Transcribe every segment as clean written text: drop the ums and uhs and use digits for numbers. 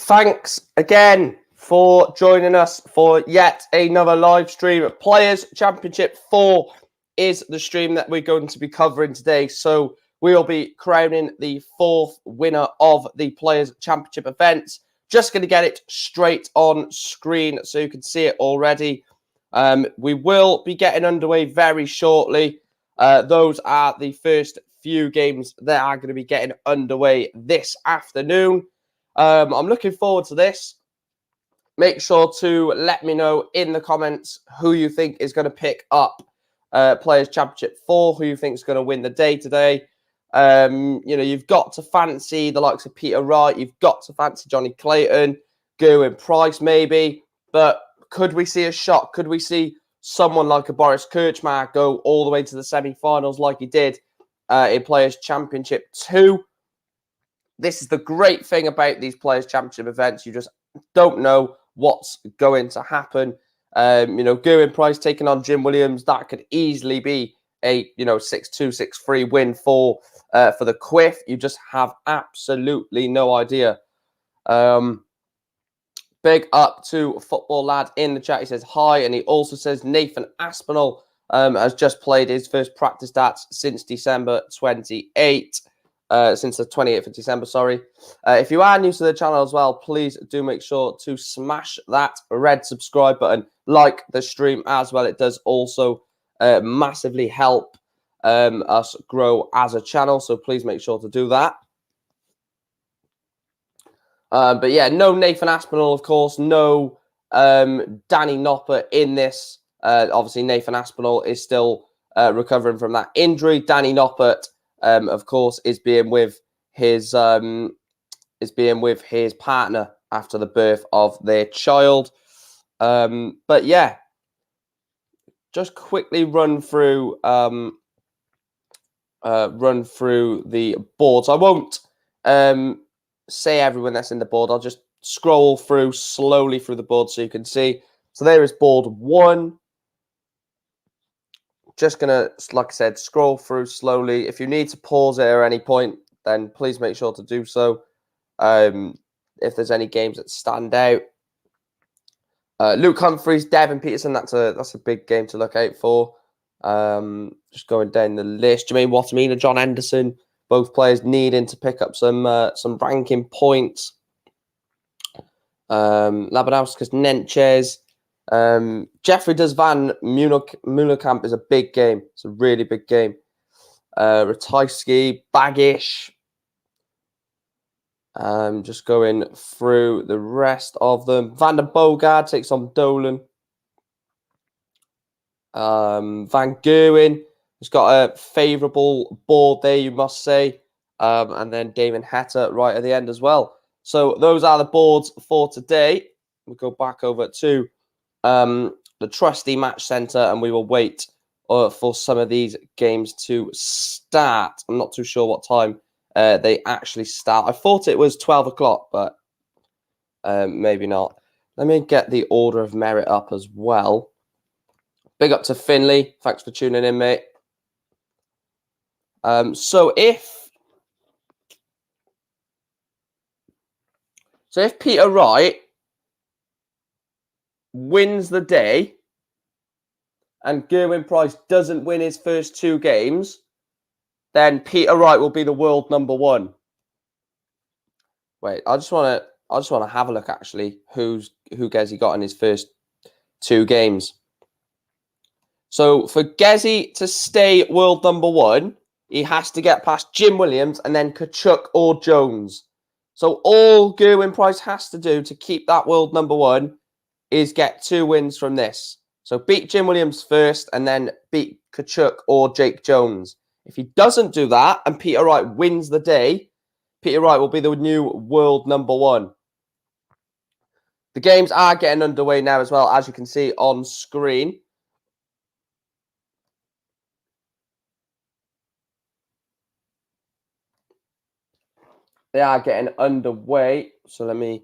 Thanks again for joining us for yet another live stream. Players Championship 4 is the stream that we're going to be covering today. So we'll be crowning the 4th winner of the Players Championship event. Just going to get it straight on screen so you can see it already. We will be getting underway very shortly. Those are the first few games that are going to be getting underway this afternoon. I'm looking forward to this. Make sure to let me know in the comments who you think is going to pick up Players Championship 4, who you think is going to win the day today. You've got to fancy the likes of Peter Wright. You've got to fancy Johnny Clayton, Gerwin Price maybe. But could we see a shot? Could we see someone like a Boris Kirchmar go all the way to the semi-finals like he did in Players Championship 2? This is the great thing about these Players Championship events. You just don't know what's going to happen. Gerwin Price taking on Jim Williams, that could easily be a 6-2, 6-3 win for the Quiff. You just have absolutely no idea. Big up to Football Lad in the chat. He says hi, and he also says Nathan Aspinall has just played his first practice stats since December 28. Since the 28th of December, sorry. If you are new to the channel as well, please do make sure to smash that red subscribe button, like the stream as well. It does also massively help us grow as a channel, so please make sure to do that. But yeah, no Nathan Aspinall, of course, no Danny Nopper in this. Obviously, Nathan Aspinall is still recovering from that injury. Danny Noppert, of course, is being with his partner after the birth of their child. But yeah, just quickly run through the boards. I won't say everyone that's in the board. I'll just scroll through slowly through the board so you can see. So there is board 1. Just going to, like I said, scroll through slowly. If you need to pause it at any point, then please make sure to do so. If there's any games that stand out. Luke Humphries, Devin Peterson, that's a big game to look out for. Just going down the list. Jermaine Wattamina, John Anderson, both players needing to pick up some ranking points. Labanauskas, Nenches. Jeffrey Does Van Mulekamp is a big game. It's a really big game. Ratajski, Baggish. Just going through the rest of them. Van der Bogard takes on Dolan. Van Gerwen has got a favourable board there, you must say. And then Damon Hetta right at the end as well. So those are the boards for today. We'll go back over to the trusty match center, and we will wait for some of these games to start. I'm not too sure what time they actually start. I thought it was 12 o'clock, but maybe not. Let me get the order of merit up as well. Big up to Finley. Thanks for tuning in, mate. So if Peter Wright wins the day and Gerwin Price doesn't win his first 2 games, then Peter Wright will be the world number 1. Wait, I just want to have a look actually who Gezi got in his first 2 games. So for Gezi to stay world number 1, he has to get past Jim Williams and then Kachuk or Jones. So all Gerwin Price has to do to keep that world number 1 is get 2 wins from this. So beat Jim Williams first and then beat Kachuk or Jake Jones. If he doesn't do that and Peter Wright wins the day, Peter Wright will be the new world number 1. The games are getting underway now as well, as you can see on screen. They are getting underway. So let me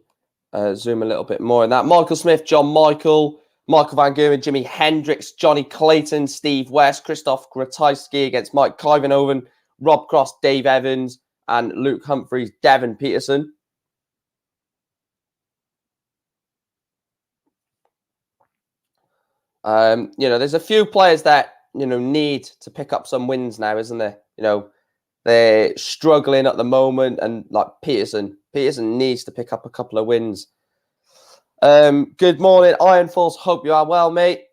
zoom a little bit more on that. Michael Smith, John Michael Van Gerwen, Jimi Hendrix, Johnny Clayton, Steve West, Christoph Ratajski against Mike Clivenhoven, Rob Cross, Dave Evans, and Luke Humphries, Devin Peterson. There's a few players that, need to pick up some wins now, isn't there? They're struggling at the moment, and like Peterson needs to pick up a couple of wins. Good morning, Iron Force. Hope you are well, mate.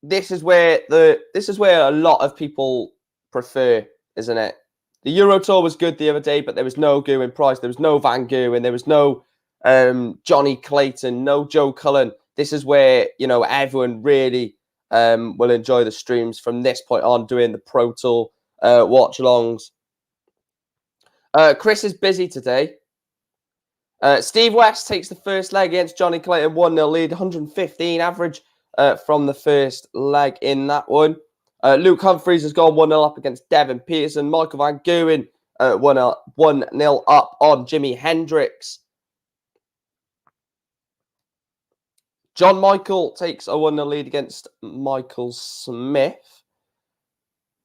This is where a lot of people prefer, isn't it? The Euro Tour was good the other day, but there was no Gerwyn Price, there was no Van Gerwen, there was no Johnny Clayton, no Joe Cullen. This is where everyone really will enjoy the streams from this point on, doing the Pro Tour watch-alongs. Chris is busy today. Steve West takes the first leg against Johnny Clayton, 1-0 lead, 115 average from the first leg in that one. Luke Humphries has gone 1-0 up against Devin Peterson. Michael Van Gerwen 1-0 up on Jimi Hendrix. John Michael takes a 1-0 lead against Michael Smith.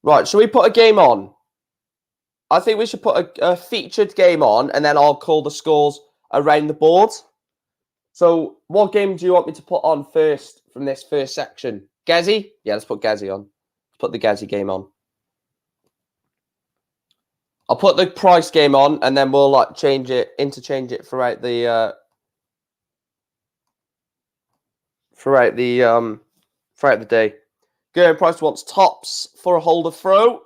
Right, shall we put a game on? I think we should put a featured game on, and then I'll call the scores around the board. So, what game do you want me to put on first from this first section? Gezi? Yeah, let's put Gezi on. Let's put the Gezi game on. I'll put the Price game on, and then we'll interchange it throughout the day. Gerwyn Price wants tops for a holder throw,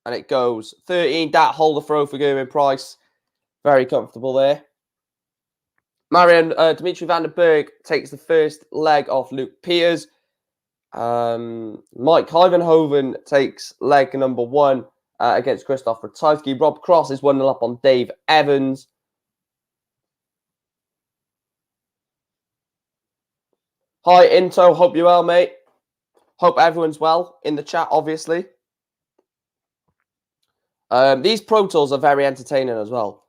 and it goes 13. That holder throw for Gerwyn Price, very comfortable there. Marion Dimitri van den Berg takes the first leg off Luke Peters. Mike Hyvenhoven takes leg number 1 against Christoph Ratajski. Rob Cross is 1-0 up on Dave Evans. Hi, Into. Hope you're well, mate. Hope everyone's well in the chat, obviously. These Pro Tours are very entertaining as well.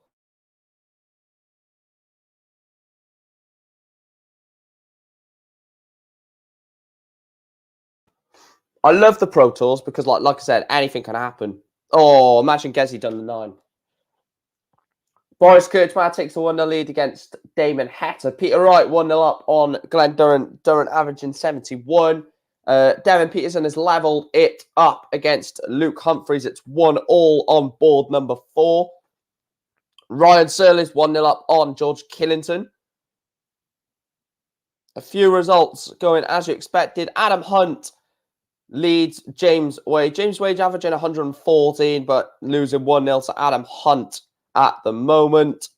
I love the Pro Tours because, like I said, anything can happen. Oh, imagine Gezi done the 9. Boris Kurtzman takes a 1-0 lead against Damon Hatter. Peter Wright 1-0 up on Glenn Durrant. Durrant averaging 71. Devin Peterson has levelled it up against Luke Humphries. It's 1-1 on board number 4. Ryan Searle is 1-0 up on George Killington. A few results going as you expected. Adam Hunt leads James Wade. James Wade averaging 114, but losing 1-0 to Adam Hunt at the moment.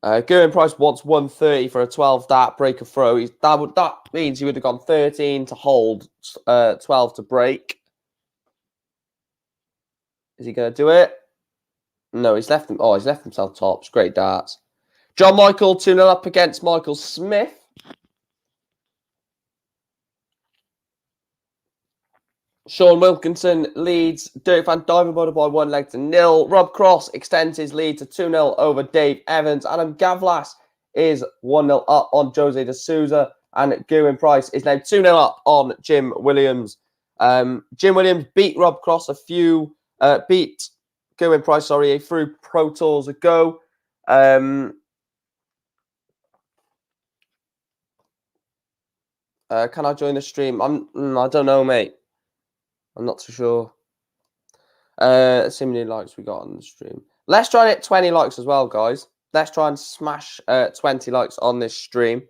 Gerwyn Price wants 130 for a 12 dart break a throw. That means he would have gone 13 to hold, 12 to break. Is he going to do it? No, he's left him. Oh, he's left himself tops. Great darts. John Michael 2-0 up against Michael Smith. Sean Wilkinson leads Dirk van Duivenbode by 1 leg to 0. Rob Cross extends his lead to 2-0 over Dave Evans. Adam Gavlas is 1-0 up on Jose de Souza. And Gerwyn Price is now 2-0 up on Jim Williams. Jim Williams beat Rob Cross beat Gerwyn Price, a few Pro Tours ago. Can I join the stream? I don't know, mate. I'm not too sure. See how many likes we got on the stream. Let's try and hit 20 likes as well, guys. Let's try and smash 20 likes on this stream.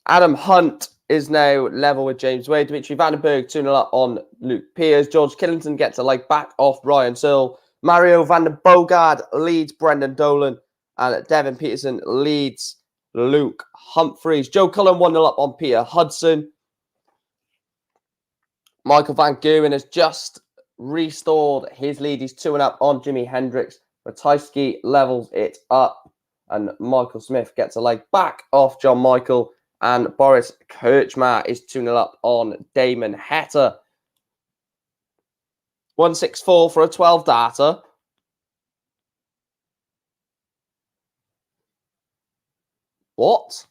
Adam Hunt is now level with James Wade. Dimitri van den Berg 2-0 up on Luke Peters. George Killington gets a leg back off Ryan Searle. Mario van den Bogard leads Brendan Dolan. And Devin Peterson leads Luke Humphries. Joe Cullen 1-0 up on Peter Hudson. Michael Van Gerwen has just restored his lead. He's 2-0 up on Jimi Hendrix. Ratajski levels it up. And Michael Smith gets a leg back off John Michael. And Boris Kurtzman is 2-0 up on Damon Hatter. 164 for a 12 darter. What?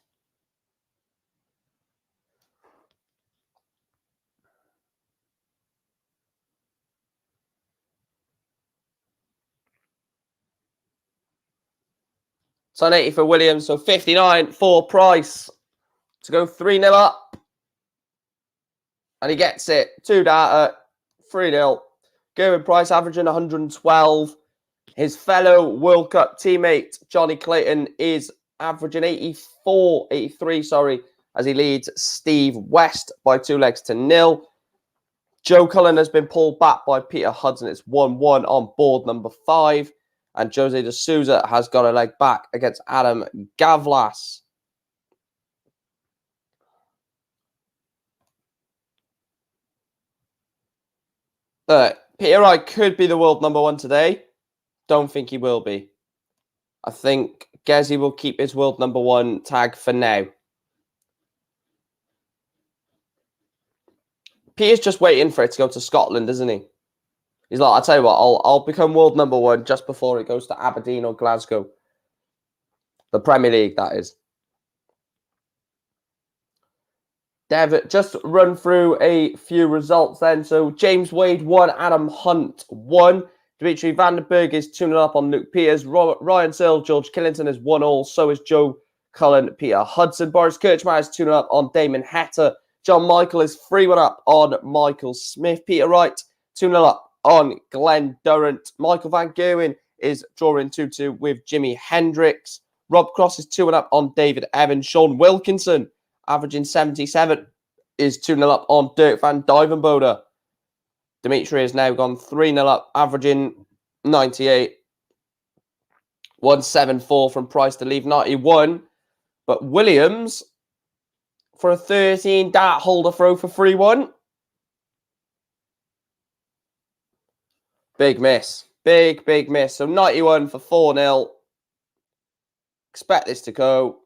So 80 for Williams. So 59 for Price to go 3-0 up. And he gets it. 2 data. 3-0. Gerwin Price averaging 112. His fellow World Cup teammate, Johnny Clayton, is averaging 83, as he leads Steve West by 2 legs to 0. Joe Cullen has been pulled back by Peter Hudson. It's 1-1 on board number 5. And Jose de Souza has got a leg back against Adam Gavlas. Peter Wright could be the world number 1 today. Don't think he will be. I think Gezi will keep his world number 1 tag for now. Peter's just waiting for it to go to Scotland, isn't he? He's like, I'll tell you what, I'll become world number 1 just before it goes to Aberdeen or Glasgow. The Premier League, that is. Dev, just run through a few results then. So James Wade 1, Adam Hunt 1. Dimitri Vandenberg is 2-0 up on Luke Peters. Ryan Searle, George Killington is 1-1. So is Joe Cullen, Peter Hudson. Boris Kirchmeier is 2-0 up on Damon Hatter. John Michael is 3-1 up on Michael Smith. Peter Wright 2-0 up on Glenn Durrant. Michael Van Gerwen is drawing 2-2 with Jimi Hendrix. Rob Cross is 2-1 up on David Evans. Sean Wilkinson, averaging 77, is 2-0 up on Dirk van Duivenbode. Dimitri has now gone 3-0 up, averaging 98. 174 from Price to leave 91. But Williams, for a 13 dart holder throw for 3-1. Big miss. Big miss. So 91 for 4-0. Expect this to go.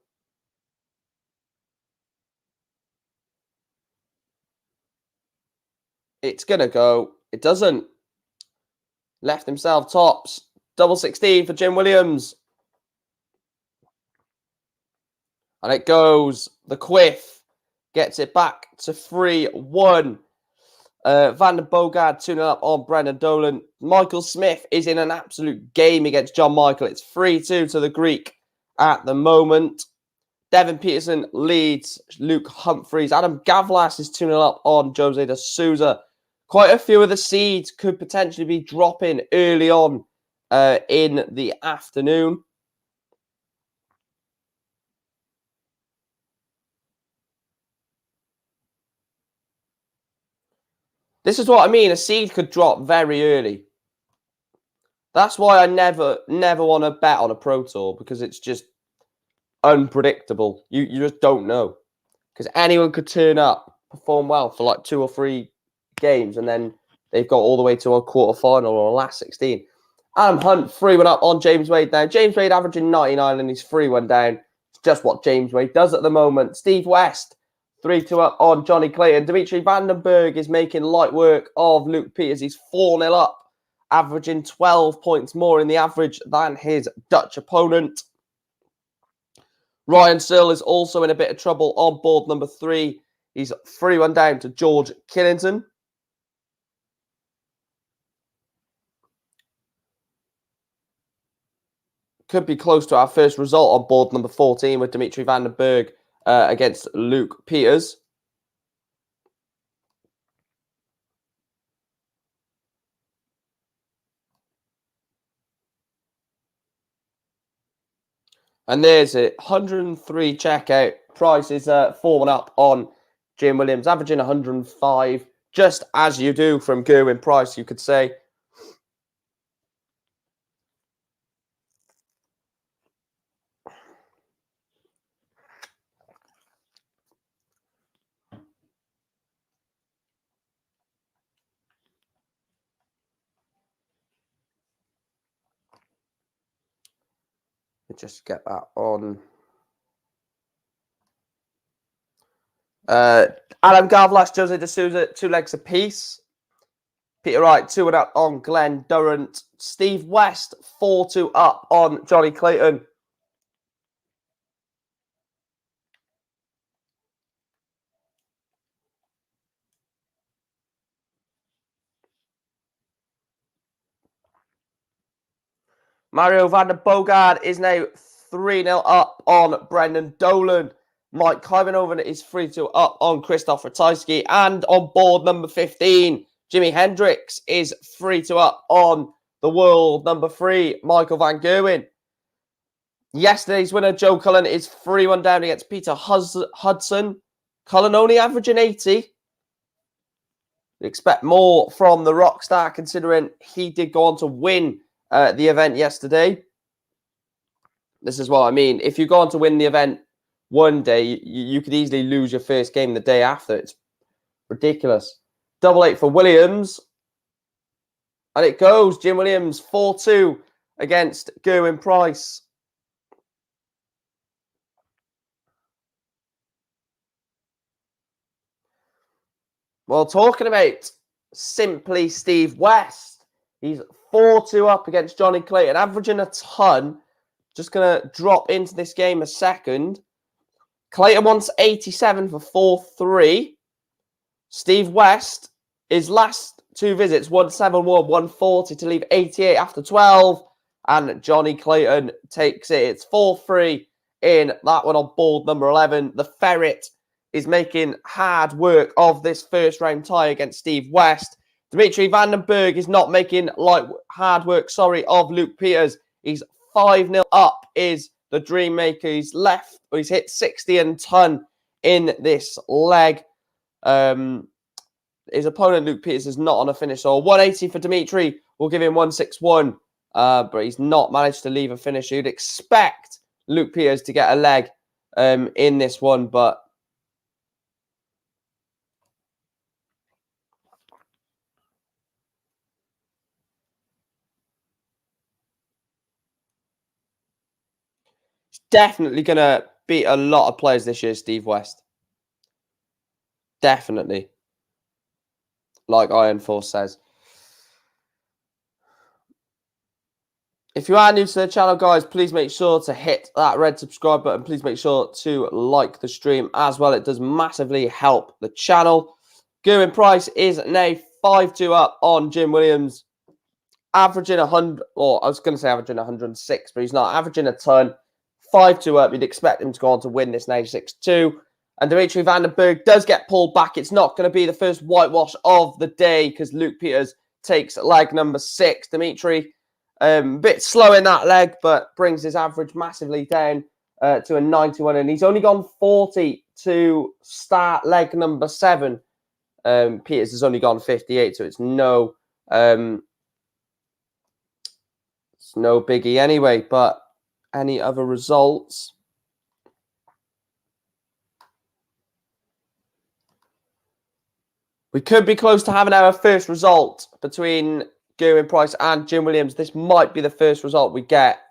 It's going to go. It doesn't. Left himself tops. Double 16 for Jim Williams. And it goes. The Quiff gets it back to 3-1. Van den Bogard 2-0 up on Brendan Dolan. Michael Smith is in an absolute game against John Michael. It's 3-2 to the Greek at the moment. Devin Peterson leads Luke Humphreys. Adam Gavlas is 2-0 up on Jose de Souza. Quite a few of the seeds could potentially be dropping early on in the afternoon. This is what I mean. A seed could drop very early. That's why I never want to bet on a Pro Tour, because it's just unpredictable. You just don't know. Because anyone could turn up, perform well for like 2 or 3 games, and then they've got all the way to a quarterfinal or a last 16. Adam Hunt 3-1 up on James Wade down. James Wade averaging 99 and he's 3-1 down. It's just what James Wade does at the moment. Steve West 3-2 up on Johnny Clayton. Dimitri Vandenberg is making light work of Luke Peters. He's 4-0 up, averaging 12 points more in the average than his Dutch opponent. Ryan Searle is also in a bit of trouble on board number 3. He's 3-1 down to George Killington. Could be close to our first result on board number 14 with Dimitri Vandenberg against Luke Peters. And there's it. 103 checkout. Price is 4-1 up on Jim Williams, averaging 105. Just as you do from Gerwin Price, you could say. Just get that on. Adam Gavlas, Jose de Souza, 2 legs apiece. Peter Wright 2-1 up on Glenn Durrant. Steve West 4-2 up on Johnny Clayton. Mario van der Bogard is now 3-0 up on Brendan Dolan. Mike Kivanoven is 3-2 up on Christoph Ratajski. And on board number 15, Jimi Hendrix is 3-2 up on the world number 3, Michael Van Gerwen. Yesterday's winner, Joe Cullen, is 3-1 down against Peter Hudson. Cullen only averaging 80. Expect more from the Rockstar, considering he did go on to win the event yesterday. This is what I mean. If you go on to win the event one day, you could easily lose your first game the day after. It's ridiculous. 8-8 for Williams. And it goes. Jim Williams, 4-2 against Gerwin Price. Well, talking about simply Steve West, he's 4-2 up against Johnny Clayton, averaging a ton. Just going to drop into this game a second. Clayton wants 87 for 4-3. Steve West, his last two visits, 171, 140 to leave 88 after 12. And Johnny Clayton takes it. It's 4-3 in that one on board number 11. The Ferret is making hard work of this first round tie against Steve West. Dimitri Vandenberg is not making hard work, of Luke Peters. He's 5-0 up, is the Dream Maker. He's hit 60 and ton in this leg. His opponent, Luke Peters, is not on a finish. So 180 for Dimitri. We'll give him 161. But he's not managed to leave a finish. You'd expect Luke Peters to get a leg in this one, but he's definitely going to beat a lot of players this year, Steve West. Definitely. Like Iron Force says. If you are new to the channel, guys, please make sure to hit that red subscribe button. Please make sure to like the stream as well. It does massively help the channel. Gerwin Price is now 5-2 up on Jim Williams. Averaging 100, or I was going to say averaging 106, but he's not. Averaging a ton. 5-2 up. You'd expect him to go on to win this now 6-2. And Dimitri Vandenberg does get pulled back. It's not going to be the first whitewash of the day because Luke Peters takes leg number 6. Dimitri, a bit slow in that leg, but brings his average massively down to a 91. And he's only gone 40 to start leg number 7. Peters has only gone 58, so it's no biggie anyway. But any other results? We could be close to having our first result between Gerwin Price and Jim Williams. This might be the first result we get.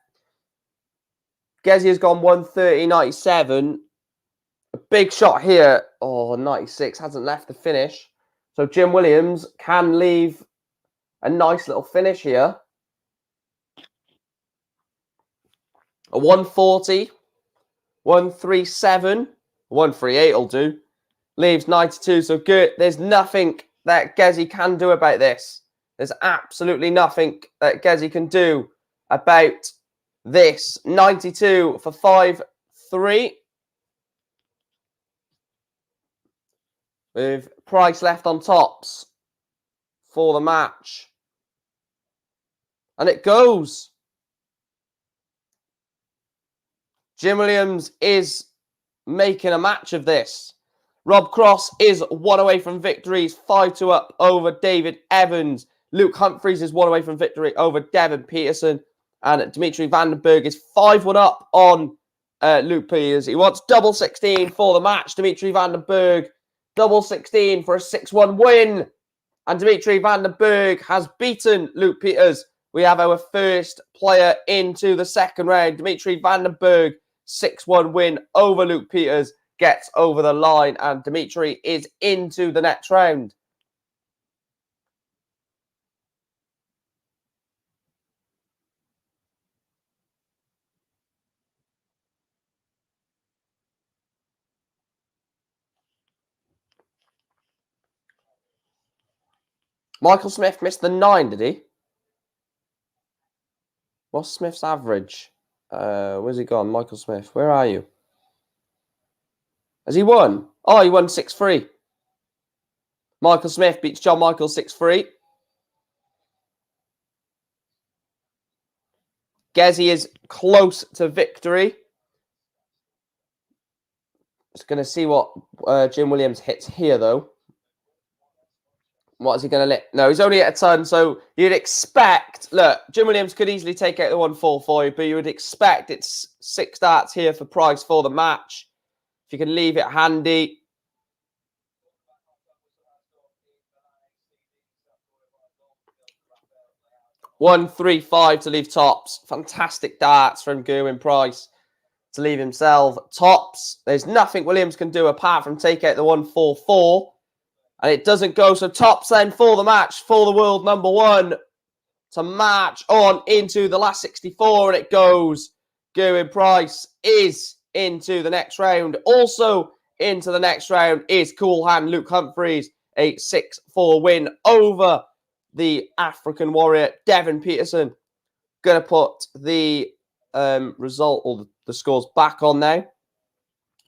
Gezi has gone 130.97. A big shot here. Oh, 96. Hasn't left the finish. So Jim Williams can leave a nice little finish here. A 140. 137. 138 will do. Leaves 92. So good. There's nothing that Gezi can do about this. There's absolutely nothing that Gezi can do about this. 92 for 5-3. With Price left on tops for the match. And it goes. Jim Williams is making a match of this. Rob Cross is 1 away from victory. He's 5-2 up over David Evans. Luke Humphreys is 1 away from victory over Devin Peterson. And Dimitri Vandenberg is 5-1 up on Luke Peters. He wants double 16 for the match. Dimitri Vandenberg, double 16 for a 6-1 win. And Dimitri Vandenberg has beaten Luke Peters. We have our first player into the second round. Dimitri Vandenberg, 6-1 win over Luke Peters. Gets over the line, and Dimitri is into the next round. Michael Smith missed the 9, did he? What's Smith's average? Where's he gone? Michael Smith. Where are you? Has he won? Oh, he won 6-3. Michael Smith beats John Michael 6-3. Gezi is close to victory. Just going to see what Jim Williams hits here, though. What is he going to let? No, he's only at a ton, so you'd expect... Look, Jim Williams could easily take out the 1-4 for you, but you would expect it's 6 darts here for prize for the match. If you can leave it handy. 1-3-5 to leave tops. Fantastic darts from Gerwin Price to leave himself tops. There's nothing Williams can do apart from take out the 1-4-4. And it doesn't go. So tops then for the match for the world number 1 to march on into the last 64. And it goes. Gerwin Price is into the next round. Also into the next round is Cool Hand Luke Humphreys. A 6-4 win over the African warrior, Devin Peterson. Going to put the result or the scores back on now.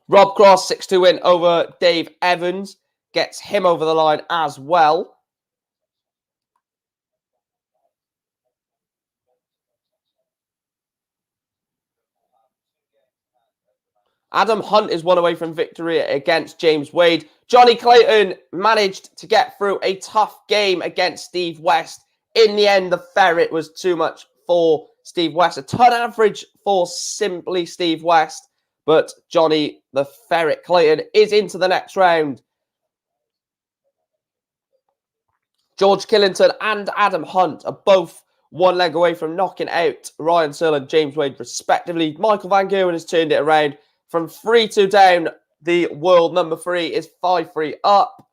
Rob Cross, 6-2 win over Dave Evans. Gets him over the line as well. Adam Hunt is 1 away from victory against James Wade. Johnny Clayton managed to get through a tough game against Steve West. In the end, the ferret was too much for Steve West. A ton average for simply Steve West. But Johnny, the ferret Clayton, is into the next round. George Killington and Adam Hunt are both 1 leg away from knocking out Ryan Searle and James Wade, respectively. Michael Van Gerwen has turned it around. From 3-2 down, the world number 3 is 5-3 up.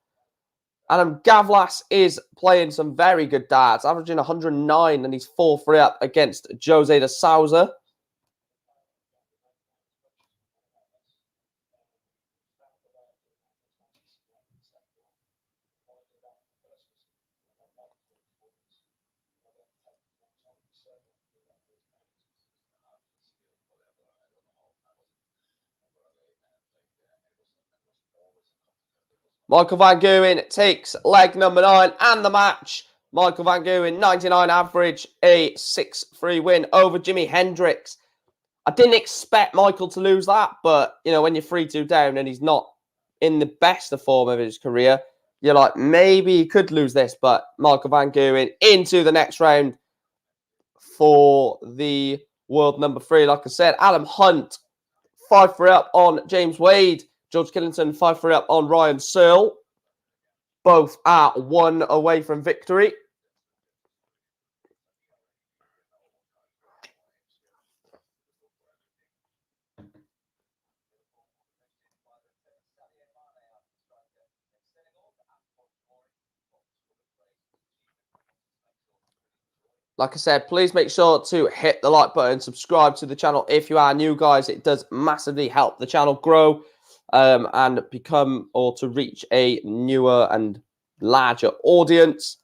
Adam Gavlas is playing some very good darts, averaging 109, and he's 4-3 up against Jose de Souza. Michael Van Gerwen takes leg number 9 and the match. Michael Van Gerwen, 99 average, a 6-3 win over Jimi Hendrix. I didn't expect Michael to lose that, but, you know, when you're 3-2 down and he's not in the best of form of his career, you're like, maybe he could lose this, but Michael Van Gerwen into the next round for the world number 3. Like I said, Adam Hunt, 5-3 up on James Wade. George Killington, 5-3 up on Ryan Searle. Both are 1 away from victory. Like I said, please make sure to hit the like button, subscribe to the channel if you are new, guys. It does massively help the channel grow and become or to reach a newer and larger audience.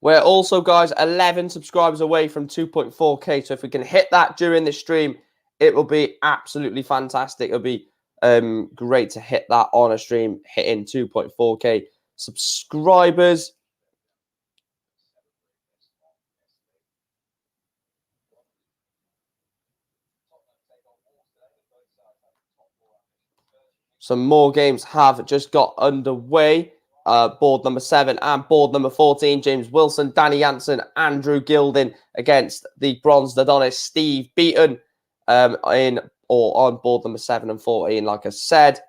We're also, guys, 11 subscribers away from 2.4K. So if we can hit that during this stream, it will be absolutely fantastic. It'll be great to hit that on a stream, hitting 2.4K subscribers. Some more games have just got underway. Board number 7 and board number 14. James Wilson, Danny Jansen, Andrew Gilding against the bronzed Adonis Steve Beaton on board number 7 and 14. Like I said,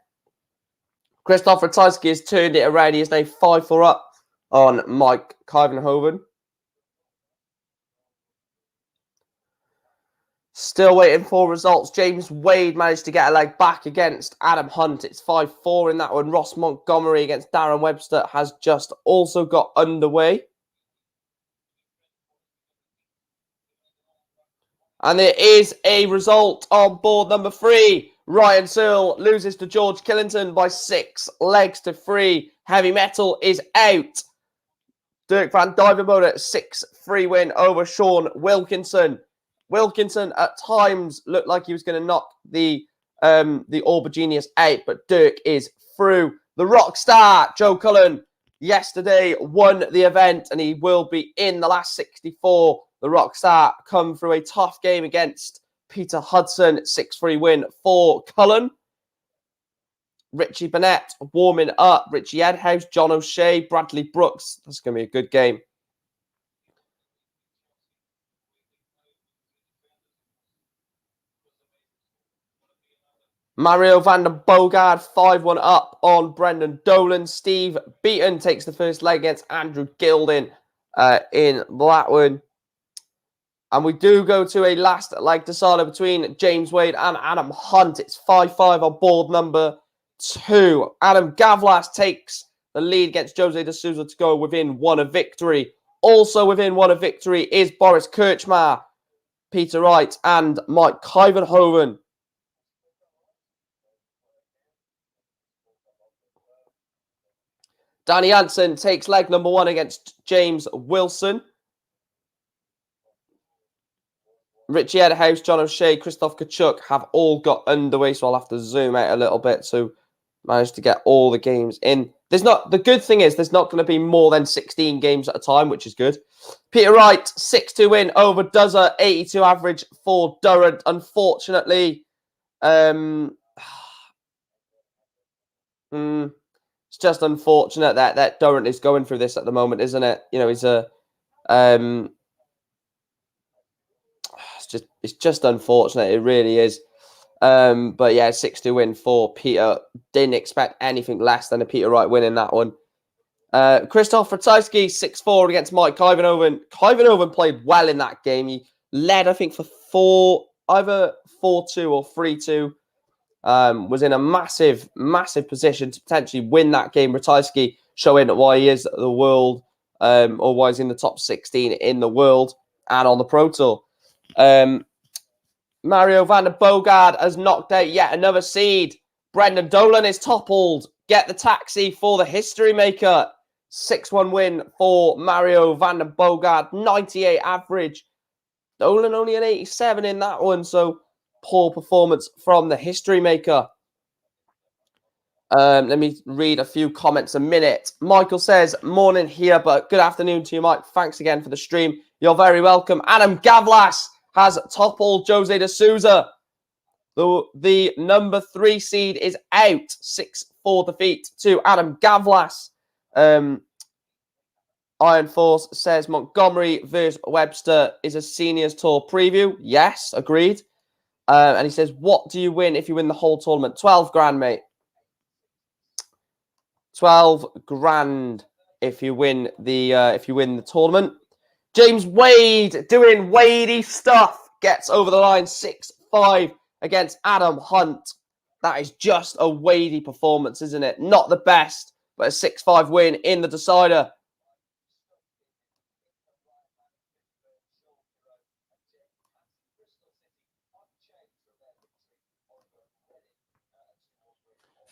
Christoph Ratajski has turned it around. He is now 5-4 up on Mike Kyvenhoven. Still waiting for results. James Wade managed to get a leg back against Adam Hunt. It's 5-4 in that one. Ross Montgomery against Darren Webster has just also got underway. And there is a result on board number 3. Ryan Searle loses to George Killington by 6 legs to 3. Heavy Metal is out. Dirk van Duivenbode 6-3 win over Sean Wilkinson. Wilkinson at times looked like he was going to knock the Aubergenius out, but Dirk is through. The rock star, Joe Cullen, yesterday won the event, and he will be in the last 64. The rock star come through a tough game against Peter Hudson, 6-3 win for Cullen. Richie Burnett warming up. Richie Edhouse, John O'Shea, Bradley Brooks. That's going to be a good game. Mario van den Boogaard, 5-1 up on Brendan Dolan. Steve Beaton takes the first leg against Andrew Gilding in that one. And we do go to a last leg decider between James Wade and Adam Hunt. It's 5-5 on board number 2. Adam Gavlas takes the lead against Jose de Souza to go within 1 of victory. Also within 1 of victory is Boris Kirchmar, Peter Wright, and Mike Kyvenhoven. Danny Hansen takes leg number 1 against James Wilson. Richie Edhouse, John O'Shea, Christoph Kachuk have all got underway, so I'll have to zoom out a little bit to manage to get all the games in. The good thing is there's not going to be more than 16 games at a time, which is good. Peter Wright, 6-2 win over Duzzer, 82 average for Durrant. Unfortunately, it's just unfortunate that Durrant is going through this at the moment, isn't it? You know, he's a it's just unfortunate. It really is. But yeah, 6-2 win for Peter. Didn't expect anything less than a Peter Wright win in that one. Christoph Ratajski, 6-4 against Mike Kyvenhoven. Kyvenhoven played well in that game. He led, I think, for either 4-2 or 3-2. Was in a massive position to potentially win that game. Ratajski showing why he is the world, or why he's in the top 16 in the world and on the Pro Tour. Mario van den Boogaard has knocked out yet another seed. Brendan Dolan is toppled. Get the taxi for the history maker. 6-1 win for Mario van den Boogaard. 98 average. Dolan only an 87 in that one, so poor performance from the history maker. Let me read a few comments a minute. Michael says, morning here, but good afternoon to you, Mike. Thanks again for the stream. You're very welcome. Adam Gavlas has toppled Jose de Souza. The number 3 seed is out. 6-4 defeat to Adam Gavlas. Iron Force says Montgomery versus Webster is a seniors tour preview. Yes, agreed. And he says, what do you win if you win the whole tournament? 12 grand, mate. 12 grand if you win the tournament. James Wade doing Wadey stuff. Gets over the line 6-5 against Adam Hunt. That is just a Wadey performance, isn't it? Not the best, but a 6-5 win in the decider.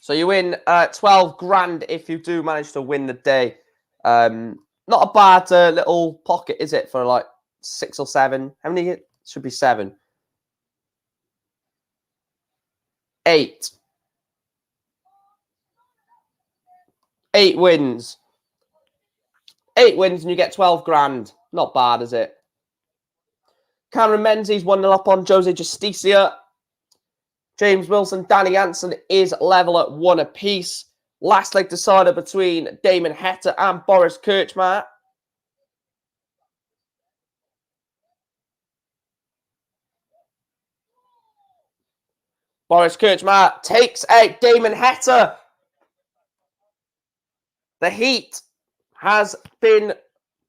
So you win 12 grand if you do manage to win the day. Not a bad little pocket, is it, for like 6 or 7? How many? It should be 7. 8. 8 wins. 8 wins and you get 12 grand. Not bad, is it? Cameron Menzies 1-0 up on Jose Justicia. James Wilson, Danny Hansen is level at 1 apiece. Last leg decider between Damon Heta and Boris Kirchmar. Boris Kirchmar takes out Damon Heta. The heat has been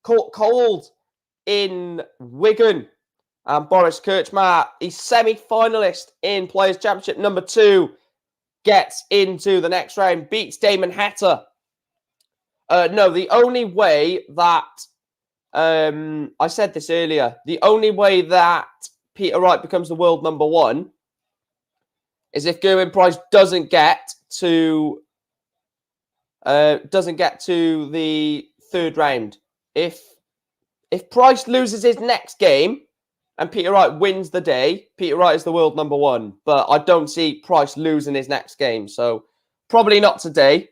caught cold in Wigan. And Boris Kirchmar, he's semi-finalist in Players' Championship number 2, gets into the next round, beats Damon Heta. No, the only way that, I said this earlier, the only way that Peter Wright becomes the world number 1 is if Gerwyn Price doesn't get to the 3rd round. If Price loses his next game and Peter Wright wins the day, Peter Wright is the world number 1. But I don't see Price losing his next game, so probably not today.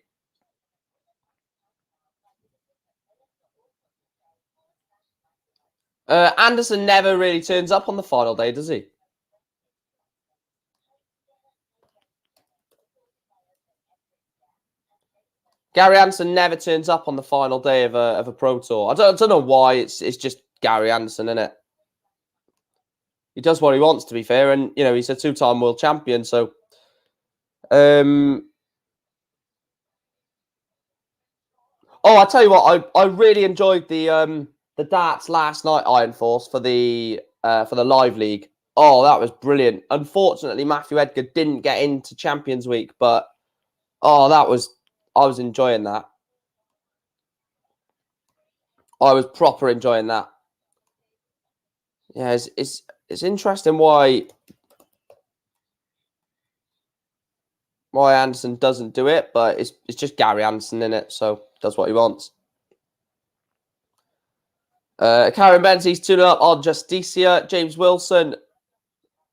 Anderson never really turns up on the final day, does he? Gary Anderson never turns up on the final day of a Pro Tour. I don't know why. It's just Gary Anderson, isn't it? He does what he wants, to be fair, and he's a 2-time world champion. So, oh, I tell you what, I really enjoyed the darts last night, Iron Force, for the live league. Oh, that was brilliant. Unfortunately, Matthew Edgar didn't get into Champions Week, but I was enjoying that. I was proper enjoying that. Yeah, it's interesting why Anderson doesn't do it, but it's just Gary Anderson in it, so does what he wants. Karen Benzie's 2-up on Justicia. James Wilson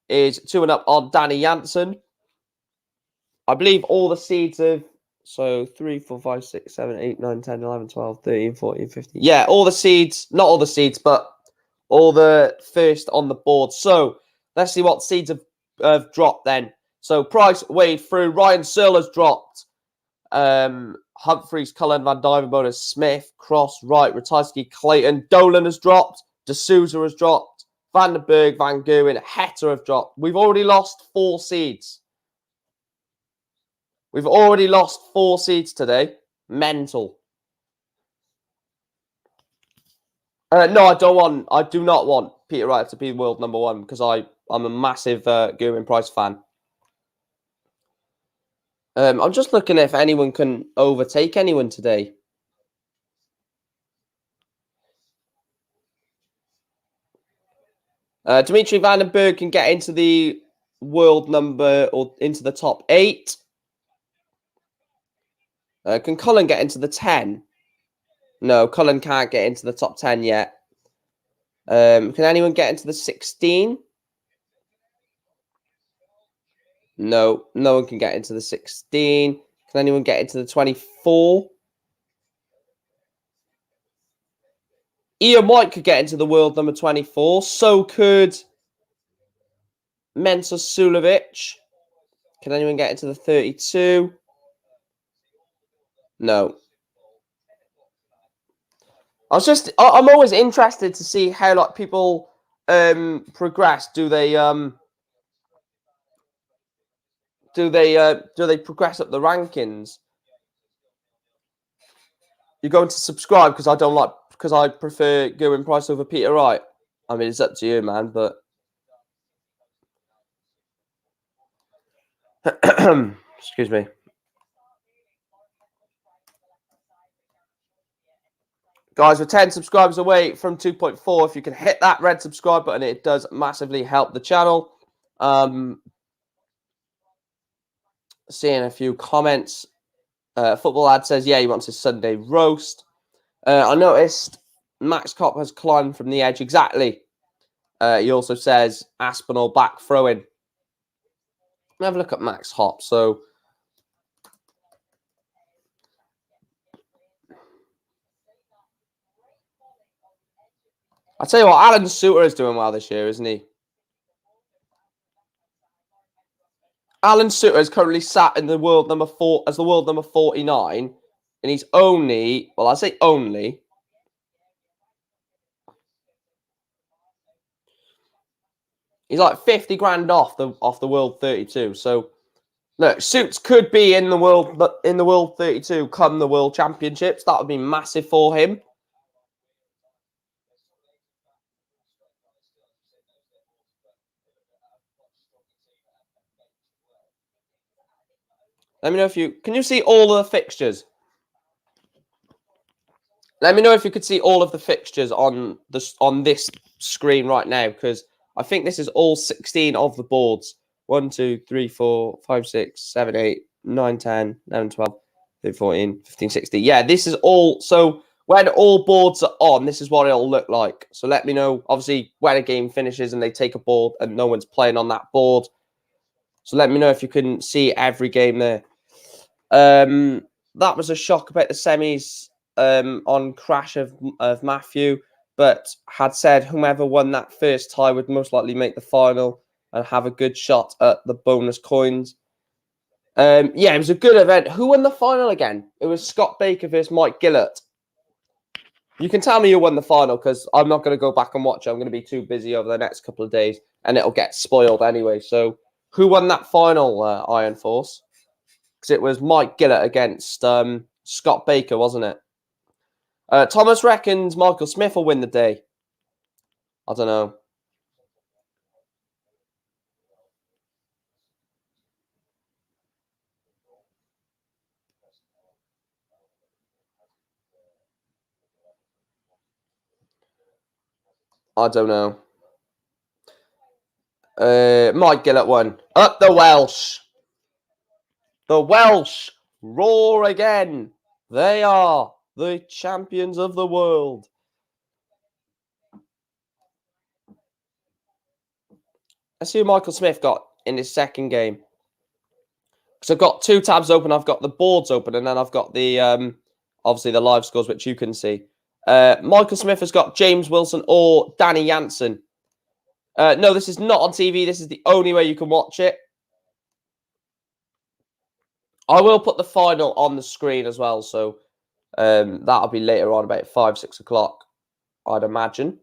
is 2-up on Danny Jansen. I believe all the seeds of 3, 4, 5, 6, 7, 8, 9, 10, 11, 12, 13, 14, 15. Yeah, all the seeds, not all the seeds, but all the first on the board. So let's see what seeds have dropped then. So Price, Wade through. Ryan Searle has dropped. Humphreys, Cullen, Van Dyvenbode, Smith, Cross, Wright, Ratajski, Clayton. Dolan has dropped. D'Souza has dropped. Van den Berg, Van Gerwen, Hetter have dropped. We've already lost 4 seeds. We've already lost 4 seeds today. Mental. No, I do not want Peter Wright to be world number 1 because I'm a massive Gerwyn Price fan. I'm just looking if anyone can overtake anyone today. Dimitri Van den Berg can get into the world number or into the top 8. Can Cullen get into the 10? No, Cullen can't get into the top 10 yet. Can anyone get into the 16? No, no one can get into the 16. Can anyone get into the 24? Ian White could get into the world number 24. So could Mensa Sulovic. Can anyone get into the 32? No. I'm always interested to see how people progress. Do they progress up the rankings? You're going to subscribe because I prefer Gerwyn Price over Peter Wright. I mean, it's up to you, man, but excuse me. Guys, we're 10 subscribers away from 2.4. If you can hit that red subscribe button, it does massively help the channel. Seeing a few comments. Football Lad says, yeah, he wants his Sunday roast. I noticed Max Kopp has climbed from the edge. Exactly. He also says Aspinall back throwing. Let me have a look at Max Hop. So I'll tell you what, Alan Suter is doing well this year, isn't he? Alan Suter is currently sat in the world number 4 as the world number 49, and he's only, well, I say only, he's like 50 grand off the world 32. So look, Suits could be in the world 32 come the World Championships. That would be massive for him. Let me know if can you see all of the fixtures? Let me know if you could see all of the fixtures on this screen right now, because I think this is all 16 of the boards. 1, 2, 3, 4, 5, 6, 7, 8, 9, 10, 11, 12, 13, 14, 15, 16. Yeah, this is all. So when all boards are on, this is what it'll look like. So let me know, obviously, when a game finishes and they take a board and no one's playing on that board. So let me know if you can see every game there. That was a shock about the semis on crash of Matthew, but had said whomever won that first tie would most likely make the final and have a good shot at the bonus coins. Yeah, it was a good event. Who won the final again? It was Scott Baker versus Mike Gillett. You can tell me who won the final because I'm not going to go back and watch it. I'm going to be too busy over the next couple of days and it'll get spoiled anyway. So who won that final, Iron Force? Because it was Mike Gillett against Scott Baker, wasn't it? Thomas reckons Michael Smith will win the day. I don't know. I don't know. Mike Gillett won. Up the Welsh. The Welsh roar again. They are the champions of the world. Let's see who Michael Smith got in his second game. So I've got two tabs open. I've got the boards open, and then I've got the obviously the live scores, which you can see. Michael Smith has got James Wilson or Danny Jansen. No, this is not on TV. This is the only way you can watch it. I will put the final on the screen as well, so that'll be later on, about 5, 6 o'clock, I'd imagine.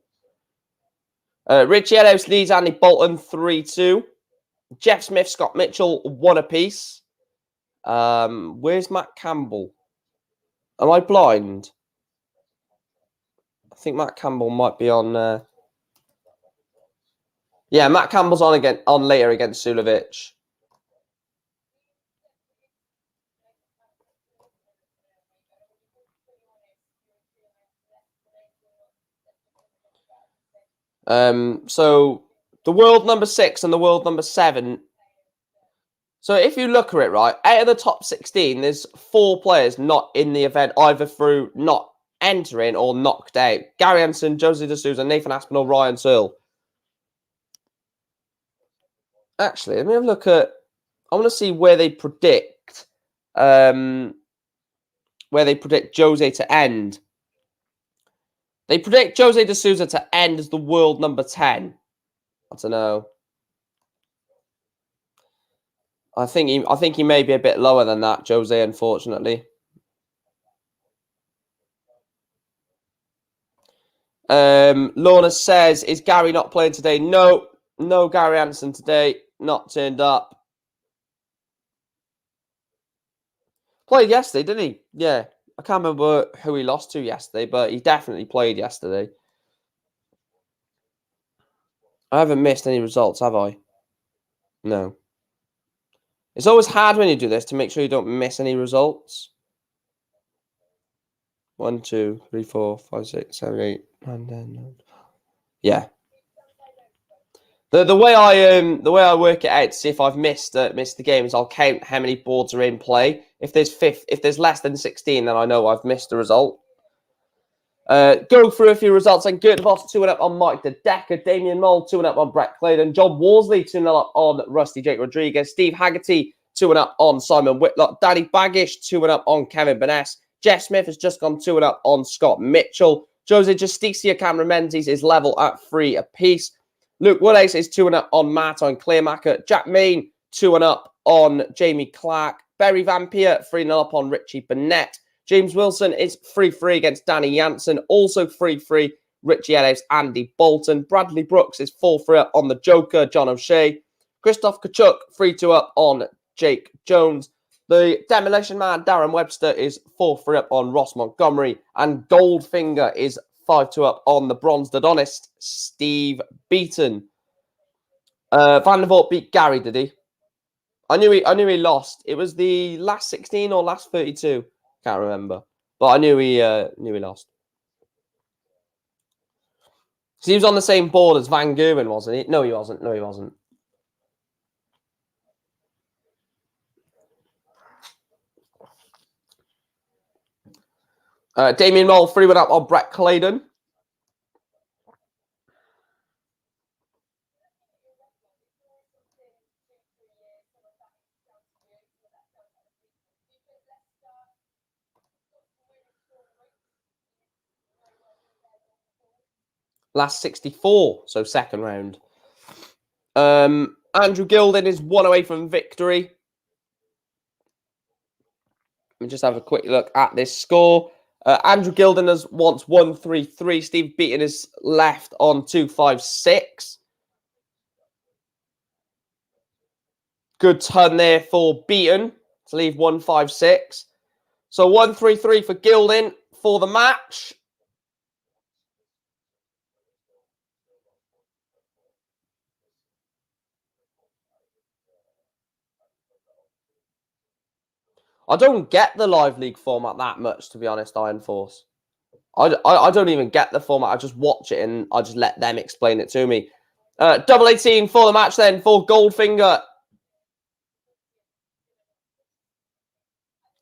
Richie Ellis leads Andy Bolton 3-2. Jeff Smith, Scott Mitchell, 1 apiece. Where's Matt Campbell? Am I blind? I think Matt Campbell might be on. Yeah, Matt Campbell's on later against Sulovic. So the world number 6 and the world number 7. So if you look at it, right, out of the top 16, there's 4 players not in the event, either through not entering or knocked out. Gary Anderson, Jose De Souza, Nathan Aspinall, Ryan Searle. Actually, let me have a look at... I want to see where they predict... where they predict Jose to end. They predict Jose De Souza to end as the world number 10. I don't know. I think he may be a bit lower than that, Jose, unfortunately. Lorna says, is Gary not playing today? No, Gary Anderson today. Not turned up. Played yesterday, didn't he? Yeah. I can't remember who he lost to yesterday, but he definitely played yesterday. I haven't missed any results, have I? No. It's always hard when you do this to make sure you don't miss any results. 1, 2, 3, 4, 5, 6, 7, 8, 9, 10, 11. Yeah. The way I work it out to see if I've missed the game is I'll count how many boards are in play. If there's less than 16, then I know I've missed a result. Go through a few results. And Gert Voss 2-up on Mike De Decker, Damien Mole 2-up on Brett Claydon, John Worsley 2-up on Rusty Jake Rodriguez, Steve Haggerty 2-up on Simon Whitlock, Danny Baggish 2-up on Kevin Burness, Jeff Smith has just gone 2-up on Scott Mitchell, Jose Justicia, Cameron Menzies is level at 3 apiece. Luke Woolace is 2-up on Martin Clearmacher, Jack Main 2-up on Jamie Clark, Barry Vampire 3-0 up on Richie Burnett. James Wilson is 3-3 against Danny Jansen. Also 3-3, Richie Ellis, Andy Bolton. Bradley Brooks is 4-3 on the Joker, John O'Shea. Christoph Kachuk, 3-2 up on Jake Jones. The Demolition Man, Darren Webster, is 4-3 up on Ross Montgomery. And Goldfinger is 5-2 up on the Bronze Dodonist, Steve Beaton. Van der Voort beat Gary, did he? I knew he lost. It was the last 16 or last 32. Can't remember, but I knew he lost. So he was on the same board as Van Gerwen, wasn't he? No, he wasn't. No, he wasn't. Damien Moll, 3-1 up on Brett Claydon. Last 64, so second round. Andrew Gilden is 1 away from victory. Let me just have a quick look at this score. Andrew Gilden has once 1-3-3. Steve Beaton is left on 2-5-6. Good turn there for Beaton to leave 1-5-6. So 1-3-3 for Gilden for the match. I don't get the live league format that much, to be honest, Iron Force. I don't even get the format. I just watch it and I just let them explain it to me. Double 18 for the match then for Goldfinger.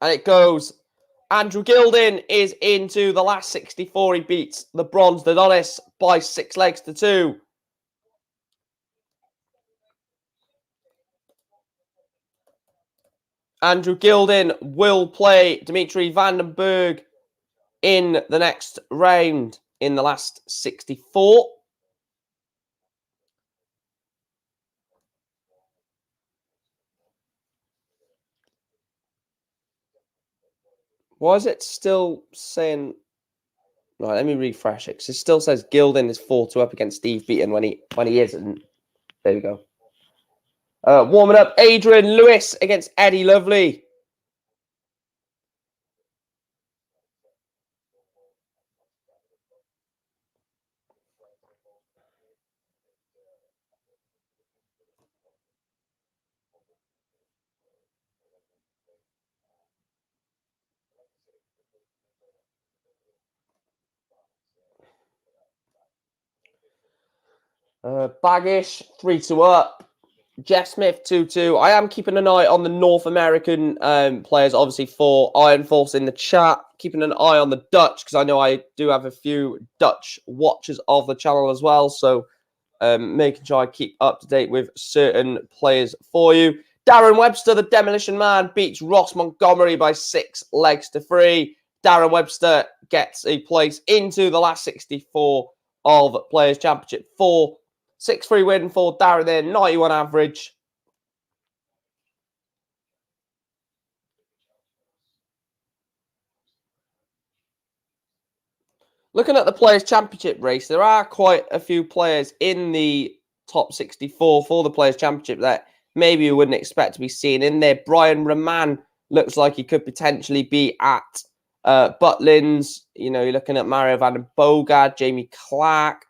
And it goes. Andrew Gilden is into the last 64. He beats the Bronze Adonis by 6 legs to 2. Andrew Gilden will play Dimitri Vandenberg in the next round in the last 64. Why is it still saying... Right, let me refresh it, because it still says Gilden is 4-2 up against Steve Beaton when he isn't. There we go. Warming up, Adrian Lewis against Eddie Lovely. Baggish, 3-2 up. Jeff Smith, 2-2. I am keeping an eye on the North American players, obviously, for Iron Force in the chat. Keeping an eye on the Dutch, because I know I do have a few Dutch watchers of the channel as well. So making sure I keep up to date with certain players for you. Darren Webster, the Demolition Man, beats Ross Montgomery by 6 legs to 3. Darren Webster gets a place into the last 64 of Players' Championship 4. 6-3 win for Darren there, 91 average. Looking at the Players' Championship race, there are quite a few players in the top 64 for the Players' Championship that maybe you wouldn't expect to be seen in there. Brian Raman looks like he could potentially be at Butlins. You know, you're looking at Mario Van den Bogart, Jamie Clark.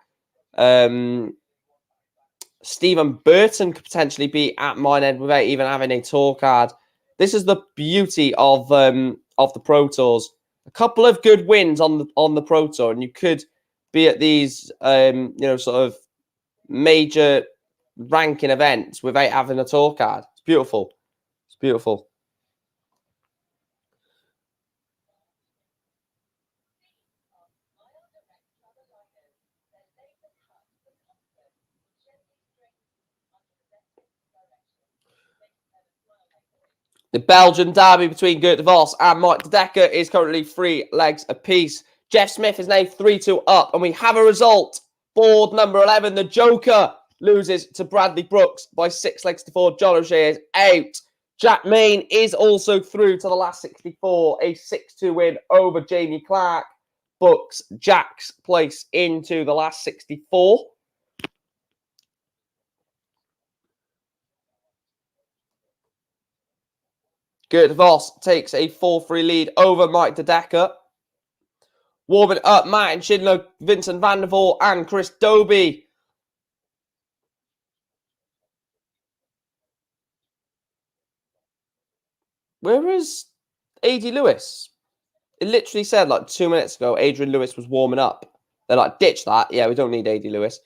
Stephen Burton could potentially be at Minehead without even having a tour card. This is the beauty of the Pro Tours. A couple of good wins on the Pro Tour, and you could be at these sort of major ranking events without having a tour card. It's beautiful. It's beautiful. The Belgian derby between Gert de Vos and Mike de Decker is currently 3 legs apiece. Jeff Smith is now 3-2 up, and we have a result. Board number 11, the Joker loses to Bradley Brooks by 6 legs to 4. John O'Shea is out. Jack Main is also through to the last 64. A 6-2 win over Jamie Clark books Jack's place into the last 64. Gert Vos takes a 4-3 lead over Mike de Decker. Warming up, Martin Schindler, Vincent van der Voort, and Chris Dobie. Where is AD Lewis? It literally said like 2 minutes ago, Adrian Lewis was warming up. They're like, ditch that. Yeah, we don't need AD Lewis.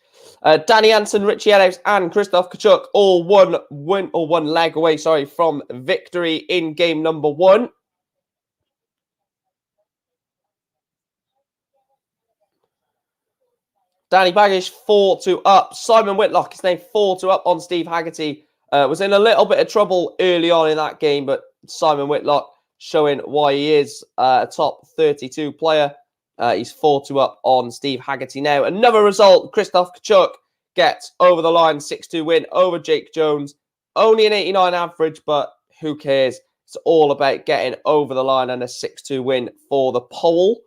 Danny Hansen, Richie Ellis, and Christoph Kachuk all one leg away, from victory in game number 1. Danny Baggish 4-2 up. Simon Whitlock is named 4-2 up on Steve Haggerty. Was in a little bit of trouble early on in that game, but Simon Whitlock showing why he is a top 32 player. He's 4-2 up on Steve Haggerty now. Another result, Christoph Kachuk gets over the line, 6-2 win over Jake Jones. Only an 89 average, but who cares? It's all about getting over the line and a 6-2 win for the Pole.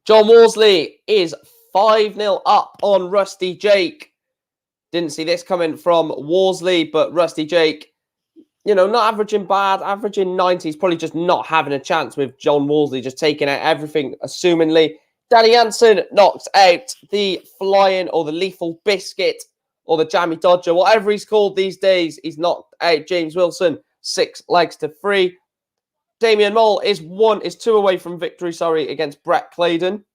John Worsley is 5-0 up on Rusty Jake. Didn't see this coming from Worsley, but Rusty Jake, not averaging bad, averaging 90s, probably just not having a chance with John Worsley just taking out everything, assumingly. Danny Hansen knocks out the flying or the lethal biscuit or the jammy dodger, whatever he's called these days. He's knocked out James Wilson 6-3. Damian Mole is 2 away from victory, against Brett Claydon.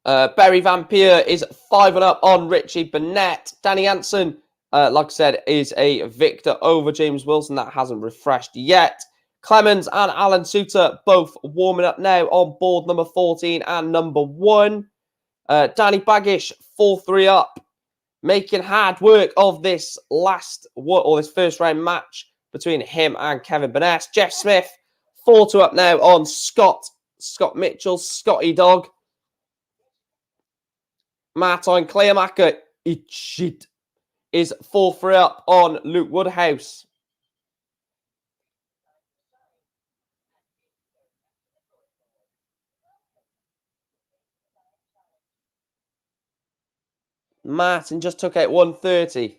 Barry Vampire is 5-up on Richie Burnett. Danny Hansen, like I said, is a victor over James Wilson. That hasn't refreshed yet. Clemens and Alan Suter both warming up now on board number 14 and number 1. Danny Baggish 4-3 up, making hard work of this this first round match between him and Kevin Burnett. Jeff Smith 4-2 up now on Scott Mitchell, Scotty Dog. Martin Clearmacher is 4-3 up on Luke Woodhouse. Martin just took out 130.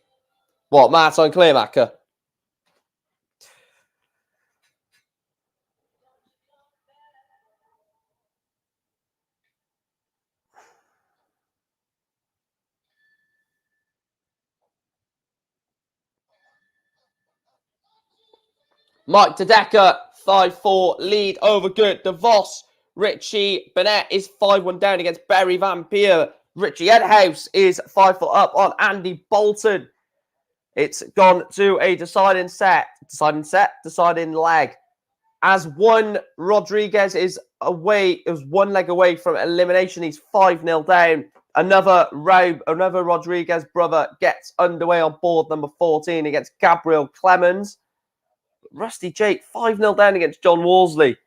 What, Martin Clearmacher? Mike Dedecker, 5-4 lead over Gert DeVos. Richie Burnett is 5-1 down against Barry Vampire. Richie Edhouse is 5-4 up on Andy Bolton. It's gone to a deciding leg. As one Rodriguez is one leg away from elimination. He's 5-0 down. Another Rodriguez brother gets underway on board number 14 against Gabriel Clemens. Rusty Jake 5-0 down against John Worsley.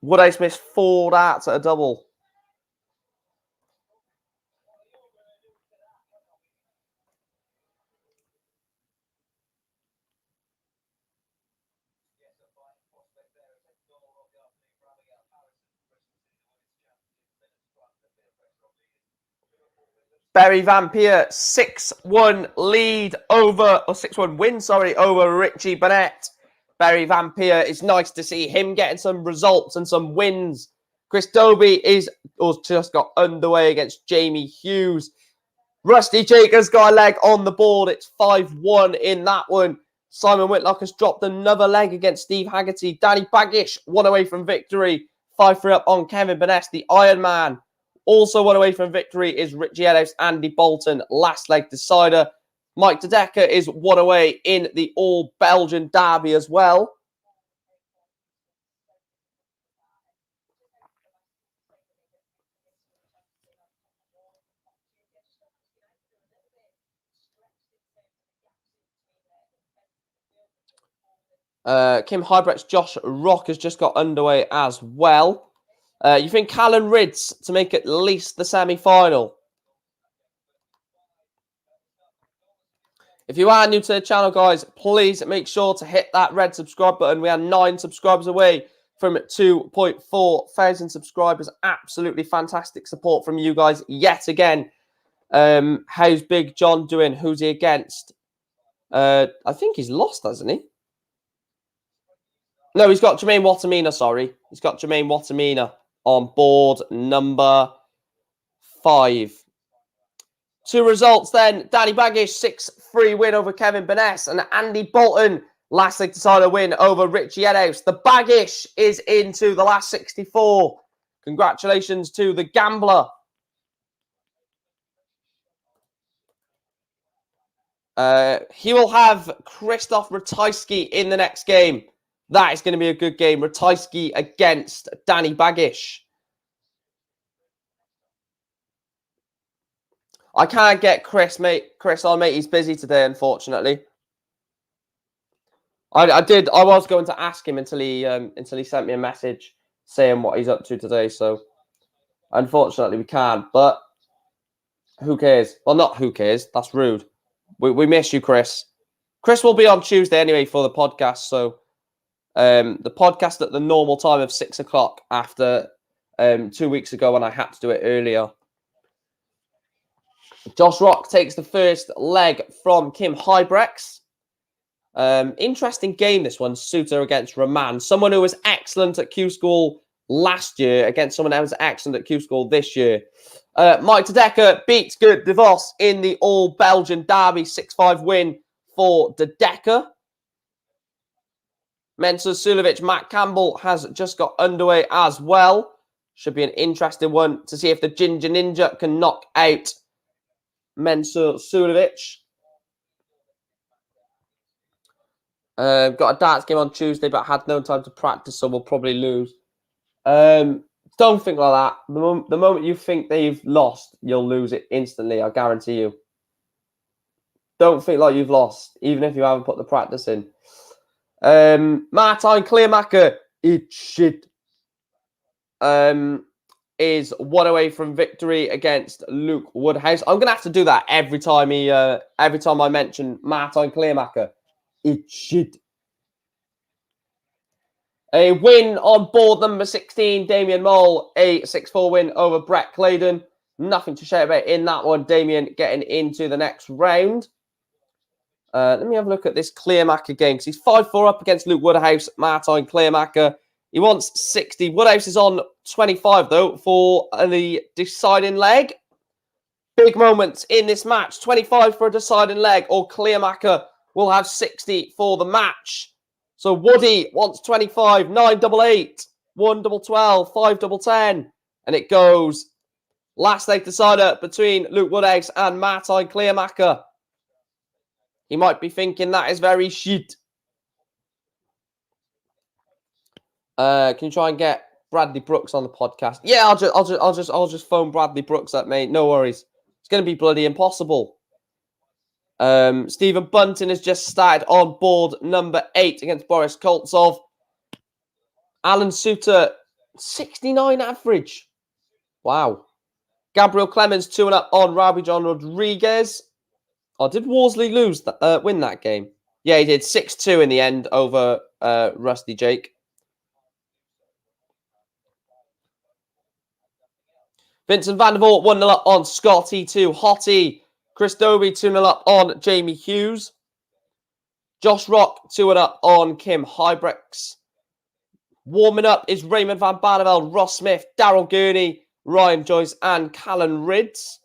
Woodhouse missed 4 darts at a double. Barry Vampire 6-1 lead over, or 6-1 win, over Richie Burnett. Barry Vampire, it's nice to see him getting some results and some wins. Chris Dobie just got underway against Jamie Hughes. Rusty Jake has got a leg on the board. It's 5-1 in that one. Simon Whitlock has dropped another leg against Steve Haggerty. Danny Baggish 1 away from victory. 5-3 up on Kevin Burnett, the Iron Man. Also 1 away from victory is Richie Ellis, Andy Bolton, last leg decider. Mike Dedecker is 1 away in the All-Belgian Derby as well. Kim Hybrett's Josh Rock has just got underway as well. You think Callan Ridds to make at least the semi-final? If you are new to the channel, guys, please make sure to hit that red subscribe button. We are 9 subscribers away from 2.4 thousand subscribers. Absolutely fantastic support from you guys yet again. How's Big John doing? Who's he against? I think he's lost, hasn't he? No, he's got Jermaine Watamina, sorry. He's got Jermaine Watamina on board number 5. 2 results then. Danny Baggish, 6-3 win over Kevin Burnett. And Andy Bolton, Last leg decider win over Richie Eddhouse. The Baggish is into the last 64. Congratulations to the Gambler. He will have Krzysztof Ratajski in the next game. That is going to be a good game. Ratajski against Danny Baggish. I can't get Chris on, mate. He's busy today, unfortunately. I was going to ask him until he sent me a message saying what he's up to today. So, unfortunately, we can't. But who cares? Well, not who cares. That's rude. We miss you, Chris. Chris will be on Tuesday anyway for the podcast. So, the podcast at the normal time of 6 o'clock after 2 weeks ago when I had to do it earlier. Josh Rock takes the first leg from Kim Hybrex. Interesting game, this one. Suter against Raman. Someone who was excellent at Q School last year against someone else excellent at Q School this year. Mike Tedeka beats Gert de Vos in the All-Belgian Derby 6-5 win for Tedeka. Mensur Suljovic, Matt Campbell has just got underway as well. Should be an interesting one to see if the Ginger Ninja can knock out Mensur Suljovic. Got a darts game on Tuesday, but had no time to practice, so we'll probably lose. Don't think like that. The moment you think they've lost, you'll lose it instantly, I guarantee you. Don't think like you've lost, even if you haven't put the practice in. Martijn Kleermaker, it's shit. Is one away from victory against Luke Woodhouse. I'm gonna have to do that every time I mention Martijn Kleermaker. It's shit. A win on board number 16, Damien Mole. A 6-4 win over Brett Claydon. Nothing to shout about in that one. Damien getting into the next round. Let me have a look at this Kleermaker game, because he's 5-4 up against Luke Woodhouse. Martijn Kleermaker. He wants 60. Woodhouse is on 25, though, for the deciding leg. Big moments in this match. 25 for a deciding leg, or Kleermaker will have 60 for the match. So Woody wants 25, 9-8, 1-12, 5-10. And it goes last leg decider between Luke Woodhouse and Martijn Kleermaker. He might be thinking that is very shit. Can you try and get Bradley Brooks on the podcast? Yeah, I'll just phone Bradley Brooks up, mate. No worries. It's going to be bloody impossible. Stephen Bunting has just started on board number 8 against Boris Koltsov. Alan Suter, 69 average. Wow. Gabriel Clemens 2-up on Rabi John Rodriguez. Oh, did Worsley win that game? Yeah, he did 6-2 in the end over Rusty Jake. Vincent van der Voort 1-up on Scotty 2 Hottie. Chris Dobie 2-up on Jamie Hughes. Josh Rock 2-up on Kim Hybrex. Warming up is Raymond van Barneveld, Ross Smith, Daryl Gurney, Ryan Joyce, and Callan Ridds.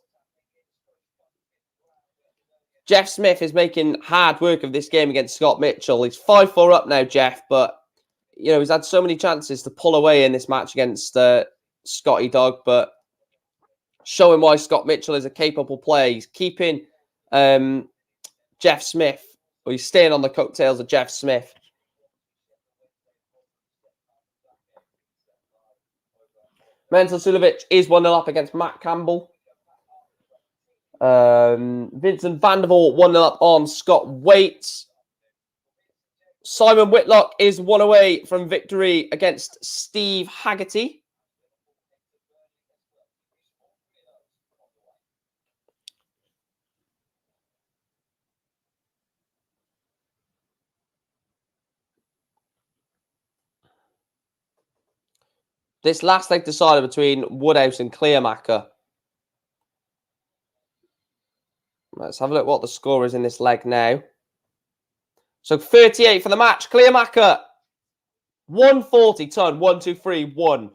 Jeff Smith is making hard work of this game against Scott Mitchell. He's 5-4 up now, Jeff, but you know he's had so many chances to pull away in this match against Scotty Dog, but showing why Scott Mitchell is a capable player. He's keeping Jeff Smith, or he's staying on the coattails of Jeff Smith. Mensur Suljovic is 1-up against Matt Campbell. Vincent van der Voort 1-up on Scott Waits. Simon Whitlock is 1 away from victory against Steve Haggerty. This last leg decider between Woodhouse and Kleermaker. Let's have a look what the score is in this leg now. So 38 for the match. Kleermaker, 140 ton. 1, 2, 3, 1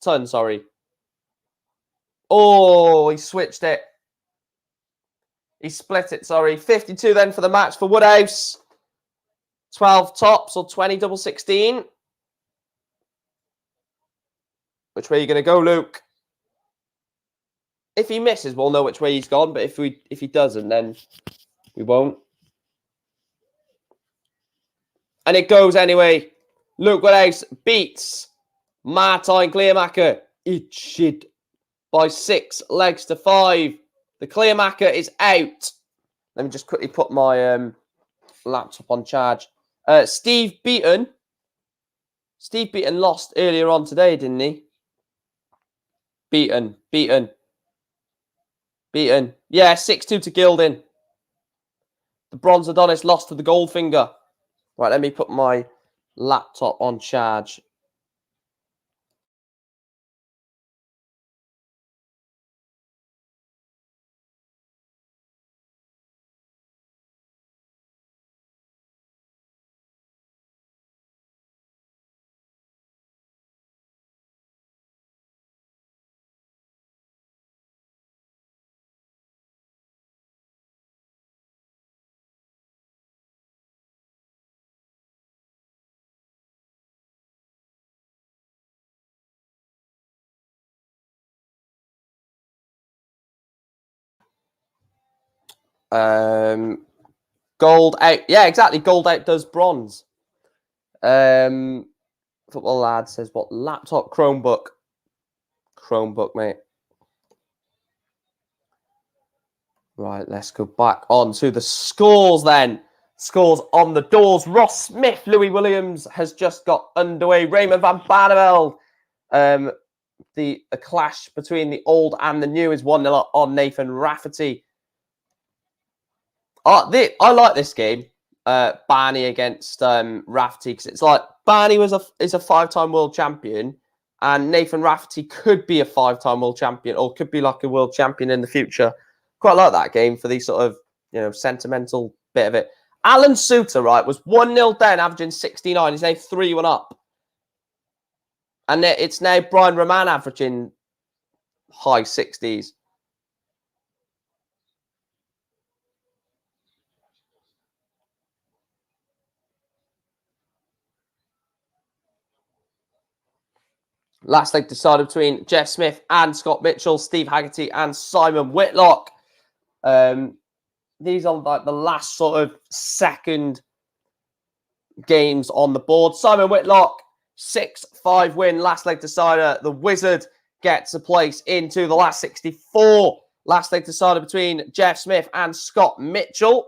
ton, sorry. Oh, he switched it. He split it, sorry. 52 then for the match for Woodhouse. 12 tops or 20 double 16. Which way are you going to go, Luke? If he misses, we'll know which way he's gone. But if he doesn't, then we won't. And it goes anyway. Luke Woodhouse beats Martijn Kleermaker. Eat shit. By 6 legs to 5. The Kleermaker is out. Let me just quickly put my laptop on charge. Steve Beaton. Steve Beaton lost earlier on today, didn't he? Beaton. Yeah, 6-2 to Gilding. The Bronze Adonis lost to the Goldfinger. Right, let me put my laptop on charge. Gold out. Yeah, exactly. Gold outdoes bronze. Football Lad says, what? Laptop, Chromebook. Chromebook, mate. Right, let's go back on to the scores then. Scores on the doors. Ross Smith, Louis Williams has just got underway. Raymond van Barneveld. The clash between the old and the new is 1-0 on Nathan Rafferty. I like this game. Barney against Rafferty, because it's like Barney is a 5-time world champion, and Nathan Rafferty could be a 5-time world champion, or could be like a world champion in the future. Quite like that game for the sort of sentimental bit of it. Alan Suter, right, was 1-0 down, averaging 69. He's now 3-1 up, and it's now Brian Roman averaging high 60s. Last leg decided between Jeff Smith and Scott Mitchell, Steve Haggerty and Simon Whitlock. These are like the last sort of second games on the board. Simon Whitlock, 6-5 win, last leg decider. The Wizard gets a place into the last 64. Last leg decider between Jeff Smith and Scott Mitchell.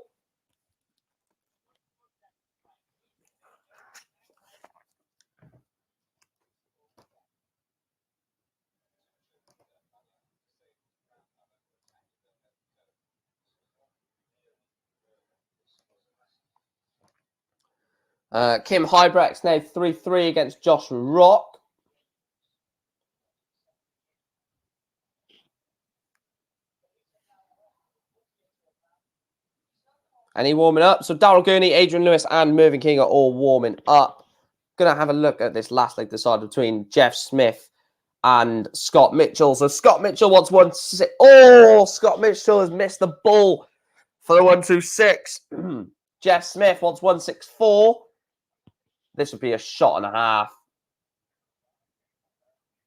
Kim Hybrex now 3-3 against Josh Rock. And he warming up. So Daryl Gurney, Adrian Lewis and Mervyn King are all warming up. Going to have a look at this last leg decider between Jeff Smith and Scott Mitchell. So Scott Mitchell wants 1-6. Oh, Scott Mitchell has missed the ball for the 1-2-6. Jeff Smith wants 1-6-4. This would be a shot and a half.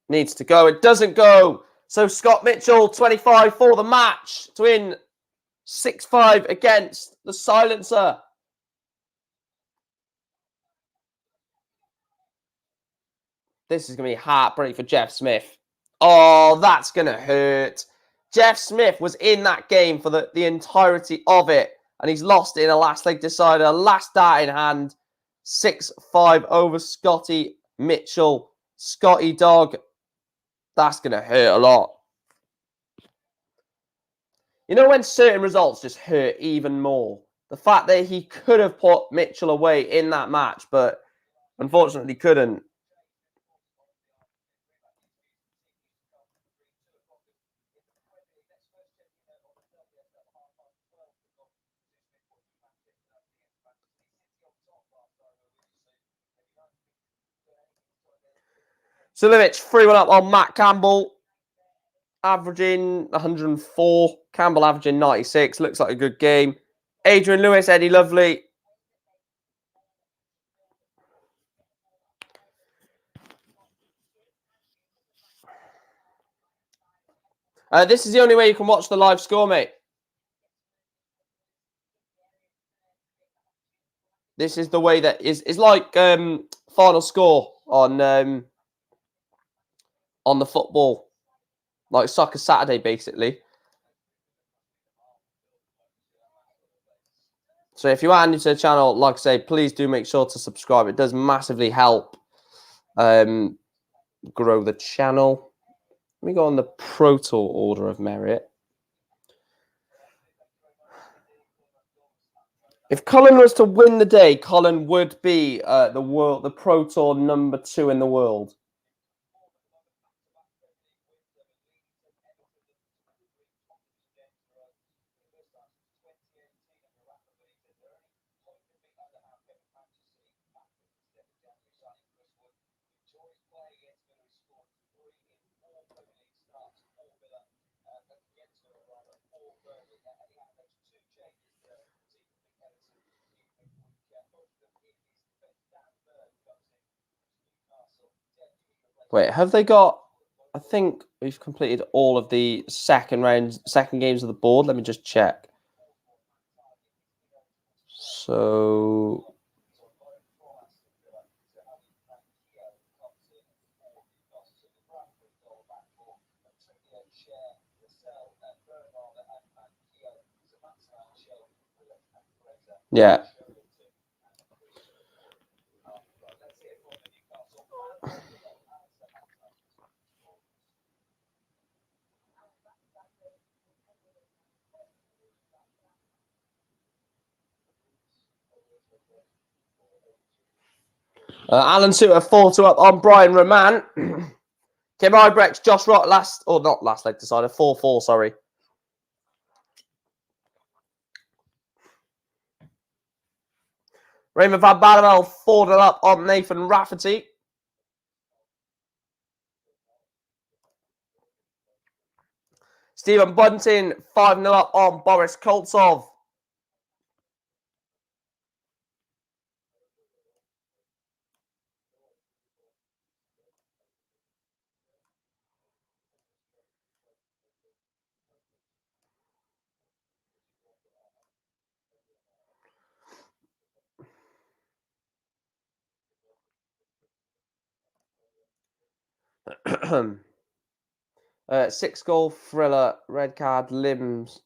Needs to go. It doesn't go. So Scott Mitchell, 25 for the match to win 6-5 against the Silencer. This is going to be heartbreak for Jeff Smith. Oh, that's going to hurt. Jeff Smith was in that game for the entirety of it, and he's lost in a last leg decider, last dart in hand. 6-5 over Scotty Mitchell. Scotty Dog, that's going to hurt a lot. You know when certain results just hurt even more? The fact that he could have put Mitchell away in that match, but unfortunately couldn't. Sulevic, 3-1 up on Matt Campbell. Averaging 104. Campbell averaging 96. Looks like a good game. Adrian Lewis, Eddie Lovely. This is the only way you can watch the live score, mate. This is the way that is like final score on the football, like Soccer Saturday, basically. So if you are new to the channel, like I say, please do make sure to subscribe. It does massively help grow the channel. Let me go on the Pro Tour order of merit. If Colin was to win the day, Colin would be the Pro Tour #2 in the world. Wait, have they got... I think we've completed all of the second games of the board. Let me just check. So... yeah. Alan Suter 4-2 up on Brian Roman. Kim Ibrex, Josh Rock not last leg decider, 4-4, sorry. Raymond van Barneveld 4-0 up on Nathan Rafferty. Stephen Bunting 5-0 up on Boris Koltsov. Six-goal thriller, red card, limbs.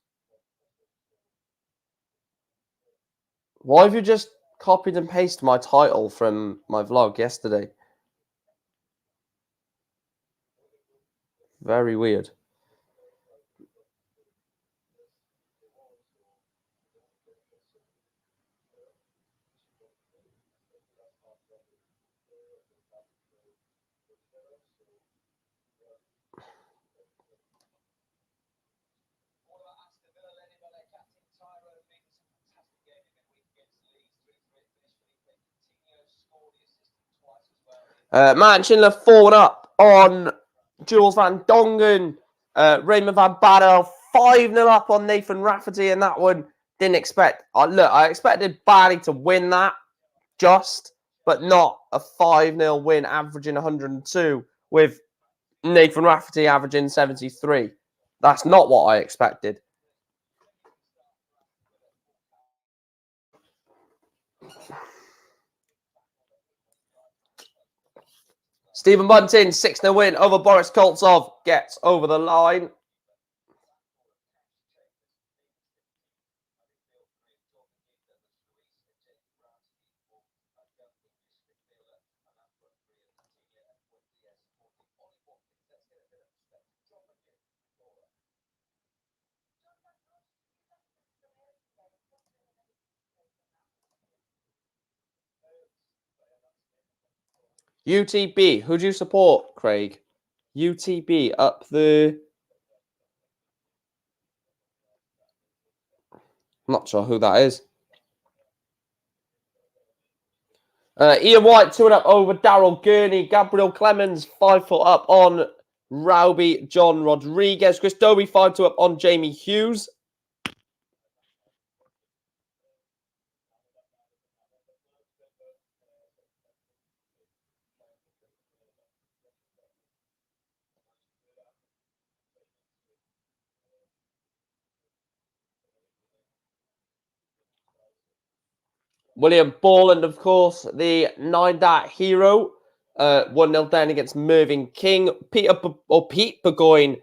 Why have you just copied and pasted my title from my vlog yesterday? Very weird. Matt Schindler 4-1 up on Jules Van Dongen. Raymond van Barneveld 5-0 up on Nathan Rafferty, and that one didn't expect. Look, I expected Barney to win that, but not a 5-0 win, averaging 102 with Nathan Rafferty averaging 73. That's not what I expected. Stephen Bunting, 6-0 win over Boris Koltsov, gets over the line. UTB, who do you support, Craig? UTB up the... Not sure who that is. Ian White 2-0 up over Daryl Gurney. Gabriel Clemens 5-4 up on Rowby John Rodriguez. Chris Dobie 5-2 up on Jamie Hughes. William Borland, of course, the 9-dart hero. 1-0 down against Mervyn King. Pete Burgoyne,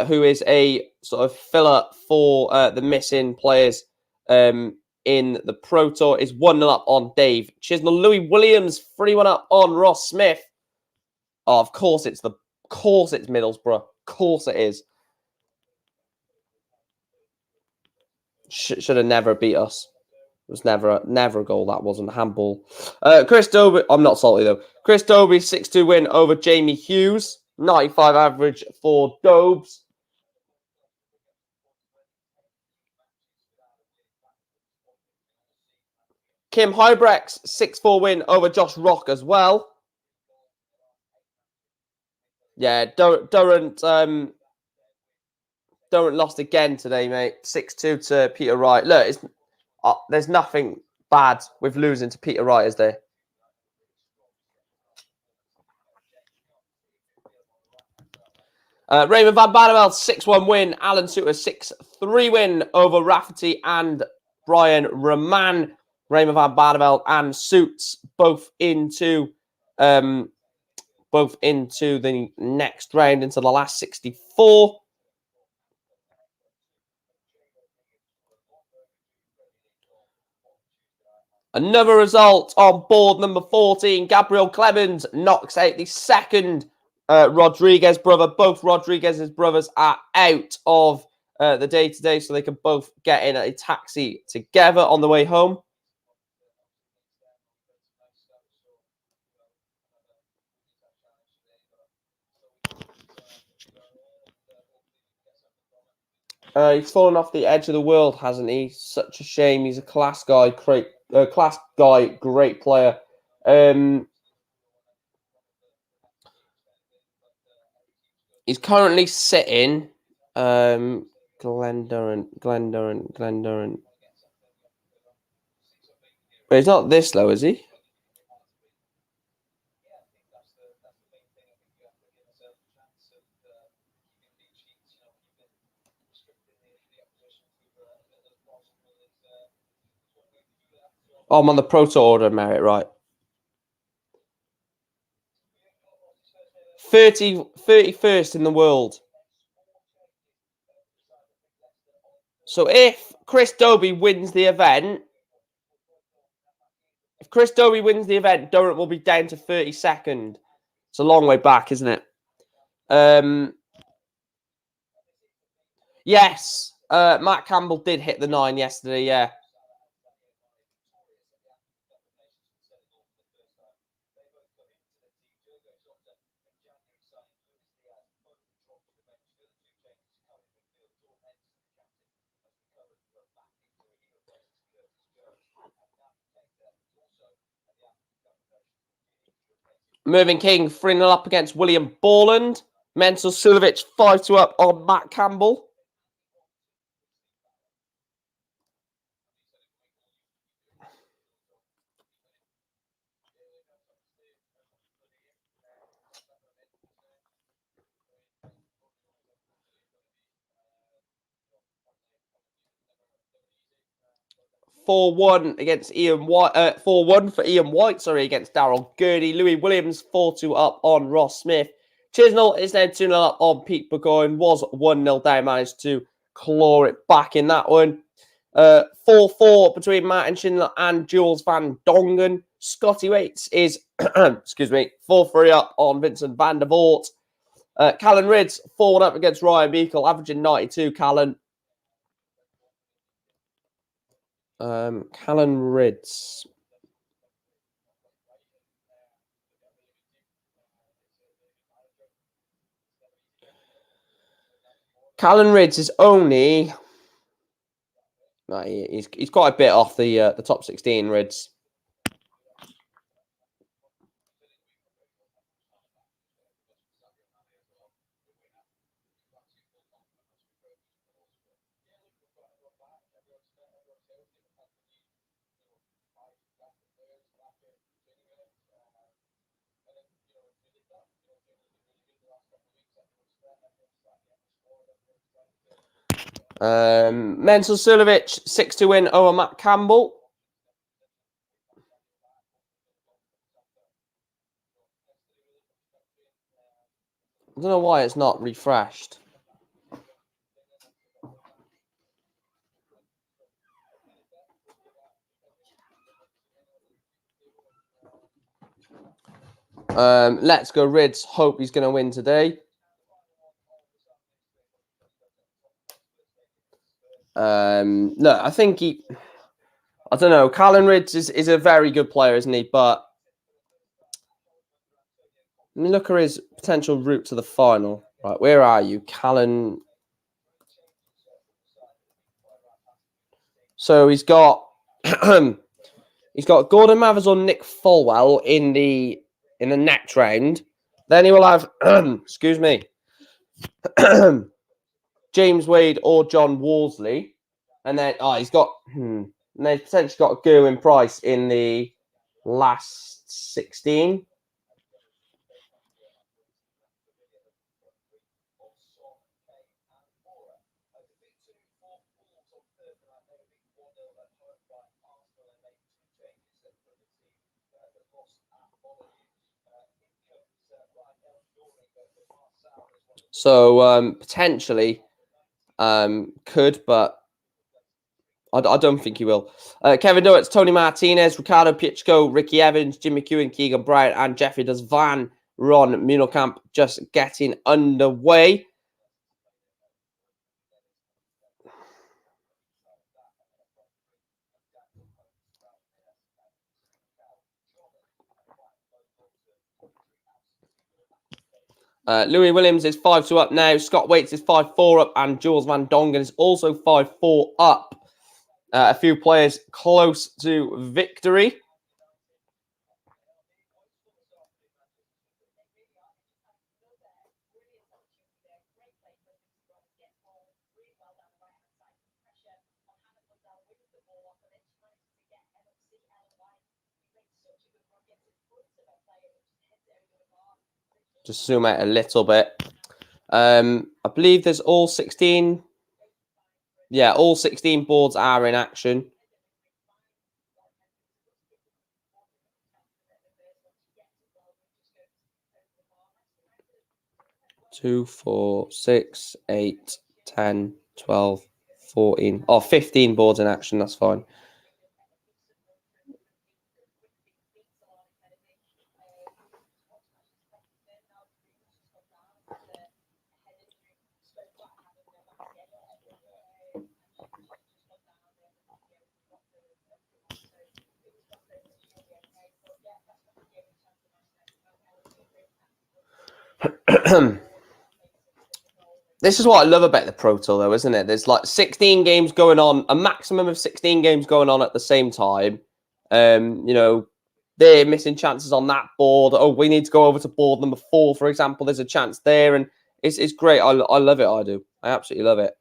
who is a sort of filler for the missing players in the Pro Tour, is 1-0 up on Dave Chisnell. Louis Williams, 3-1 up on Ross Smith. Oh, of course it's Middlesbrough. Of course it is. Should have never beat us. It was never a goal. That wasn't handball. Chris Dobie, I'm not salty though. Chris Dobie, 6-2 win over Jamie Hughes. 95 average for Dobes. Kim Hybrex, 6-4 win over Josh Rock as well. Yeah, Durant lost again today, mate. 6-2 to Peter Wright. Look, there's nothing bad with losing to Peter Wright, is there? Raymond Van Barneveld, 6-1 win. Alan Suter, 6-3 win over Rafferty and Brian Roman. Raymond Van Barneveld and Suits both into the next round, into the last 64. Another result on board number 14. Gabriel Clemens knocks out the second Rodriguez brother. Both Rodriguez's brothers are out of the day today, so they can both get in a taxi together on the way home. He's fallen off the edge of the world, hasn't he? Such a shame. He's a class guy, great player. He's currently sitting. Glenn Durant. But he's not this low, is he? Oh, I'm on the Pro Tour order merit, right. 31st in the world. So if Chris Dobie wins the event, Durant will be down to 32nd. It's a long way back, isn't it? Yes. Matt Campbell did hit the 9 yesterday, yeah. Mervyn King 3-0 up against William Borland. Mental Silovic 5-2 up on Matt Campbell. (4-1 against Ian White. 4-1 for Ian White, against Darryl Gurney. Louis Williams 4-2 up on Ross Smith. Chisnell is now 2-0 up on Pete Burgoyne. Was 1-0 down, managed to claw it back in that one. 4-4 between Martin Schindler and Jules Van Dongen. Scotty Waits is, 4-3 up on Vincent van der Voort. Callan Ridds 4-1 up against Ryan Meikle, averaging 92. Callan. Callan Ridds. Callan Ridds is only... he's quite a bit off the top 16, Ridds. Mental Silovic 6-2 win over Matt Campbell. I don't know why it's not refreshed. Let's go Rids. Hope he's going to win today. Look, I think I don't know. Callan Rids is a very good player, isn't he? But let me look at his potential route to the final. Right, where are you, Callan? So he's got Gordon Mathers or Nick Folwell in the next round. Then he will have excuse me, James Wade or John Worsley, and then he's got and then he's potentially got Gerwin Price in the last 16. So potentially could, but I don't think he will. Kevin Duets, Tony Martinez, Ricardo Pichko, Ricky Evans, Jim McEwen, Keegan Bryant, and Jeffrey Does Van Ron Munelkamp just getting underway. Louis Williams is 5-2 up now. Scott Waits is 5-4 up, and Jules Van Dongen is also 5-4 up. A few players close to victory. Just zoom out a little bit. I believe there's all 16. Yeah, all 16 boards are in action. 2, 4, 6, 8, 10, 12, 14. 15 boards in action. That's fine. This is what I love about the Pro Tour, though, isn't it? There's like 16 games going on, a maximum of 16 games going on at the same time. They're missing chances on that board. Oh, we need to go over to board number 4, for example. There's a chance there, and it's great. I love it. I do. I absolutely love it.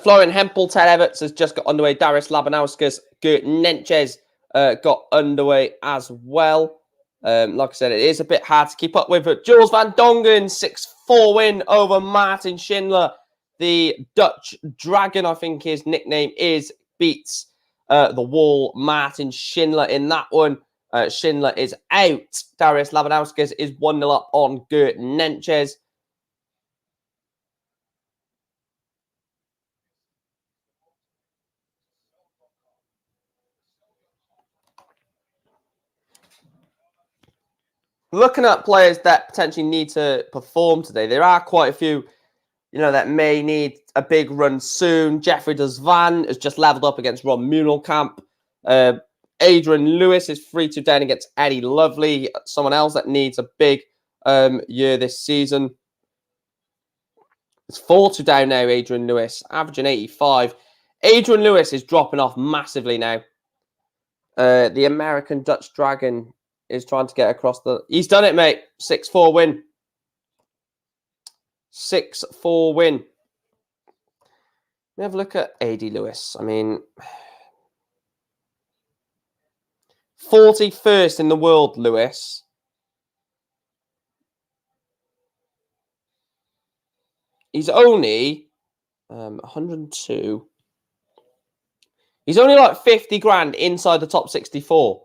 Florian Hempel, Ted Everts has just got underway. Darius Labanauskas, Gert Nenches got underway as well. Like I said, it is a bit hard to keep up with. But Jules Van Dongen, 6-4 win over Martin Schindler. The Dutch Dragon, I think his nickname is, beats the Wall Martin Schindler in that one. Schindler is out. Darius Labanauskas is 1-0 up on Gert Nenches. Looking at players that potentially need to perform today, there are quite a few, that may need a big run soon. Jeffrey Does Van has just leveled up against Ron Munelkamp. Adrian Lewis is 3-2 down against Eddie Lovely, someone else that needs a big year this season. It's 4-2 down now, Adrian Lewis, averaging 85. Adrian Lewis is dropping off massively now. The American Dutch Dragon is trying to get across the... He's done it, mate. 6-4 win. 6-4 win. Let me have a look at AD Lewis. I mean, 41st in the world, Lewis. He's only 102. He's only like 50 grand inside the top 64.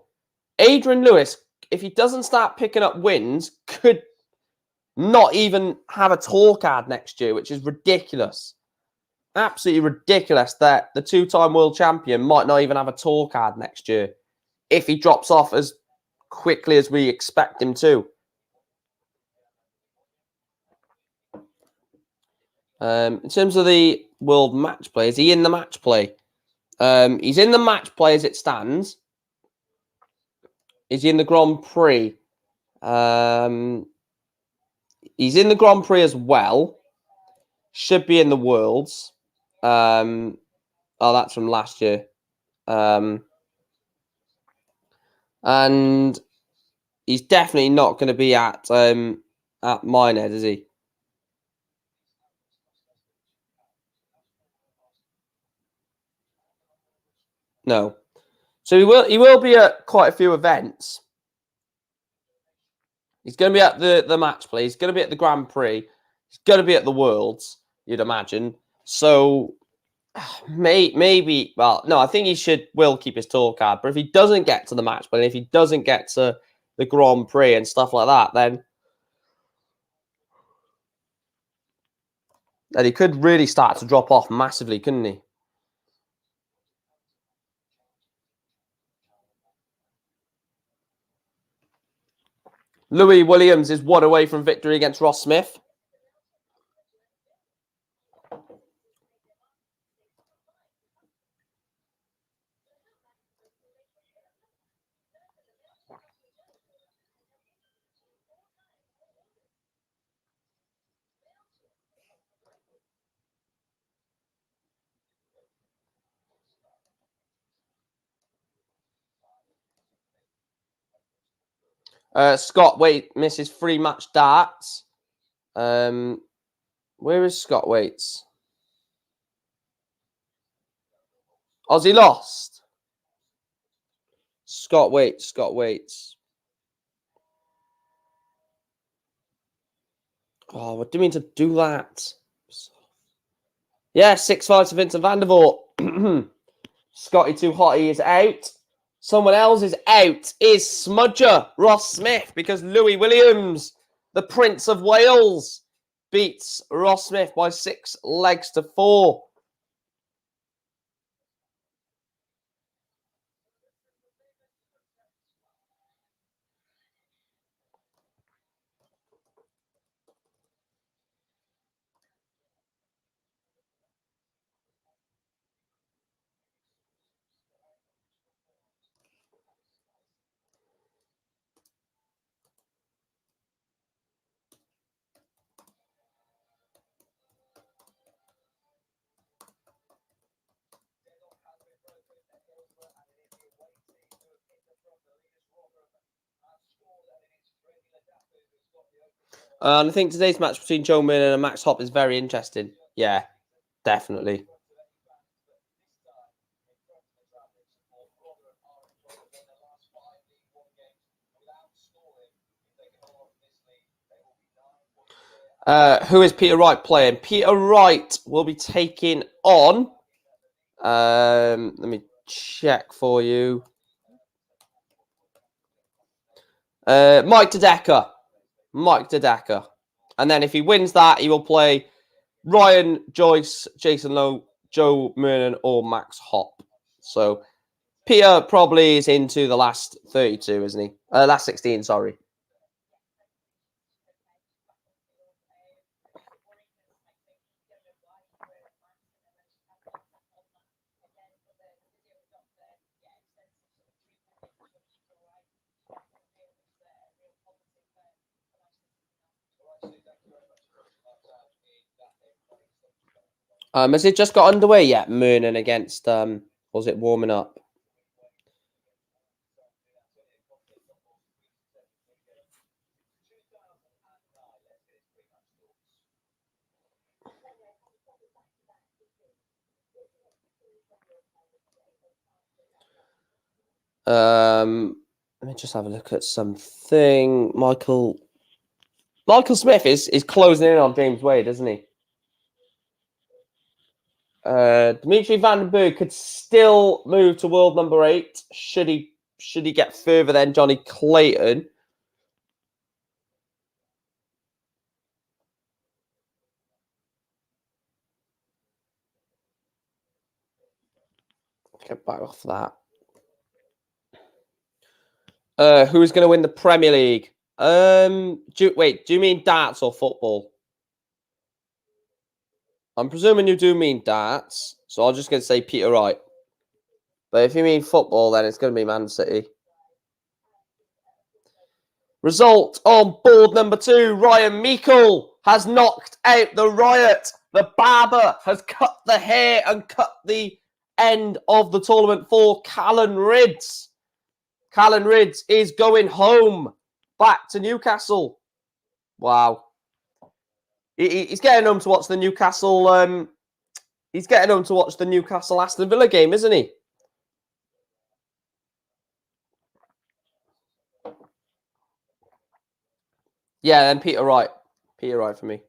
Adrian Lewis, if he doesn't start picking up wins, could not even have a tour card next year, which is ridiculous. Absolutely ridiculous that the two-time world champion might not even have a tour card next year if he drops off as quickly as we expect him to. In terms of the world match play, is he in the match play? He's in the match play as it stands. Is he in the Grand Prix? He's in the Grand Prix as well. Should be in the Worlds. Oh, that's from last year. And he's definitely not going to be at Minehead, is he? No. So he will be at quite a few events. He's going to be at the match play. He's going to be at the Grand Prix. He's going to be at the Worlds, you'd imagine. So maybe, well, no, I think he will keep his tour card. But if he doesn't get to the match play, if he doesn't get to the Grand Prix and stuff like that, then he could really start to drop off massively, couldn't he? Louis Williams is one away from victory against Ross Smith. Scott Waite misses 3 match darts. Where is Scott Waits? Aussie lost. Scott Waits. Oh, what do you mean to do that? Yeah, 6-5 to Vincent van der Voort. Scotty Too Hotty is out. Someone else is out. Is Smudger Ross Smith, because Louis Williams, the Prince of Wales, beats Ross Smith by 6 legs to 4. And I think today's match between Joe Miller and Max Hopp is very interesting. Yeah, definitely. Who is Peter Wright playing? Peter Wright will be taking on. Let me check for you. Mike Dedecker. And then if he wins that, he will play Ryan Joyce, Jason Lowe, Joe Mernon, or Max Hopp. So Peter probably is into the last 32, isn't he? Last 16, sorry. Has it just got underway yet? Mernon against, was it warming up? Let me just have a look at something. Michael Smith is closing in on James Wade, isn't he? Dimitri Vandenberg could still move to world number 8. Should he get further than Johnny Clayton? Get back off that. Who is going to win the Premier League? Do you mean darts or football? I'm presuming you do mean darts, so I'm just going to say Peter Wright. But if you mean football, then it's going to be Man City. Result on board number 2. Ryan Meikle has knocked out the Riot. The barber has cut the hair and cut the end of the tournament for Callan Rydz. Callan Rydz is going home, back to Newcastle. Wow. He's getting home to watch the Newcastle. He's getting home to watch the Newcastle Aston Villa game, isn't he? Yeah, then Peter Wright. Peter Wright for me.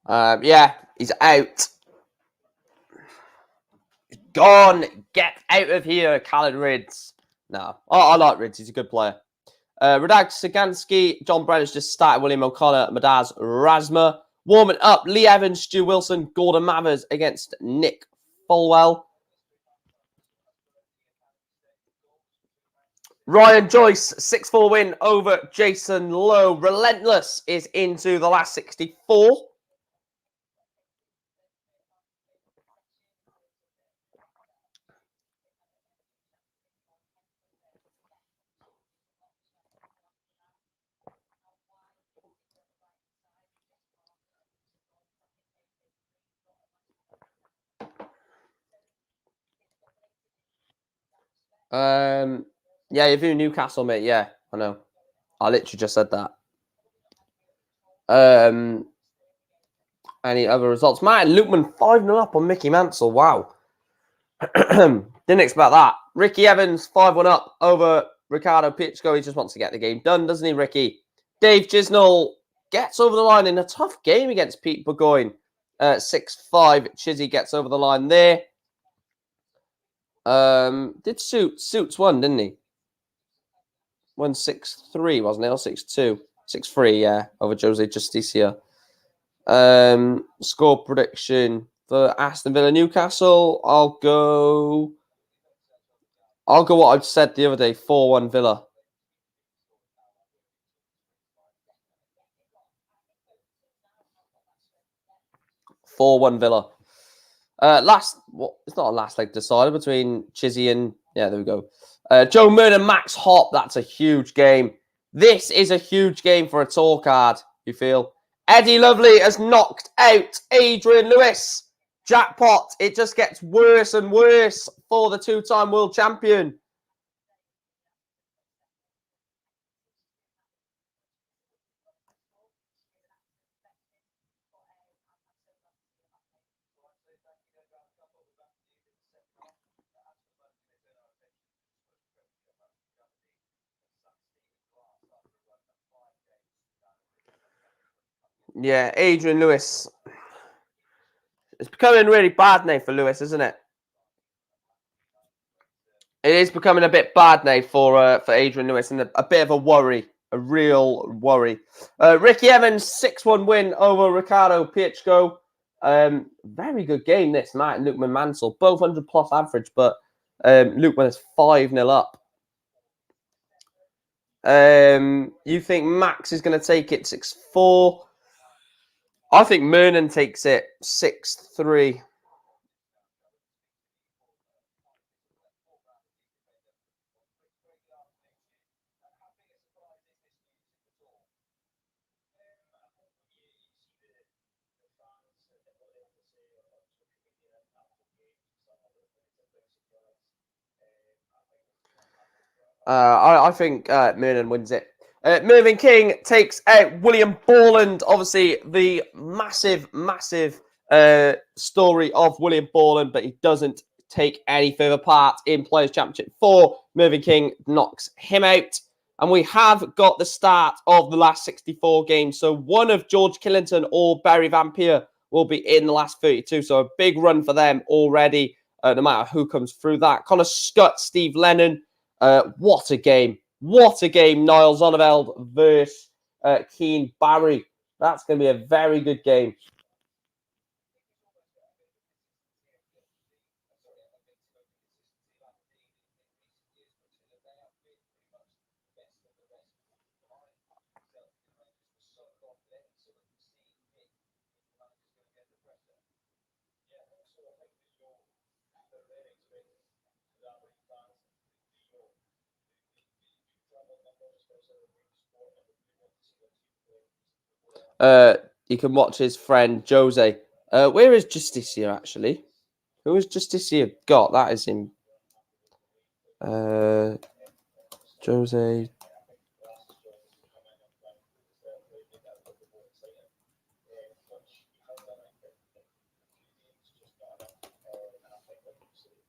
Yeah, he's out. Gone. Get out of here, Callan Rydz. No, I like Rydz. He's a good player. Radag Sagansky, John Brennan's just started. William O'Connor, Madaz Razma. Warming up, Lee Evans, Stu Wilson, Gordon Mathers against Nick Folwell. Ryan Joyce, 6-4 win over Jason Lowe. Relentless is into the last 64. Yeah, you're viewing Newcastle, mate. Yeah, I know. I literally just said that. Any other results? Martin Lukeman 5-0 up on Mickey Mansell. Wow. Didn't expect that. Ricky Evans 5-1 up over Ricardo Pitchko. He just wants to get the game done, doesn't he, Ricky? Dave Chisnell gets over the line in a tough game against Pete Burgoyne. 6-5. Chizzy gets over the line there. Did Suits won, didn't he? Won 6-3, wasn't it? Or 6-2? 6-3, yeah, over Jose Justicia. Score prediction for Aston Villa Newcastle. I'll go what I said the other day, 4-1 Villa. 4-1 Villa. It's not a last leg decider between Chizzy and, yeah, there we go. Joe Murden, Max Hop. That's a huge game. This is a huge game for a tour card, you feel? Eddie Lovely has knocked out Adrian Lewis. Jackpot. It just gets worse and worse for the 2-time world champion. Yeah, Adrian Lewis. It's becoming really bad now for Lewis, isn't it? It is becoming a bit bad now for Adrian Lewis, and a bit of a worry, a real worry. Ricky Evans 6-1 win over Ricardo Pietschko. Very good game this, Martin Lukeman Mansell, both 100 plus average, but Lukeman is 5-0 up. You think Max is going to take it 6-4? I think Mernon takes it 6-3. I think Mernon wins it. Mervyn King takes out William Borland. Obviously, the massive story of William Borland, but he doesn't take any further part in Players' Championship 4. Mervyn King knocks him out. And we have got the start of the last 64 games. So one of George Killington or Barry Vampire will be in the last 32. So a big run for them already, no matter who comes through that. Connor Scott, Steve Lennon. What a game. What a game. Niall Zonneveld versus Keane Barry. That's going to be a very good game. You can watch his friend Jose. Where is Justicia actually? Who has Justicia got? That is him. Jose.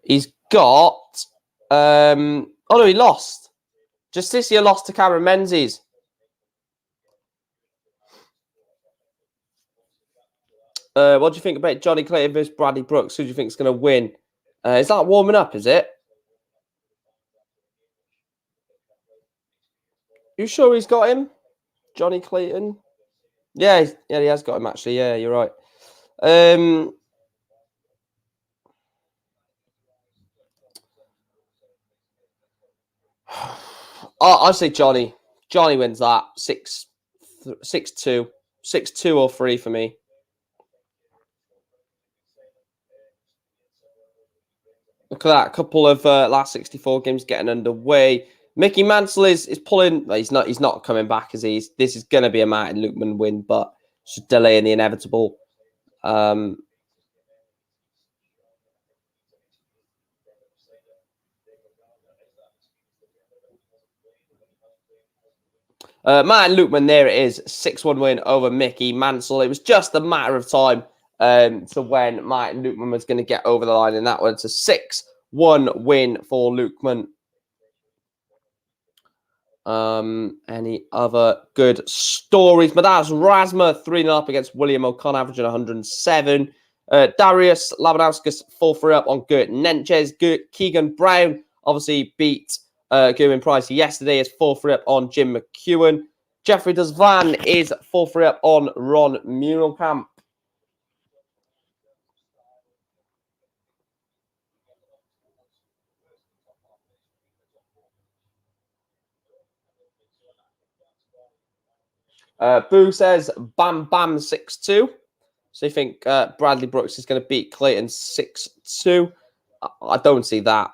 He's got. Oh no, he lost. Justicia lost to Cameron Menzies. What do you think about Johnny Clayton versus Bradley Brooks? Who do you think is going to win? Is that warming up, is it? You sure he's got him? Johnny Clayton? Yeah, he has got him, actually. Yeah, you're right. I say Johnny. Johnny wins that. 6-2. 6-2 or 3 for me. Look at that. A couple of last 64 games getting underway. Mickey Mansell is pulling. Well, he's not coming back as this is going to be a Martin Lukeman win, but just delaying the inevitable. Martin Lukeman, there it is. 6-1 win over Mickey Mansell. It was just a matter of time to when Martin Lukeman was going to get over the line in that one. It's a 6-1 win for Lukeman. Any other good stories? Madaz Razma 3-0 up against William O'Connor, averaging 107. Darius Labanauskas 4-3 up on Gert Nenches. Keegan Brown obviously beat Gerwin Price yesterday. Is 4-3 up on Jim McEwen. Jeffrey Desvan is 4-3 up on Ron Munelkamp. Boo says Bam Bam 6-2. So you think Bradley Brooks is going to beat Clayton 6-2? I don't see that.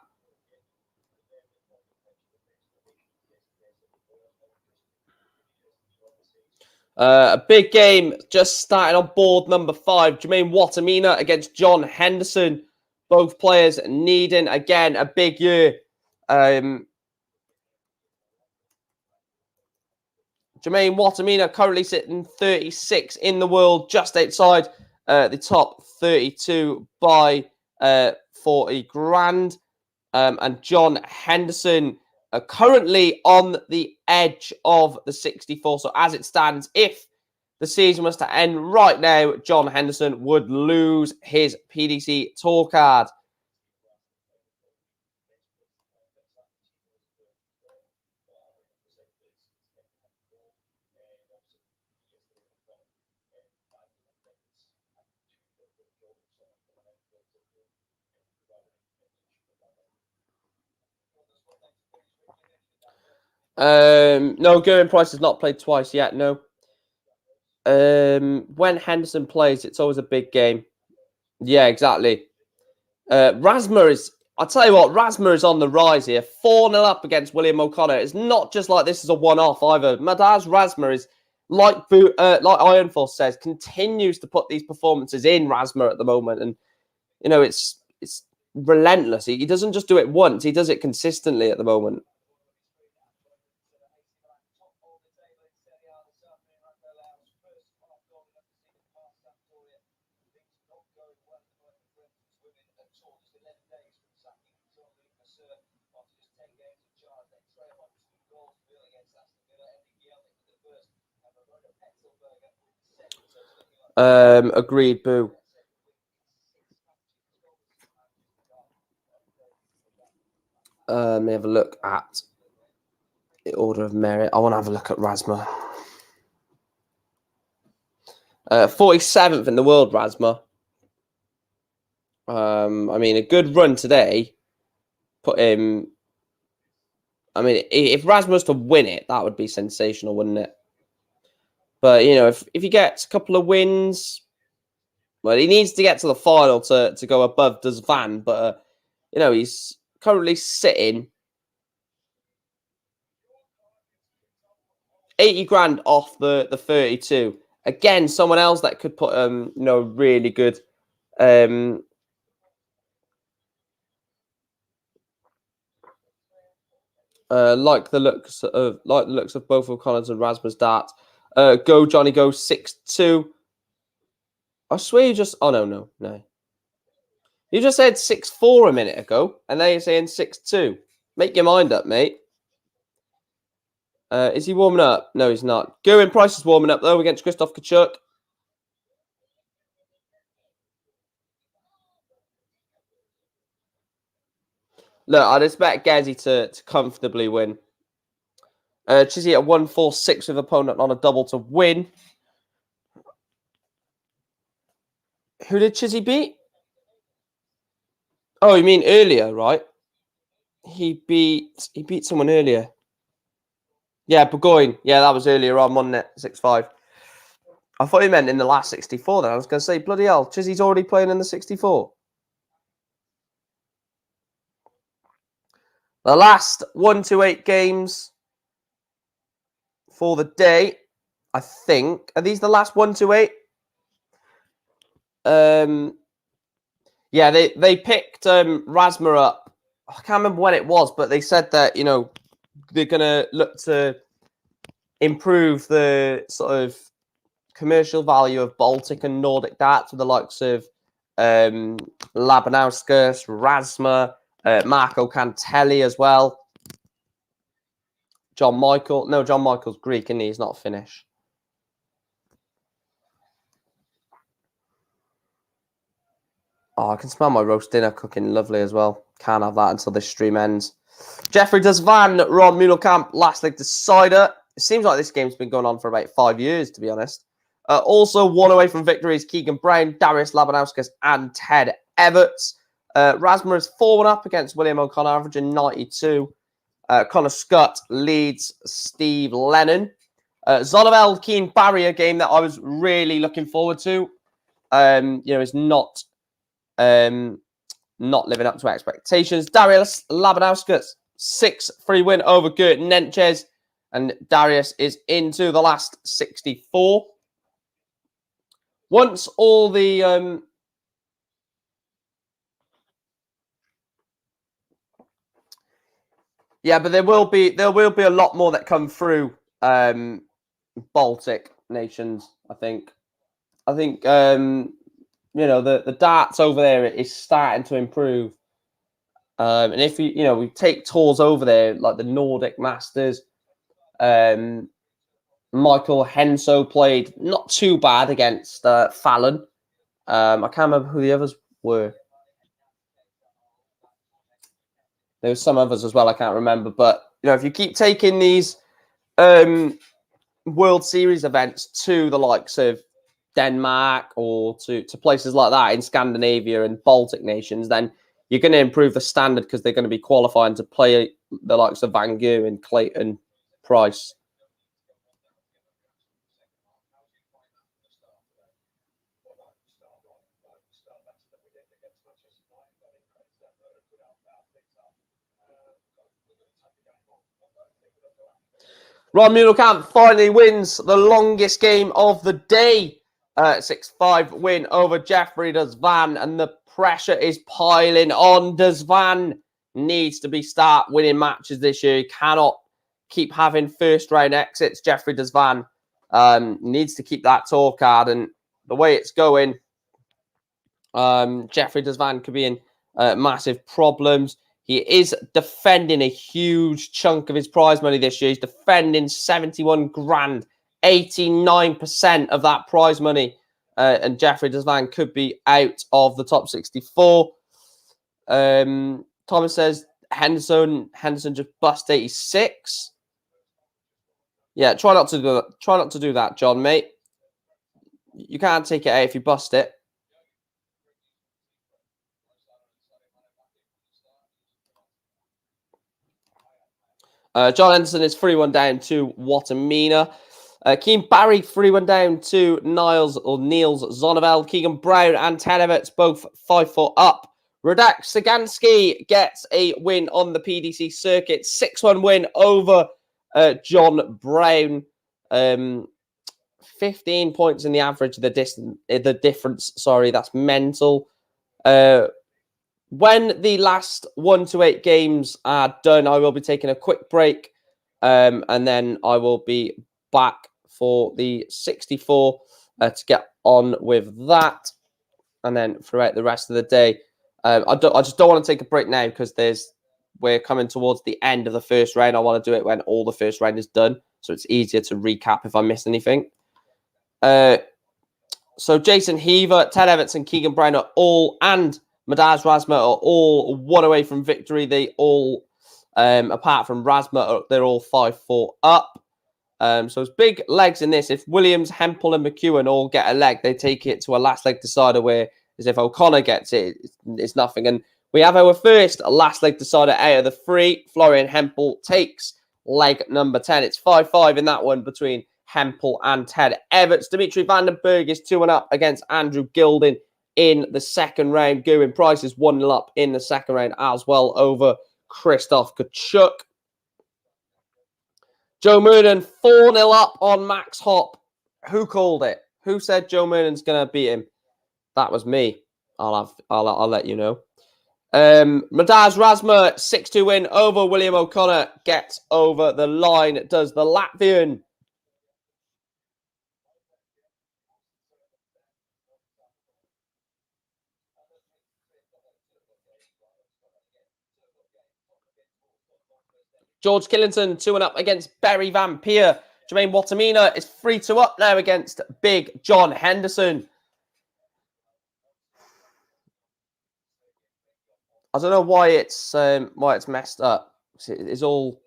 A big game just starting on board number 5. Jermaine Wattamina against John Henderson. Both players needing, again, a big year. Jermaine Wattamina currently sitting 36 in the world, just outside the top 32 by 40 grand. And John Henderson currently on the edge of the 64. So as it stands, if the season was to end right now, John Henderson would lose his PDC tour card. No, Gerwin Price has not played twice yet, no. When Henderson plays, it's always a big game. Yeah, exactly. Razma is, I'll tell you what, Razma is on the rise here. 4-0 up against William O'Connor. It's not just like this is a one-off either. Madaz Razma is, like Ironforce says, continues to put these performances in Razma at the moment. And, you know, it's relentless. He doesn't just do it once; he does it consistently at the moment. Agreed, boo. Let me have a look at the order of merit. I want to have a look at Rasma. 47th in the world, Rasma. I mean, a good run today put him. I mean, if Rasma was to win it, that would be sensational, wouldn't it? But you know, if he gets a couple of wins, well, he needs to get to the final to go above Does Van. But you know, he's currently sitting 80 grand off the 32. Again, someone else that could put you know, really good like the looks of both of Collins and Rasmus Dart. Go Johnny Go 6-2. I swear you just no. You just said 6-4 a minute ago, and now you're saying 6-2. Make your mind up, mate. Is he warming up? No, he's not. Gerwin Price is warming up though against Christoph Kachuk. Look, I'd expect Gezi to comfortably win. Chizzy at 1-4-6 with opponent on a double to win. Who did Chizzy beat? Oh, you mean earlier, right? He beat someone earlier. Yeah, Burgoyne. Yeah, that was earlier on, wasn't it? 6-5. I thought he meant in the last 64 then. I was going to say, bloody hell, Chizzy's already playing in the 64. The last 1-8 games for the day, I think. Are these the last 1-8? Yeah, they picked Rasma up. I can't remember when it was, but they said that, you know, they're going to look to improve the sort of commercial value of Baltic and Nordic darts with the likes of Labanauskas, Rasma, Marco Cantelli as well. John Michael's Greek, and he's not Finnish. Oh, I can smell my roast dinner cooking lovely as well. Can't have that until this stream ends. Jeffrey Does Van, Ron Muhlenkamp, last leg decider. It seems like this game's been going on for about 5 years, to be honest. Also, one away from victory is Keegan Brown, Darius Labanauskas, and Ted Everts. Rasma is 4-1 up against William O'Connor, averaging 92. Connor Scott leads Steve Lennon. Zonabel Keen Barrier game that I was really looking forward to. You know, is not living up to expectations. Darius Labanauskas, 6-3 win over Gert Nenchez. And Darius is into the last 64. Once all the yeah, but there will be a lot more that come through Baltic nations, I think. You know, the darts over there is starting to improve. And if we take tours over there, like the Nordic Masters, Michael Henso played not too bad against Fallon. I can't remember who the others were. There were some others as well. I can't remember. But, you know, if you keep taking these World Series events to the likes of Denmark or to places like that in Scandinavia and Baltic nations, then you're going to improve the standard because they're going to be qualifying to play the likes of Van Gogh and Clayton Price. Ron Muhlenkamp finally wins the longest game of the day. 6-5 win over Jeffrey Desvan, and the pressure is piling on. Desvan needs to start winning matches this year. He cannot keep having first round exits. Jeffrey Desvan needs to keep that tour card, and the way it's going, Jeffrey Desvan could be in massive problems. He is defending a huge chunk of his prize money this year. He's defending 71 grand, 89% of that prize money. And Jeffrey Desvan could be out of the top 64. Thomas says Henderson just bust 86. Yeah, try not to do that. Try not to do that, John, mate. You can't take it out if you bust it. John Henderson is 3-1 down to Watamina. Keane Barry 3-1 down to Niles Zonnevel. Keegan Brown and Ted Everts both 5-4 up. Radak Sagansky gets a win on the PDC circuit. 6-1 win over John Brown. 15 points in the average, the difference. Sorry, that's mental. When the last 1 to 8 games are done, I will be taking a quick break, and then I will be back for the 64 to get on with that, and then throughout the rest of the day. I just don't want to take a break now because we're coming towards the end of the first round. I want to do it when all the first round is done, so it's easier to recap if I miss anything. So Jason Heaver, Ted Everts, and Keegan Brown are all, and Madaz Razma are all 1 away from victory. They all, apart from Razma, they're all 5-4 up. So it's big legs in this. If Williams, Hempel, and McEwen all get a leg, they take it to a last leg decider, where as if O'Connor gets it, it's nothing. And we have our first last leg decider out of the 3. Florian Hempel takes leg number 10. It's 5-5 in that one between Hempel and Ted Everts. Dimitri Vandenberg is 2-1 up against Andrew Gilding in the second round. Gerwin Price is 1-0 up in the second round as well over Christoph Kachuk. Joe Mernon 4-0 up on Max Hopp. Who called it? Who said Joe Mernon's going to beat him? That was me. I'll let you know. Madaz Razma 6-2 win over William O'Connor. Gets over the line. Does the Latvian. George Killington 2-1 up against Barry Van Peer. Jermaine Watamina is 3-2 up now against Big John Henderson. I don't know why it's messed up. It's all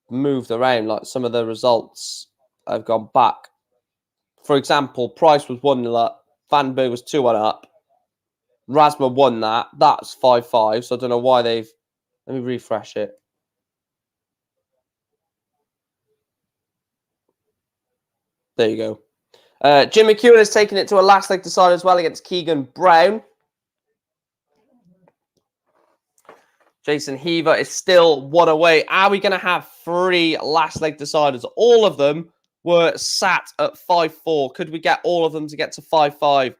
moved around. Like some of the results have gone back. For example, Price was 1-0 up. Vandenberg was 2-1 up. Razma won that. That's 5-5. So I don't know why they've. Let me refresh it. There you go. Jim McEwen has taken it to a last leg decider as well against Keegan Brown. Jason Heaver is still 1 away. Are we going to have 3 last leg deciders? All of them were sat at 5-4. Could we get all of them to get to 5-5?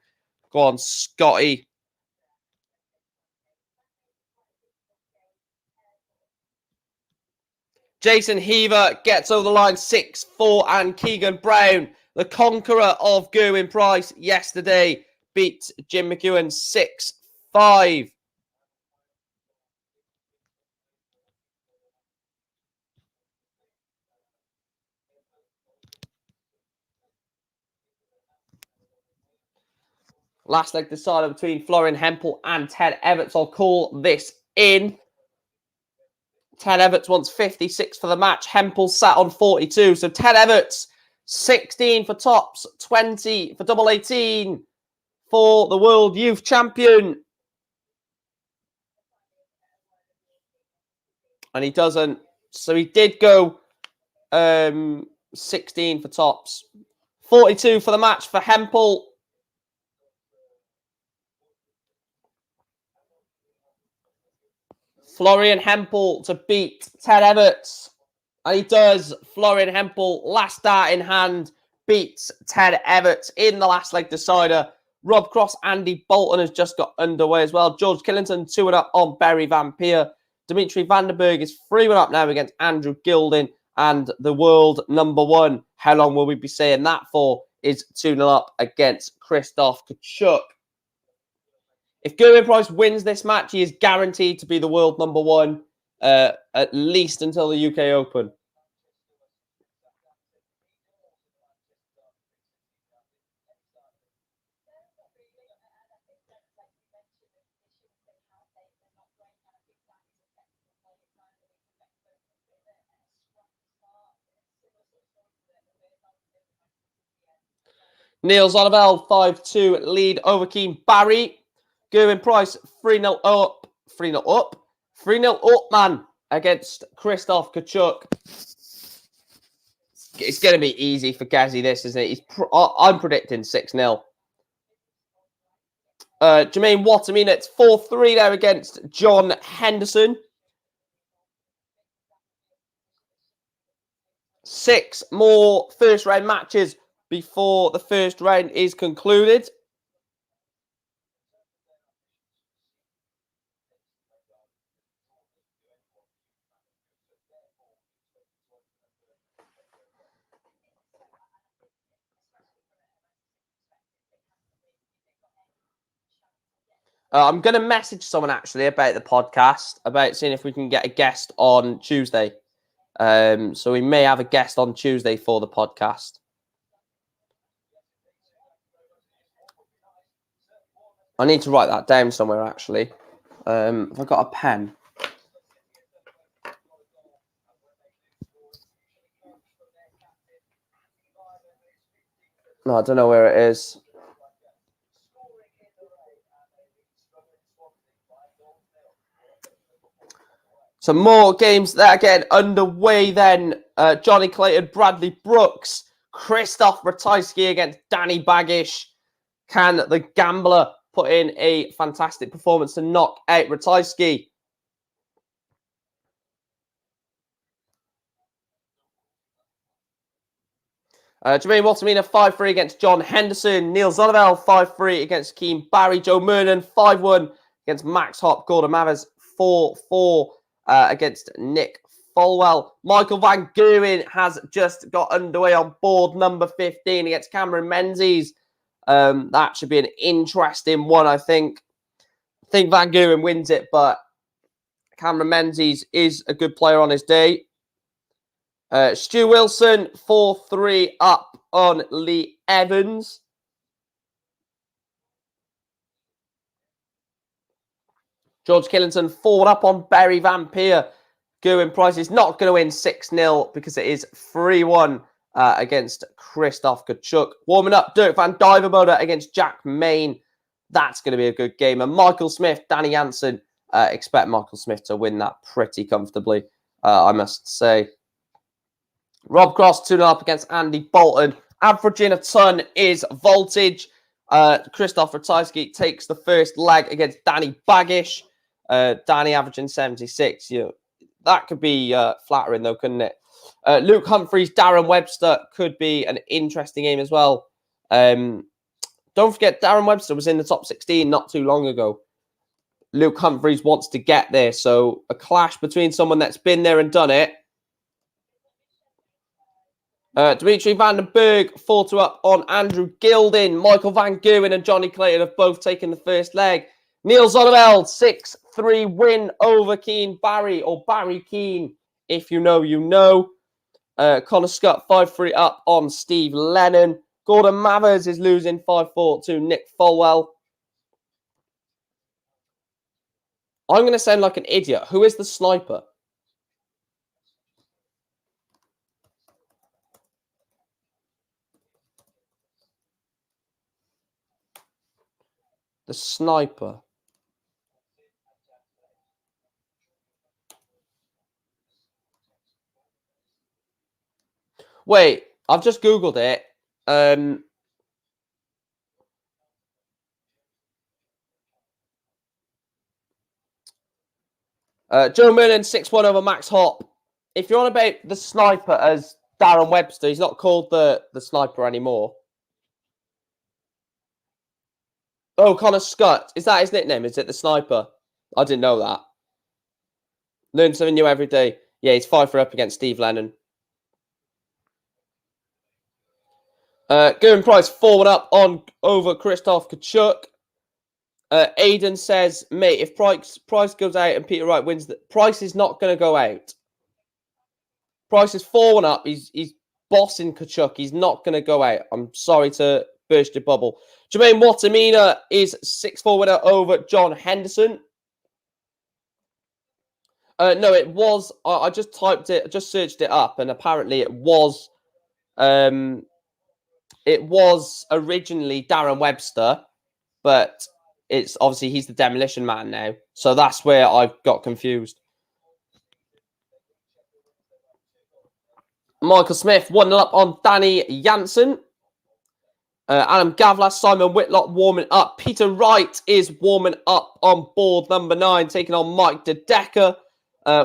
Go on, Scotty. Jason Heaver gets over the line 6-4, and Keegan Brown, the conqueror of Gerwin Price yesterday, beat Jim McEwen 6-5. Last leg decider between Florian Hempel and Ted Everts. I'll call this in. Ted Everts wants 56 for the match. Hempel sat on 42. So Ted Everts, 16 for tops, 20 for double 18 for the World Youth Champion. And he doesn't. So he did go 16 for tops. 42 for the match for Hempel. Florian Hempel to beat Ted Everts. And he does. Florian Hempel, last start in hand. beats Ted Everett in the last leg decider. Rob Cross, Andy Bolton has just got underway as well. George Killington 2-1 up on Barry Van Peer. Dimitri Vandenberg is 3-1 up now against Andrew Gilding. And the world number one, how long will we be saying that for, is 2-0 up against Christoph Kachuk. If Gerwin Price wins this match, he is guaranteed to be the world number one, at least until the UK Open. Neil Zonabel, 5-2 lead over Keane Barry. Gerwin Price, 3-0 up. 3-0 up. 3-0 up, man, against Christoph Kachuk. It's going to be easy for Gazzy, this, isn't it? I'm predicting 6-0. Jermaine Wattamina, it's 4-3 there against John Henderson. 6 more first round matches before the first round is concluded. I'm going to message someone actually about the podcast, about seeing if we can get a guest on Tuesday. So we may have a guest on Tuesday for the podcast. I need to write that down somewhere, actually. Have I got a pen? No, I don't know where it is. Some more games that get underway then. Johnny Clayton, Bradley Brooks, Christoph Ratajski against Danny Baggish. Can the gambler put in a fantastic performance to knock out Ratajski? Jermaine Wattamina, 5-3 against John Henderson. Neil Zonabel, 5-3 against Keane Barry. Joe Mernon, 5-1 against Max Hop. Gordon Mathers, 4-4 against Nick Folwell. Michael Van Gerwen has just got underway on board number 15 against Cameron Menzies. That should be an interesting one, I think. I think Van Gerwen wins it, but Cameron Menzies is a good player on his day. Stu Wilson, 4-3 up on Lee Evans. George Killington, 4 up on Barry Van Peer. Gerwin Price is not going to win 6-0 because it is 3-1 against Christoph Kachuk. Warming up, Dirk van Duivenbode against Jack Main. That's going to be a good game. And Michael Smith, Danny Jansen. Expect Michael Smith to win that pretty comfortably, I must say. Rob Cross, 2-0 up against Andy Bolton. Averaging a ton is voltage. Christoph Ratajski takes the first leg against Danny Baggish. Danny averaging 76. That could be flattering, though, couldn't it? Luke Humphreys, Darren Webster could be an interesting game as well. Don't forget, Darren Webster was in the top 16 not too long ago. Luke Humphreys wants to get there, so a clash between someone that's been there and done it. Dimitri Vandenberg, 4-2 up on Andrew Gilding. Michael Van Gerwen and Johnny Clayton have both taken the first leg. Neil Zonabel, 6-3 win over Keane Barry, or Barry Keane, if you know, you know. Connor Scott, 5-3 up on Steve Lennon. Gordon Mathers is losing 5-4 to Nick Folwell. I'm going to sound like an idiot. Who is the sniper? The sniper. Wait, I've just Googled it. Joe Mernon, 6-1 over Max Hop. If you're on about the sniper as Darren Webster. He's not called the sniper anymore. Oh, Connor Scott. Is that his nickname? Is it the sniper? I didn't know that. Learn something new every day. Yeah, he's 5-4 up against Steve Lennon. Gavin Price 4-1 up over Christoph Kachuk. Aiden says, mate, if Price goes out and Peter Wright wins, Price is not going to go out. Price is 4-1 up. He's bossing Kachuk. He's not going to go out. I'm sorry to burst your bubble. Jermaine Watamina is 6-4 winner over John Henderson. No, it was. I just typed it, just searched it up, and apparently it was. It was originally Darren Webster, but it's obviously he's the Demolition Man now, so that's where I got confused. Michael Smith 1-0 up on Danny Jansen. Adam Gavlas, Simon Whitlock warming up. Peter Wright is warming up on board number 9, taking on Mike De Decker.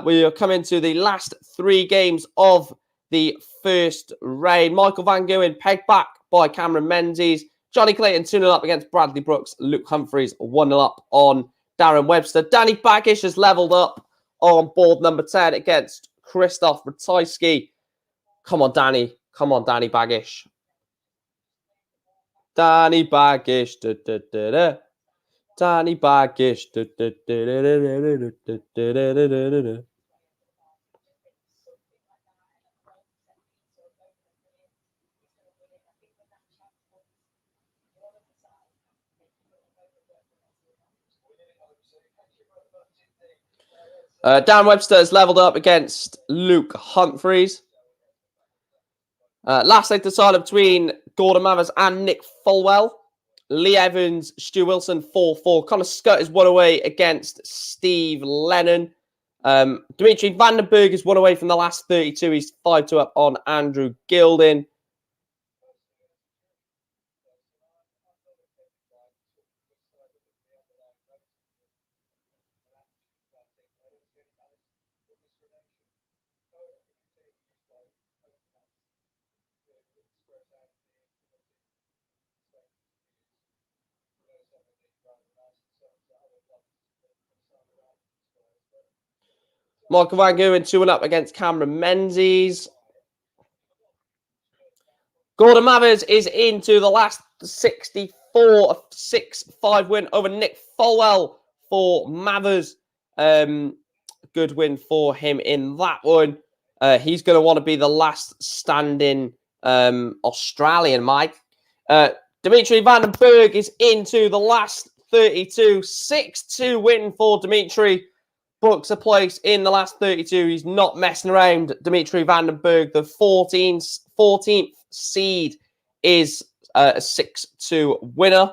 We are coming to the last 3 games of the first round. Michael Van Gogh pegged back by Cameron Menzies. Johnny Clayton 2-0 up against Bradley Brooks. Luke Humphreys 1-0 up on Darren Webster. Danny Baggish has levelled up on board number 10 against Christoph Ratajski. Come on, Danny. Come on, Danny Baggish. Danny Baggish. Da, da, da, da. Danny Baggish. Da, da, da, da, da, da, da, da, da, da, da. Dan Webster has levelled up against Luke Humphreys. Last leg decided between Gordon Mathers and Nick Fulwell. Lee Evans, Stu Wilson, 4-4. Connor Scott is 1 away against Steve Lennon. Dimitri Vandenberg is 1 away from the last 32. He's 5-2 up on Andrew Gilding. Michael Van Gogh 2-1 up against Cameron Menzies. Gordon Mathers is into the last 64, a 6-5 win over Nick Fulwell for Mathers. Good win for him in that one. He's going to want to be the last standing Australian, Mike. Dimitri Vandenberg is into the last 32. 6-2 win for Dimitri. Books a place in the last 32. He's not messing around. Dimitri Vandenberg, the 14th seed, is a 6-2 winner.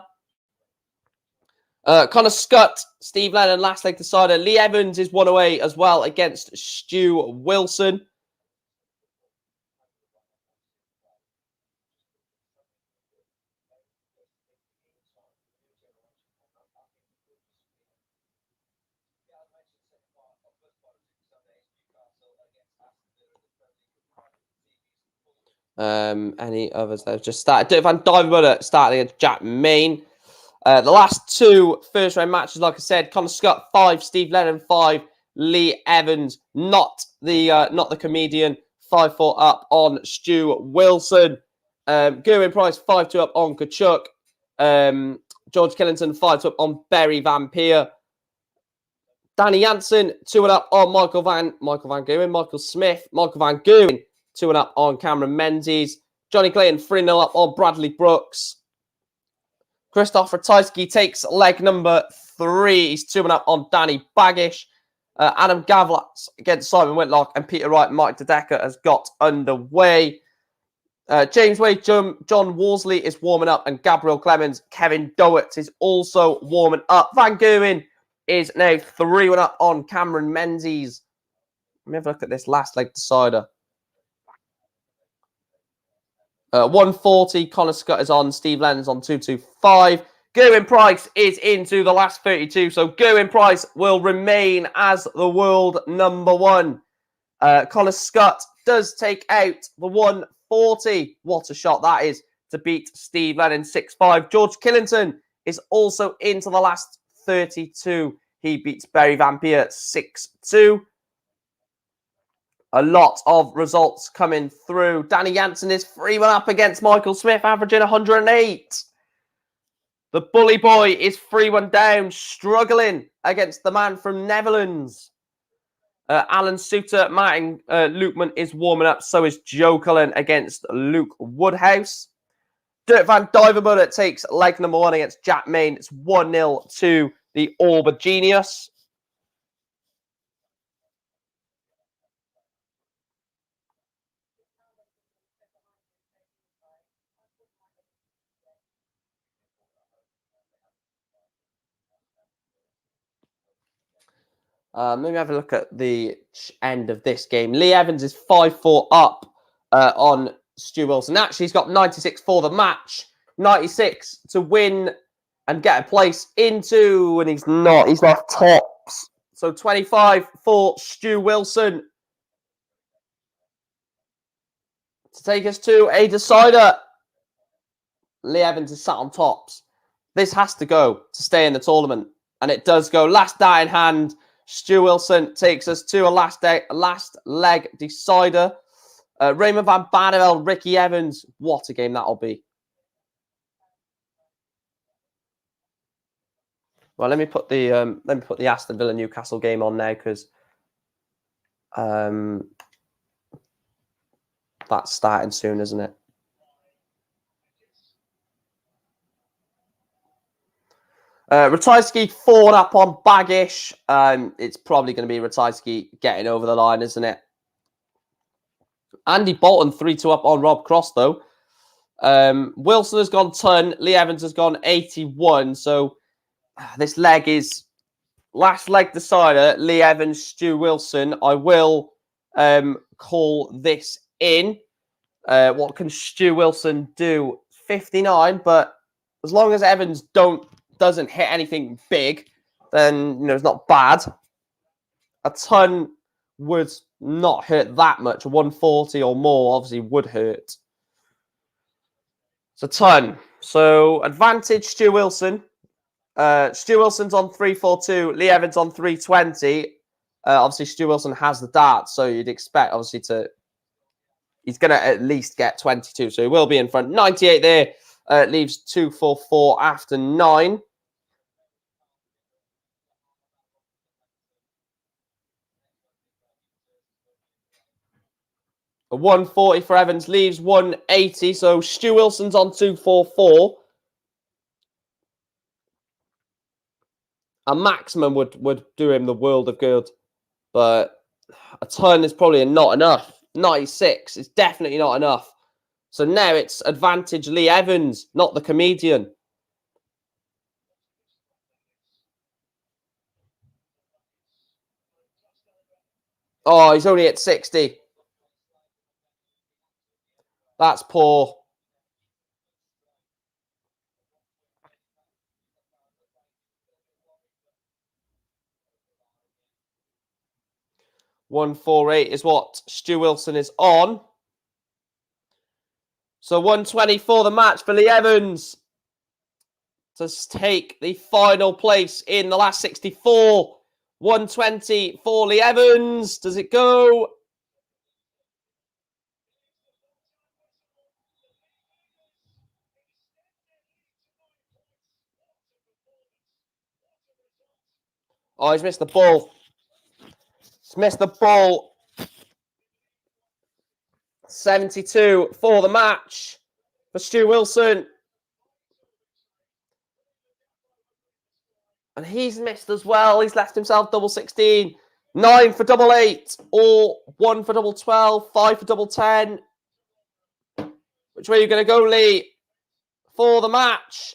Connor Scott, Steve Lennon, last leg decider. Lee Evans is 1 away as well against Stu Wilson. Any others that have just started? Van Dyvenbuller starting against Jack Main. The last 2 first round matches, like I said, Connor Scott 5, Steve Lennon 5, Lee Evans, not the comedian, 5-4 up on Stu Wilson. Gerwin Price 5-2 up on Kachuk. George Killington 5-2 up on Barry Van Peer. Danny Jansen 2-1 up on Michael Van Gogh. Michael Smith, Michael Van Gogh 2-1 up on Cameron Menzies. Johnny Clayton 3-0 up on Bradley Brooks. Christoph Ratajski takes leg number 3. He's 2-1 up on Danny Baggish. Adam Gavlas against Simon Whitlock, and Peter Wright and Mike De Decker has got underway. James Wade, John Worsley is warming up, and Gabriel Clemens, Kevin Dowett is also warming up. Van Gogh is now 3-1 up on Cameron Menzies. Let me have a look at this last leg decider. 140, Connor Scott is on, Steve Lennon's on 225. Gerwin Price is into the last 32, so Gerwin Price will remain as the world number 1. Connor Scott does take out the 140. What a shot that is to beat Steve Lennon 6-5. George Killington is also into the last 32. He beats Barry Vampire 6-2. A lot of results coming through. Danny Jansen is 3-1 up against Michael Smith, averaging 108. The Bully Boy is 3-1 down, struggling against the man from Netherlands. Alan Suter, Martin Lukeman is warming up. So is Joe Cullen against Luke Woodhouse. Dirk van Duivenbode takes leg number 1 against Jack Main. It's 1-0 to the Orba Genius. Maybe have a look at the end of this game. Lee Evans is 5-4 up on Stu Wilson. Actually, he's got 96 for the match. 96 to win and get a place into, and he's not. He's left tops. So 25 for Stu Wilson to take us to a decider. Lee Evans is sat on tops. This has to go to stay in the tournament, and it does go. Last die in hand. Stu Wilson takes us to a last leg decider. Raymond van Barneveld, Ricky Evans. What a game that'll be. Well, let me put the Aston Villa Newcastle game on now, because that's starting soon, isn't it? Ratajski 4 up on Baggish. It's probably going to be Ratajski getting over the line, isn't it? Andy Bolton 3-2 up on Rob Cross, though. Wilson has gone ton. Lee Evans has gone 81. So this leg is last leg decider. Lee Evans, Stu Wilson. I will call this in. What can Stu Wilson do? 59, but as long as Evans doesn't hit anything big, then it's not bad. A ton would not hurt that much. 140 or more obviously would hurt. It's a ton. So advantage Stu Wilson. Stu Wilson's on 342. Lee Evans on 320. Obviously Stu Wilson has the dart, so you'd expect obviously he's going to at least get 22, so he will be in front. 98 there. Leaves 244 after 9. A 140 for Evans leaves 180. So Stu Wilson's on 244. A maximum would do him the world of good, but a ton is probably not enough. 96 is definitely not enough. So now it's advantage Lee Evans, not the comedian. Oh, he's only at 60. That's poor. $148 is what Stu Wilson is on. So 120 for the match for Lee Evans to take the final place in the last 64. 120 for Lee Evans. Does it go? Oh, he's missed the ball. He's missed the ball. 72 for the match for Stu Wilson. And he's missed as well. He's left himself double 16. 9 for double 8. Or 1 for double 12. 5 for double 10. Which way are you going to go, Lee? For the match.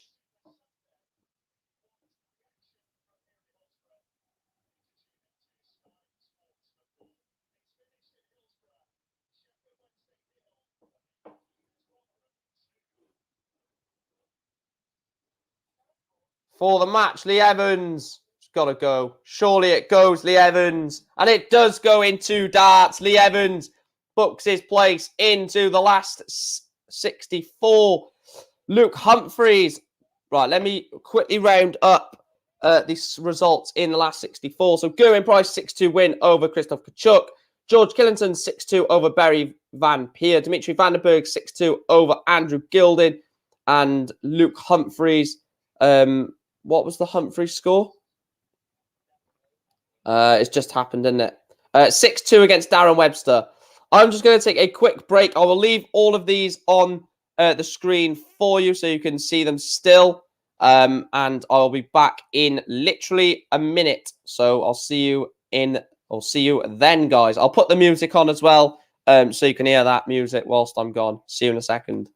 For the match, Lee Evans. It's got to go. Surely it goes, Lee Evans. And it does go in 2 darts. Lee Evans books his place into the last 64. Luke Humphreys. Right, let me quickly round up these results in the last 64. So Gerwyn Price, 6-2 win over Christoph Kachuk. George Killington, 6-2 over Barry Van Peer. Dimitri Vandenberg, 6-2 over Andrew Gilding. And Luke Humphreys. What was the Humphreys score? It's just happened, isn't it? 6-2 against Darren Webster. I'm just going to take a quick break. I will leave all of these on the screen for you so you can see them still. And I'll be back in literally a minute. So I'll see you then, guys. I'll put the music on as well, so you can hear that music whilst I'm gone. See you in a second.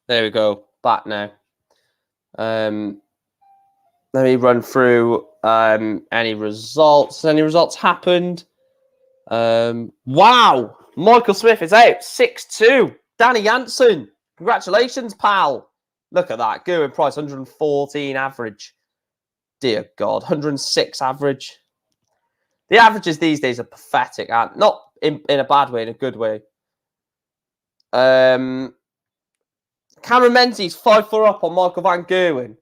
There we go. Back now. Let me run through any results. Any results happened? Wow! Michael Smith is out. 6-2. Danny Janssen. Congratulations, pal. Look at that. Gerwyn Price, 114 average. Dear God. 106 average. The averages these days are pathetic. And not in a bad way, in a good way. Cameron Menzies, 5-4 up on Michael Van Gerwen.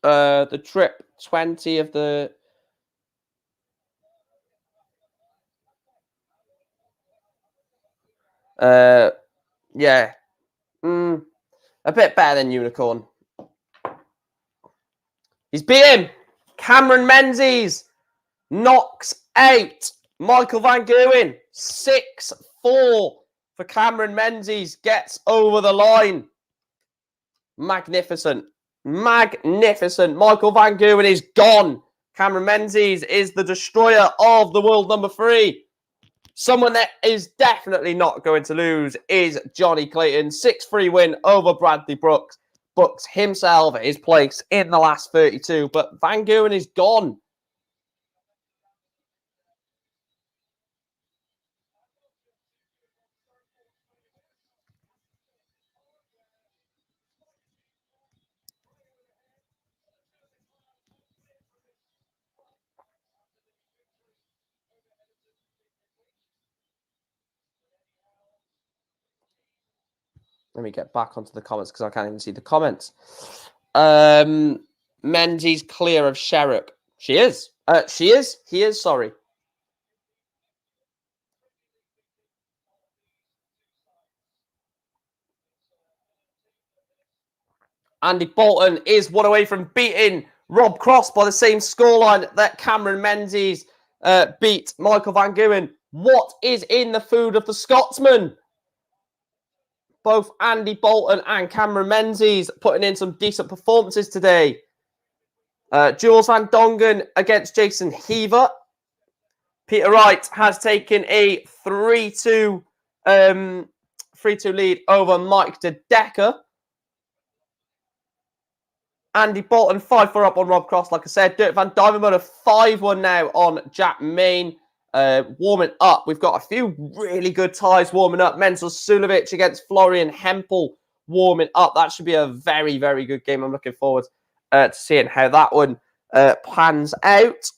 The trip, 20 of the... yeah. A bit better than Unicorn. He's beat him. Cameron Menzies knocks out Michael Van Gerwen. 6-4 for Cameron Menzies. Gets over the line. Magnificent. Magnificent. Michael Van Gerwen is gone. Cameron Menzies is the destroyer of the world number 3. Someone that is definitely not going to lose is Johnny Clayton. 6-3 win over Bradley Brooks. Books himself his place in the last 32. But Van Gerwen is gone. Let me get back onto the comments because I can't even see the comments. Menzies clear of Sherrock. She is. She is. He is, sorry. Andy Bolton is one away from beating Rob Cross by the same scoreline that Cameron Menzies beat Michael Van Gerwen. What is in the food of the Scotsman? both Andy Bolton and Cameron Menzies putting in some decent performances today. Jules Van Dongen against Jason Heaver. Peter Wright has taken a 3-2 lead over Mike De Decker. Andy Bolton 5-4 up on Rob Cross, like I said. Dirk Van Duijvenbode 5-1 now on Jack Main. Warming up, we've got a few really good ties warming up. Menzel Sulovic against Florian Hempel warming up. That should be a very, very good game. I'm looking forward to seeing how that one pans out.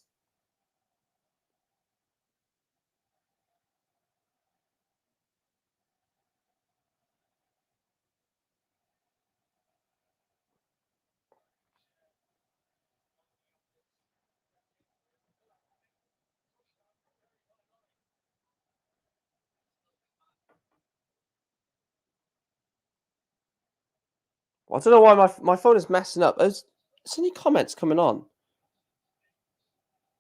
I don't know why my phone is messing up. Is any comments coming on?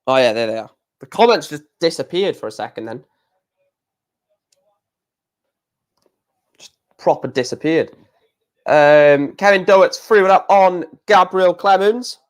Oh, yeah, there they are. The comments just disappeared for a second then. Just proper disappeared. Kevin Dowett's 3-1 up on Gabriel Clemens.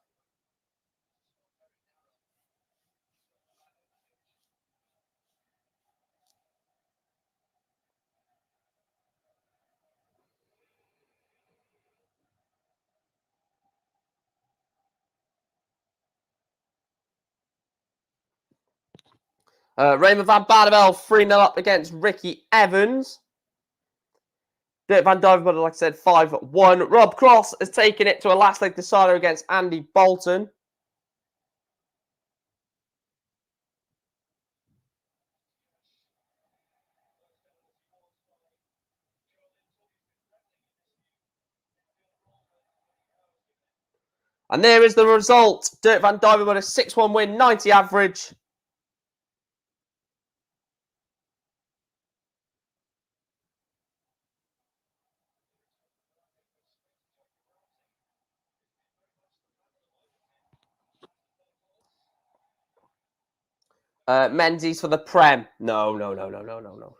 Raymond van Barneveld 3-0 up against Ricky Evans. Dirk Van Duijvenbode, like I said, 5-1. Rob Cross has taken it to a last leg decider against Andy Bolton. And there is the result. Dirk Van Duijvenbode, a 6-1 win, 90 average. Menzies for the Prem. No.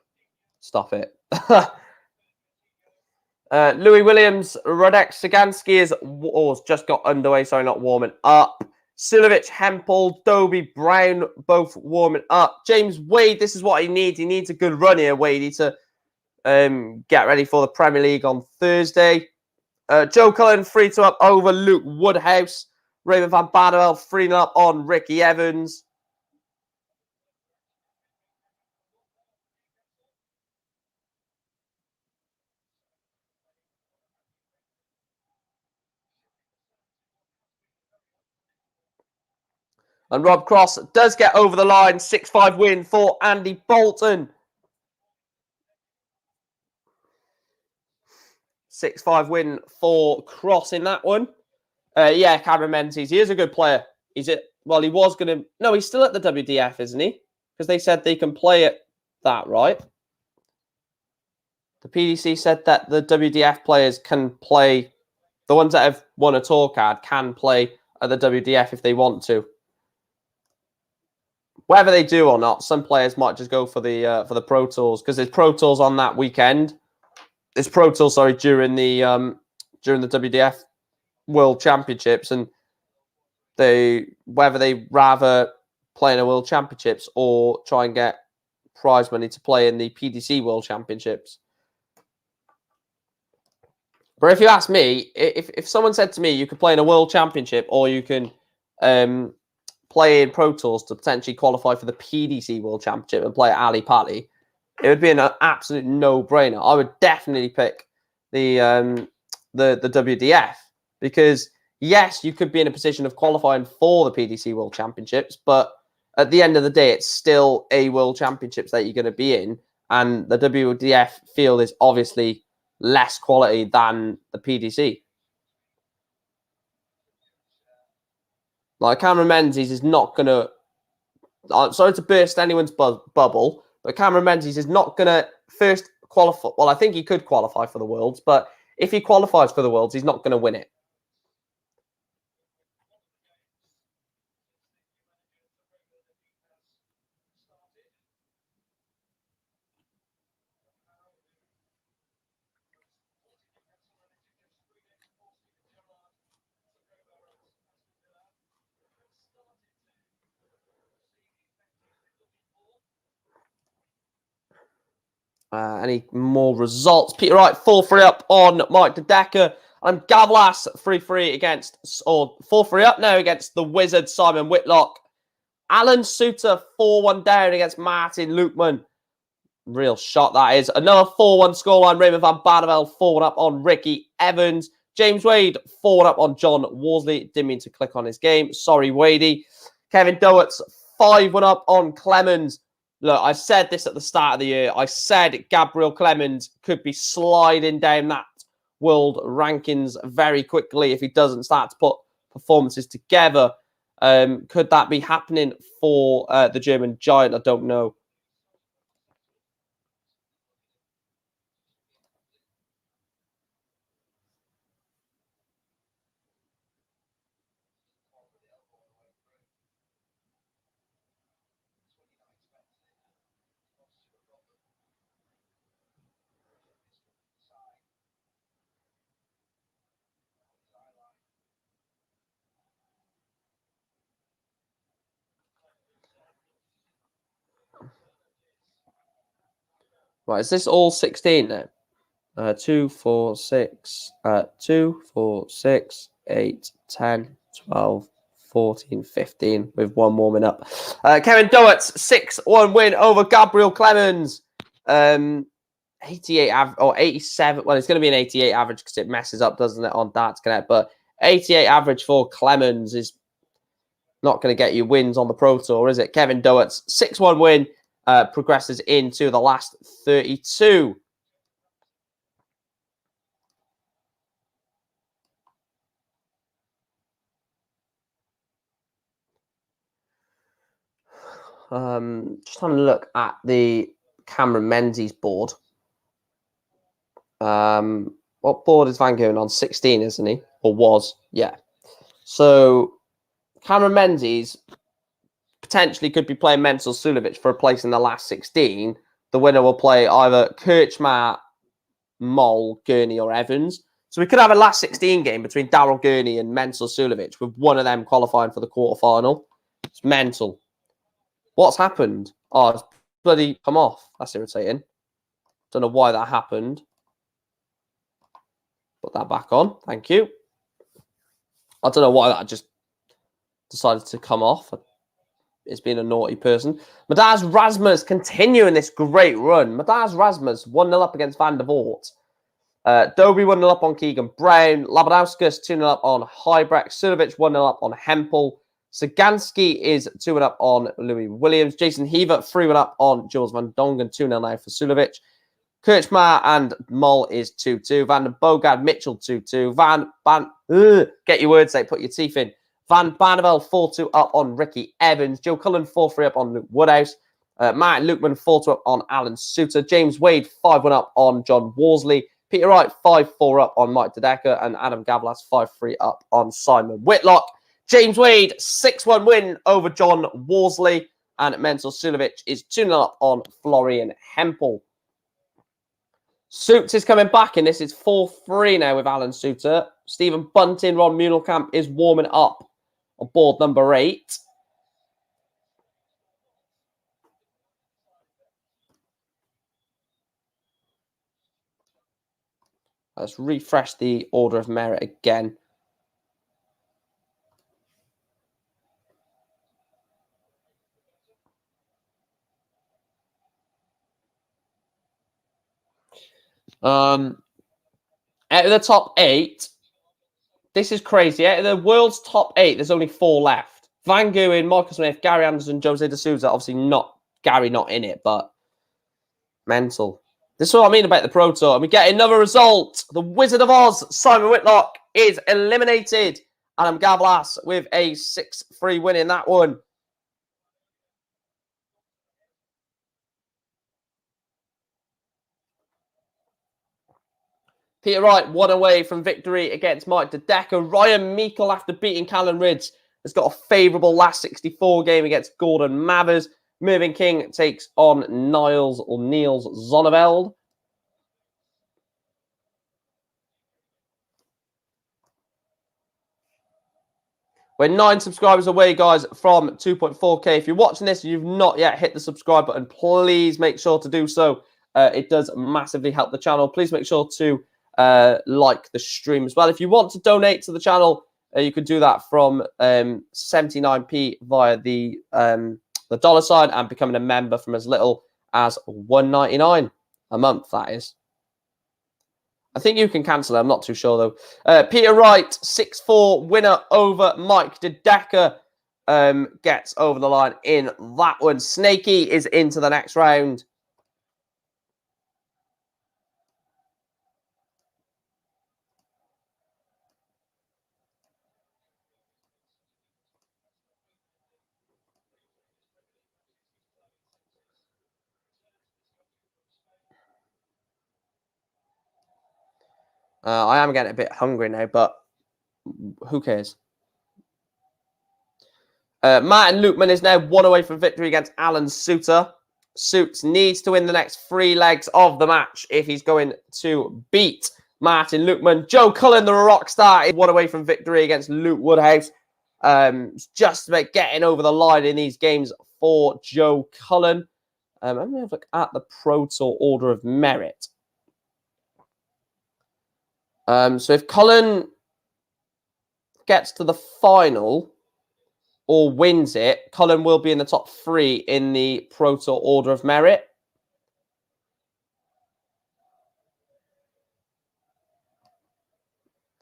Stop it. Louis Williams, Radek Sagansky has just got underway, sorry, not warming up. Silovic, Hempel, Dobie, Brown, both warming up. James Wade, this is what he needs. He needs a good run here, Wade, to get ready for the Premier League on Thursday. Joe Cullen, 3-2 up over Luke Woodhouse. Raymond van Barneveld, 3-0 up on Ricky Evans. And Rob Cross does get over the line. 6-5 win for Andy Bolton. 6-5 win for Cross in that one. Yeah, Cameron Menzies. He is a good player. He was going to... No, he's still at the WDF, isn't he? Because they said they can play at that, right? The PDC said that the WDF players can play... The ones that have won a tour card can play at the WDF if they want to. Whether they do or not, some players might just go for the Pro Tours because there's Pro Tours on that weekend. There's Pro Tours, sorry, during the WDF World Championships, and whether they rather play in a World Championships or try and get prize money to play in the PDC World Championships. But if you ask me, if someone said to me you could play in a World Championship or you can play in Pro Tours to potentially qualify for the PDC World Championship and play at Ali Pali, it would be an absolute no-brainer. I would definitely pick the WDF because yes, you could be in a position of qualifying for the PDC World Championships, but at the end of the day, it's still a World Championships that you're going to be in, and the WDF field is obviously less quality than the PDC. Like Cameron Menzies is not going to... I'm sorry to burst anyone's bubble, but Cameron Menzies is not going to first qualify. Well, I think he could qualify for the Worlds, but if he qualifies for the Worlds, he's not going to win it. Any more results? Peter Wright 4-3 up on Mike Dedecker. And Gavlas 3-3 against, or 4-3 up now against the Wizard Simon Whitlock. Alan Suter 4-1 down against Martin Lukeman. Real shot that is. Another 4-1 scoreline. Raymond van Barneveld 4-1 up on Ricky Evans. James Wade 4-1 up on John Worsley. Didn't mean to click on his game. Sorry, Wadey. Kevin Dowerts 5-1 up on Clemens. Look, I said this at the start of the year. I said Gabriel Clemens could be sliding down that world rankings very quickly if he doesn't start to put performances together. Could that be happening for the German giant? I don't know. Right, is this all 16 now? 2, 4, 6, 2, 4, 6, 8, 10, 12, 14, 15 with one warming up. Kevin Dowerts, 6-1 win over Gabriel Clemens. 88 or 87. Well, it's going to be an 88 average because it messes up, doesn't it, on Darts Connect? But 88 average for Clemens is not going to get you wins on the Pro Tour, is it? Kevin Dowerts, 6-1 win, progresses into the last 32. Just having a look at the Cameron Menzies board. What board is Van Gogh on? 16, isn't he? Or was? Yeah. So Cameron Menzies potentially could be playing Menzel Sulevic for a place in the last 16. The winner will play either Kirchmar, Moll, Gurney, or Evans. So we could have a last 16 game between Daryl Gurney and Menzel Sulevic, with one of them qualifying for the quarterfinal. It's mental. What's happened? Oh, it's bloody come off. That's irritating. Don't know why that happened. Put that back on. Thank you. I don't know why that just decided to come off. It's been a naughty person. Madaz Rasmus continuing this great run. Madaz Rasmus 1-0 up against Van der Voort. Dobie 1-0 up on Keegan Brown. Labanauskas 2-0 up on Hybrecht. Sulevic 1-0 up on Hempel. Sagansky is 2-1 up on Louis Williams. Jason Heaver 3-1 up on Jules Van Dongen. 2-0 now for Sulevic. Kirchmar and Moll is 2-2. Van den Bogard, Mitchell 2-2. Get your words out, put your teeth in. Van Barneveld 4-2 up on Ricky Evans. Joe Cullen 4-3 up on Luke Woodhouse. Martin Lukeman 4-2 up on Alan Suter. James Wade 5-1 up on John Worsley. Peter Wright 5-4 up on Mike Dedecker. And Adam Gavlas 5-3 up on Simon Whitlock. James Wade 6-1 win over John Worsley. And Menzel Sulevic is 2-0 up on Florian Hempel. Suits is coming back, and this is 4-3 now with Alan Suter. Stephen Bunting, Ron Munelkamp is warming up on board number 8. Let's refresh the order of merit again. Out of the top 8, this is crazy. Out of the world's top 8, there's only 4 left. Van Gogh, Michael Smith, Gary Anderson, Jose de Souza. Obviously not Gary, not in it, but mental. This is what I mean about the Pro Tour. And we get another result. The Wizard of Oz, Simon Whitlock, is eliminated. Adam Gavlas with a 6-3 win in that one. Peter Wright, 1 away from victory against Mike Dedecker. Ryan Meikle, after beating Callan Ridge, has got a favourable last 64 game against Gordon Mathers. Mervyn King takes on Niles Zonneveld. We're 9 subscribers away, guys, from 2.4k. If you're watching this and you've not yet hit the subscribe button, please make sure to do so. It does massively help the channel. Please make sure to like the stream as well. If you want to donate to the channel, you can do that from 79p via the dollar sign and becoming a member from as little as $1.99 a month, that is. I think you can cancel it. I'm not too sure, though. Peter Wright, 6-4 winner over Mike DeDecker, gets over the line in that one. Snakey is into the next round. I am getting a bit hungry now, but who cares? Martin Lukeman is now 1 away from victory against Alan Suter. Suits needs to win the next 3 legs of the match if he's going to beat Martin Lukeman. Joe Cullen, the rock star, is 1 away from victory against Luke Woodhouse. Just about getting over the line in these games for Joe Cullen. I'm going to have a look at the Pro Tour order of merit. So if Cullen gets to the final or wins it, Cullen will be in the top 3 in the Pro Tour order of merit.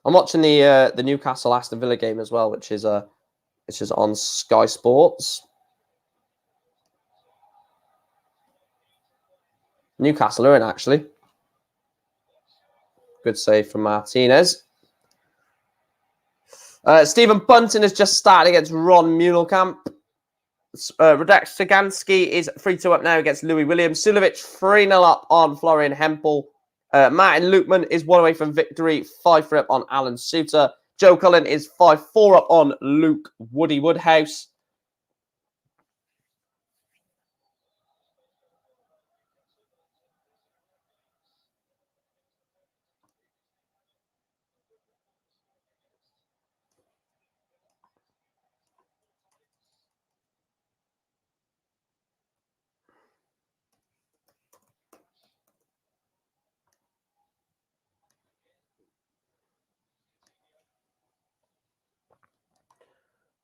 I'm watching the Newcastle Aston Villa game as well, which is on Sky Sports. Newcastle are in, actually. Good save from Martinez. Stephen Bunton has just started against Ron Muehlkamp. Radek Sagansky is 3-2 up now against Louis Williams. Sulovic 3-0 up on Florian Hempel. Martin Lukeman is 1 away from victory, 5-3 up on Alan Suter. Joe Cullen is 5-4 up on Luke Woody Woodhouse.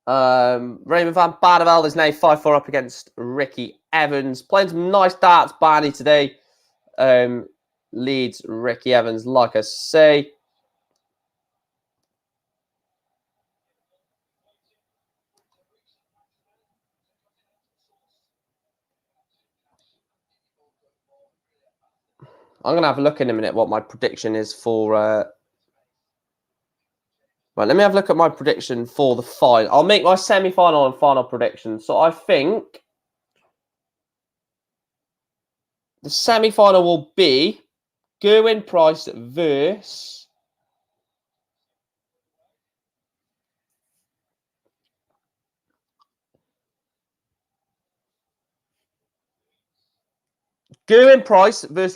Raymond van Barneveld is now 5-4 up against Ricky Evans. Playing some nice darts, Barney, today. Leads Ricky Evans, like I say. I'm going to have a look in a minute what my prediction is for... Right, let me have a look at my prediction for the final. I'll make my semi-final and final prediction. So I think the semi-final will be Gerwyn Price versus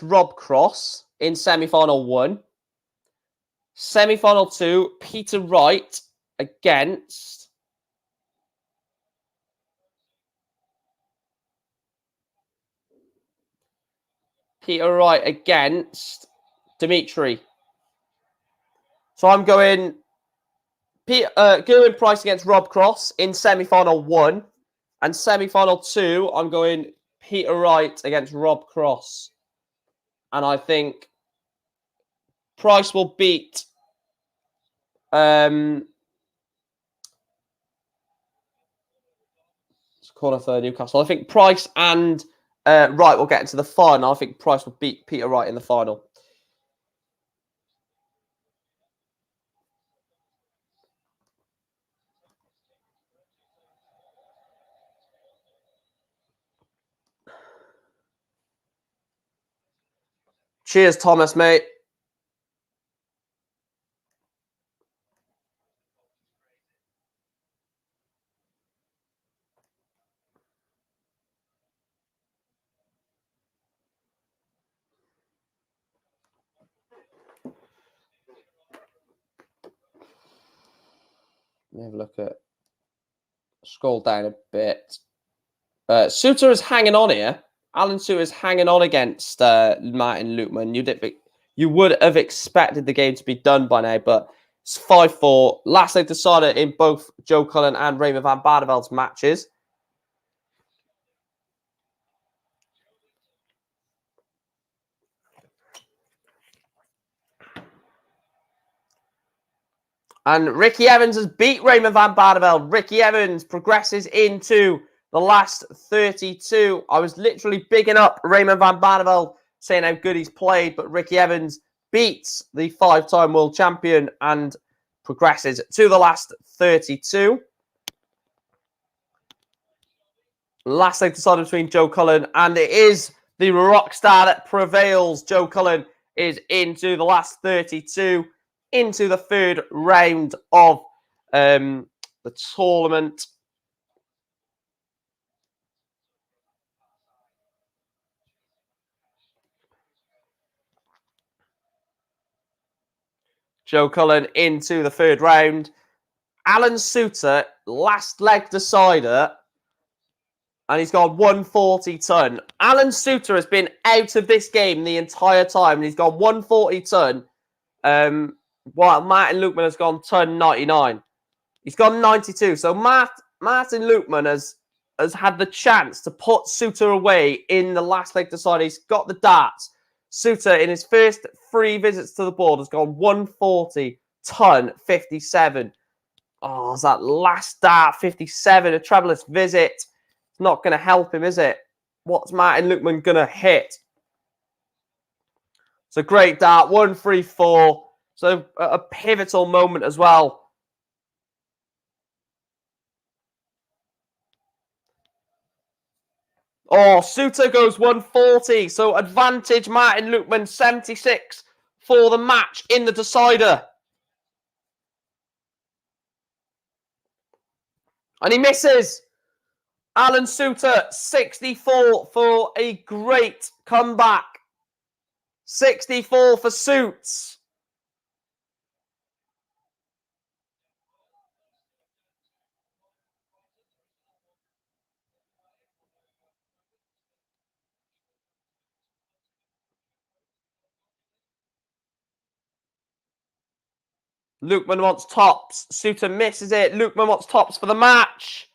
Rob Cross in semi-final 1. Semi-final 2, Peter Wright against Dimitri. So I'm going Gerwyn Price against Rob Cross in semi-final 1. And semi-final 2, I'm going Peter Wright against Rob Cross. And I think Price will beat corner third Newcastle. I think Price and Wright will get into the final. I think Price will beat Peter Wright in the final. Cheers, Thomas, mate. Let me have a look at... Scroll down a bit. Suter is hanging on here. Alan Suter's hanging on against Martin Lukman. You would have expected the game to be done by now, but it's 5-4. Last leg decided in both Joe Cullen and Raymond van Barneveld's matches. And Ricky Evans has beat Raymond van Barneveld. Ricky Evans progresses into the last 32. I was literally bigging up Raymond van Barneveld, saying how good he's played, but Ricky Evans beats the 5-time world champion and progresses to the last 32. Last leg decided between Joe Cullen, and it is the rock star that prevails. Joe Cullen is into the last 32, into the third round of the tournament. Joe Cullen into the third round. Alan Suter, last leg decider, and he's gone 140 ton. Alan Suter has been out of this game the entire time, and he's gone 140 ton. While Martin Lukman has gone ton 99. He's gone 92. So Martin Lukman has had the chance to put Suter away in the last leg decider. He's got the darts. Suter, in his first 3 visits to the board, has gone 140 ton 57. Oh, it's that last dart 57, a traveller's visit. It's not going to help him, is it? What's Martin Lukman going to hit? It's a great dart, 134. So a pivotal moment as well. Oh, Suter goes 140. So advantage Martin Lukman 76 for the match in the decider. And he misses. Alan Suter 64 for a great comeback. 64 for Suits. Lukman wants tops. Suter misses it. Lukman wants tops for the match.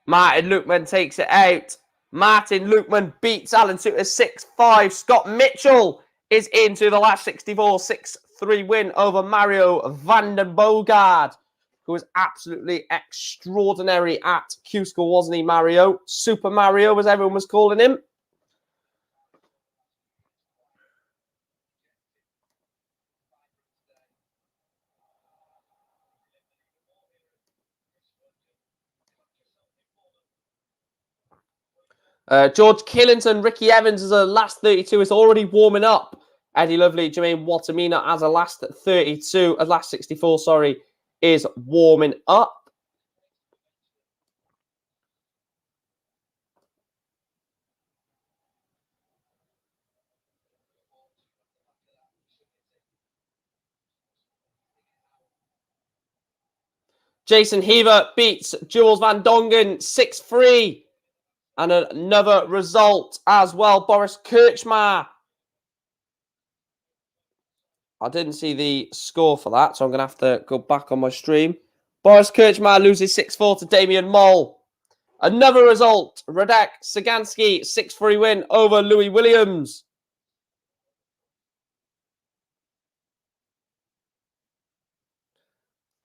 Martin Lukman takes it out. Martin Lukman beats Alan Suter 6-5. Scott Mitchell is into the last 64, 6-3 win over Mario van den Boogaard, who was absolutely extraordinary at Q-School, wasn't he, Mario? Super Mario, as everyone was calling him. George Killington, Ricky Evans as a last 32 is already warming up. Eddie Lovely, Jermaine Watamina as a last 32, a last 64, sorry, is warming up. Jason Heaver beats Jules Van Dongen 6-3. And another result as well. Boris Kirchmar. I didn't see the score for that, so I'm going to have to go back on my stream. Boris Kirchmar loses 6-4 to Damian Moll. Another result. Radek Sagansky 6-3 win over Louis Williams.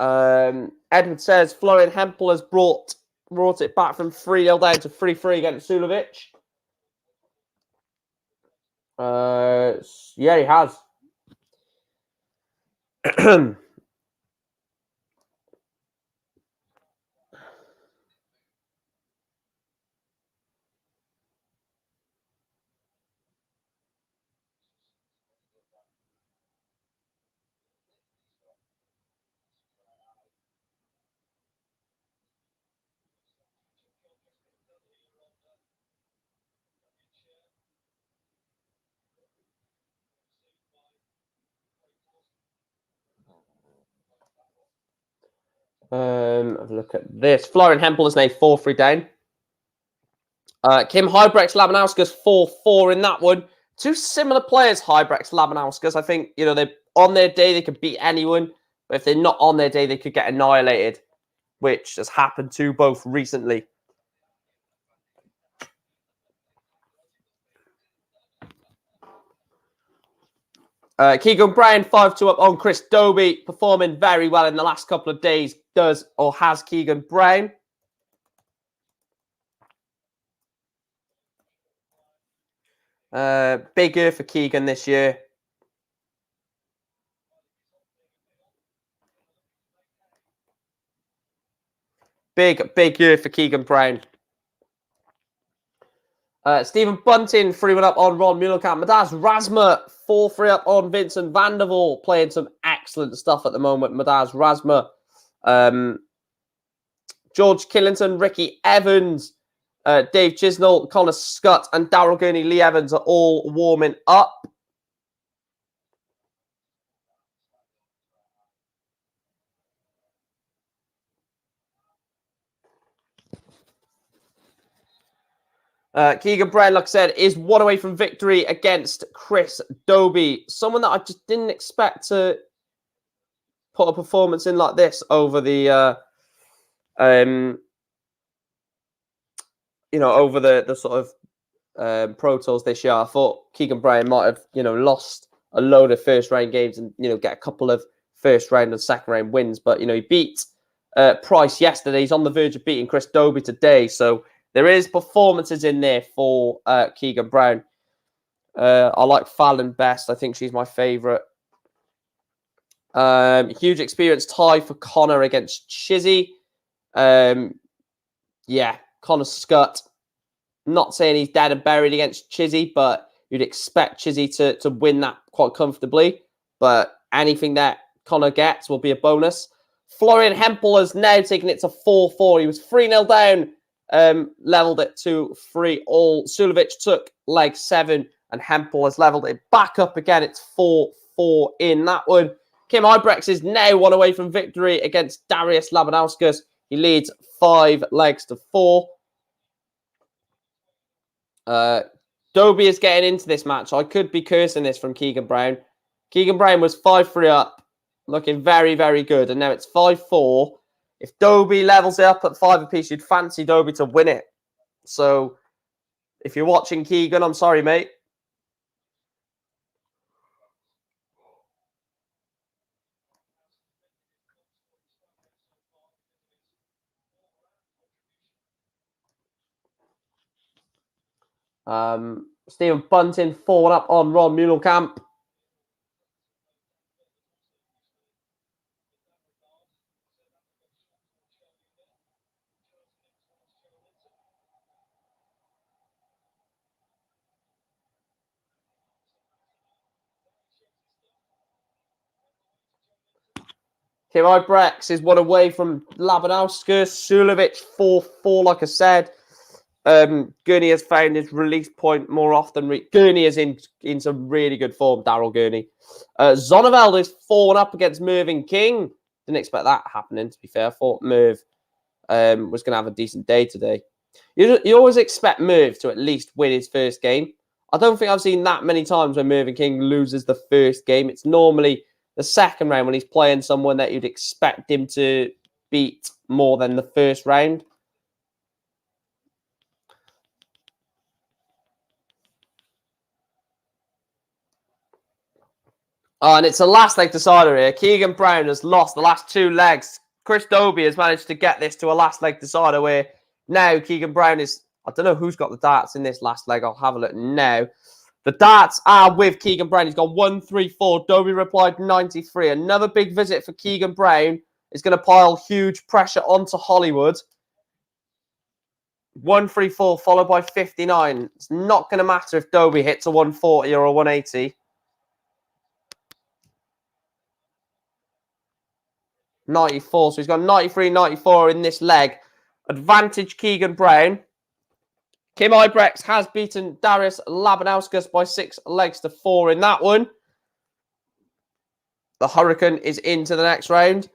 Edward says Florian Hempel has brought it back from 3-0 down to 3-3 against Sulovic. Yeah, he has. Have a look at this. Florian Hempel is now 4-3 down. Kim Hybrex, Labanauskas 4-4 in that one. Two similar players, Hybrex, Labanauskas. I think, they're on their day, they could beat anyone. But if they're not on their day, they could get annihilated, which has happened to both recently. Keegan Brown, 5-2 up on Chris Dobie, performing very well in the last couple of days. Does or has Keegan Brown. Big year for Keegan this year. Big year for Keegan Brown. Stephen Bunting, 3-1 up on Ron Mullenkamp. Madaz Razma, 4-3 up on Vincent Vandervoort, playing some excellent stuff at the moment. Madaz Razma. George Killington, Ricky Evans, Dave Chisnell, Connor Scott, and Daryl Gurney, Lee Evans are all warming up. Keegan Brown, like I said, is one away from victory against Chris Dobie. Someone that I just didn't expect to put a performance in like this over the, over the sort of Pro Tours this year. I thought Keegan Brown might have, lost a load of first round games and, get a couple of first round and second round wins. But, he beat Price yesterday. He's on the verge of beating Chris Dobie today. So there is performances in there for Keegan Brown. I like Fallon best. I think she's my favourite. Huge experience tie for Connor against Chizzy. Yeah, Connor Scott. Not saying he's dead and buried against Chizzy, but you'd expect Chizzy to win that quite comfortably. But anything that Connor gets will be a bonus. Florian Hempel has now taken it to 4-4. He was 3-0 down. Leveled it to 3-all. Sulovic took leg 7, and Hempel has leveled it back up again. It's 4-4 in that one. Kim Ibrex is now one away from victory against Darius Labanauskas. He leads 5 legs to 4. Dobie is getting into this match. I could be cursing this from Keegan Brown. Keegan Brown was 5-3 up, looking very, very good, and now it's 5-4. If Dobie levels it up at 5 apiece, you'd fancy Dobie to win it. So, if you're watching Keegan, I'm sorry, mate. Stephen Bunting, 4-1 up on Ron Mullenkamp. Kim Ibrex is one away from Labanauskas. Sulovic, 4-4, like I said. Gurney has found his release point more often. Gurney is in some really good form, Daryl Gurney. Zonneveld is 4-1 up against Mervyn King. Didn't expect that happening, to be fair. I thought Merv was going to have a decent day today. You always expect Merv to at least win his first game. I don't think I've seen that many times when Mervyn King loses the first game. It's normally the second round when he's playing someone that you'd expect him to beat more than the first round. Oh, and it's a last leg decider here. Keegan Brown has lost the last 2 legs. Chris Dobie has managed to get this to a last leg decider where now Keegan Brown is... I don't know who's got the darts in this last leg. I'll have a look now. The darts are with Keegan Brown. He's got 134. Dobie replied 93. Another big visit for Keegan Brown is going to pile huge pressure onto Hollywood. 134 followed by 59. It's not going to matter if Dobie hits a 140 or a 180. 94. So he's got 93, 94 in this leg. Advantage Keegan Brown. Kim Ibrex has beaten Darius Labanauskas by 6 legs to 4 in that one. The Hurricane is into the next round.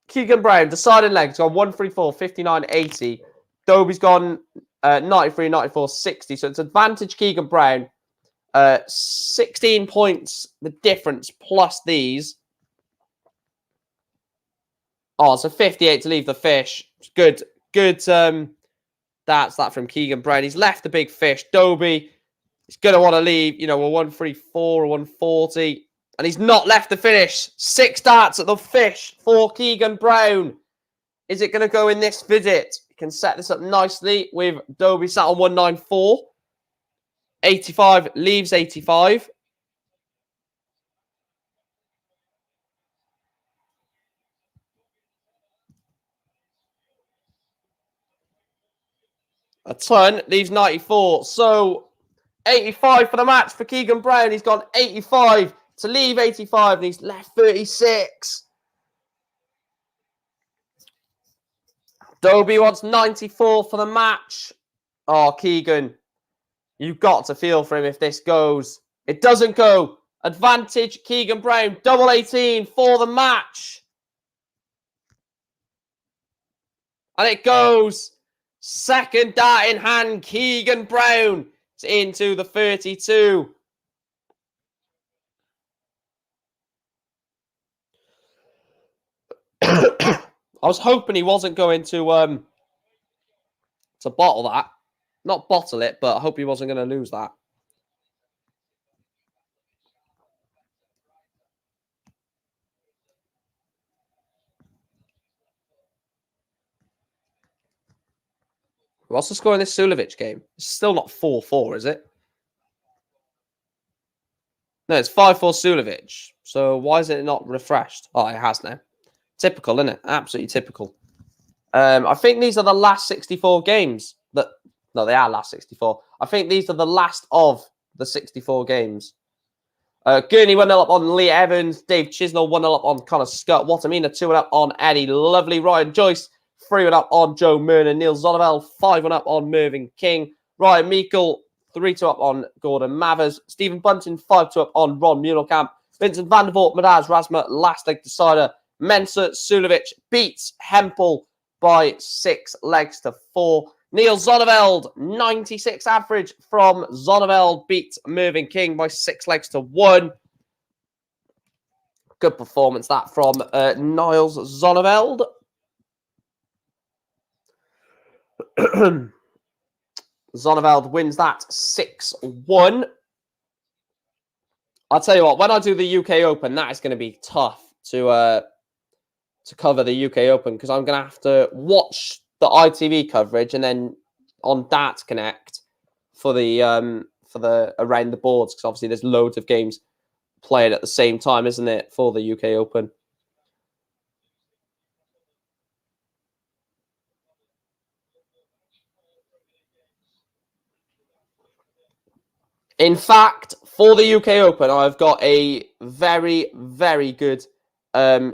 Keegan Brown, deciding legs, gone 134, 59, 80. Dobie's gone 93, 94, 60. So it's advantage Keegan Brown. 16 points, the difference, plus these. Oh, so 58 to leave the fish. Good. That's that from Keegan Brown. He's left the big fish. Dobie, he's going to want to leave, a 134 or 140. And he's not left the finish. 6 darts at the fish for Keegan Brown. Is it going to go in this visit? You can set this up nicely with Dobie sat on 194. 85 leaves 85. A ton leaves 94. So 85 for the match for Keegan Brown. He's gone 85 to leave 85 and he's left 36. Dobie wants 94 for the match. Oh, Keegan, you've got to feel for him if this goes. It doesn't go. Advantage Keegan Brown. Double 18 for the match. And it goes. Second dart in hand. Keegan Brown into the 32. I was hoping he wasn't going to bottle that. Not bottle it, but I hope he wasn't going to lose that. What's the score in this Sulovic game? It's still not 4-4, is it? No, it's 5-4 Sulovic. So why is it not refreshed? Oh, it has now. Typical, isn't it? Absolutely typical. I think these are the last 64 games. No, they are last 64. I think these are the last of the 64 games. Gurney 1-0 up on Lee Evans. Dave Chisnell 1-0 up on Connor Scott. Watamina 2-1 up on Eddie Lovely. Ryan Joyce 3-1 up on Joe Murner. Neil Zonnevel 5-1 up on Mervyn King. Ryan Meikle 3-2 up on Gordon Mathers. Stephen Bunton 5-2 up on Ron Mulekamp. Vincent van der Voort, Madaz Rasma, last leg decider. Mensa Sulovic beats Hempel by 6 legs to 4. Neil Zonneveld, 96 average from Zonneveld, beats Mervyn King by 6 legs to 1. Good performance that from Niles Zonneveld. Zonneveld wins that 6-1. I'll tell you what, when I do the UK Open, that is going to be tough to cover the UK Open because I'm going to have to watch the ITV coverage and then on Darts Connect for the around the boards because obviously there's loads of games played at the same time, isn't it, for the UK Open? In fact, for the UK Open, I've got a very, very good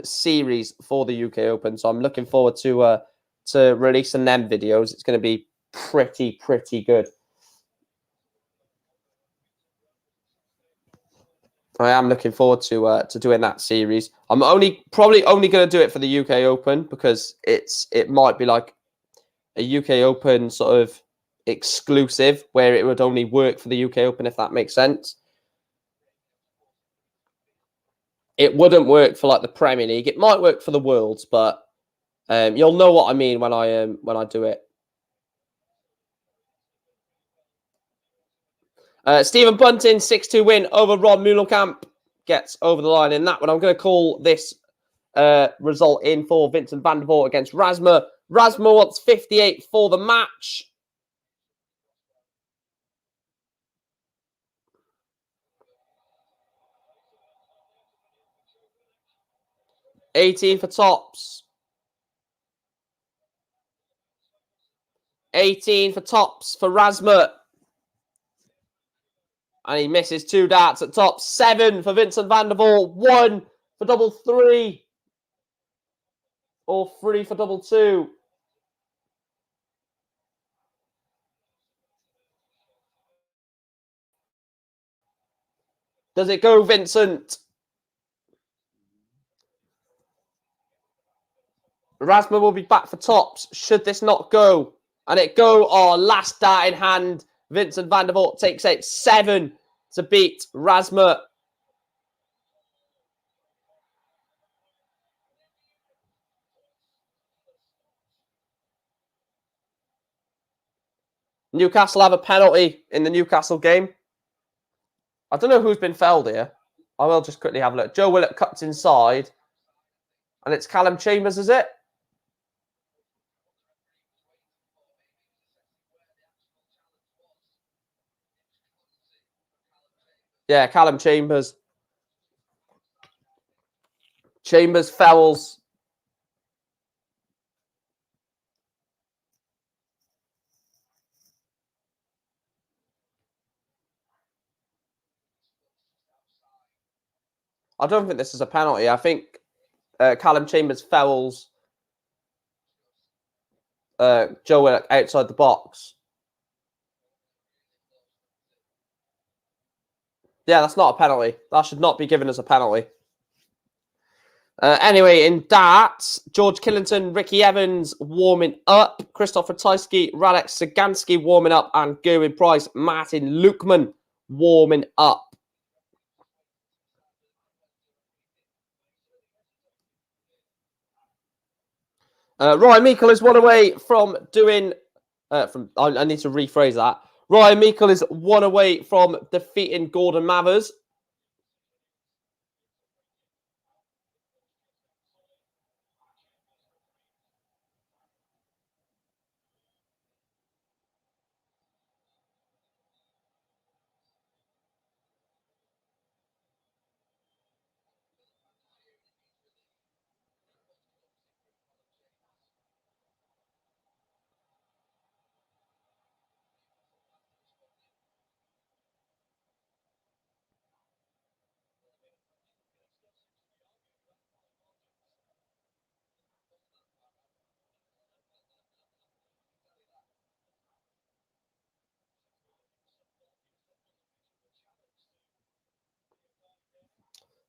series for the UK Open. So I'm looking forward to releasing them videos. It's going to be pretty good. I am looking forward to doing that series. I'm probably only going to do it for the UK Open because it might be like a UK Open sort of exclusive where it would only work for the UK Open, if that makes sense. It wouldn't work for like the Premier League. It might work for the Worlds, but you'll know what I mean when I do it. Stephen Bunting, 6-2 win over Ron Muhlenkamp, gets over the line in that one. I'm going to call this result in for Vincent van der Voort against Rasma. Rasma wants 58 for the match. $18 for tops. 18 for tops for Rasma. And he misses 2 darts at top. 7 for Vincent van der Voort. 1 for double 3. Or 3 for double 2. Does it go, Vincent? Rasma will be back for tops. Should this not go? And it go. Oh, last dart in hand. Vincent van der Voort takes out 7 to beat Rasma. Newcastle have a penalty in the Newcastle game. I don't know who's been fouled here. I will just quickly have a look. Joe Willett cuts inside. And it's Callum Chambers, is it? Yeah, Callum Chambers. Chambers fouls. I don't think this is a penalty. I think Callum Chambers fouls Joe Willett outside the box. Yeah, that's not a penalty. That should not be given as a penalty. Anyway, in darts, George Killington, Ricky Evans warming up, Christopher Tyski, Radek Sagansky warming up, and Gerwin Price, Martin Lukman warming up. Ryan Meikle is one away from doing... I need to rephrase that. Ryan Meikle is one away from defeating Gordon Mathers.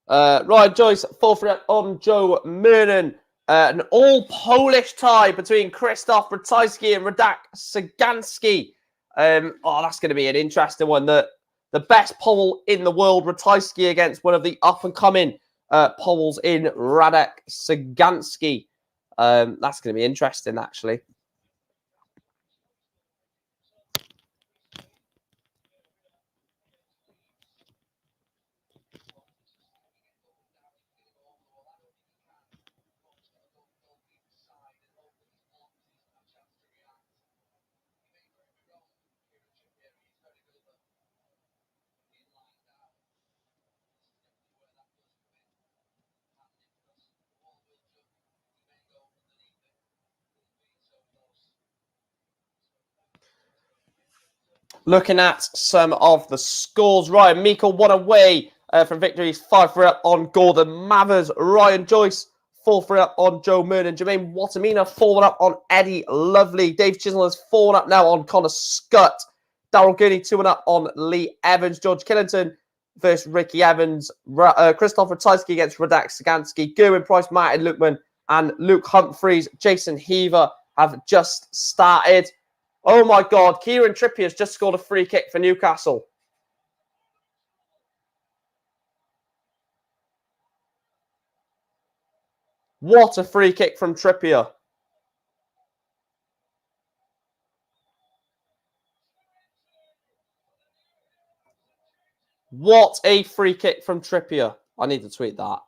Ryan Joyce, 4-3 on Joe Mernon. An all-Polish tie between Krzysztof Ratajski and Radak Sagansky. That's going to be an interesting one. The best Pole in the world, Ratajski, against one of the up-and-coming Poles in Radak Sagansky. That's going to be interesting, actually. Looking at some of the scores, Ryan Meikle won away from victories 5-3 up on Gordon Mathers. Ryan Joyce 4-3 up on Joe Mernon. Jermaine Watamina 4-1 up on Eddie Lovely. Dave Chisnell is 4-1 up now on Connor Scott. Daryl Gurney 2-1 up on Lee Evans. George Killington versus Ricky Evans. Christopher Tyski against Radak Sagansky. Gerwin Price, Martin Lukman, and Luke Humphreys. Jason Heaver have just started. Oh my God, Kieran Trippier has just scored a free kick for Newcastle. What a free kick from Trippier. What a free kick from Trippier. I need to tweet that.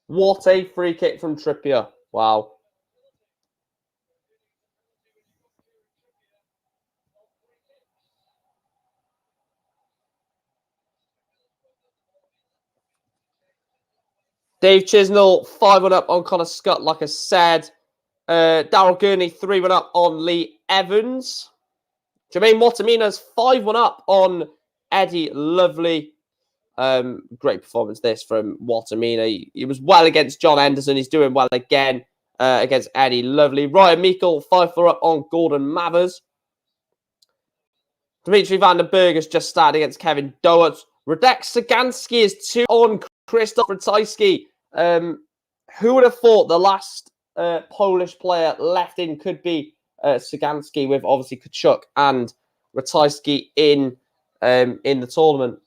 What a free kick from Trippier. Wow. Dave Chisnell, 5-1 up on Connor Scott, like I said. Daryl Gurney, 3-1 up on Lee Evans. Jermaine Watamina's 5-1 up on Eddie Lovely. Great performance this from Watamina. He was well against John Henderson. He's doing well again against Eddie Lovely. Ryan Meikle, 5-4 up on Gordon Mathers. Dimitri Vandenberg has just started against Kevin Doert. Radek Sagansky is 2 on Krzysztof Ratajski. Who would have thought the last Polish player left in could be Sagansky, with obviously Kachuk and Ratajski in the tournament?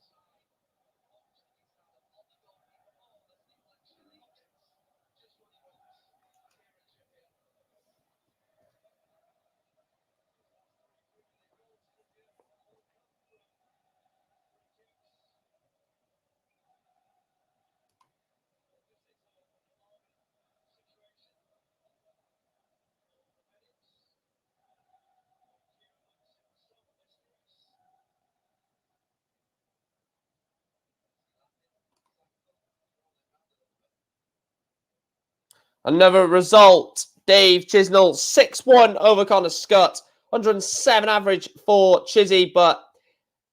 Another result. Dave Chisnell, 6-1 over Connor Scott. 107 average for Chizzy, but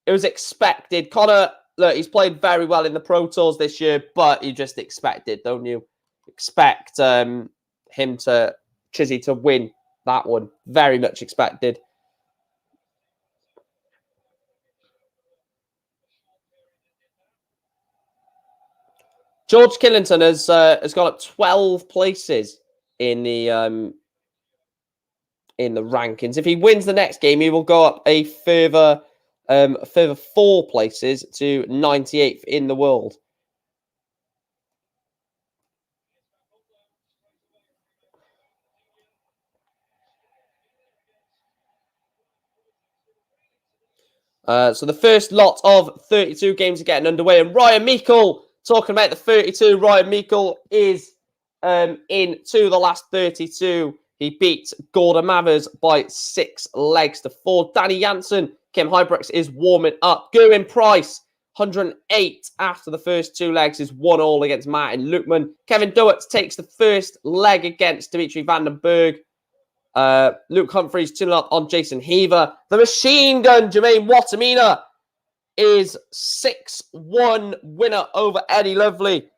it was expected. Connor, look, he's played very well in the Pro Tours this year, but you just expected, don't you? Expect Chizzy to win that one. Very much expected. George Killington has gone up 12 places in the rankings. If he wins the next game, he will go up a further 4 places to 98th in the world. So the first lot of 32 games are getting underway, and Ryan Meikle, talking about the 32, Ryan Meikle is into the last 32. He beat Gordon Mathers by 6 legs to 4. Danny Janssen, Kim Hybrex is warming up. Gerwin Price, 108 after the first 2 legs, is 1-1 against Martin Lukman. Kevin Doert takes the first leg against Dimitri Vandenberg. Luke Humphreys 2-0 up on Jason Heaver. The machine gun, Jermaine Watamina, is 6-1 winner over Eddie Lovely.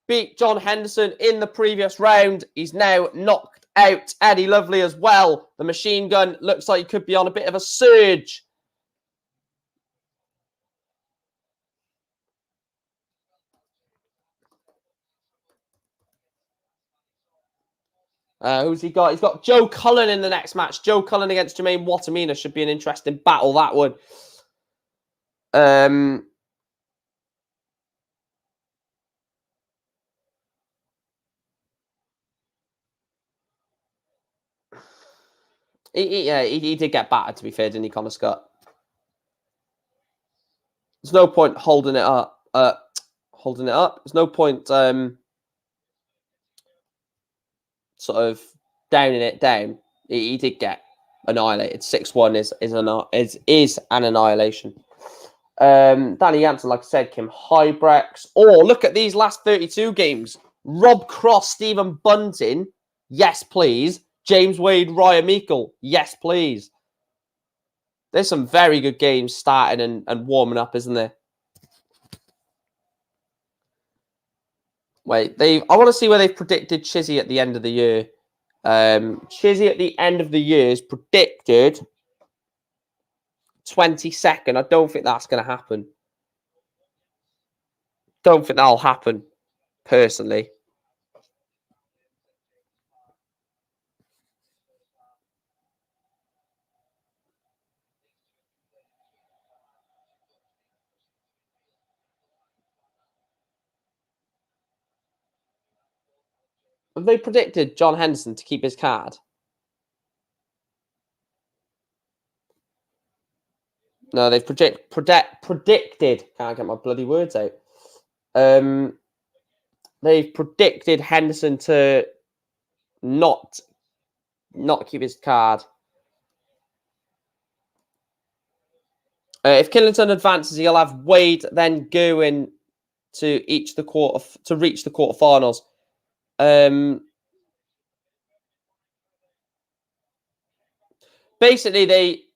Beat John Henderson in the previous round. He's now knocked out Eddie Lovely as well. The machine gun looks like he could be on a bit of a surge. Who's he got? He's got Joe Cullen in the next match. Joe Cullen against Jermaine Watamina should be an interesting battle, that one. He did get battered, to be fair, didn't he, Connor Scott? There's no point holding it up. There's no point sort of downing it down. He did get annihilated. 6-1 is an annihilation. Danny Janssen, like I said, Kim Hybrex. Or look at these last 32 games. Rob Cross, Stephen Bunting. Yes, please. James Wade, Ryan Meikle. Yes, please. There's some very good games starting and warming up, isn't there? Wait, I want to see where they've predicted Chizzy at the end of the year. Chizzy at the end of the year is predicted 22nd. I don't think that's going to happen. Don't think that'll happen, personally. Have they predicted John Henderson to keep his card? No, they've predicted. Can't get my bloody words out. They've predicted Henderson to not keep his card. If Killington advances, he'll have Wade, then Gerwin, to reach the quarterfinals. Basically,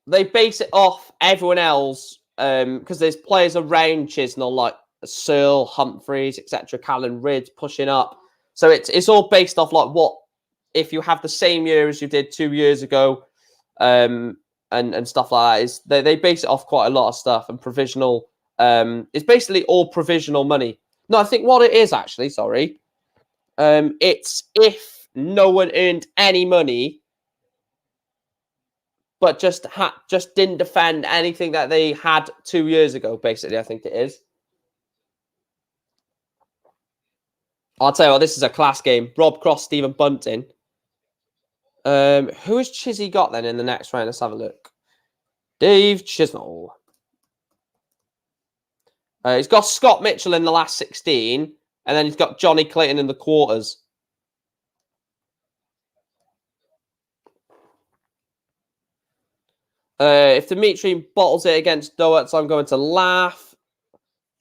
they base it off everyone else because there's players around Chisnall like Searle, Humphreys, etc. Callan Ridd pushing up. So it's all based off like what if you have the same year as you did 2 years ago, and stuff like that. Is they base it off quite a lot of stuff and provisional. It's basically all provisional money. No, I think what it is actually, sorry, it's if no one earned any money, but just didn't defend anything that they had 2 years ago. Basically, I think it is. I'll tell you what, this is a class game. Rob Cross, Stephen Bunting. Who has Chizzy got then in the next round? Let's have a look. Dave Chisnall. He's got Scott Mitchell in the last 16, and then he's got Johnny Clayton in the quarters. If Dimitri bottles it against Doertz, I'm going to laugh.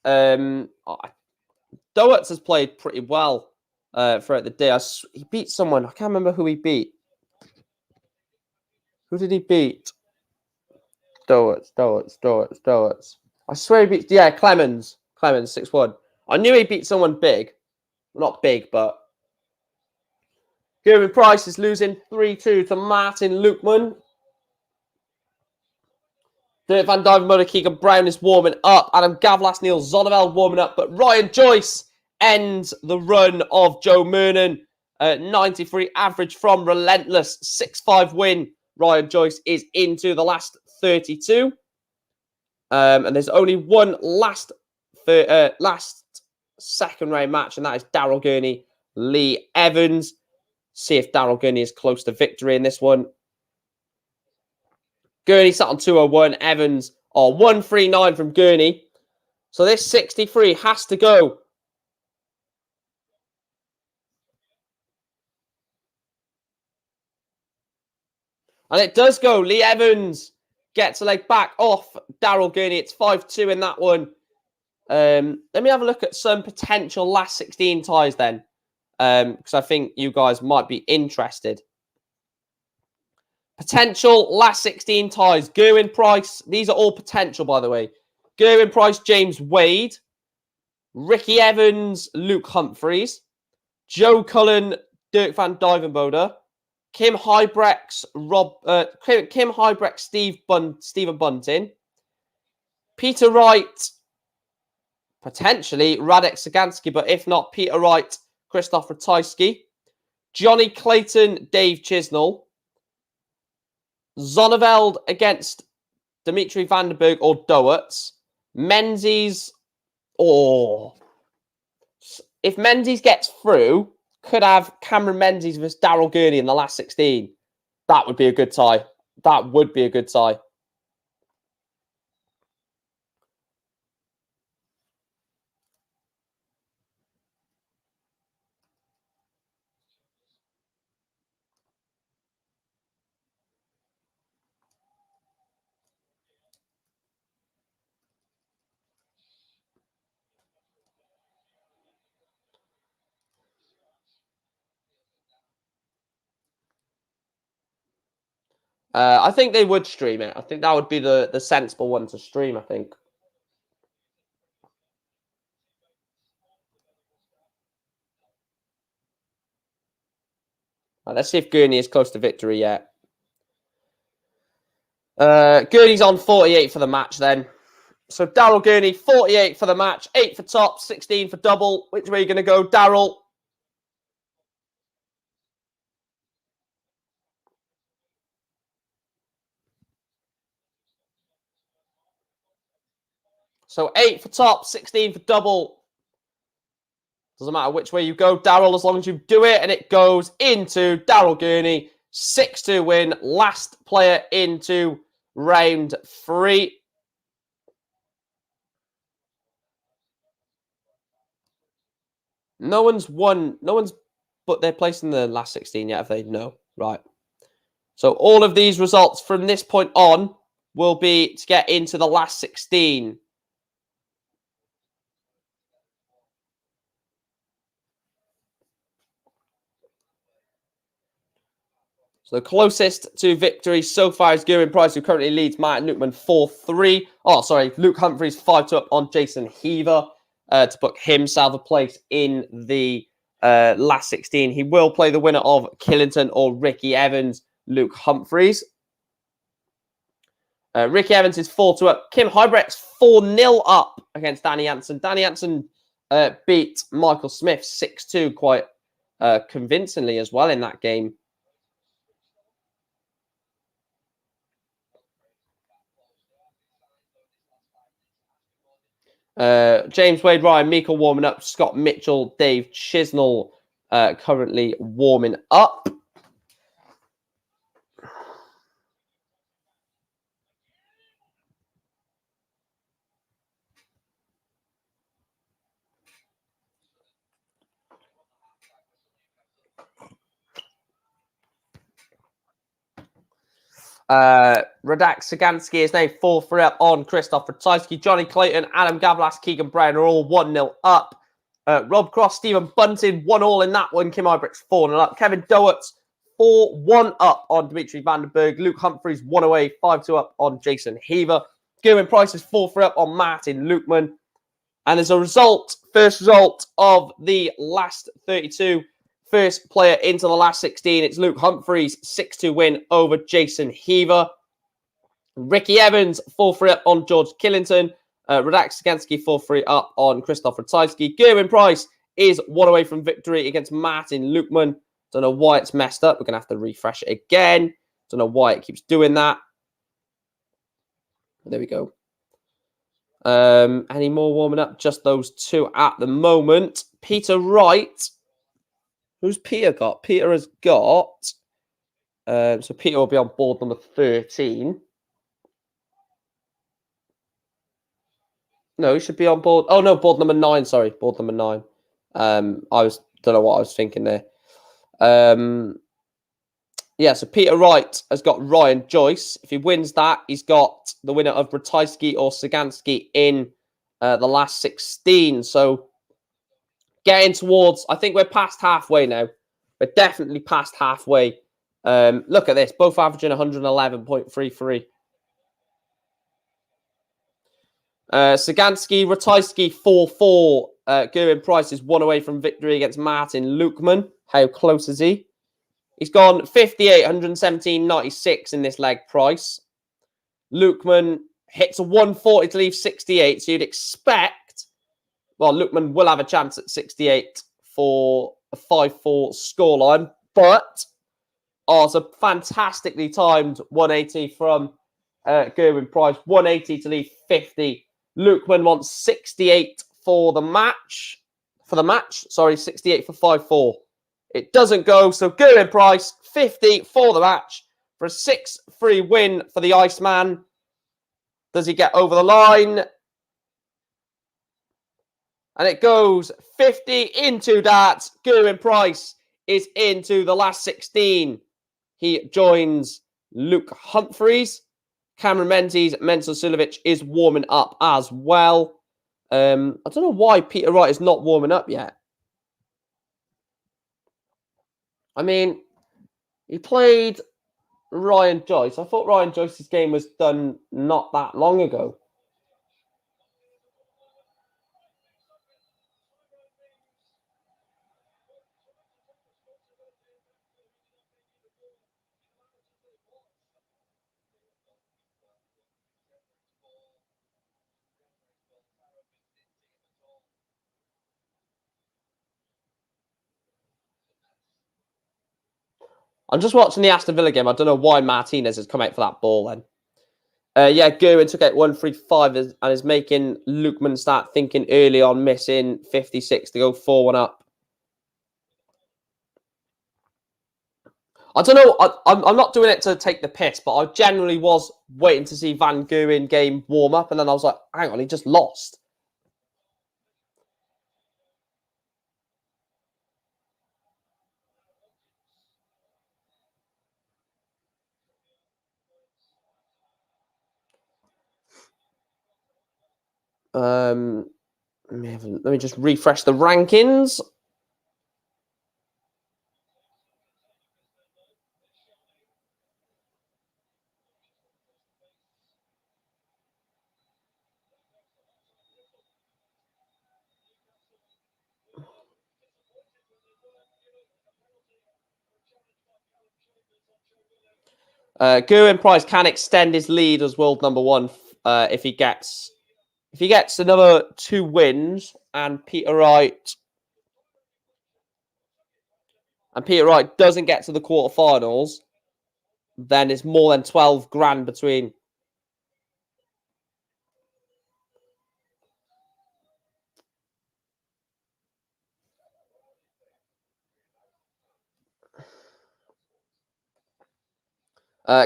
Doertz has played pretty well throughout the day. He beat someone. I can't remember who he beat. Who did he beat? Doertz. I swear he beat... Yeah, Clemens, 6-1. I knew he beat someone big. Well, not big, but... Gerwyn Price is losing 3-2 to Martin Lukman. Dirk van Duivenbode, Keegan Brown is warming up. Adam Gavlas, Neil Zonneveld warming up. But Ryan Joyce ends the run of Joe Mernon. 93 average from Relentless. 6-5 win. Ryan Joyce is into the last 32. And there's only one last second round match, and that is Daryl Gurney, Lee Evans. See if Daryl Gurney is close to victory in this one. Gurney sat on 201. Evans 139 from Gurney. So this 63 has to go. And it does go. Lee Evans gets a leg back off Daryl Gurney. It's 5-2 in that one. Let me have a look at some potential last 16 ties then. Because I think you guys might be interested. Potential last 16 ties. Gerwyn Price. These are all potential, by the way. Gerwyn Price, James Wade. Ricky Evans, Luke Humphreys. Joe Cullen, Dirk van Duivenbode. Kim Huybrechts, Stephen Bunting. Peter Wright, potentially Radek Sagansky, but if not, Peter Wright, Christoph Ratajski. Johnny Clayton, Dave Chisnall. Zonneveld against Dimitri Vandenberg or Doertz. Menzies, if Menzies gets through, could have Cameron Menzies versus Daryl Gurney in the last 16. That would be a good tie. That would be a good tie. I think they would stream it. I think that would be the sensible one to stream, I think. Right, let's see if Gurney is close to victory yet. Gurney's on 48 for the match then. So Daryl Gurney, 48 for the match, 8 for top, 16 for double. Which way are you going to go, Daryl? So 8 for top, 16 for double. Doesn't matter which way you go, Daryl, as long as you do it. And it goes into Daryl Gurney. 6-2 win. Last player into round 3. No one's won. No one's put their place in the last 16 yet, have they? No. Right. So all of these results from this point on will be to get into the last 16. So the closest to victory so far is Gerwyn Price, who currently leads Martin Lukeman 4-3. Oh, sorry, Luke Humphries 5-2 up on Jason Heaver to book himself a place in the last 16. He will play the winner of Killington or Ricky Evans, Luke Humphries. Ricky Evans is 4-2 up. Kim Hybrex 4-0 up against Danny Hansen. Danny Hansen beat Michael Smith 6-2 quite convincingly as well in that game. James Wade, Ryan Meikle warming up. Scott Mitchell, Dave Chisnell currently warming up. Radak Sagansky is now 4-3 up on Christoph Ratajski. Johnny Clayton, Adam Gavlas, Keegan Brown are all 1-0 up. Rob Cross, Stephen Bunting, 1-1 in that one. Kim Ibrex 4-0 up. Kevin Dowerts, 4-1 up on Dimitri Vandenberg. Luke Humphries, 1 away, 5-2 up on Jason Heaver. Gerwyn Price is 4-3 up on Martin Lukeman. And as a result, first result of the last 32, first player into the last 16, it's Luke Humphries, 6-2 win over Jason Heaver. Ricky Evans, 4-3 up on George Killington. Radak Sagansky, 4-3 up on Christoph Ratajski. Gerwyn Price is 1 away from victory against Martin Lukeman. Don't know why it's messed up. We're going to have to refresh it again. Don't know why it keeps doing that. There we go. Any more warming up? Just those two at the moment. Peter Wright. Who's Peter got? Peter has got... so Peter will be on board number 13. No, he should be on board. Oh, no, board number 9. Sorry, board number 9. Don't know what I was thinking there. Yeah, so Peter Wright has got Ryan Joyce. If he wins that, he's got the winner of Ratajski or Sagansky in the last 16. So getting towards, I think we're past halfway now. We're definitely past halfway. Look at this, both averaging 111.33. Sagansky, Ratajski 4-4. Gerwyn Price is 1 away from victory against Martin Lukeman. How close is he? He's gone 58, 117, 96 in this leg, Price. Lukeman hits a 140 to leave 68. So you'd expect, well, Lukeman will have a chance at 68 for a 5-4 scoreline. But, it's a fantastically timed 180 from Gerwyn Price. 180 to leave 50. Lukeman wants 68 for the match. 68 for 5-4. It doesn't go, so Gerwyn Price, 50 for the match for a 6-3 win for the Iceman. Does he get over the line? And it goes 50 into darts. Gerwyn Price is into the last 16. He joins Luke Humphries. Cameron Menzies, Menzel Sulovic is warming up as well. I don't know why Peter Wright is not warming up yet. I mean, he played Ryan Joyce. I thought Ryan Joyce's game was done not that long ago. I'm just watching the Aston Villa game. I don't know why Martinez has come out for that ball then. Yeah, Gerwyn took out 1-3-5 and is making Lukeman start thinking early on, missing 56 to go 4-1 up. I don't know. I'm not doing it to take the piss, but I generally was waiting to see Van Gerwen game warm up, and then I was like, hang on, he just lost. Let me just refresh the rankings. Gerwin Price can extend his lead as world number 1 if he gets another 2 wins, and Peter Wright doesn't get to the quarterfinals, then it's more than 12 grand between.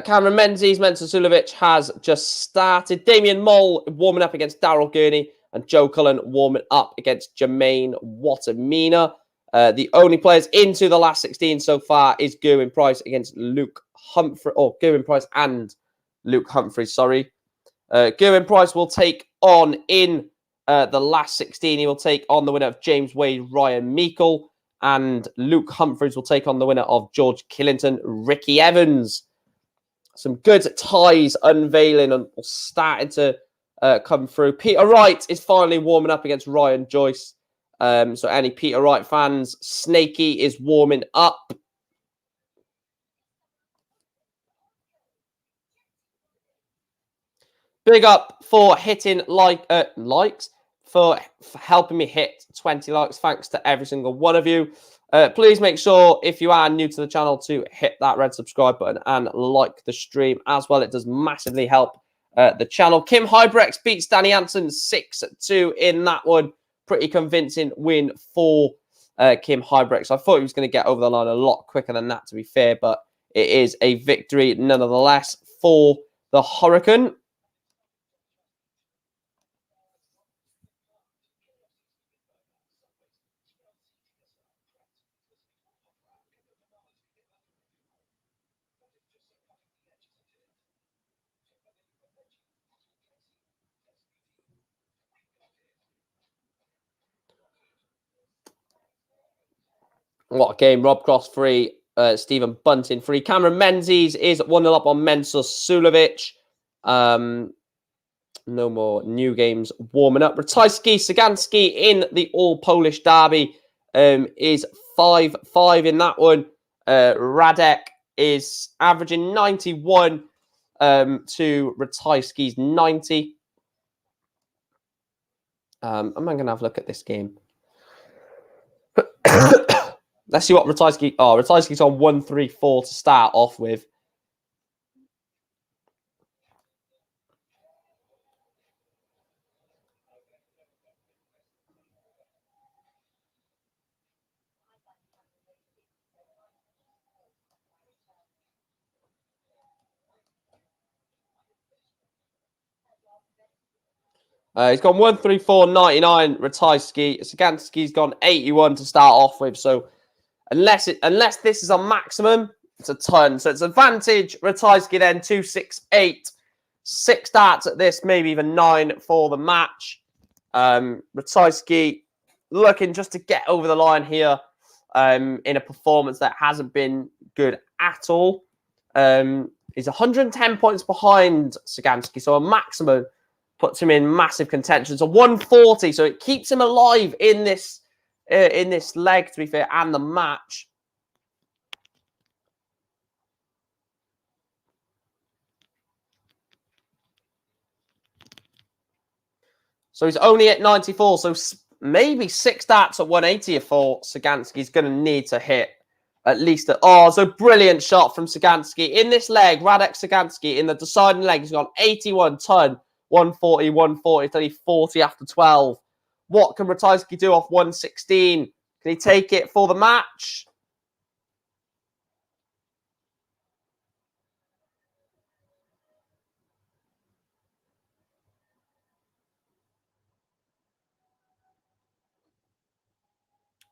Cameron Menzies, Mensah Sulovic has just started. Damien Mole warming up against Daryl Gurney, and Joe Cullen warming up against Jermaine Watamina. The only players into the last 16 so far is Gerwin Price against Luke Humphrey, or Gerwin Price and Luke Humphreys, sorry. Gerwin Price will take on in the last 16. He will take on the winner of James Wade, Ryan Meikle, and Luke Humphreys will take on the winner of George Killington, Ricky Evans. Some good ties unveiling and starting to come through. Peter Wright is finally warming up against Ryan Joyce. So any Peter Wright fans, Snakey is warming up. Big up for hitting likes, for helping me hit 20 likes. Thanks to every single one of you. Please make sure, if you are new to the channel, to hit that red subscribe button and like the stream as well. It does massively help the channel. Kim Hybrex beats Danny Hansen 6-2 in that one. Pretty convincing win for Kim Hybrex. I thought he was going to get over the line a lot quicker than that, to be fair, but it is a victory nonetheless for the Hurricane. What a game. Rob Cross 3, Stephen Bunting 3. Cameron Menzies is 1-0 up on Mensah Sulovic. No more new games warming up. Ratajski Sagansky in the All-Polish Derby is 5-5 in that one. Radek is averaging 91 to Ratajski's 90. I'm going to have a look at this game. Let's see what Ratajski... Oh, Ratajski's on 1-3-4 to start off with. He's gone 1-3-4-99, Ratajski. Sagansky's gone 81 to start off with. So unless this is a maximum, it's a ton. So it's advantage. Ratajski then 2-6-8. 6 darts at this, maybe even 9 for the match. Ratajski looking just to get over the line here in a performance that hasn't been good at all. He's 110 points behind Sagansky, so a maximum puts him in massive contention. So 140, so it keeps him alive in this leg, to be fair, and the match. So he's only at 94, so maybe 6 darts at 180 for Sagansky. He's going to need to hit at least so brilliant shot from Sagansky. In this leg, Radek Sagansky, in the deciding leg, he's gone 81 ton, 140, 140, 30, 40 after 12. What can Ratajski do off 116? Can he take it for the match?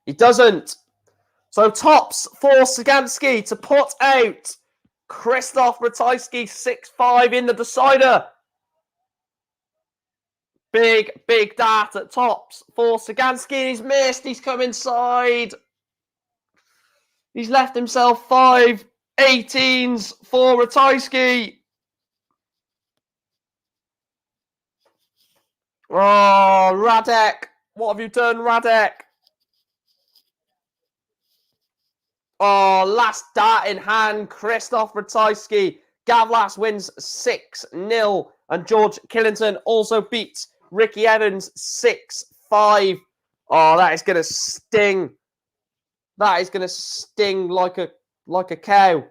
He doesn't. So tops for Sagansky to put out Krzysztof Ratajski 6-5 in the decider. Big dart at tops for Sagansky. He's missed. He's come inside. He's left himself 5 18s for Ratajski. Oh, Radek. What have you done, Radek? Oh, last dart in hand. Krzysztof Ratajski Gavlas wins 6-0. And George Killington also beats Ricky Evans 6-5. Oh, that is going to sting. That is going to sting like a cow.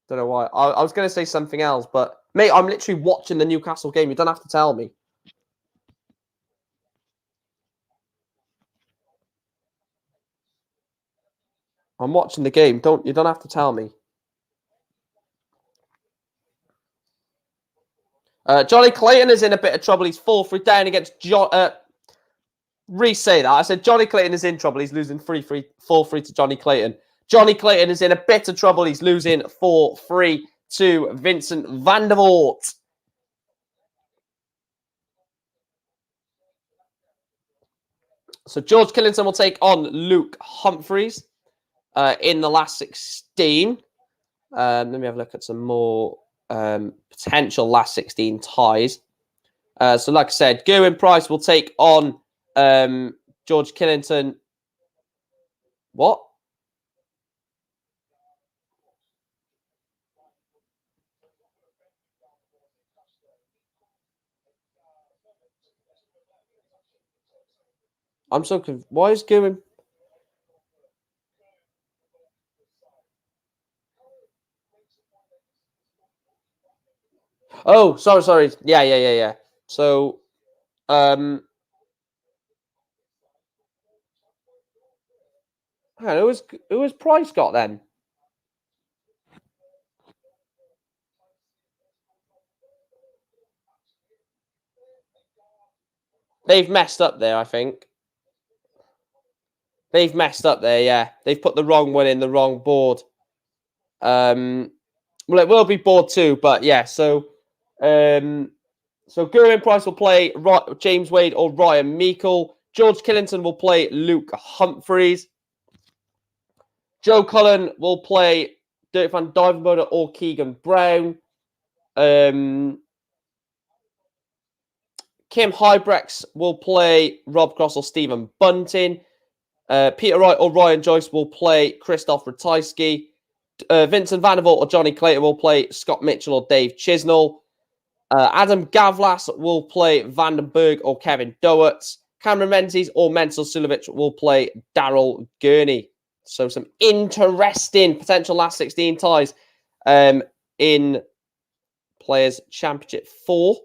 Don't know why. I was going to say something else, but mate, I'm literally watching the Newcastle game. You don't have to tell me. I'm watching the game. You don't have to tell me. Johnny Clayton is in a bit of trouble. He's 4-3 down against John. Re-say that. I said Johnny Clayton is in trouble. He's losing 4-3 to Johnny Clayton. Johnny Clayton is in a bit of trouble. He's losing 4-3 to Vincent van der Voort. So George Killington will take on Luke Humphreys in the last 16. Let me have a look at some more potential last 16 ties. So like I said, Gerwin Price will take on George Killington. What? I'm so confused. Why is Gerwin... Oh, sorry. Yeah. So, who was Price got then? They've messed up there, I think. They've messed up there, yeah. They've put the wrong one in the wrong board. Well, it will be board 2, but yeah. So Gerwin Price will play James Wade or Ryan Meikle. George Killington will play Luke Humphreys. Joe Cullen will play Dirk van Duijvenbode or Keegan Brown. Kim Hybrex will play Rob Cross or Stephen Bunting. Peter Wright or Ryan Joyce will play Christoph Ratajski. Vincent van der Voort or Johnny Clayton will play Scott Mitchell or Dave Chisnell. Adam Gavlas will play Vandenberg or Kevin Doherty. Cameron Menzies or Menzel Sulovic will play Daryl Gurney. So some interesting potential last 16 ties in Players' Championship 4.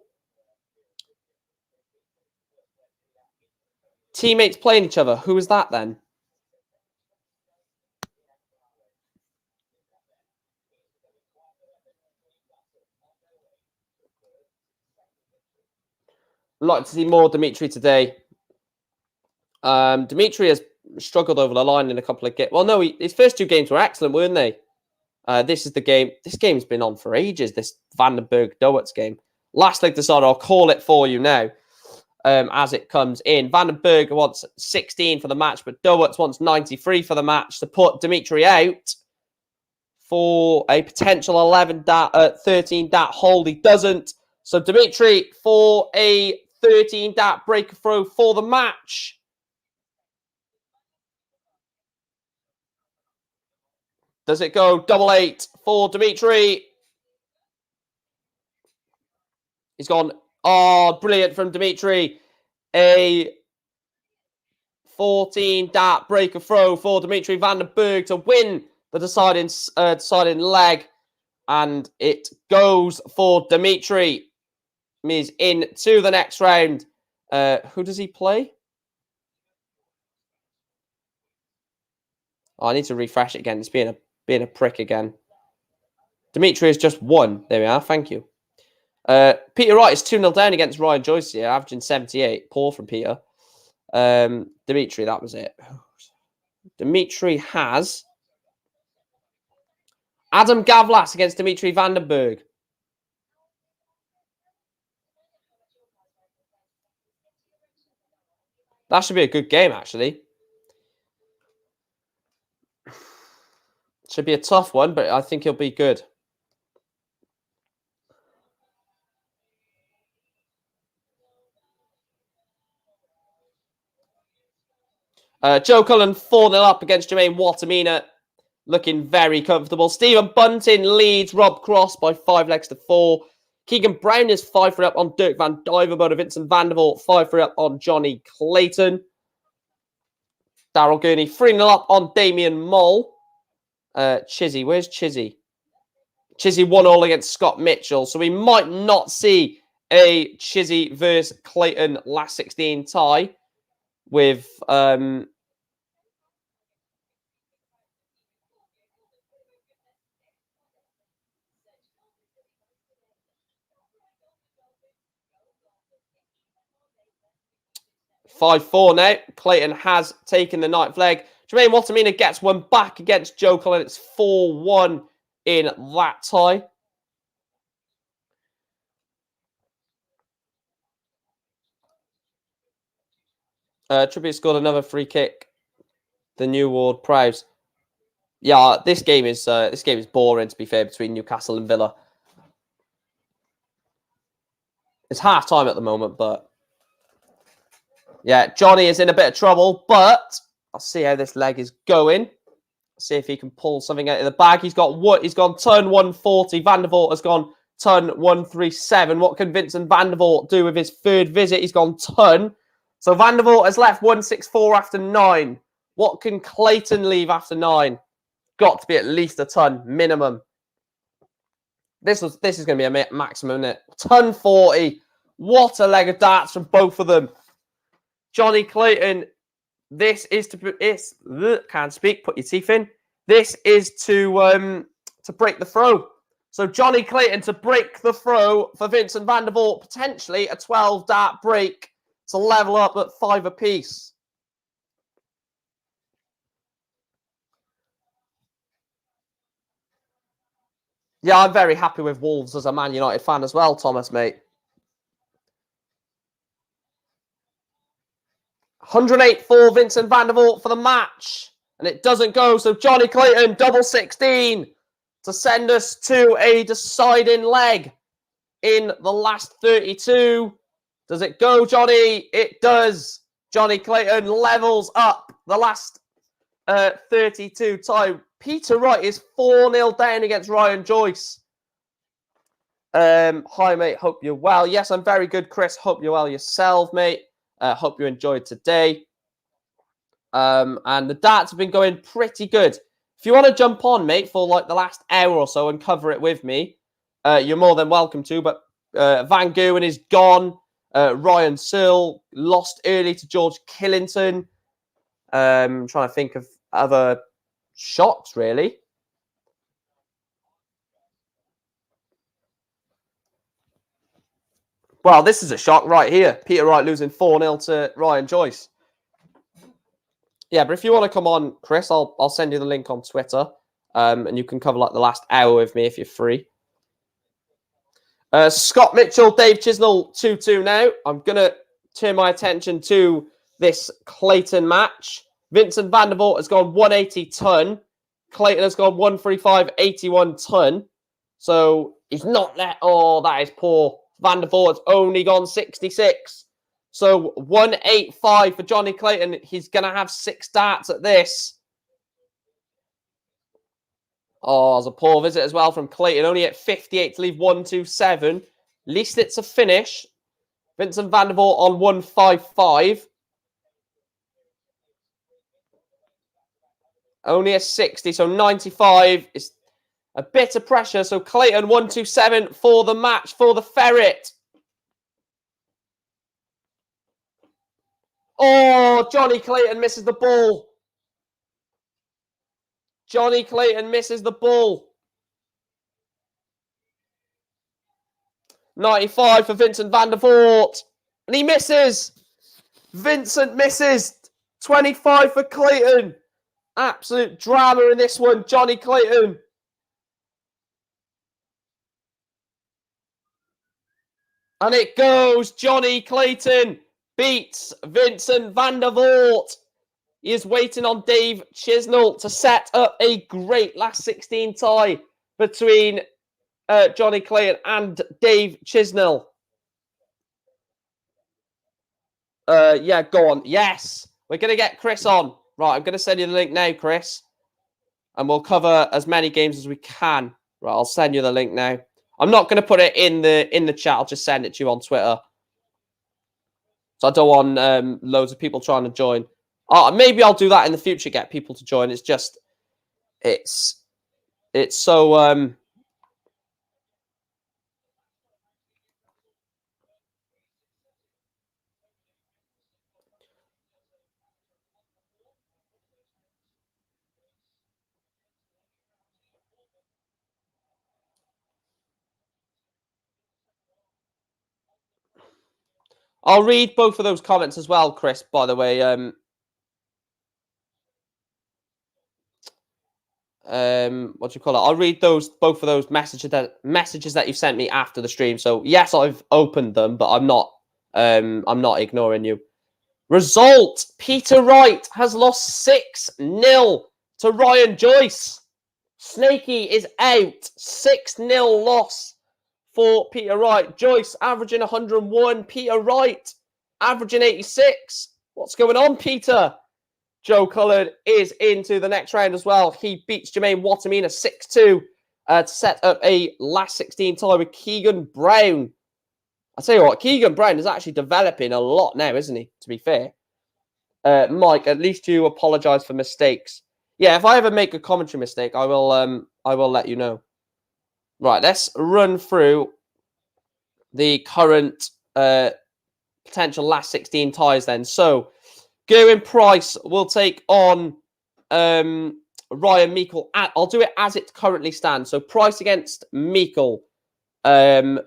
Teammates playing each other. Who is that then? I'd like to see more Dimitri today. Dimitri has struggled over the line in a couple of games. Well, no, his first 2 games were excellent, weren't they? This is the game. This game's been on for ages, this Vandenberg-Doherty game. Last leg decider, I'll call it for you now as it comes in. Vandenberg wants 16 for the match, but Doherty wants 93 for the match to put Dimitri out for a potential 13 dat hold. He doesn't. So Dimitri for a 13 dat breaker throw for the match. Does it go double 8 for Dimitri? He's gone. Oh, brilliant from Dimitri. A 14 dat breaker throw for Dimitri Vandenberg to win the deciding leg. And it goes for Dimitri. He's into the next round. Who does he play? Oh, I need to refresh it again. It's being a prick again. Dimitri has just won. There we are. Thank you. Peter Wright is 2-0 down against Ryan Joyce here, averaging 78. Poor from Peter. Dimitri, that was it. Dimitri has Adam Gavlas against Dimitri Vandenberg. That should be a good game, actually. Should be a tough one, but I think he'll be good. Joe Cullen 4-0 up against Jermaine Watamina. looking very comfortable. Stephen Bunting leads Rob Cross by 5 legs to 4. Keegan Brown is 5-3 up on Dirk van Duijvenbode. Vincent van der Voort 5-3 up on Johnny Clayton. Daryl Gurney 3-0 up on Damien Moll. Chizzy, where's Chizzy? Chizzy 1-0 against Scott Mitchell. So we might not see a Chizzy versus Clayton last 16 tie with 5-4 now. Clayton has taken the 9th leg. Jermaine Wattamina gets one back against Joe Cullen. It's 4-1 in that tie. Trippier scored another free kick. The New Ward Prowse. Yeah, this game is boring, to be fair, between Newcastle and Villa. It's half time at the moment, but yeah, Johnny is in a bit of trouble, but I'll see how this leg is going. See if he can pull something out of the bag. He's gone turn 140. Van der Voort has gone turn 137. What can Vincent van der Voort do with his 3rd visit? He's gone turn. So Van der Voort has left 164 after 9. What can Clayton leave after 9? Got to be at least a ton minimum. This is going to be a maximum, isn't it? Ton 40. What a leg of darts from both of them. Johnny Clayton, this is can't speak, put your teeth in. This is to break the throw. So Johnny Clayton to break the throw for Vincent van der Voort, potentially a 12 dart break to level up at 5 apiece. Yeah, I'm very happy with Wolves as a Man United fan as well, Thomas, mate. 108 for Vincent van der Voort for the match. And it doesn't go. So Johnny Clayton, double 16 to send us to a deciding leg in the last 32. Does it go, Johnny? It does. Johnny Clayton levels up the last 32 tie. Peter Wright is 4-0 down against Ryan Joyce. Hi, mate. Hope you're well. Yes, I'm very good, Chris. Hope you're well yourself, mate. Hope you enjoyed today. And the darts have been going pretty good. If you want to jump on, mate, for like the last hour or so and cover it with me, you're more than welcome to. But Van Goghen is gone. Ryan Searle lost early to George Killington. I'm trying to think of other shocks, really. Well, this is a shock right here. Peter Wright losing 4-0 to Ryan Joyce. Yeah, but if you want to come on, Chris, I'll send you the link on Twitter, and you can cover like the last hour with me if you're free. Scott Mitchell, Dave Chisnell, 2-2 now. I'm going to turn my attention to this Clayton match. Vincent van der Voort has gone 180 ton. Clayton has gone 135, 81 ton. So he's not there. Oh, that is poor. Van der Voort's only gone 66. So 185 for Johnny Clayton. He's going to have 6 darts at this. Oh, there's a poor visit as well from Clayton. Only at 58 to leave 127. At least it's a finish. Vincent van der Voort on 155. Only a 60, so 95 is a bit of pressure. So Clayton 127 for the match, for the ferret. Oh, Johnny Clayton misses the ball. Johnny Clayton misses the ball. 95 for Vincent van der Voort. And he misses. Vincent misses. 25 for Clayton. Absolute drama in this one. Johnny Clayton. And it goes. Johnny Clayton beats Vincent van der Voort. He is waiting on Dave Chisnell to set up a great last 16 tie between Johnny Clayton and Dave Chisnell. Yeah, go on. Yes, we're going to get Chris on. Right, I'm going to send you the link now, Chris. and we'll cover as many games as we can. Right, I'll send you the link now. I'm not going to put it in the chat. I'll just send it to you on Twitter. So I don't want loads of people trying to join. Maybe I'll do that in the future. Get people to join. It's just it's so I'll read both of those comments as well, Chris, by the way. What do you call it? I'll read both of those messages that you sent me after the stream. So yes, I've opened them, but I'm not ignoring you. Result: Peter Wright has lost 6-0 to Ryan Joyce. Snakey is out. 6-0 loss for Peter Wright. Joyce averaging 101. Peter Wright averaging 86. What's going on, Peter? Joe Cullen is into the next round as well. He beats Jermaine Watamina 6-2 to set up a last 16 tie with Keegan Brown. I'll tell you what, Keegan Brown is actually developing a lot now, isn't he? To be fair. Mike, at least you apologise for mistakes. Yeah, if I ever make a commentary mistake, I will let you know. Right, let's run through the current potential last 16 ties then. So, Gerwin Price will take on Ryan Meikle. I'll do it as it currently stands. So, Price against Meikle. Killington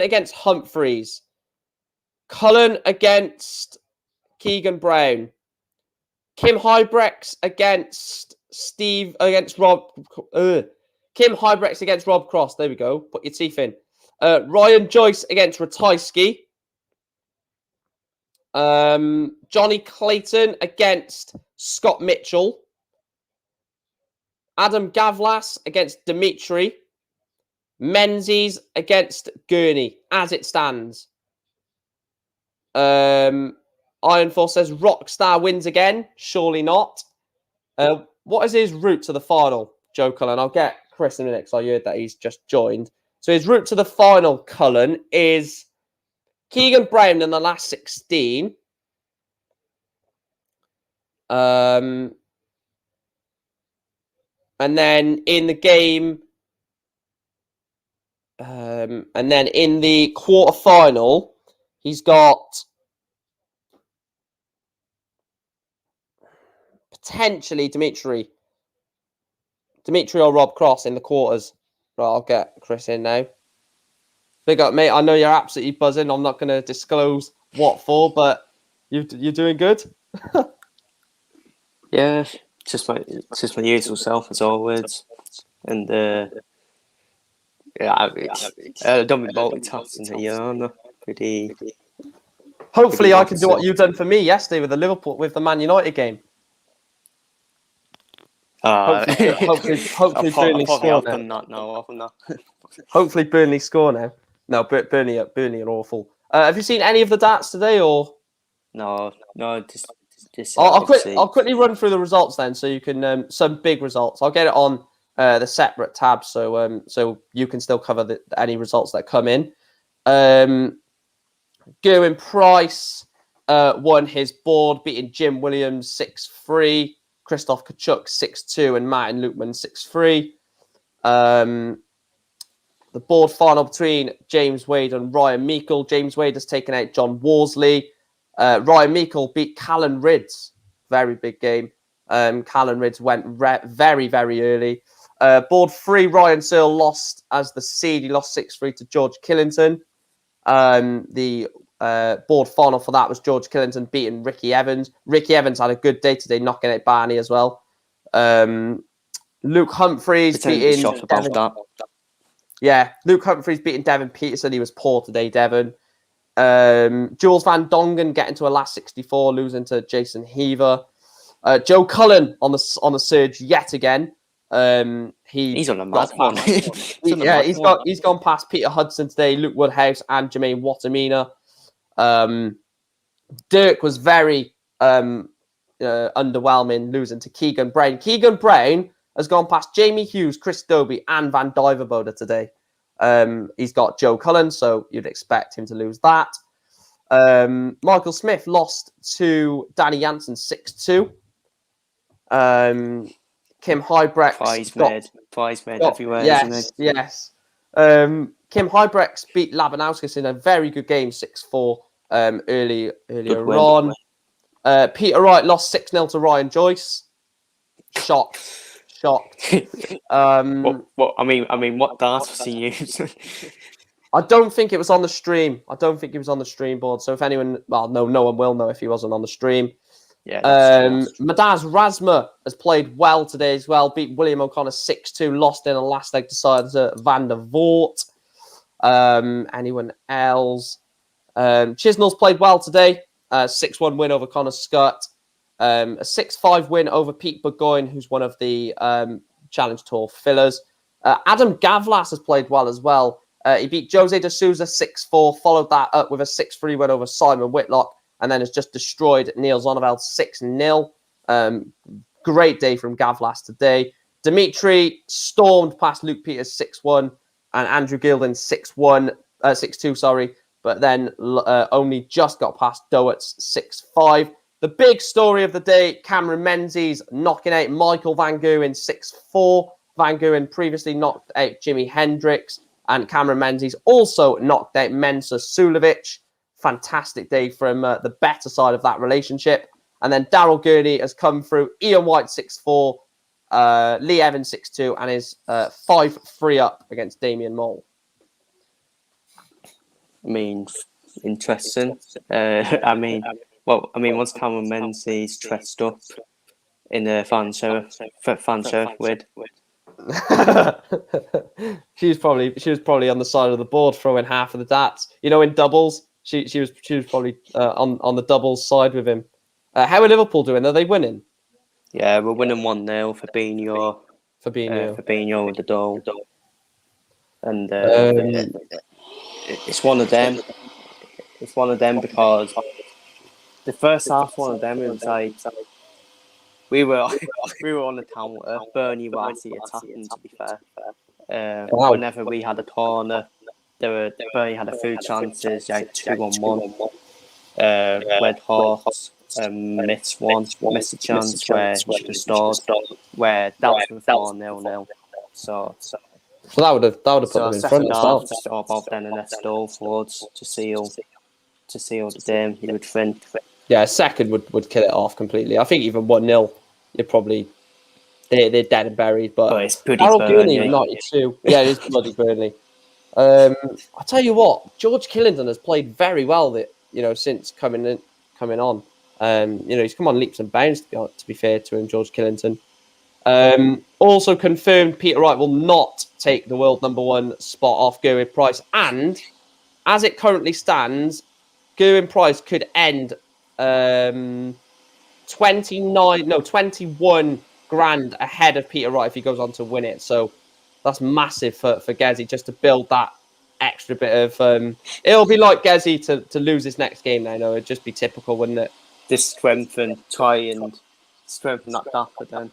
against Humphreys. Cullen against Keegan Brown. Kim Hybrex against Rob. Kim Hybrex against Rob Cross. There we go. Put your teeth in. Ryan Joyce against Ratajski. Johnny Clayton against Scott Mitchell. Adam Gavlas against Dimitri. Menzies against Gurney, as it stands. Ironforce says Rockstar wins again. Surely not. What is his route to the final, Joe Cullen? I'll get Chris in a minute because I heard that he's just joined. So his route to the final, Cullen, is Keegan Brown in the last 16. And then in the game, and then in the quarterfinal, he's got potentially Dimitri or Rob Cross in the quarters. Right, I'll get Chris in now. Big up, mate. I know you're absolutely buzzing. I'm not going to disclose what for, but you're doing good. Yeah, just my usual self as always, and I don't be multitasking here. I'm not pretty. Hopefully, I can do what you've done for me yesterday with the Man United game. Hopefully Burnley score now. Hopefully Burnley score now. No, Burnley are awful. Have you seen any of the darts today, or no? Just I'll quickly run through the results then, so you can some big results. I'll get it on the separate tab, so you can still cover any results that come in. Gerwin Price won his board, beating Jim Williams 6-3, Christoph Kachuk 6-2, and Martin Lukman 6-3. The board final between James Wade and Ryan Meikle. James Wade has taken out John Worsley. Ryan Meikle beat Callan Ridds. Very big game. Callan Ridds went very, very early. Board 3, Ryan Searle lost as the seed. He lost 6-3 to George Killington. The board final for that was George Killington beating Ricky Evans. Ricky Evans had a good day today, knocking out Barney as well. Luke Humphreys beating Devon. Yeah, Luke Humphreys beating Devon Peterson. He was poor today, Devon. Jules Van Dongen getting to a last 64, losing to Jason Heaver. Joe Cullen on the surge yet again. He's on a mad one. He's gone past Peter Hudson today, Luke Woodhouse, and Jermaine Watamina. Dirk was very underwhelming, losing to Keegan Brown. Keegan Brown has gone past Jamie Hughes, Chris Dobie, and Van Dyverboda today. He's got Joe Cullen, so you'd expect him to lose that. Michael Smith lost to Danny Jansen 6-2. Kim Hybrex prize made everywhere, yes, isn't he? yes. Kim Hybrex beat Labanauskas in a very good game, 6-4 earlier on. Peter Wright lost 6-0 to Ryan Joyce. Shocked. I mean, what data was he using? I don't think it was on the stream. Board. So if anyone, well, no one will know if he wasn't on the stream. Yeah. Madaz Razma has played well today as well. Beat William O'Connor 6-2. Lost in a last leg decider Van der Voort. Anyone else? Chisnell's played well today. 6-1 win over Connor Scott. A 6-5 win over Pete Burgoyne, who's one of the Challenge Tour fillers. Adam Gavlas has played well as well. He beat Jose de Souza 6-4, followed that up with a 6-3 win over Simon Whitlock, and then has just destroyed Neil Zonneveld 6-0. Great day from Gavlas today. Dimitri stormed past Luke Peters 6-1 and Andrew Gilden 6-2, sorry, but then only just got past Doets 6-5. The big story of the day, Cameron Menzies knocking out Michael Van Gooen 6-4. Van Gooen previously knocked out Jimi Hendrix, and Cameron Menzies also knocked out Mensa Sulovic. Fantastic day from the better side of that relationship. And then Daryl Gurney has come through. Ian White 6-4, Lee Evans 6-2, and is 5-3 up against Damien Mole. I mean, interesting. Once Cameron Menzies dressed up in a fan show with. She was probably on the side of the board throwing half of the darts. You know, in doubles, she was probably on the doubles side with him. How are Liverpool doing? Are they winning? Yeah, we're winning 1-0 for Fabinho. Fabinho with the goal. And it's one of them. It's one of them because the first half, one of them, it was like we were on the counter. Bernie were actually attacking, to be fair. Whenever we had a corner, Bernie had a few chances, like 2-on-1. Red Hawks missed a chance where he should have scored, where that was 4-0. So that would have put them in front as well. Just about then and Estelle forwards to seal the game, you would think. Yeah, a second would kill it off completely. I think even 1-0, you're probably they're dead and buried. But it's pretty Burnley. 92. Yeah, it is bloody Burnley. I'll tell you what, George Killington has played very well. Since coming on. He's come on leaps and bounds. To be fair to him, George Killington. Also confirmed, Peter Wright will not take the world number 1 spot off Gerwyn Price, and as it currently stands, Gerwyn Price could end 21 grand ahead of Peter Wright if he goes on to win it. So that's massive for Gezi, just to build that extra bit of it'll be like Gezi to lose his next game now. No, it'd just be typical, wouldn't it? Just strengthen that gap then.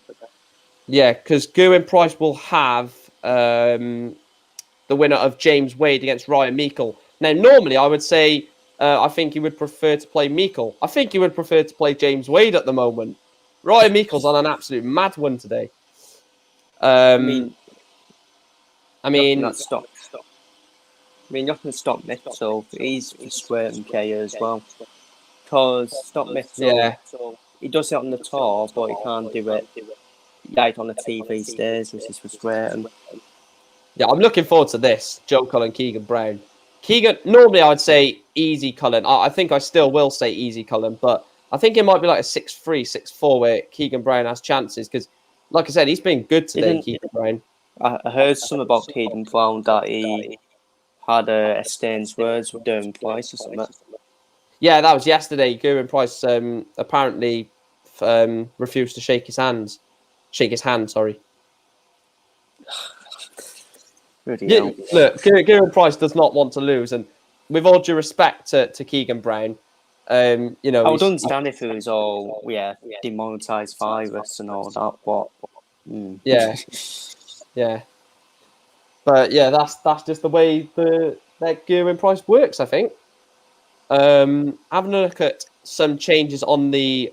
Yeah, because Gerwyn Price will have the winner of James Wade against Ryan Meikle. Now, normally I would say I think he would prefer to play Meikle. I think he would prefer to play James Wade at the moment. Ryan Meikle's on an absolute mad one today. I mean, not stop. I mean, you can stop Mitchell. He's frustrating KO as well. Because stop Mitchell, he does it on the tour, but he can't do it like on the TV stage, which is frustrating. Yeah, I'm looking forward to this. Joe Cullen, Keegan Brown. Keegan, normally I would say easy Cullen. I think I still will say easy Cullen, but I think it might be like a 6-3, 6-4 where Keegan Brown has chances because, like I said, he's been good today, Keegan Brown. I heard something about Keegan Brown that he had exchanged words with Gerwyn Price or something. Yeah, that was yesterday. Gerwyn Price apparently refused to shake his hand. Sorry. Look, Gerwyn Price does not want to lose, and with all due respect to Keegan Brown, You know, I would understand if it was all demonetized virus and all that, but yeah, yeah. But yeah, that's just the way that gearing price works, I think. Having a look at some changes on the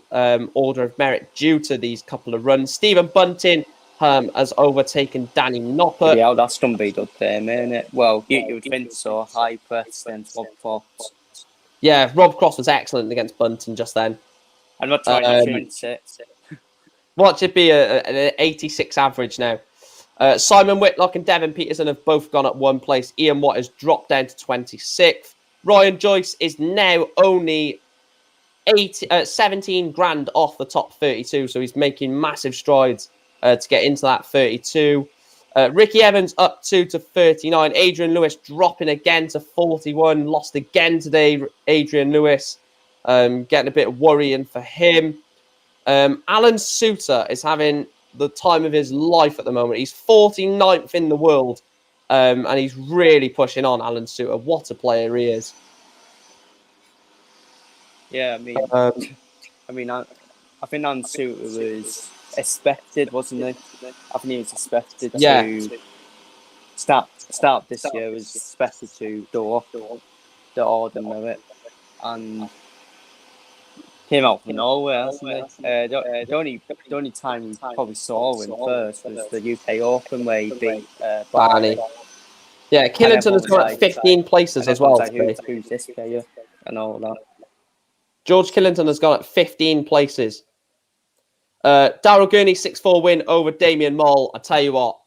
order of merit due to these couple of runs. Stephen Bunting has overtaken Danny Noppert. yeah, that's done beat up there, isn't it? Well, you would think so. High press against Rob Fox. Yeah, Rob Cross was excellent against Bunting just then. I'm not trying to jinx it. What should be an 86 average now. Simon Whitlock and Devin Peterson have both gone up one place. Ian Watt has dropped down to 26th. Ryan Joyce is now only 17 grand off the top 32, so he's making massive strides to get into that 32. Ricky Evans up 2 to 39. Adrian Lewis dropping again to 41. Lost again today, Adrian Lewis. Getting a bit worrying for him. Alan Suter is having the time of his life at the moment. He's 49th in the world, and he's really pushing on, Alan Suter. What a player he is. Yeah, I think Alan Suter was expected, wasn't he? I think he was expected to start this year. Was expected to do up the order merit and came out from nowhere, hasn't he? The only time we probably saw him first was the UK Open where he beat Barney. Yeah, Killington has got 15 places as well. Like, who's this player and all that. George Killington has gone at 15 places. Daryl Gurney 6-4 win over Damien Moll. I tell you what,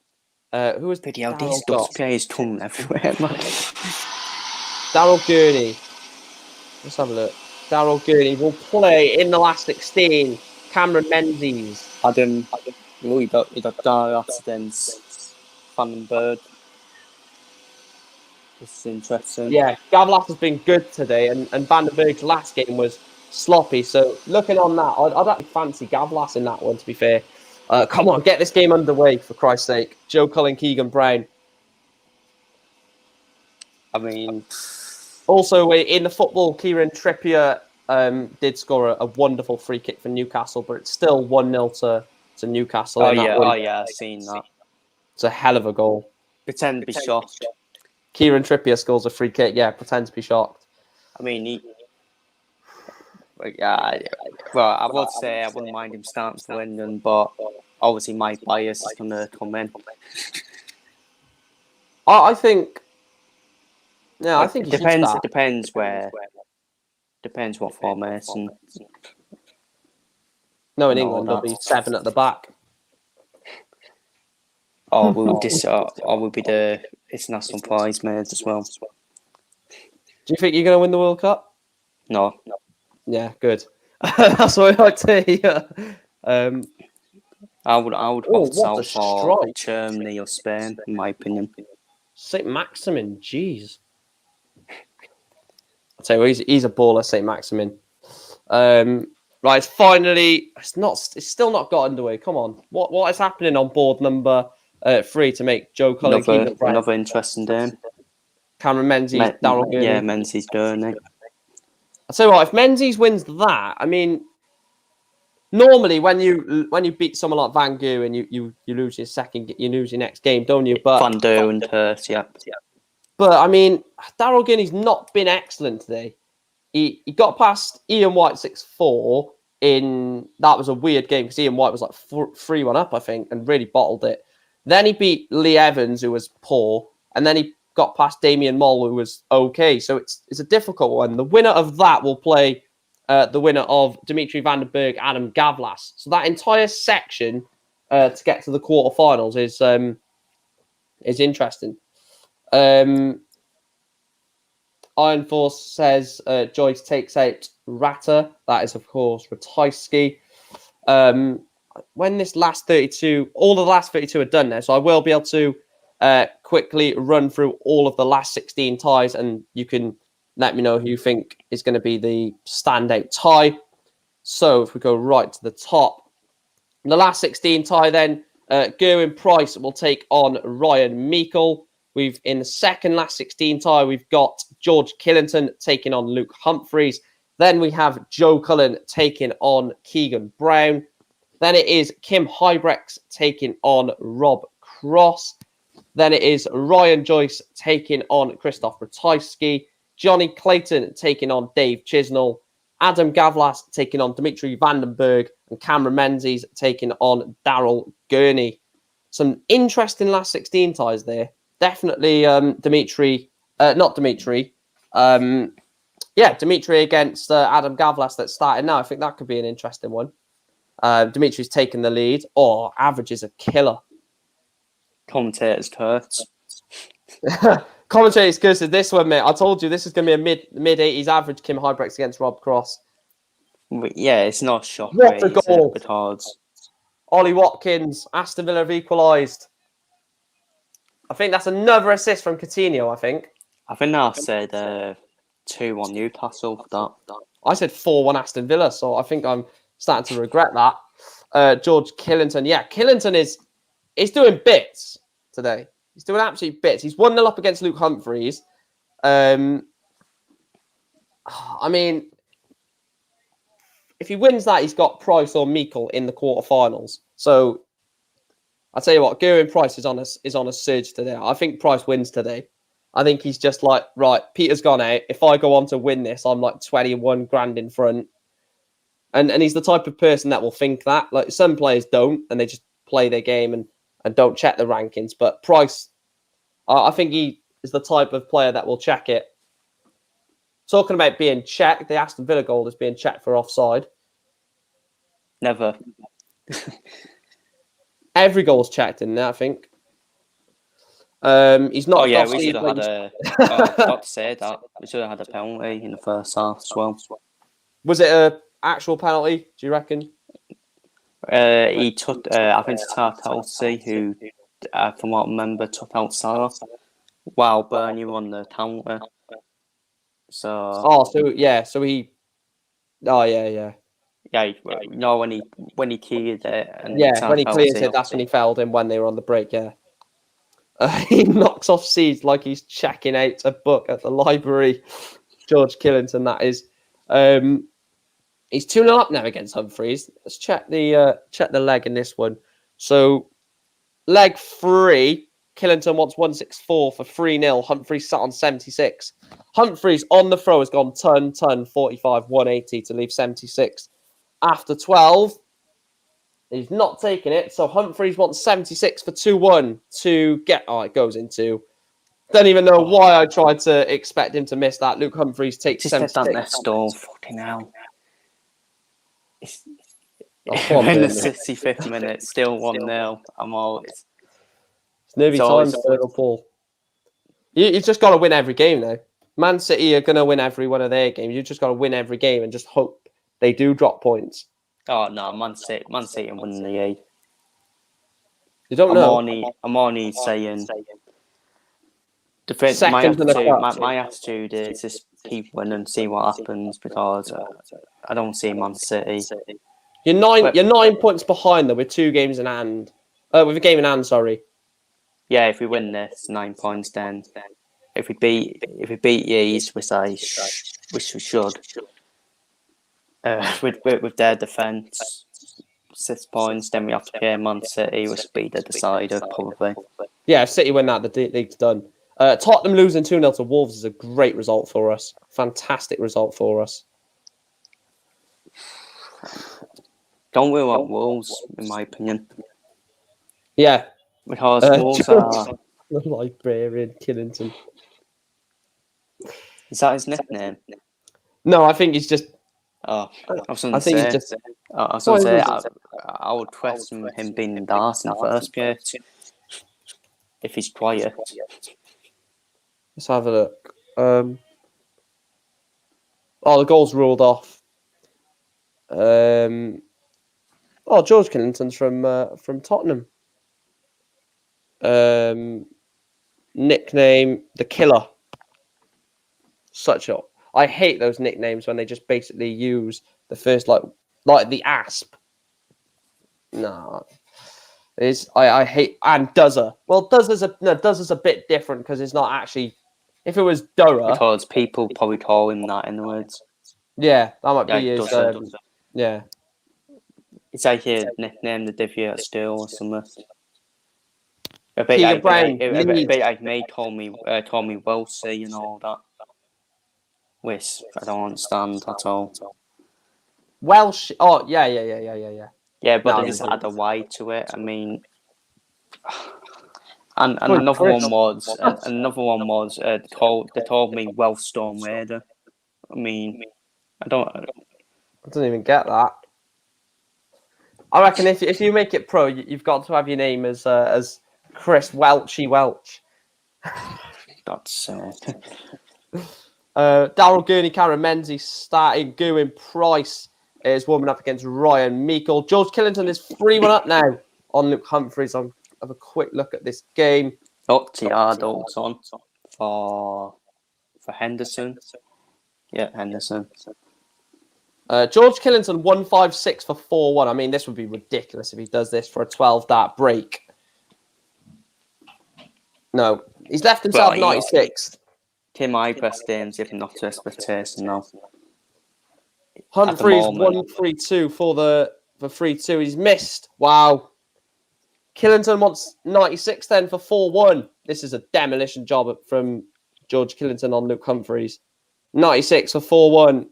who was Pretty hell, these Dutch players tongue everywhere, man. Daryl Gurney. Let's have a look. Daryl Gurney will play in the last 16. Cameron Menzies. He got dire accidents. Vandenberg. This is interesting. Yeah, Gavlas has been good today, and Vandenberg's last game was sloppy. So looking on that, I'd actually fancy Gavlas in that one, to be fair. Come on, get this game underway, for Christ's sake. Joe Cullen, Keegan Brown. I mean... Also, in the football, Kieran Trippier did score a wonderful free kick for Newcastle, but it's still 1-0 to Newcastle. Oh, yeah, I've seen that. It's a hell of a goal. Pretend to be shocked. Kieran Trippier scores a free kick. Yeah, pretend to be shocked. I mean, I would say I wouldn't mind him starting for England, but obviously my bias is going to come in. I think... Yeah, I think it depends. It depends what formation. No, in England there'll be 7 at the back. Or will be the international prize made as well. Do you think you're going to win the World Cup? No. Yeah, good. That's what I like to hear. I would vote South for Germany or Spain, in my opinion. St. Maximin, jeez. I'll tell you, he's a baller, St. Maximin. Right, finally, it's still not got underway. Come on, what is happening on board number 3 to make Joe Cullen another interesting game? Cameron Menzies, Daryl Gurney. Yeah, Menzies Gurney. I'll tell you what, if Menzies wins that, I mean, normally when you beat someone like Van Gogh and you lose you lose your next game, don't you? But Van Gogh and Hurst, yeah. But I mean, Daryl Gurney's not been excellent today. He got past Ian White 6-4 in... That was a weird game because Ian White was like 3-1 up, I think, and really bottled it. Then he beat Lee Evans, who was poor, and then he got past Damien Moll, who was okay. So it's a difficult one. The winner of that will play the winner of Dimitri Vandenberg, Adam Gavlas. So that entire section to get to the quarterfinals is interesting. Iron Force says Joyce takes out Ratter. That is, of course, Ratajski. When this last 32, all of the last 32 are done now, so I will be able to quickly run through all of the last 16 ties, and you can let me know who you think is going to be the standout tie. So if we go right to the top, the last 16 tie then, Gerwin Price will take on Ryan Meikle. We've, in the second last 16 tie, we've got George Killington taking on Luke Humphreys. Then we have Joe Cullen taking on Keegan Brown. Then it is Kim Hybrex taking on Rob Cross. Then it is Ryan Joyce taking on Christoph Ratajski. Johnny Clayton taking on Dave Chisnell. Adam Gavlas taking on Dimitri Vandenberg. And Cameron Menzies taking on Daryl Gurney. Some interesting last 16 ties there. Definitely Dimitri against Adam Gavlas that's starting now. I think that could be an interesting one. Dimitri's taking the lead. Oh, average is a killer. Commentators curse. Commentators curse this one, mate. I told you this is going to be a mid-80s average Kim Hybrex against Rob Cross. Yeah, it's not shocking. What a goal. Because Ollie Watkins, Aston Villa have equalised. I think that's another assist from Coutinho, I think. I said 2-1 Newcastle for that. I said 4-1 Aston Villa, so I think I'm starting to regret that. George Killington. Yeah, Killington is doing bits today. He's doing absolute bits. He's 1-0 up against Luke Humphries. I mean, if he wins that, he's got Price or Meikle in the quarterfinals. So I'll tell you what, Gerwyn Price is on a surge today. I think Price wins today. I think he's just like, right, Peter's gone out. If I go on to win this, I'm like 21 grand in front. And he's the type of person that will think that. Like some players don't, and they just play their game and don't check the rankings. But Price, I think he is the type of player that will check it. Talking about being checked, the Aston Villa goal is being checked for offside. Never. Every goal's checked in there, I think. He's not. Oh yeah, we should have had a. I forgot to say that we should have had a penalty in the first half as well. Was it a actual penalty? Do you reckon? He took. I think it's Tartelsi who, from what I remember, took out Salah while Bernie won the counter. So. Oh, so he. Oh yeah. Yeah, you know when he cleared it, and when he cleared it, that's when he fouled him when they were on the break. Yeah, he knocks off Seeds like he's checking out a book at the library. George Killington, that is. He's 2-0 up now against Humphries. Let's check the leg in this one. So, leg 3, Killington wants 164 for 3-0. Humphries sat on 76. Humphries on the throw has gone ton, 45, 180 to leave 76. After 12, he's not taking it. So Humphries wants 76 for 2-1 to get... Oh, it goes into... Don't even know why I tried to expect him to miss that. Luke Humphries takes 76. Just that next goal, fucking hell. In the 65th minute, still 1-0. I'm all... It's nearly time for Liverpool. You've just got to win every game, though. Man City are going to win every one of their games. You've just got to win every game and just hope they do drop points. Oh, no, Man City and winning the league. You don't know? I'm only saying... My attitude is just keep winning and see what happens because I don't see Man City. You're 9 points behind though with 2 games in hand. With a game in hand, sorry. Yeah, if we win this 9 points, then if we beat Yees, which we should, with their defence, 6 points, then we have to play Man City, which will be the decider probably. Yeah, if City win that, the league's done. Tottenham losing 2-0 to Wolves is a great result for us. Fantastic result for us. Don't worry about Wolves, in my opinion. Yeah. Because Wolves are... The librarian, Killington. Is that his nickname? No, I think he's just... Oh, I was going to say, I would question him being Dars in the first place. If he's quiet. Let's have a look. The goal's ruled off. George Killington's from Tottenham. Nickname the Killer. I hate those nicknames when they just basically use the first like the Asp. No. I hate and Duzzer. Well, Duzzer's a bit different because it's not actually. If it was Durra, because people probably call him that in the words. Yeah, that might Yeah, be his. does. Yeah. It's like his nickname, the Divvy at Still or something. Keegan Brown, A Leeds. bit like me told me Wellesley and all that. Which I don't understand at all. Welsh. Oh, yeah. Yeah, but No, they just add a Y to it. I mean, and Good another Chris. one was they told me Welsh Storm Raider. I mean, I don't. I don't even get that. I reckon if you make it pro, you've got to have your name as Chris Welchy Welch. That's Daryl Gurney, Karen Menzies starting. Gwyn Price is warming up against Ryan Meikle. George Killington is 3-1 up now on Luke Humphries. I'll have a quick look at this game. Tiado's on for Henderson. Yeah, Henderson. George Killington 156 for 4-1. I mean, this would be ridiculous if he does this for a 12-dart break. No, he's left himself 96. Tim Ibersteins, if not to expectation now. Humphries 132 for 3-2. He's missed. Wow. Killington wants 96 then for 4-1. This is a demolition job from George Killington on Luke Humphries. 96 for 4-1.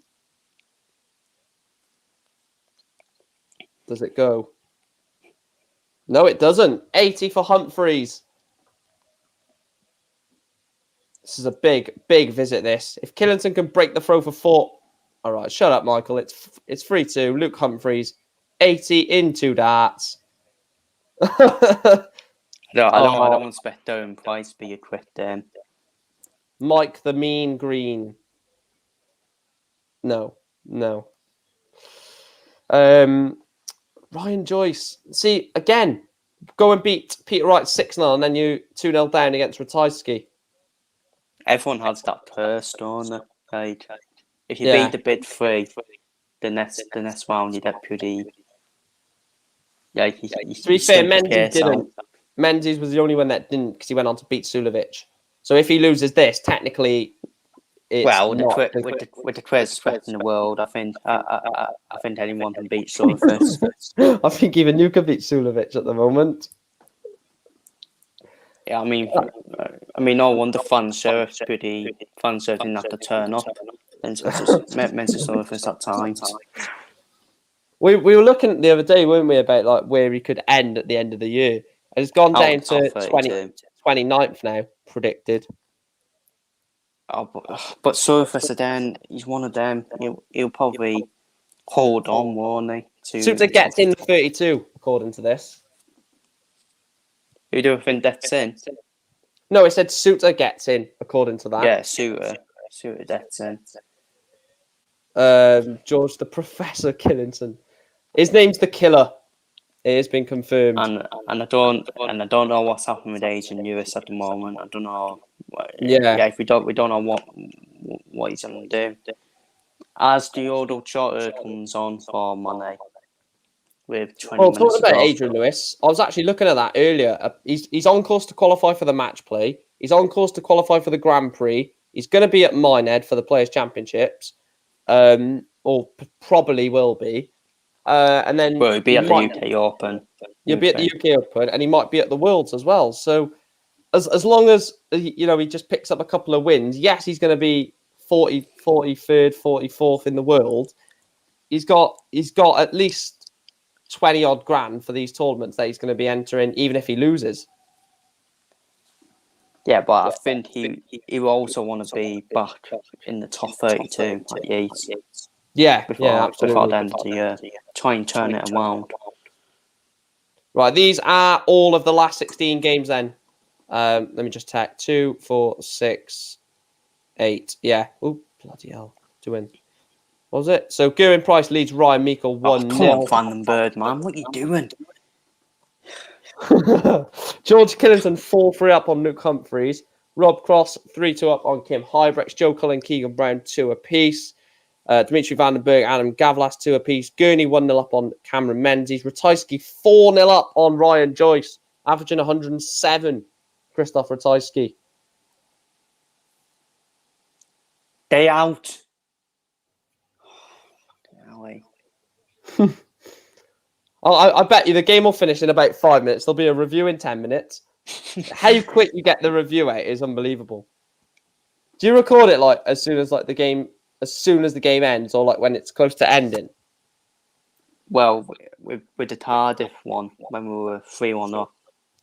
Does it go? No, it doesn't. 80 for Humphries. This is a big visit, this. If Killington can break the throw for 4... All right, shut up, Michael. It's 3-2. Luke Humphries, 80 in 2 darts. No, I don't expect Darren Price to be a quick then. Mike the Mean Green. No. Ryan Joyce. See, again, go and beat Peter Wright 6-0 and then you 2-0 down against Ratajski. Everyone has that purse, don't they? Like, if you beat the bid 3, the next round you get pretty... Yeah, to be fair, Menzies didn't. Menzies was the only one that didn't because he went on to beat Sulevic. So if he loses this, technically, it's with not. With the greatest threat in the world, I think anyone can beat Surface. I think even you can beat Sulevic at the moment. Yeah, I mean, no wonder Fansurf didn't have to turn up. And it's just meant to Surface at times. We were looking the other day, weren't we, about like where he could end at the end of the year. And it's gone down to 29th now, predicted. But Surface again, he's one of them. He'll probably hold on, won't he? Suter gets in 32, according to this. Who do you think that's in? No, it said Suter gets in, according to that. Yeah, Suter gets in. George the Professor Killington. His name's the Killer. It has been confirmed. And I don't know what's happening with Adrian Lewis at the moment. I don't know. If we don't know what he's going to do. As the Odo Charter comes on for Monday with 20 minutes talking about ago. Adrian Lewis, I was actually looking at that earlier. He's on course to qualify for the match play. He's on course to qualify for the Grand Prix. He's going to be at Minehead for the Players' Championships, or probably will be. And then he'll be at the UK Open. He'll be at the UK Open, and he might be at the Worlds as well. So, as long as he just picks up a couple of wins, yes, he's going to be 43rd, 44th in the world. He's got at least 20 odd grand for these tournaments that he's going to be entering, even if he loses. Yeah, but I think he will also want to be back in the top 32 at Yates. Before the end of the year. Try and turn it around. Right, these are all of the last 16 games then. Let me just check. 2, 4, 6, 8. Yeah. Oh, bloody hell. To win. What was it? So, Gwyn Price leads Ryan Meikle 1-0. Come on, Vandenberg, man. What are you doing? George Killington 4-3 up on Luke Humphries. Rob Cross 3-2 up on Kim Hybrex. Joe Cullen, Keegan Brown 2 apiece. Dimitri Vandenberg, Adam Gavlas 2 apiece. Gurney 1-0 up on Cameron Menzies. Ratajski 4-0 up on Ryan Joyce, averaging 107. Christoph Ratajski. Day out. I bet you the game will finish in about 5 minutes. There'll be a review in 10 minutes. How quick you get the review out is unbelievable. Do you record it like as soon as the game ends, or like when it's close to ending? Well, with the Cardiff one, when we were 3-1 up,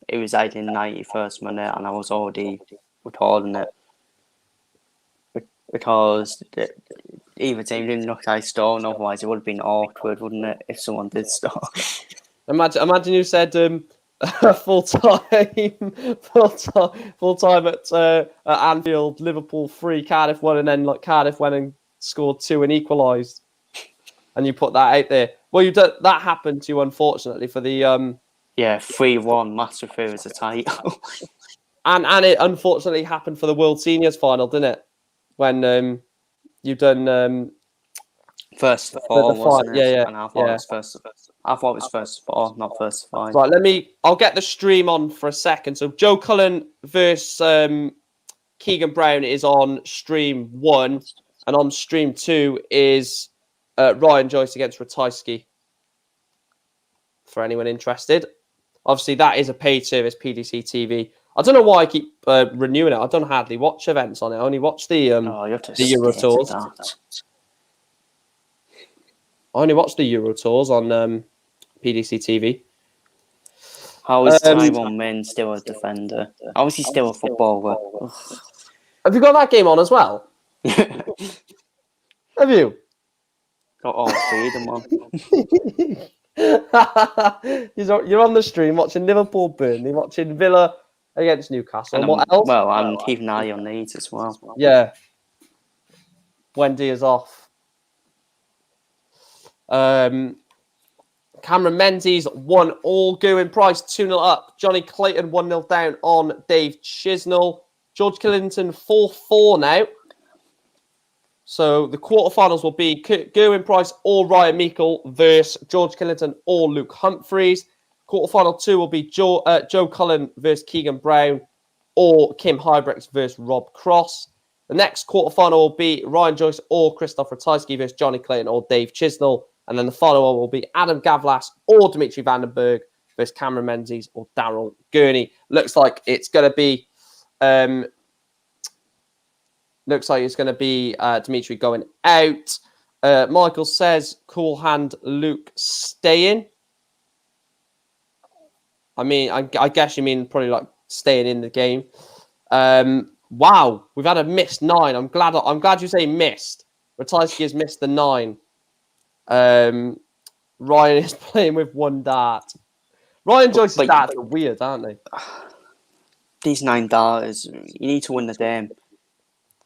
it was out in 91st minute, and I was already recording it because either team didn't look like scoring. Otherwise, it would have been awkward, wouldn't it, if someone did score? Imagine you said full time at Anfield, Liverpool 3, Cardiff 1, and then like Cardiff went and scored 2 and equalised, and you put that out there. Well, that happened to you, unfortunately, for the 3-1 massive favour as a title. and it unfortunately happened for the World Seniors final, didn't it? When you done first to 4, wasn't it? Yeah. And I thought it was first to 4, not first to 5. Right, I'll get the stream on for a second. So Joe Cullen versus Keegan Brown is on stream 1, and on stream 2 is Ryan Joyce against Ratajski. For anyone interested, obviously that is a paid service, PDC TV. I don't know why I keep renewing it. I don't hardly watch events on it. I only watch the Euro Tours. I only watch the Euro Tours on PDC TV. How is Taiwan Min still a defender? How is he still a footballer? Have you got that game on as well? Have you? Got all 3 of them on. You're on the stream watching Liverpool Burnley, watching Villa against Newcastle. And what else? Well, I'm keeping an eye on Leeds as well. Yeah. Wendy is off. Cameron Menzies 1-1 going price 2-0 up. Johnny Clayton 1-0 down on Dave Chisnell. George Killington 4-4 now. So the quarterfinals will be Gerwin Price or Ryan Meikle versus George Killington or Luke Humphreys. Quarterfinal 2 will be Joe Cullen versus Keegan Brown or Kim Hybrex versus Rob Cross. The next quarterfinal will be Ryan Joyce or Christoph Ratajski versus Johnny Clayton or Dave Chisnell. And then the final one will be Adam Gavlas or Dimitri Vandenberg versus Cameron Menzies or Daryl Gurney. Looks like it's going to be Dimitri going out. Michael says, cool hand Luke staying. I mean, I guess you mean probably like staying in the game. Wow, we've had a missed 9. I'm glad you say missed. Ratajski has missed the 9. Ryan is playing with 1 dart. Ryan Joyce's darts are weird, aren't they? These 9 darters, you need to win the game.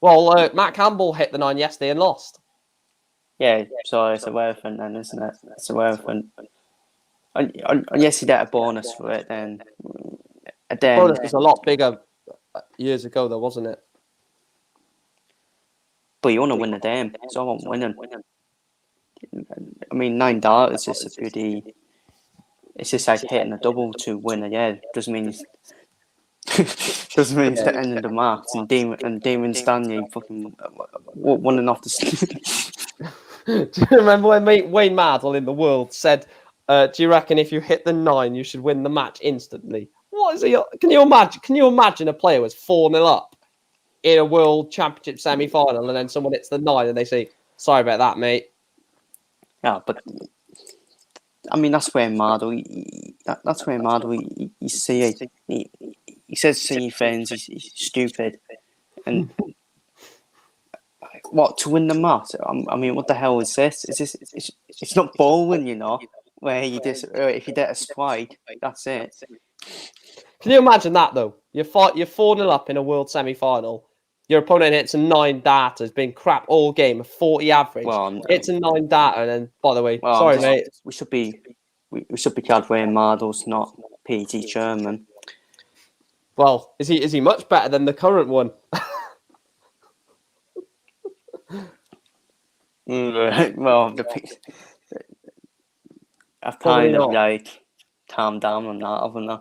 Well, Matt Campbell hit the 9 yesterday and lost. Yeah, so it's a worth it then, isn't it? It's a worth it. And yes, you get a bonus for it then. The bonus was a lot bigger years ago, though, wasn't it? But you want to win the game. It's all about winning. I mean, 9 darts is just a pretty... It's just like hitting a double to win again. Doesn't mean it's the end of the match. And Damon Stanley fucking running off the... Do you remember when Wayne Mardle in The World said, do you reckon if you hit the 9, you should win the match instantly? What is it? Can you imagine a player was 4-0 up in a World Championship semi-final and then someone hits the 9 and they say, sorry about that, mate? Yeah, but I mean, that's where Mardle, you see it. He says singing fans, he's stupid. And what, to win the match? I mean, what the hell is this? It's not bowling, you know, where you just, if you get a spike, that's it. Can you imagine that, though? You're 4-0 up in a World semi-final. Your opponent hits a 9 data, has been crap all game, a 40 average. It's a 9 data, and then, by the way, sorry, mate. We should be called Wayne Mardles, not P.T. Sherman. Well, is he much better than the current one? Well, I've kind of like calmed down on that, haven't I?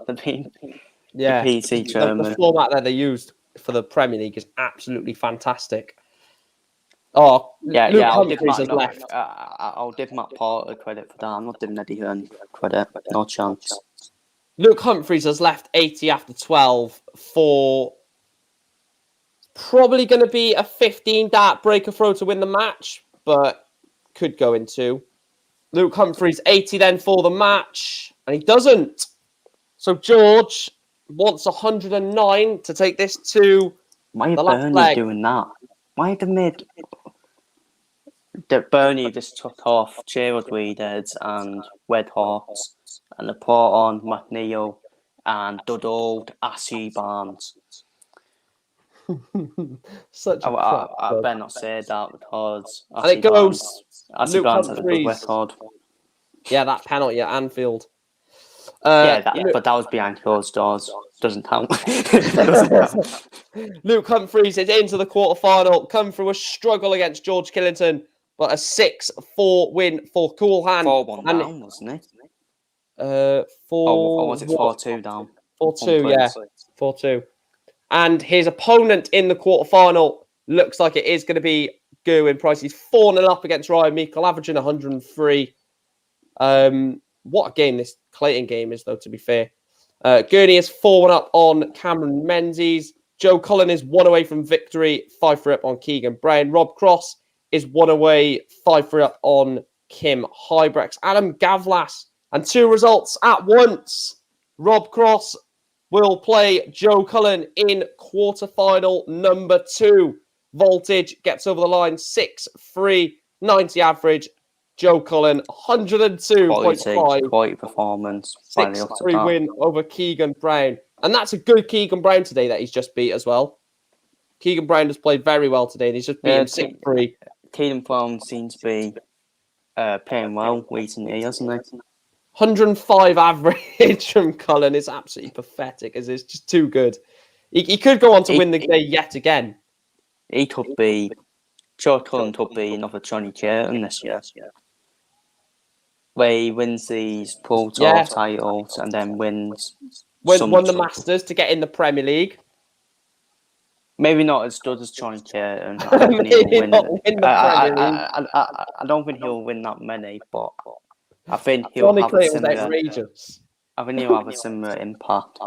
The P.T. Sherman. The format that they used for the Premier League is absolutely fantastic. Oh, Yeah, Luke I'll give Humphries Matt, has left. I'll give Matt Porter credit for that. I'm not giving Eddie Hearn credit. No chance. Luke Humphries has left 80 after 12 for probably going to be a 15 dart breaker throw to win the match, but could go into. Luke Humphries 80 then for the match, and he doesn't. So George wants 109 to take this to Why are the last Bernie leg. doing that? Why they made Bernie just took off Gerald Weedheads and Red Hawks and they put on McNeil and Dudold Assy Barnes. Such a I better not say that because and it goes Assy Luke Barnes has a good Humphries. record. Yeah, that penalty at Anfield. But that was behind closed doors. Doesn't count. Doesn't count. Luke Humphries is into the quarterfinal. Come through a struggle against George Killington, but a 6-4 win for Coolhand. 4-1 down, wasn't it? 4. Or was it 4-2 down? 4-2, yeah. 4-2. And his opponent in the quarterfinal looks like it is going to be Gerwyn Price. He's 4-0 up against Ryan Meikle, averaging 103. What a game this Clayton game is, though, to be fair. Gurney is 4-1 up on Cameron Menzies. Joe Cullen is 1 away from victory, 5-3 up on Keegan Brown. Rob Cross is 1 away, 5-3 up on Kim Hybrex. Adam Gavlas, and 2 results at once. Rob Cross will play Joe Cullen in quarterfinal number 2. Voltage gets over the line 6-3, 90 average. Joe Cullen, 102.5. Quality performance. 6-3 win over Keegan Brown. And that's a good Keegan Brown today that he's just beat as well. Keegan Brown has played very well today and he's just beat him 6-3. Keegan Brown seems to be playing well recently, hasn't he? 105 average from Cullen is absolutely pathetic, as it's just too good. He could go on to win the day yet again. He could be. Joe Cullen could be another Johnny Curtin this year. Where he wins these Pro Tour titles and then won the Masters to get in the Premier League. Maybe not as good as Johnny Curtin. I don't think he'll win that many, but I think he'll have a similar. Outrageous. I think he'll have a similar impact.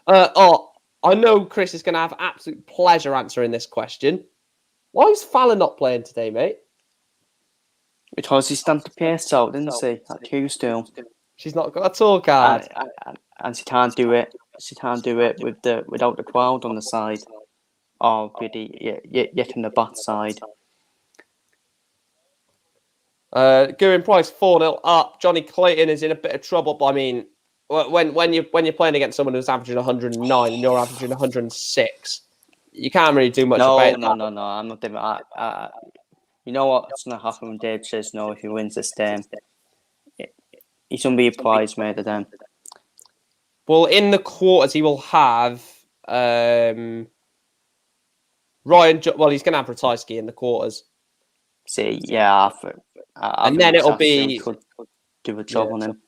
I know Chris is going to have absolute pleasure answering this question. Why is Fallon not playing today, mate? Because he stamped the pace out, didn't he? At Tuesday. She's not got a tour card. And she can't do it. She can't do it without the crowd on the side. Or yet on the bat side. Gerwyn Price 4-0 up. Johnny Clayton is in a bit of trouble, but I mean, when you're playing against someone who's averaging 109 and you're averaging 106, you can't really do much about that. No. I'm not doing that. You know what's going to happen when Dave says no if he wins this game? He's going to be a prize made of them. Well, in the quarters, he will have Ryan. Well, he's going to have Ratajski in the quarters. See, yeah. And then it'll be. Could do a job on him.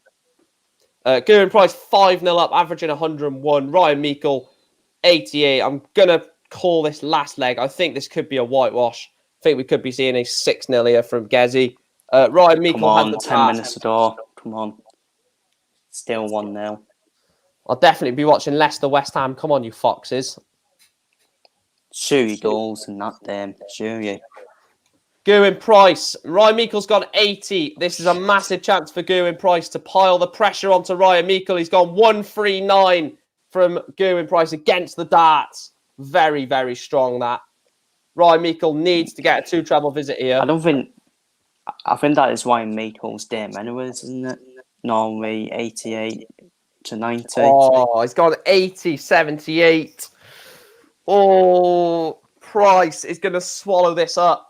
Gerwyn Price 5-0 up, averaging 101. Ryan Meikle 88. I'm going to call this last leg. I think this could be a whitewash. I think we could be seeing a 6-0 here from Gezi. Ryan Meikle. Come on, 10 minutes ago. Come on. Still 1-0. I'll definitely be watching Leicester West Ham. Come on, you foxes. Sure, you goals in that game. Sure, you. Gerwyn Price. Ryan Meikle's got 80. This is a massive chance for Gerwyn Price to pile the pressure onto Ryan Meikle. He's gone 1-3-9 from Gerwyn Price against the darts. Very, very strong, that. Ryan Meikle needs to get a 2 treble visit here. I think that is Ryan Meikle's game anyways, isn't it? Normally 88 to 90. Oh, he's got 80, 78. Oh, Price is going to swallow this up.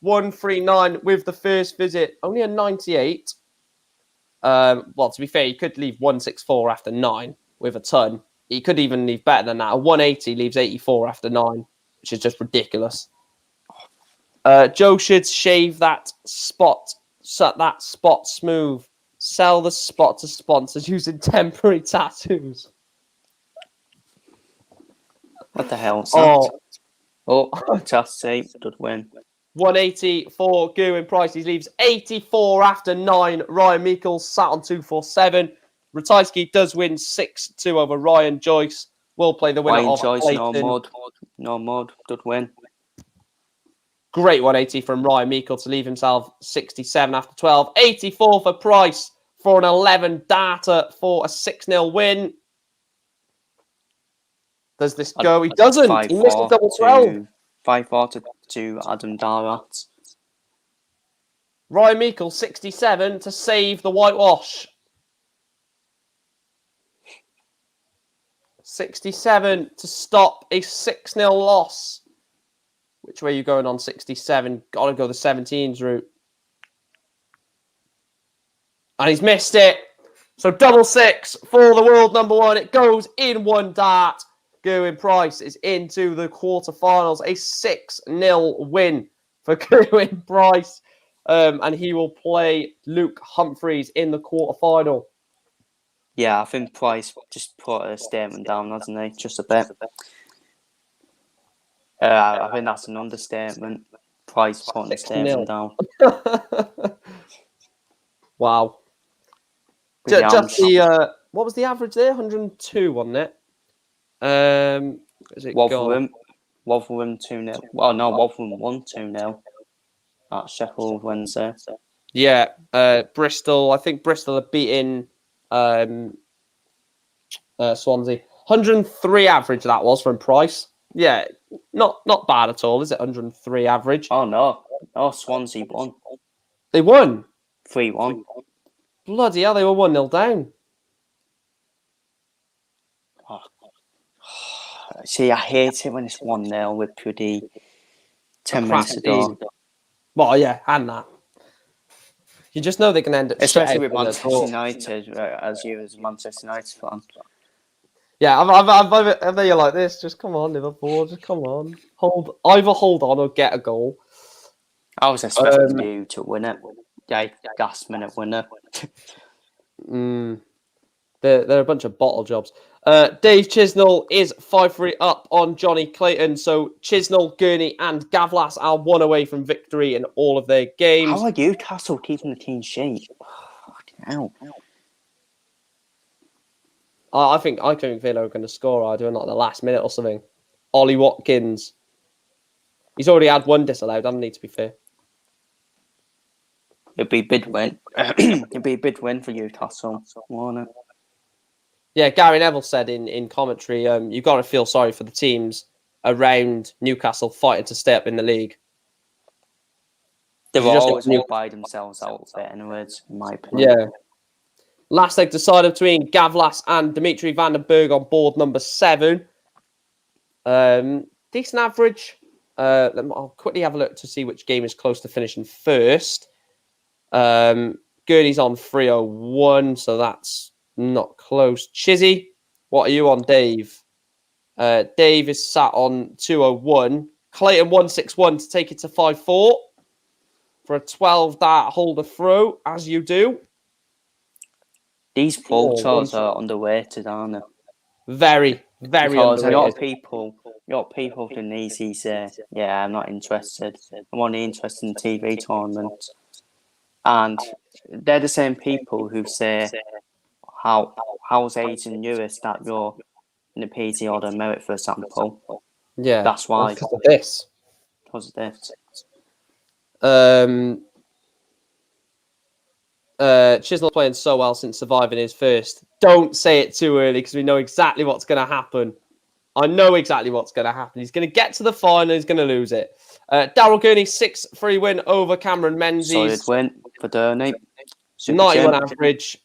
1-3-9 with the first visit. Only a 98. Well, to be fair, he could leave 164 after 9 with a ton. He could even leave better than that. A 180 leaves 84 after 9, which is just ridiculous. Joe should shave that spot smooth. Sell the spot to sponsors using temporary tattoos. What the hell? Oh, Oh, Chelsea did win. 180 for Gerwin Price. He leaves 84 after 9. Ryan Meikle sat on 247. Ratajski does win 6-2 over Ryan Joyce. Will play the winner Ryan of Joyce, Clayton. no mud, did win. Great 180 from Ryan Meikle to leave himself 67 after 12. 84 for Price for an 11 data for a 6-0 win. Does this go? He doesn't. He missed a double 12. 5-4 to Adam Darat. Ryan Meikle 67 to save the whitewash. 67 to stop a 6-0 loss. Which way are you going on 67? Got to go the 17s route. And he's missed it. So double 6 for the world number 1. It goes in 1 dart. Gerwin Price is into the quarterfinals. A 6-0 win for Gerwin Price. And he will play Luke Humphreys in the quarterfinal. Yeah, I think Price just put a statement down, hasn't he? Just a bit. I think that's an understatement. Price putting a statement down. Wow. Just the what was the average there? 102, wasn't it? Is it Rotherham 2-0. Well, no, Rotherham won 2-0 at Sheffield Wednesday. Yeah, Bristol. I think Bristol have beaten Swansea. 103 average that was from Price. Yeah, not bad at all, is it? 103 average. Oh no, Swansea won. They won 3-1. Bloody hell, they were 1-0 down. Oh. See, I hate it when it's 1-0 with pretty 10 minutes to go. Well, yeah, and that. You just know they can end up, especially with Manchester United, as you as a Manchester United fan. Yeah, I know you're like this. Just come on, Liverpool. Just come on. Either hold on or get a goal. I was expecting you to win it. Yeah, last minute winner. They're a bunch of bottle jobs. Dave Chisnell is 5-3 up on Johnny Clayton. So Chisnell, Gurney, and Gavlas are 1 away from victory in all of their games. How are Newcastle keeping the clean sheet? Fucking hell. I think Villa are going to score. I do not the last minute or something. Ollie Watkins. He's already had 1 disallowed. Doesn't need to be fair. It'd be a big win. It'd be a big win for Newcastle, won't it? Yeah, Gary Neville said in commentary, you've got to feel sorry for the teams around Newcastle fighting to stay up in the league. They were always all by themselves out there, anyways, in my opinion. Yeah. Last leg decided between Gavlas and Dimitri van den Berg on board number 7. Decent average. I'll quickly have a look to see which game is close to finishing first. Gurney's on 301, so that's not close. Chizzy, what are you on, Dave? Dave is sat on 201. Clayton 161 to take it to 5-4 for a 12 dart holder throw, as you do. These pro tours are underrated, aren't they? Very, very because underrated. A lot of people can easily say, yeah, I'm not interested. I'm only interested in TV tournaments. And they're the same people who say, how's Aidan Lewis that you're in the PT order merit, for example? Yeah. That's why. Because of this. Because of this. Chisnell playing so well since surviving his first. Don't say it too early because we know exactly what's going to happen. I know exactly what's going to happen. He's going to get to the final. He's going to lose it. Daryl Gurney, 6-3 win over Cameron Menzies. Solid win for Gurney. 91 average.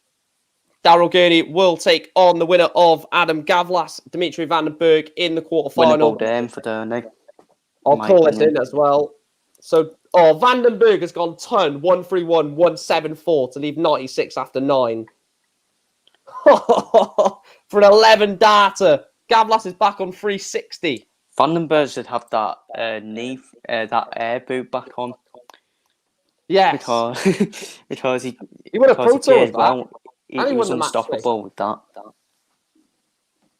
Daryl Gurney will take on the winner of Adam Gavlas, Dimitri van den Berg in the quarterfinal. Winnable game for Gurney. I'll call it in as well. So, Van den Berg has gone ton 131, 174 to leave 96 after 9. For an 11 data. Gavlas is back on 360. Van den Berg should have that that air boot back on. Yes. Because he won a Pro Tour with that. Well. He was unstoppable with that.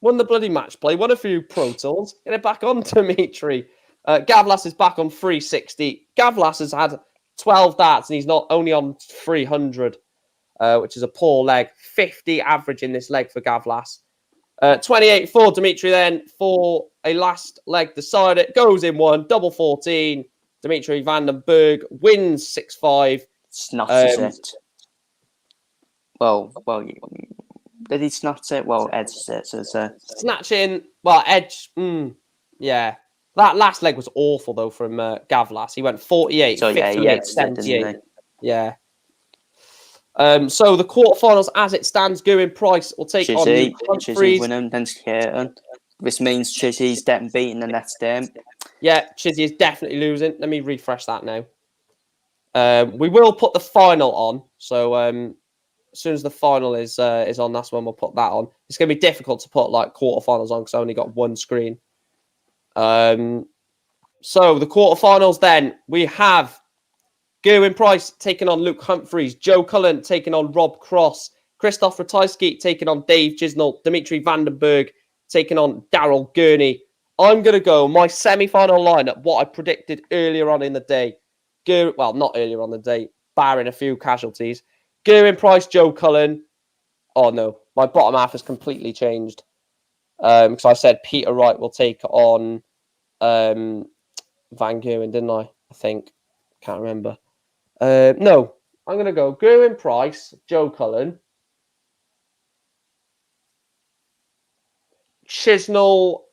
Won the bloody match play. Won a few Pro Tours. Get it back on, Dimitri. Gavlas is back on 360. Gavlas has had 12 darts and he's not only on 300, which is a poor leg. 50 average in this leg for Gavlas. 28 for Dimitri then for a last leg decider. Goes in one, double 14. Dimitri Vandenberg wins 6-5. Snatches it. Well, did he snatch it? Well, edges it. So snatching, well, edge, yeah. That last leg was awful, though, from Gavlas. He went 48, so 58, 78. Yeah. So the quarterfinals, as it stands, going Price will take on Luke Humphries. Chizzy winning, then Skaten. This means Chizzy's getting beaten the next game. Yeah, Chizzy is definitely losing. Let me refresh that now. We will put the final on. So as soon as the final is on, that's when we'll put that on. It's going to be difficult to put like quarterfinals on because I only got one screen. So the quarterfinals then, we have Gerwin Price taking on Luke Humphries, Joe Cullen taking on Rob Cross, Christoph Ratajski taking on Dave Gisnell, Dimitri Vandenberg taking on Daryl Gurney. I'm going to go my semi-final lineup, what I predicted earlier on in the day. Well, not earlier on the day, barring a few casualties. Gerwin Price, Joe Cullen. Oh, no. My bottom half has completely changed. Because I said Peter Wright will take on Van Gerwen, didn't I? I think. Can't remember. No. I'm going to go Gerwin Price, Joe Cullen. Chisnell,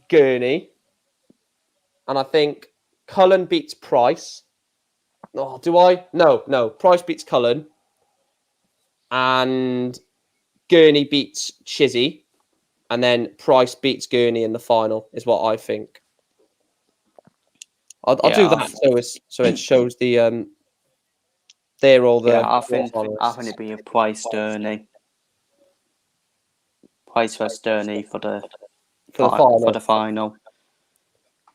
Gurney. And I think Cullen beats Price. Oh, do I? No. Price beats Cullen. And Gurney beats Chizzy. And then Price beats Gurney in the final, is what I think. I'll do that so it shows the they're all the. I think it'd be a Price Gurney. Price versus Gurney for the final.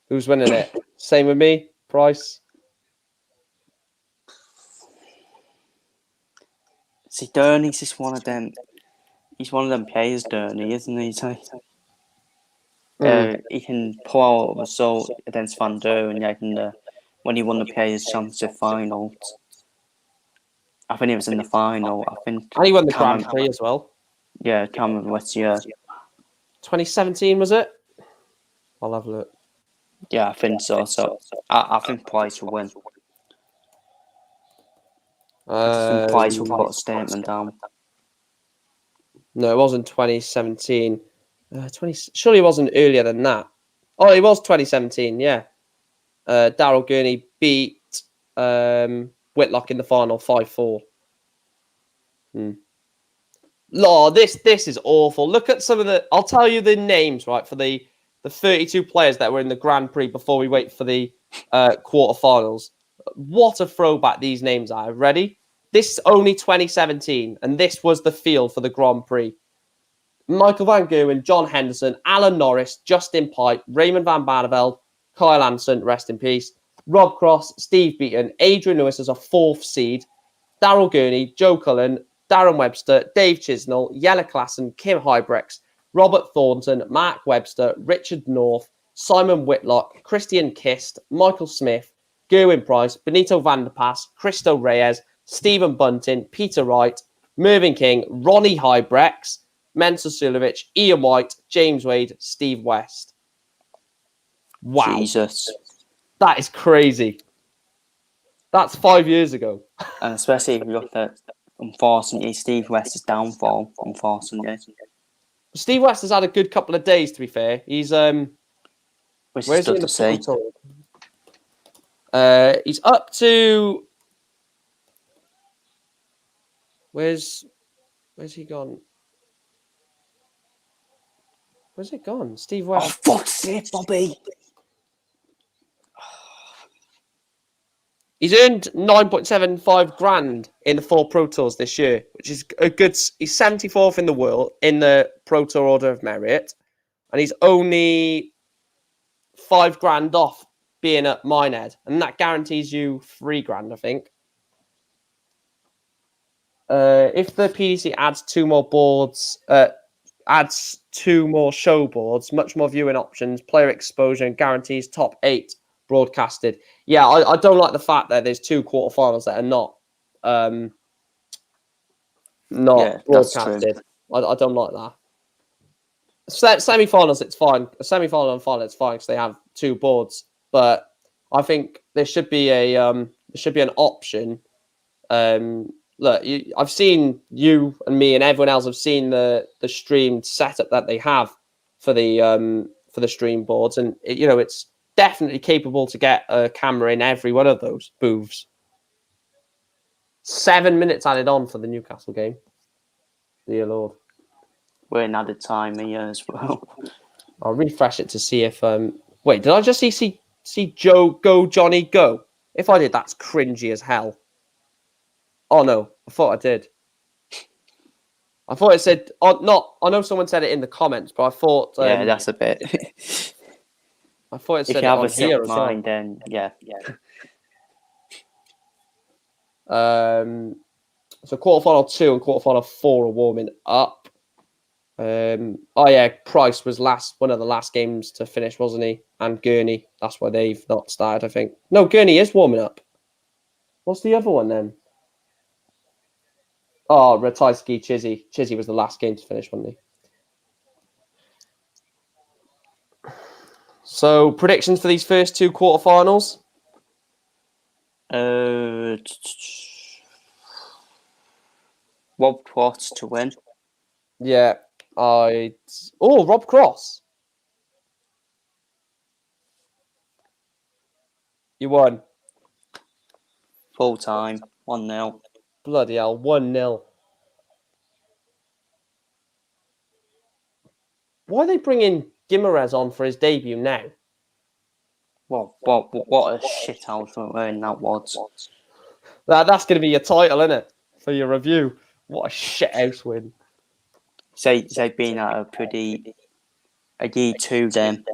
Who's winning it? Same with me, Price. See, Gurney's just one of them. He's one of them players, Gurney, isn't he? He can pull out a result against Van Der, and when he won the Players' Championship finals, I think it was in the final. And he won the Grand Prix as well. Yeah, I can't remember which year. 2017 was it? I'll have a look. Yeah, I think so. So I think Price will win. I think Price will put a statement down. No, it wasn't 2017. Surely it wasn't earlier than that. Oh, it was 2017. Yeah. Daryl Gurney beat Whitlock in the final 5-4. Lord, this is awful. Look at some of the. I'll tell you the names right for the 32 players that were in the Grand Prix before we wait for the quarterfinals. What a throwback these names are. Ready? This is only 2017, and this was the field for the Grand Prix. Michael Van Gerwen, John Henderson, Alan Norris, Justin Pipe, Raymond van Barneveld, Kyle Anderson, rest in peace, Rob Cross, Steve Beaton, Adrian Lewis as a 4th seed, Daryl Gurney, Joe Cullen, Darren Webster, Dave Chisnell, Yella Klassen, Kim Hybrex, Robert Thornton, Mark Webster, Richard North, Simon Whitlock, Christian Kist, Michael Smith, Gerwin Price, Benito Vanderpass, Christo Reyes, Stephen Bunting, Peter Wright, Mervyn King, Ronnie Hybrex, Mensa Sulovic, Ian White, James Wade, Steve West. Wow. Jesus. That is crazy. That's 5 years ago. And especially if you look at, unfortunately, Steve West's downfall, unfortunately. Steve West has had a good couple of days, to be fair. He's which is good to see. He's up to where's he gone? Where's it gone? Steve West. Oh, fuck's sake, Bobby. He's earned 9.75 grand in the 4 Pro Tours this year, which is a good. He's 74th in the world in the Pro Tour Order of Merit, and he's only 5 grand off being at Minehead, and that guarantees you 3 grand, I think. If the PDC adds 2 more boards, adds 2 more show boards, much more viewing options, player exposure, and guarantees top 8 broadcasted. Yeah, I don't like the fact that there's 2 quarterfinals that are not that's true. broadcasted. I don't like that. Semi-finals, it's fine. A semi-final and final, it's fine because they have 2 boards. But I think there should be an option. Look, I've seen you and me and everyone else have seen the streamed setup that they have for the stream boards, and it's definitely capable to get a camera in every one of those booths. 7 minutes added on for the Newcastle game. Dear Lord. We're in added time here as well. I'll refresh it to see if wait, did I just see Joe go Johnny go? If I did, that's cringy as hell. Oh no, I thought I did. I thought it said not. I know someone said it in the comments, but I thought yeah, that's a bit. I thought it said if you it have on a set here of as well. mind, then yeah. So quarterfinal 2 and quarterfinal 4 are warming up. Oh yeah, Price was one of the last games to finish, wasn't he? And Gurney. That's why they've not started, I think. No, Gurney is warming up. What's the other one then? Oh, Ratajski, Chizzy. Chizzy was the last game to finish, wasn't he? So predictions for these first 2 quarterfinals? Rob Cross to win. Yeah, Rob Cross. You won. Full time, 1-0. Bloody hell, 1-0. Why are they bringing Guimaraes on for his debut now? Well, what a shit house wearing that was. That's going to be your title, isn't it? For your review. What a shit house win. They've been at a G2 then.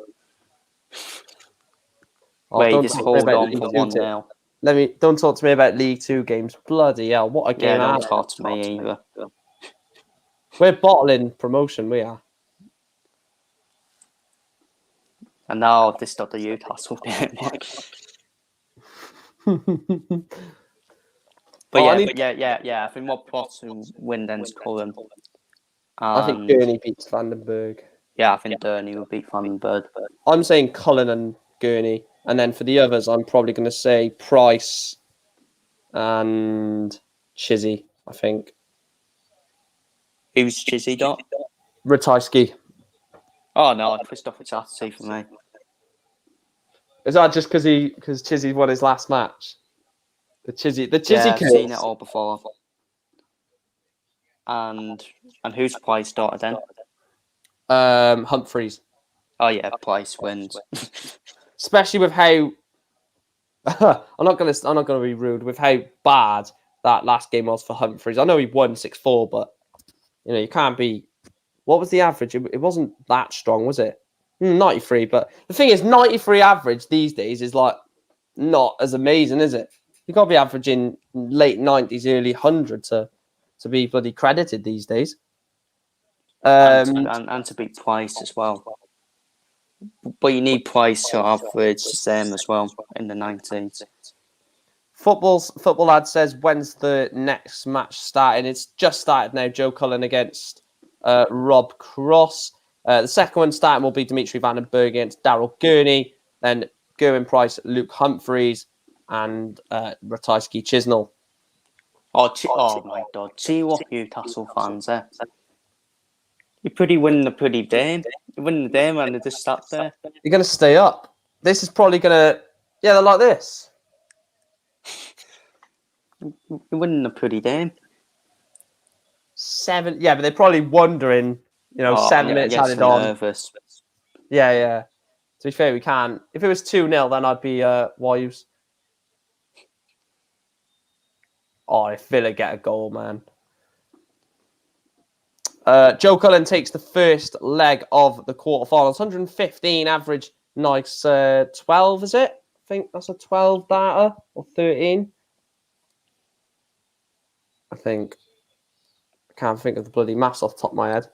Where you just hold on for 1-0. Don't talk to me about League 2 games. Bloody hell, what a game! Yeah, don't talk to me either. We're bottling promotion, we are. And now this got the Newcastle game. But I think Rob Cross will win then Cullen. I think Gurney beats Vandenberg. Yeah, I think Gurney will beat Vandenberg. I'm saying Cullen and Gurney. And then for the others, I'm probably going to say Price and Chizzy, I think. Who's Chizzy dot? Ratajski. Oh no, Christopher Chatterjee for me. Is that just because Chizzy won his last match? The Chizzy yeah, I've seen it all before. And who's Price started then? Humphreys. Oh yeah, Price wins. Especially with how I'm not gonna be rude with how bad that last game was for Humphreys. I know he won 6-4, but you can't be. What was the average? It wasn't that strong, was it? 93. But the thing is, 93 average these days is like not as amazing, is it? You got to be averaging late 90s, early 100 to be bloody credited these days. And to beat Price as well. But you need Price to average the same as well in the 90s. Football Lad says, when's the next match starting? It's just started now. Joe Cullen against Rob Cross. The second one starting will be Dimitri Vandenberg against Daryl Gurney. Then Gerwin Price, Luke Humphreys, and Ratajski Chisnell. Oh my God. See what Newcastle fans are. You're pretty winning the pretty game. You're winning the game and they just sat there. You're going to stay up. This is probably going to... Yeah, they're like this. You're winning the pretty game. 7... Yeah, but they're probably wondering, 7 minutes added on. Nervous. Yeah. To be fair, we can't. If it was 2-0, then I'd be wise. Oh, if Villa get a goal, man. Joe Cullen takes the first leg of the quarterfinals. 115 average, nice 12, is it? I think that's a 12 data, or 13. I think. I can't think of the bloody maths off the top of my head.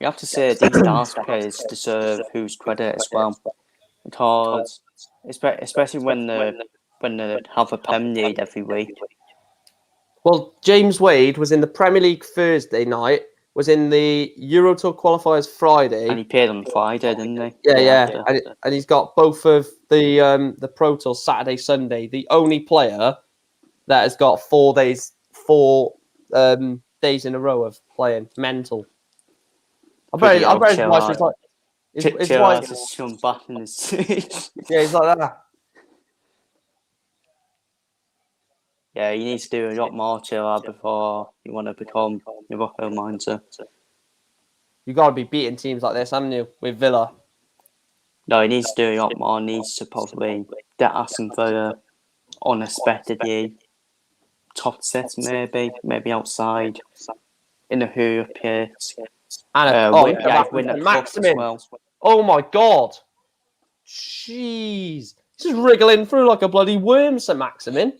You have to say these dance players deserve whose credit as well, because especially when they have a Prem League every week. Well, James Wade was in the Premier League Thursday night, was in the Euro Tour qualifiers Friday. And he played on Friday, didn't he? Yeah. And he's got both of the Pro Tour Saturday, Sunday. The only player that has got 4 days in a row of playing. Mental. I bet his wife is like his wife is some back in his seat. Yeah, he's like that. Yeah, you need to do a lot more chill before you want to become a Rocco Miner. You got to be beating teams like this, haven't you? With Villa. No, he needs to do a lot more. He needs to probably get Aston Villa unexpectedly top sets, maybe outside in a Hoover pit. And win a cup as well. Oh my god! Jeez, he's just wriggling through like a bloody worm, St. Maximin.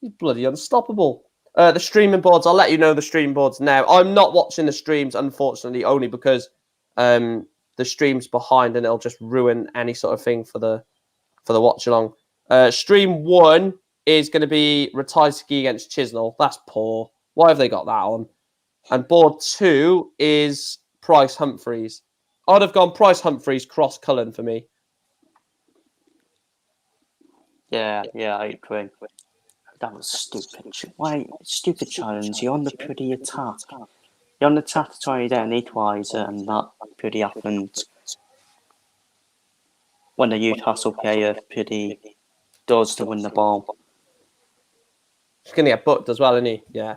He's bloody unstoppable. The streaming boards, I'll let you know the stream boards now. I'm not watching the streams, unfortunately, only because the stream's behind and it'll just ruin any sort of thing for the watch along. Stream 1 is going to be Ratajski against Chisnell. That's poor. Why have they got that on? And board 2 is Price Humphreys. I'd have gone Price Humphreys, Cross Cullen for me. Yeah, I agree. That was stupid. Why? Stupid challenge. You're on the pretty attack. You're on the attack to try to get an equaliser, and that pretty happened when the Newcastle player pretty does to win the ball. He's going to get booked as well, isn't he? Yeah.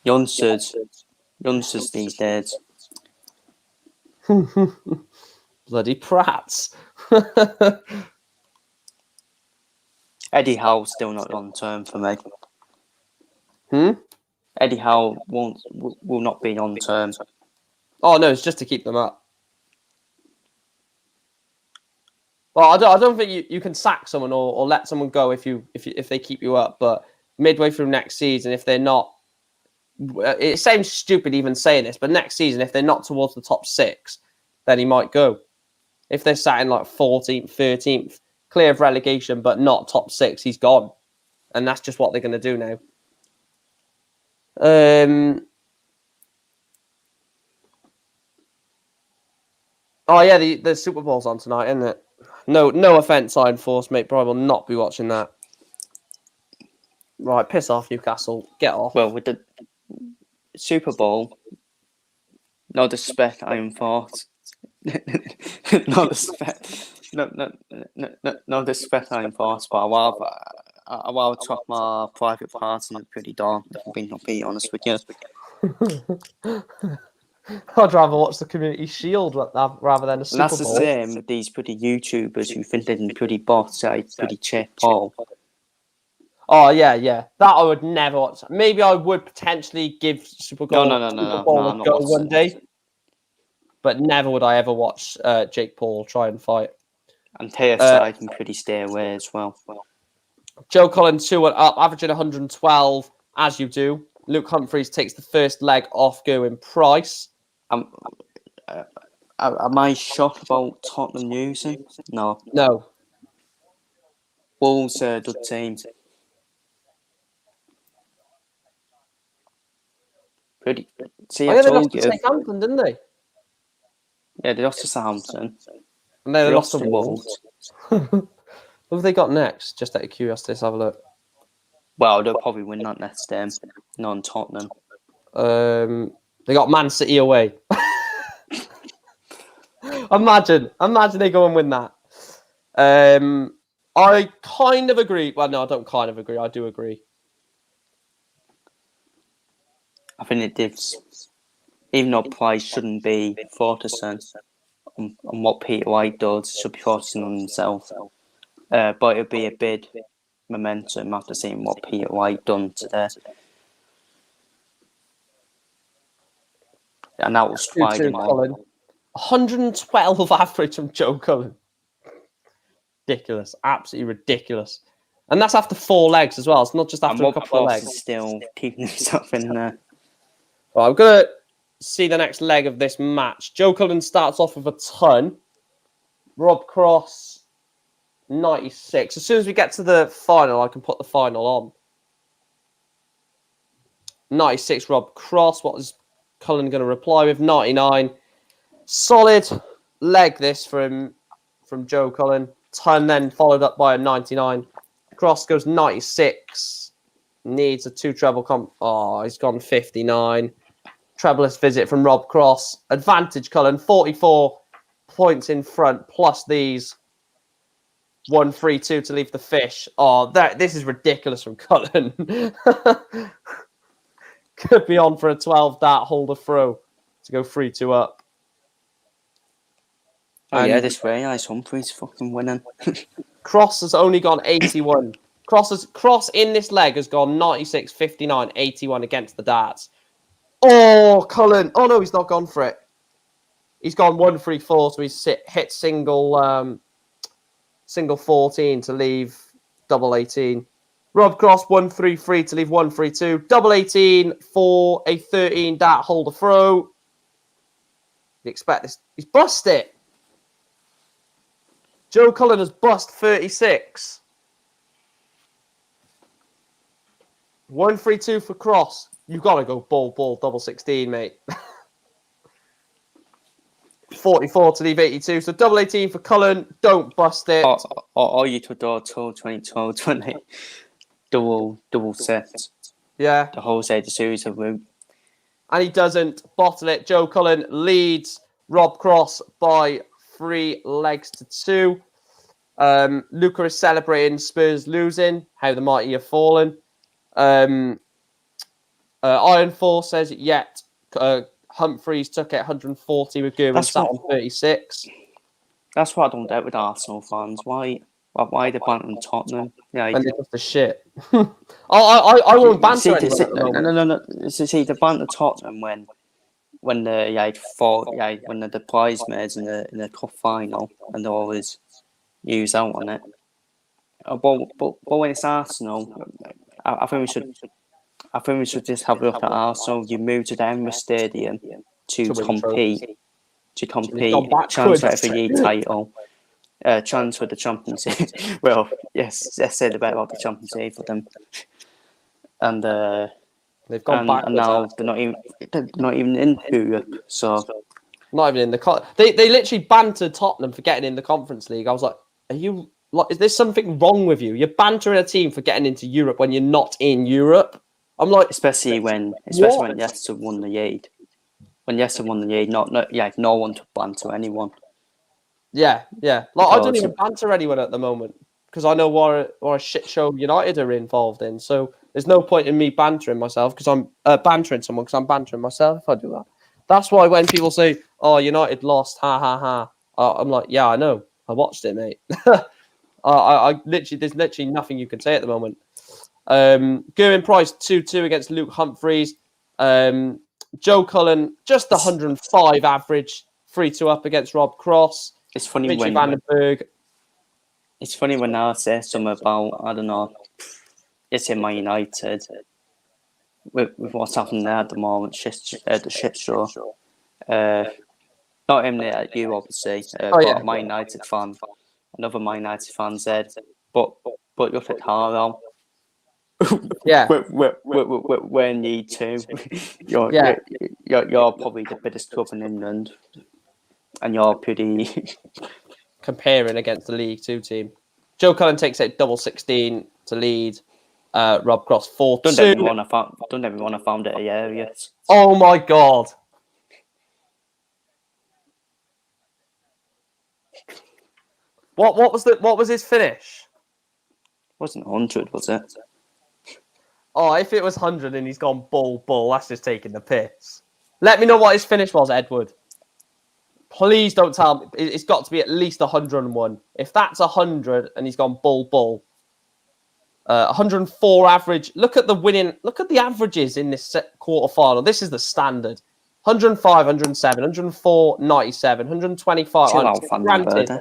Youngsters these days. Bloody prats. Eddie Howe's still not long term for me. Eddie Howe will not be long term. Oh no, it's just to keep them up. Well, I don't think you can sack someone or let someone go if they keep you up. But midway through next season, if they're not, it sounds stupid even saying this, but next season if they're not towards the top 6, then he might go. If they're sat in like 14th, 13th, clear of relegation, but not top 6, he's gone. And that's just what they're going to do now. Oh, yeah, the Super Bowl's on tonight, isn't it? No offence, Iron Force, mate, but I will not be watching that. Right, piss off, Newcastle. Get off. Well, with the Super Bowl, no disrespect, Iron Force. No disrespect, Iron Force, but I rather chop my private parts in a pretty dark, if I'm being completely honest with you. I'd rather watch the Community Shield rather than a Super Bowl. And that's the same with these pretty YouTubers who think they can pretty bots, like pretty Jake Paul. Oh, yeah. That I would never watch. Maybe I would potentially give Super Bowl a go one day. But never would I ever watch Jake Paul try and fight. And TSI can pretty stay away as well. Joe Cullen 2-1 up, averaging 112, as you do. Luke Humphreys takes the first leg off going Price. Am I shocked about Tottenham losing? No. Wolves are a good team. Pretty. See, I told you. They lost to Southampton, didn't they? Yeah, they lost to Southampton. And then they lost to Wolves. What have they got next? Just out of curiosity, let's have a look. Well, they'll probably win that next game. Non Tottenham. They got Man City away. Imagine they go and win that. I kind of agree. Well, no, I don't kind of agree. I do agree. I think it gives, even though Price shouldn't be focusing on what Peter White does, should be focusing on himself. But it'll be a big momentum after seeing what Peter White done today. And that was twice him on. 112 average from Joe Cullen. Ridiculous. Absolutely ridiculous. And that's after 4 legs as well. It's not just after a couple of legs. Is still keeping himself in there. Right, I'm going to see the next leg of this match. Joe Cullen starts off with a ton. Rob Cross, 96. As soon as we get to the final, I can put the final on. 96, Rob Cross. What is Cullen going to reply with? 99. Solid leg this from Joe Cullen. Ton then followed up by a 99. Cross goes 96. Needs a 2 treble comp. Oh, he's gone 59. Trebleless visit from Rob Cross. Advantage Cullen, 44 points in front, plus these 1-3-2 to leave the fish. Oh, this is ridiculous from Cullen. Could be on for a 12 dart holder throw to go 3-2 up. Oh, yeah, this way, Ice Humphries fucking winning. Cross has only gone 81. Cross in this leg has gone 96, 59, 81 against the darts. Oh, Cullen. Oh, no, he's not gone for it. He's gone 1-3-4, so he's hit single 14 to leave double 18. Rob Cross 1-3-3 to leave 1-3-2. Double 18 for a 13 dart holder throw. You expect this? He's bust it. Joe Cullen has bust 36. 1-3-2 for Cross. You've got to go ball, double 16, mate. 44 to leave 82. So double 18 for Cullen. Don't bust it. Or you to draw 20, 20. Double set. Yeah. The whole set, the series of route. And he doesn't bottle it. Joe Cullen leads Rob Cross by 3 legs to 2. Luca is celebrating Spurs losing. How the mighty have fallen. Iron Force says yet Humphries took it 140 with Gerwin sat on 36. That's what I don't get with Arsenal fans. Why they banter Tottenham? Yeah, and they're just a shit. I won't banter anyone at the moment. No. See, they banter Tottenham when when they're the bridesmaids in the cup final and they always use out on it. But when it's Arsenal, I think we should just have a look at Arsenal. You move to the Emirates Stadium to compete, transfer for the title, transfer the Champions League. Well, yes, let's say the bit about the Champions League for them. And they've gone back. And now they're not even in Europe. So not even in the they literally bantered Tottenham for getting in the Conference League. I was like, are you? Is there something wrong with you? You're bantering a team for getting into Europe when you're not in Europe. I'm like, especially when Leicester won the league. When Leicester won the league, no one to banter anyone. Yeah. Like I don't even banter anyone at the moment because I know what a shit show United are involved in. So there's no point in me bantering myself because I'm bantering someone because I'm bantering myself if I do that. That's why when people say, "Oh, United lost," ha ha ha, I'm like, yeah, I know. I watched it, mate. I literally, there's literally nothing you can say at the moment. Gerwin Price 2-2 against Luke Humphries. Joe Cullen just 105 average, 3-2 up against Rob Cross. It's funny Richie Vandenberg. It's funny when I say something about, I don't know, it's in Man United with what's happening there at the moment, the shit show. Not aiming it at you, obviously, but a Man United fan. Another Man United fan said, but look at Harlow. Yeah, we need to. You're probably the biggest club in England, and you're pretty comparing against the League Two team. Joe Cullen takes it double 16 to lead. Rob Cross 4-2. Don't everyone have found it hilarious? Oh my god! What was his finish? Wasn't 100, was it? Oh, if it was 100 and he's gone bull, that's just taking the piss. Let me know what his finish was, Edward. Please don't tell me. It's got to be at least 101. If that's 100 and he's gone bull. 104 average. Look at the averages in this quarterfinal. This is the standard. 105, 107, 104, 97, 125.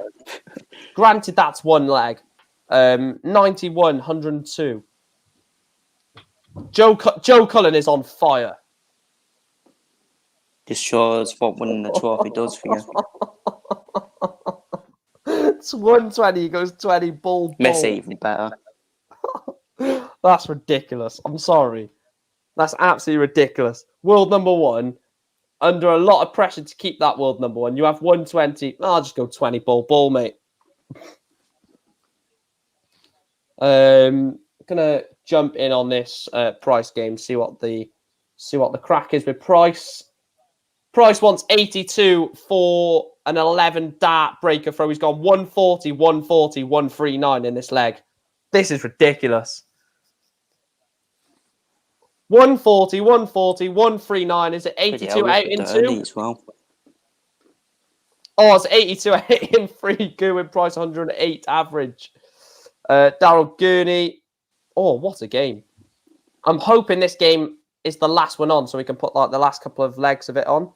Granted, that's one leg. 91, 102. Joe Cullen is on fire. Just shows what winning the trophy does for you. It's 120. He goes 20 ball. Messi even better. That's ridiculous. I'm sorry. That's absolutely ridiculous. World number one, under a lot of pressure to keep that world number one. You have 120. I'll just go 20 ball, mate. Gonna jump in on this Price game, see what the crack is with Price. Price wants 82 for an 11 dart breaker throw. He's gone 140, 140, 139 in this leg. This is ridiculous. 140, 140, 139. Is it 82 out in two? As well. Oh, it's 82 out in three. Goo Price 108 average. Daryl Gurney. Oh, what a game. I'm hoping this game is the last one on so we can put like the last couple of legs of it on.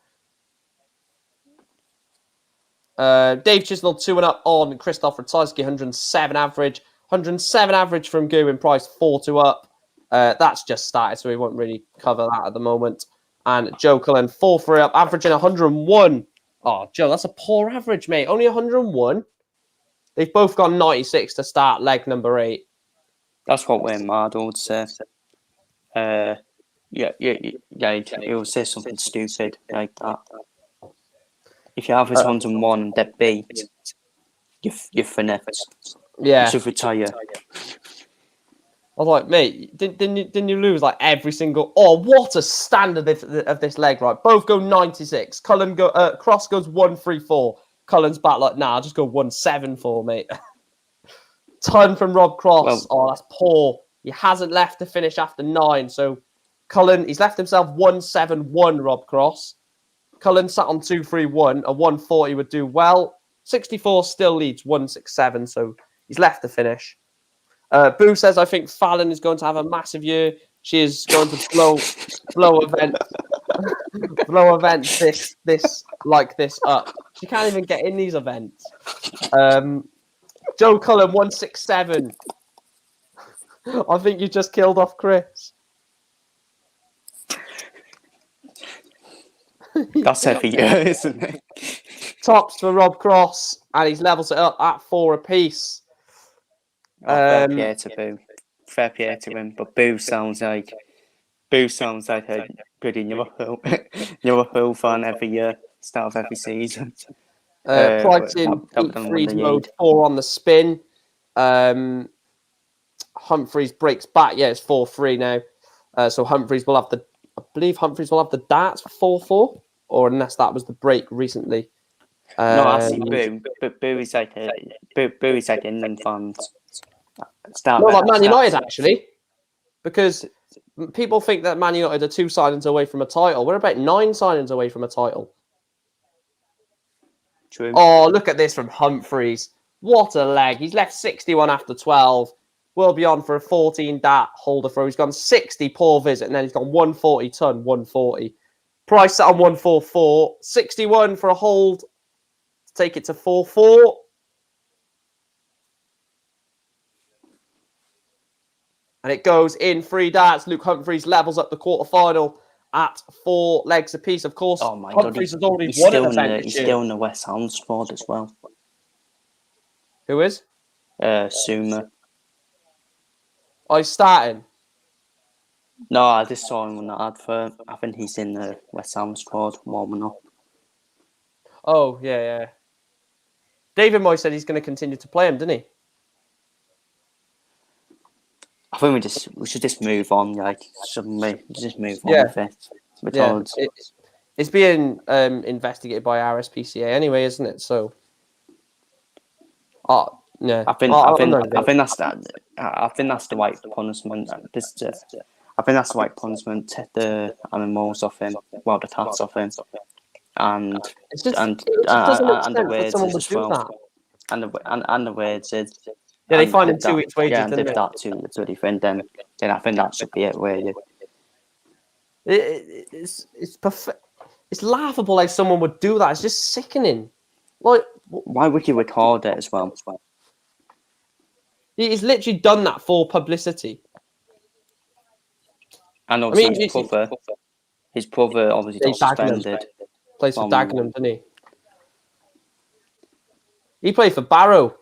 Dave Chisnell 2-up on Christoph Ratajski, 107 average. 107 average from Goo Price, 4-2 up. That's just started, so we won't really cover that at the moment. And Joe Cullen, 4-3 up, averaging 101. Oh, Joe, that's a poor average, mate. Only 101. They've both got 96 to start leg number 8. That's what we're mad, I would say. He'll say something stupid like that. If you have his 101 and they're beat, you're finished. Yeah. You should retire. I was like, mate, didn't you lose like every single? Oh, what a standard of this leg, right? Both go 96. Cross goes 134. Cullen's back like, nah, I'll just go 174, mate. Ton from Rob Cross. Oh, that's poor. He hasn't left to finish after 9. So Cullen, he's left himself 171, Rob Cross. Cullen sat on 231. A 140 would do well. 64 still leads 167, so he's left to finish. Boo says, I think Fallon is going to have a massive year. She is going to blow events this up. She can't even get in these events. Joe Cullen 167. I think you just killed off Chris. That's every year, isn't it? Tops for Rob Cross, and he's levels it up at 4 apiece. Fair play to Boo. Fair play to him, but Boo sounds like a pretty Liverpool fan every year, start of every season. Price in freeze mode, 4 on the spin. Humphreys breaks back. Yeah, it's 4-3 now. So Humphreys will have I believe Humphreys will have the darts for 4-4, or unless that was the break recently. No, I see Boo. But Boo is like England fans. Not like Man United, actually, because people think that Man United are 2 signings away from a title. We're about 9 signings away from a title. True. Oh, look at this from Humphreys. What a leg. He's left 61 after 12. Will be on for a 14 dart holder throw. He's gone 60 poor visit, and then he's gone 140 ton, 140. Price set on 144. 61 for a hold to take it to 4-4. And it goes in 3 darts. Luke Humphreys levels up the quarterfinal at 4 legs apiece. Of course, oh my Humphreys God, has already won an event. He's still in the West Ham squad as well. Who is? Suma. Oh, he's starting. No, I just saw him on the advert. I think he's in the West Ham squad warming up. Oh, yeah. David Moyes said he's going to continue to play him, didn't he? I think we should just move on, like, suddenly. Just move on with it. Because it's being investigated by RSPCA anyway, isn't it? So, yeah. I think that's the right punishment. I think that's the right punishment. Take the animals off him, well, the tats off him, and the wages as well, and the wages. Yeah, they find him 2 weeks' wages. Yeah, and if that to the bloody friend, then I think that should be it. Really, it's perfect. It's laughable like someone would do that. It's just sickening. Like, why would you record it as well? He's literally done that for publicity. And also his brother obviously got suspended. Plays for Dagenham, doesn't he? He played for Barrow,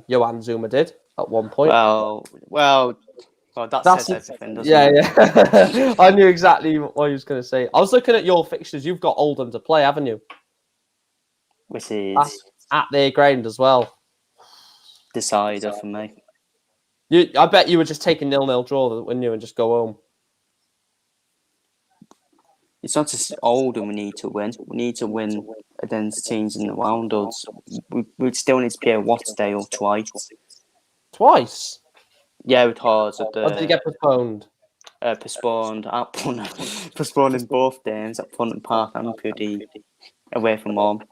Johan Zuma did, at one point. Well, that says everything, doesn't yeah, it? Yeah. I knew exactly what he was going to say. I was looking at your fixtures. You've got Oldham to play, haven't you? Which is at their ground as well. Decider for me. I bet you were just taking 0-0 draw, wouldn't you, and just go home. It's not just Oldham we need to win. We need to win against teams in the round us. We still need to play Wattsdale twice. Twice? Yeah, because of the... Or did it get postponed? Postponed in both games at Punton Park and Purdy. Away from home,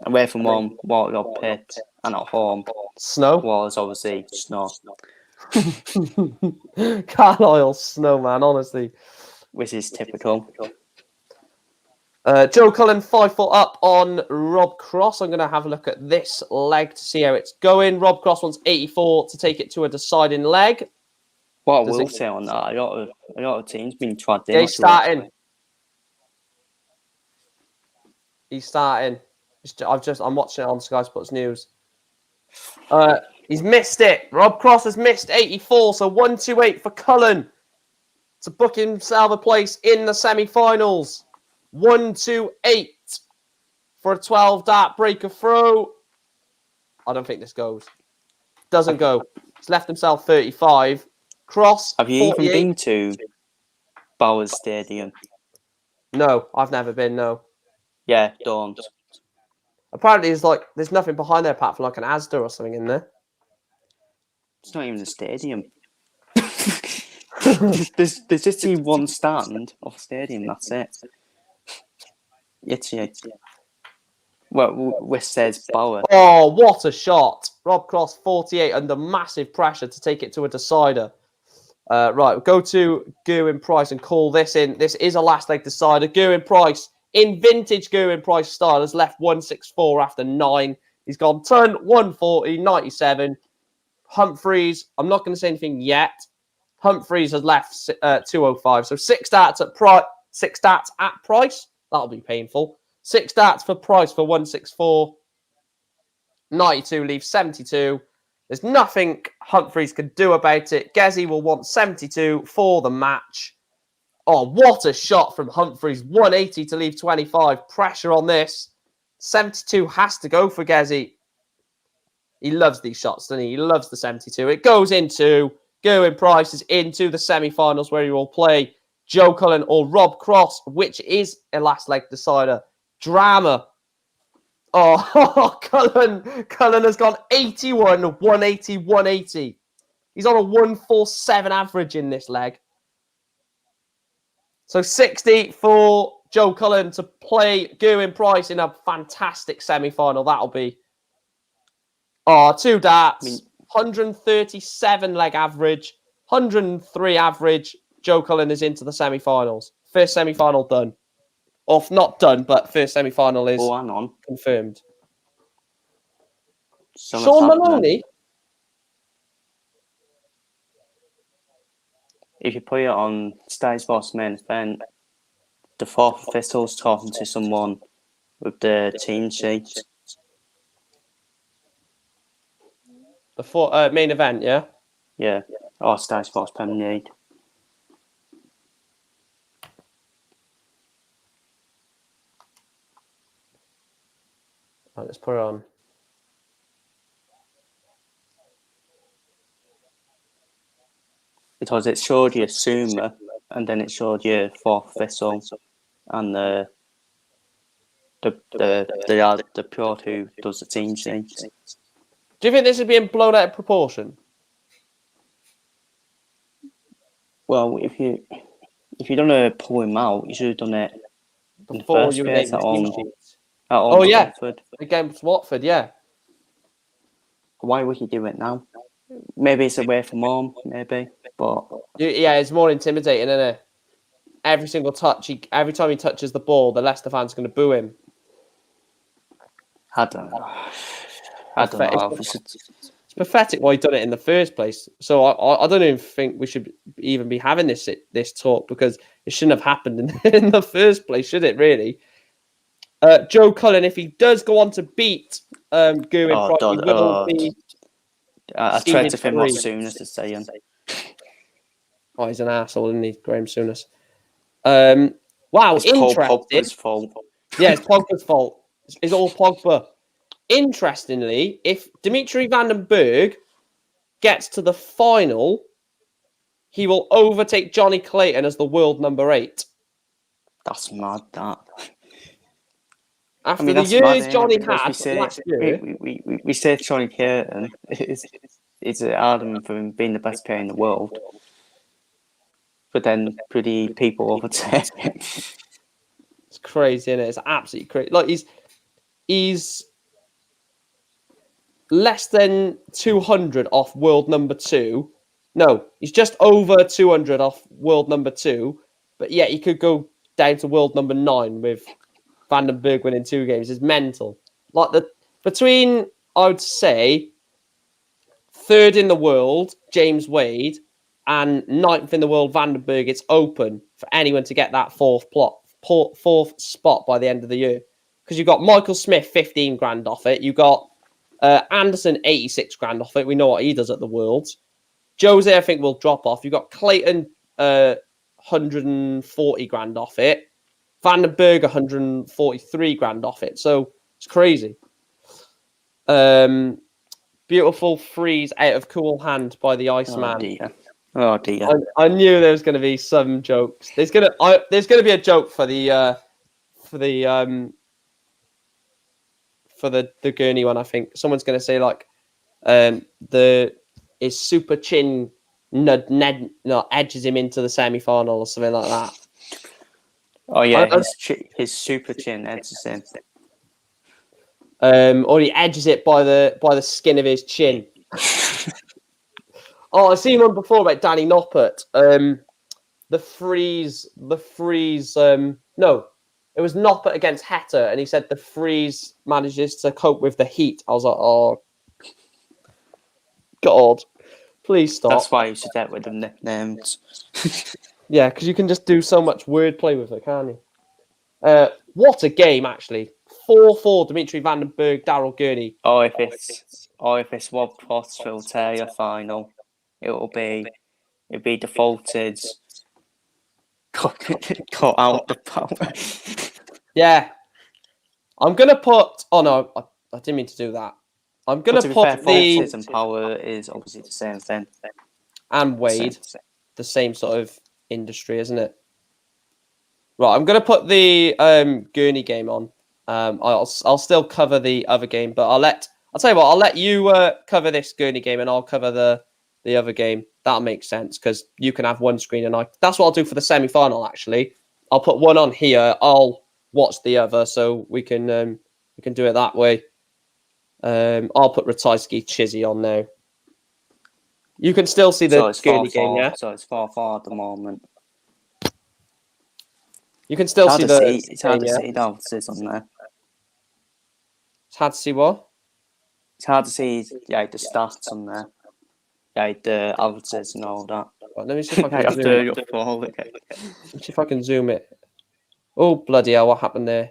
Waterloo Pit, and at home. Snow? Was obviously snow. Carlisle snow, man, honestly. Which is typical. Joe Cullen 5 foot up on Rob Cross. I'm going to have a look at this leg to see how it's going. Rob Cross wants 84 to take it to a deciding leg. What I will say on that, a lot of teams been tried. Yeah, he's starting. He's starting. I'm watching it on Sky Sports News. He's missed it. Rob Cross has missed 84, so 128 for Cullen to book himself a place in the semi-finals. 128 for a 12 dart breaker throw. I don't think this goes. Doesn't go. He's left himself 35. Cross. Have you 48. even been to Bowers Stadium? No, I've never been. No. Yeah, don't. Apparently, there's nothing behind there apart from like an Asda or something in there. It's not even a stadium. there's just one stand of stadium. That's it. It's well, which says Bauer. Oh, what a shot! Rob Cross 48 under massive pressure to take it to a decider. Right, we'll go to Gerwin Price and call this in. This is a last leg decider. Gerwin Price, in vintage Gerwin Price style, has left 164 after 9. He's gone turn 140, 97. Humphreys, I'm not going to say anything yet. Humphreys has left 205. So 6 darts at Price. 6 darts at Price. That'll be painful. 6 darts for Price for 164. 92 leaves 72. There's nothing Humphreys can do about it. Gezi will want 72 for the match. Oh, what a shot from Humphreys. 180 to leave 25. Pressure on this. 72 has to go for Gezi. He loves these shots, doesn't he? He loves the 72. It goes into Gerwin Price is into the semi-finals where he will play Joe Cullen or Rob Cross, which is a last leg decider. Drama. Oh, Cullen has gone 81, 180, 180. He's on a 147 average in this leg. So 60 for Joe Cullen to play Gerwin Price in a fantastic semi-final. That'll be 2 darts, 137 leg average, 103 average. Joe Cullen is into the semi-finals. First semi-final done. Off, not done, but first semi-final is confirmed. Sean Maloney? If you put it on Sky Sports main event, the fourth official's talking to someone with the team sheet. The main event, yeah? Yeah. Or Sky Sports Premier League. Right, let's put it on. Because it showed you Suma, and then it showed you fourth official, and the pro who does the team sheet. Do you think this is being blown out of proportion? Well, if you don't pull him out, you should have done it before you made the team sheet. Yeah, Watford. Against Watford, yeah. Why would he do it now? Maybe it's away from home, maybe, but yeah, it's more intimidating, isn't it? Every single touch, every time he touches the ball, the Leicester fans are going to boo him. I don't know. It's pathetic why he done it in the first place. So I don't even think we should even be having this talk because it shouldn't have happened in the first place, should it? Really? Joe Cullen, if he does go on to beat Gerwin Oh, Price, he God. will be I tried to seeded think what 3. Sooners is saying. Oh, he's an asshole, isn't he, Graham Souness? Wow, It's Paul interesting. Pogba's fault. Yeah, it's Pogba's fault. It's all Pogba. Interestingly, if Dimitri Van den Berg gets to the final, he will overtake Johnny Clayton as the world number 8. That's mad, that. After the that's years mad, Johnny because had last year, we say Johnny Clayton is an argument for him being the best player in the world, but then pretty people overtake him. it's crazy, isn't it? It's absolutely crazy. Like he's less than 200 off world number 2. No, he's just over 200 off world number 2. But yeah, he could go down to world number 9 with Van den Berg winning 2 games. It's mental. Like between, I would say, 3rd in the world, James Wade, and 9th in the world, Van den Berg, it's open for anyone to get that 4th spot by the end of the year. Because you've got Michael Smith, 15 grand off it. You've got Anderson, 86 grand off it. We know what he does at the Worlds. Jose, I think, will drop off. You've got Clayton, 140 grand off it. Van den Berg, 143 grand off it. So it's crazy. Beautiful freeze out of cool hand by the Iceman. Oh dear. I knew there was going to be some jokes. There's going to be a joke for the Gurney one. I think someone's going to say like his super chin edges him into the semi-final or something like that. Oh yeah, his super chin edges him. Or he edges it by the skin of his chin. Oh, I've seen one before about Danny Noppert. The freeze. No, it was Noppert against Hatter, and he said the freeze manages to cope with the heat. I was like, oh, God, please stop. That's why you should get rid of nicknames. Yeah, because you can just do so much wordplay with it, can't you? What a game, actually. 4-4, Dimitri Van den Berg, Daryl Gurney. If it's Rob Pottsville final, it'll be defaulted. Cut out the power. Yeah. I'm going to put... Oh, no, I didn't mean to do that. I'm going to put the... and power is obviously the same thing. And Wade, the same sort of industry, isn't it? Right, I'm going to put the Gurney game on. I'll still cover the other game, but I'll tell you what, I'll let you cover this Gurney game and I'll cover the other game. That'll make sense because you can have one screen and that's what I'll do for the semi-final, actually. I'll put one on here. I'll watch the other so we can do it that way. I'll put Ratajski Chizzy on now. You can still see the Gurney game, yeah? So it's 4-4 at the moment. You can still see the... It's hard to see the ounces on there. It's hard to see what? It's hard to see the stats on there. The ounces and all that. Right, let me see if I can zoom it. Let me see if I can zoom it. Oh, bloody hell, what happened there?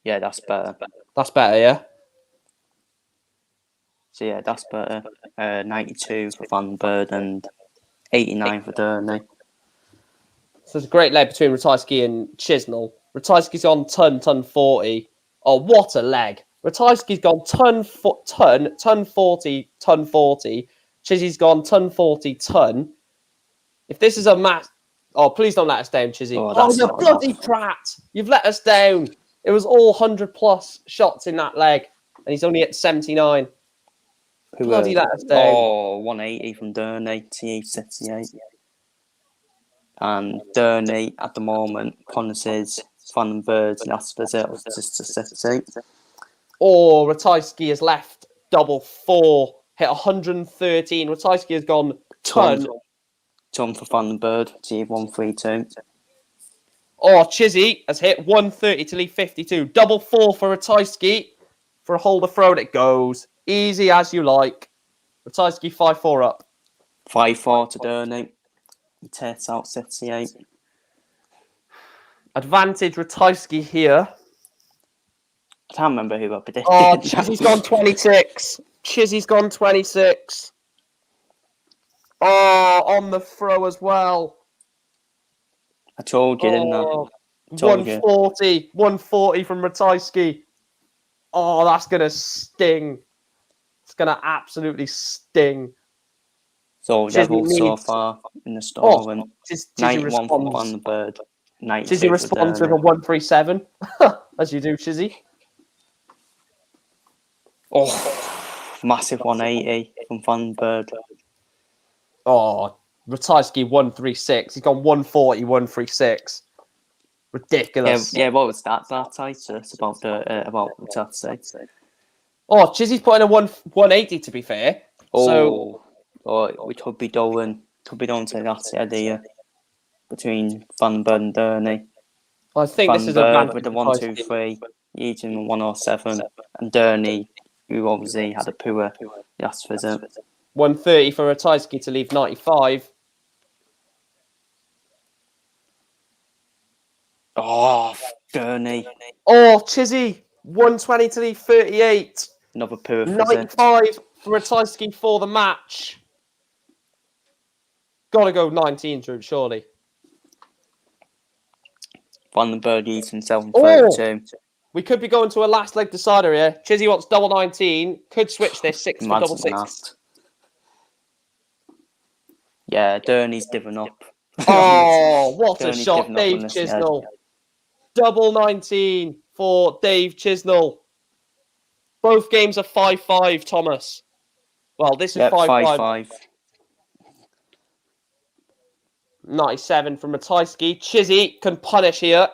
Yeah, that's better. That's better, yeah? So yeah, that's better. 92 for Van Bird and 89 for Durney. So there's a great leg between Ratajski and Chisnell. Ratajski's on ton 40. Oh, what a leg. Ratajski's gone ton 40, ton 40. Chizzy's gone ton 40, ton. If this is a match... Oh, please don't let us down, Chizzy. Oh, you bloody prat. You've let us down. It was all 100-plus shots in that leg. And he's only at 79. Bloody let us down. Oh, 180 from Durney, T78. And Durney, at the moment, punishes Van den Berg and Asperger to 68. Or Ratajski has left double 4, hit 113. Ratajski has gone ton for Van den Berg, T132. Oh, Chizzy has hit 130 to leave 52. Double 4 for Ratajski. For a holder throw, and it goes. Easy as you like. Ratajski 5-4 up. 5-4 to Durney. He takes out 68. Advantage Ratajski here. I can't remember who I predicted. Oh, Chizzy's gone 26. Chizzy's gone 26. Oh, on the throw as well. I told you, didn't I? Oh, Told you. 140. 140 from Ratajski. Oh, that's going to sting. It's going to absolutely sting. So Devils so far in the store, and 91 for Van the Bird. Chizzy responds with a 137, as you do, Chizzy. Oh, massive 180 from Van the Bird. Oh, Ratajski 136. He's gone 140, 136. Ridiculous. Yeah. What was that? That Titus about what's that say? Oh, Chizzy's putting a 180 to be fair. Oh, we could be going to that idea between Van den Bird and Durney. I think Van this is den a Bird with the 1-2-3, Eaton 107, and Durney, who obviously had a poor last visit. 130 for Ratajski to leave 95. Oh, Durney. Oh, Chizzy 120 to leave 38. Another poor visit. 95 for Ratajski for the match. Gotta go 19 through, surely. Van den Bird Eaton 732. We could be going to a last leg decider here. Chizzy wants double 19. Could switch this 6 for double 6. Yeah, Durney's given up. Oh, what a shot, given up Dave on this, Chisnell. Double 19 for Dave Chisnell. Both games are 5-5, Thomas. Well, this is 5-5. 97 from Ratajski. Chizzy can punish here.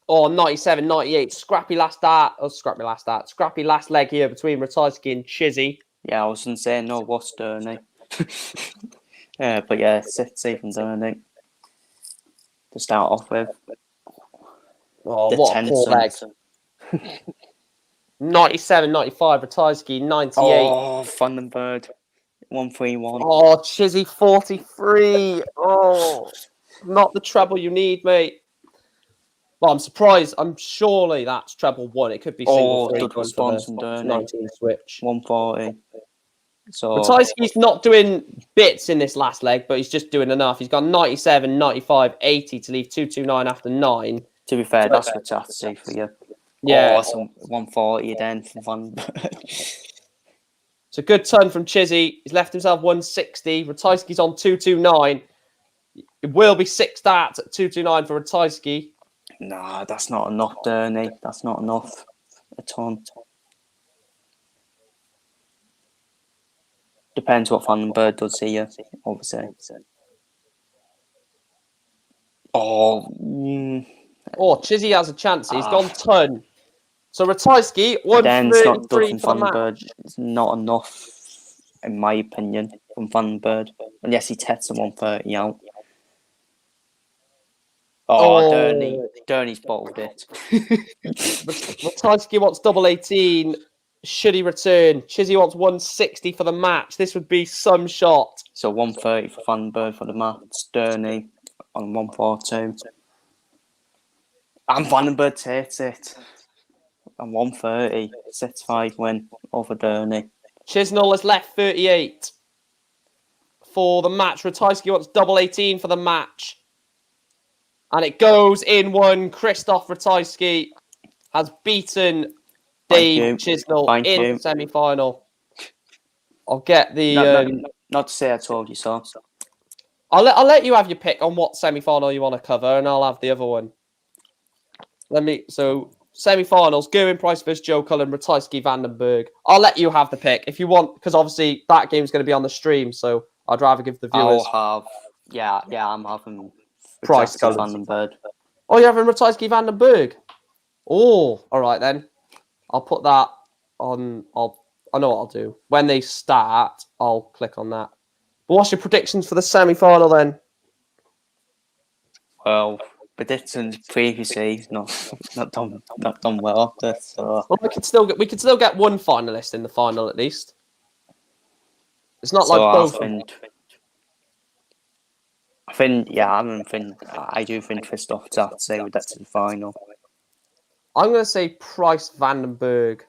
Oh, 97, 98. Scrappy last leg here between Ratajski and Chizzy. Yeah, I wasn't saying no, what's Durney. But yeah, safe from Durney to start off with. Oh, what a poor leg. 97, 95, Ratajski, 98. Oh, Van den Bird, 131. Oh, Chizzy, 43. Oh, not the treble you need, mate. Well, I'm surprised. Surely that's treble 1. It could be single 3 good response from Durney. 19 switch. 140. So Ratajski's not doing bits in this last leg, but he's just doing enough. He's got 97, 95, 80 to leave 229 after 9. To be fair, that's what I have to say for you. Yeah. Oh, that's 140 then from Van den Bird. It's a good ton from Chizzy. He's left himself 160. Ratajski's on 229. It will be 6 starts at 229 for Ratajski. Nah, that's not enough, Durney. That's not enough. A ton. Depends what Van den Bird does here, obviously. Oh, Chizzy has a chance. He's gone ton. So Ratajski, 133 for the match. It's not enough, in my opinion, from Van den Bird. Unless he tests him 130 out. Durney's bottled it. Ratajski wants double 18. Should he return? Chizzy wants 160 for the match. This would be some shot. So 130 for Van den Bird for the match. Durney on 142. And Van den Bird takes it. And 130. 6-5 win over Durney. Chisnell has left 38 for the match. Ratajski wants double 18 for the match. And it goes in one. Christoph Ratajski has beaten Dave Chisnell in the semi-final. I'll get the... Not to say I told you so. I'll let you have your pick on what semi-final you want to cover, and I'll have the other one. So, semi-finals, Gerwin Price versus Joe Cullen, Ratajski, Vandenberg. I'll let you have the pick if you want, because obviously that game's going to be on the stream, so I'd rather give the viewers... I'm having... Price Cullen. Vandenberg. Oh, you're having Ratajski, Vandenberg? Oh, all right then. I'll put that on... I know what I'll do. When they start, I'll click on that. But what's your predictions for the semi-final then? Well, predictions previously not done well after. So Well, we could still get one finalist in the final at least. It's not so like I both. I do think Christoph Zatze would get to the final. I'm going to say Price Vandenberg.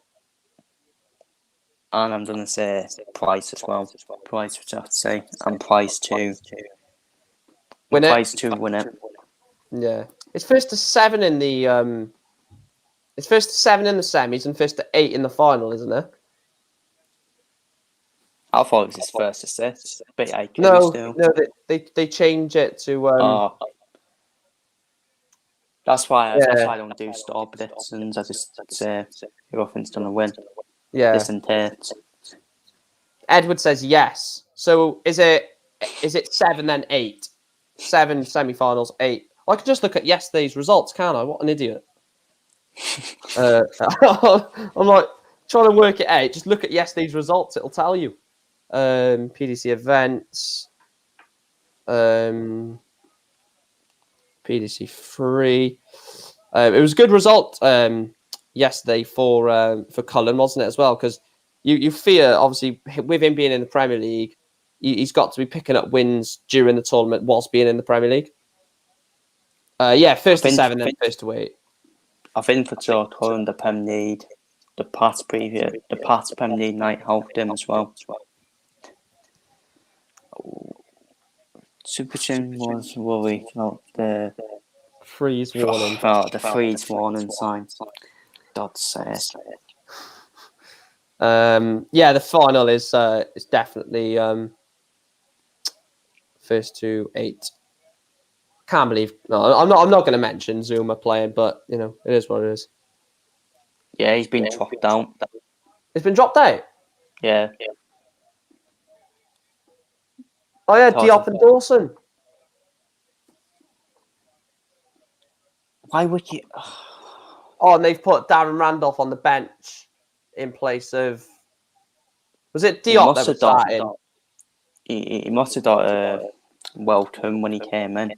And I'm going to say Price as well. Price would have to say. And Price to Win it. Price to win it. Yeah. It's first to 7 in the It's first to 7 in the semis and first to 8 in the final, isn't it? I thought it was his first to 6. But I No, still. they change it to That's why I don't do store predictions. I just say who I think's gonna win. Yeah. This and that. Edward says yes. So is it 7 then 8? 7 semi-finals, 8. I could just look at yesterday's results, can't I? What an idiot. I'm like trying to work it out. Just look at yesterday's results, it'll tell you. PDC events. PDC 3. It was a good result yesterday for Cullen, wasn't it, as well? Because you fear, obviously, with him being in the Premier League, he's got to be picking up wins during the tournament whilst being in the Premier League. First to 7, then first to 8. I think for Joe Cullen, the Premier League, the past Premier League night helped him as well. Super Chin was worried about the freeze warning. The freeze warning sign. God's sake. The final is definitely first to 8. Can't believe I'm not going to mention Zuma playing, but it is what it is. Yeah, he's been dropped out. It's been dropped out. Yeah. Oh yeah, Diop and Dawson. Why would you? Oh, and they've put Darren Randolph on the bench in place of. Was it Diop that was starting? He must have got a welcome when he came in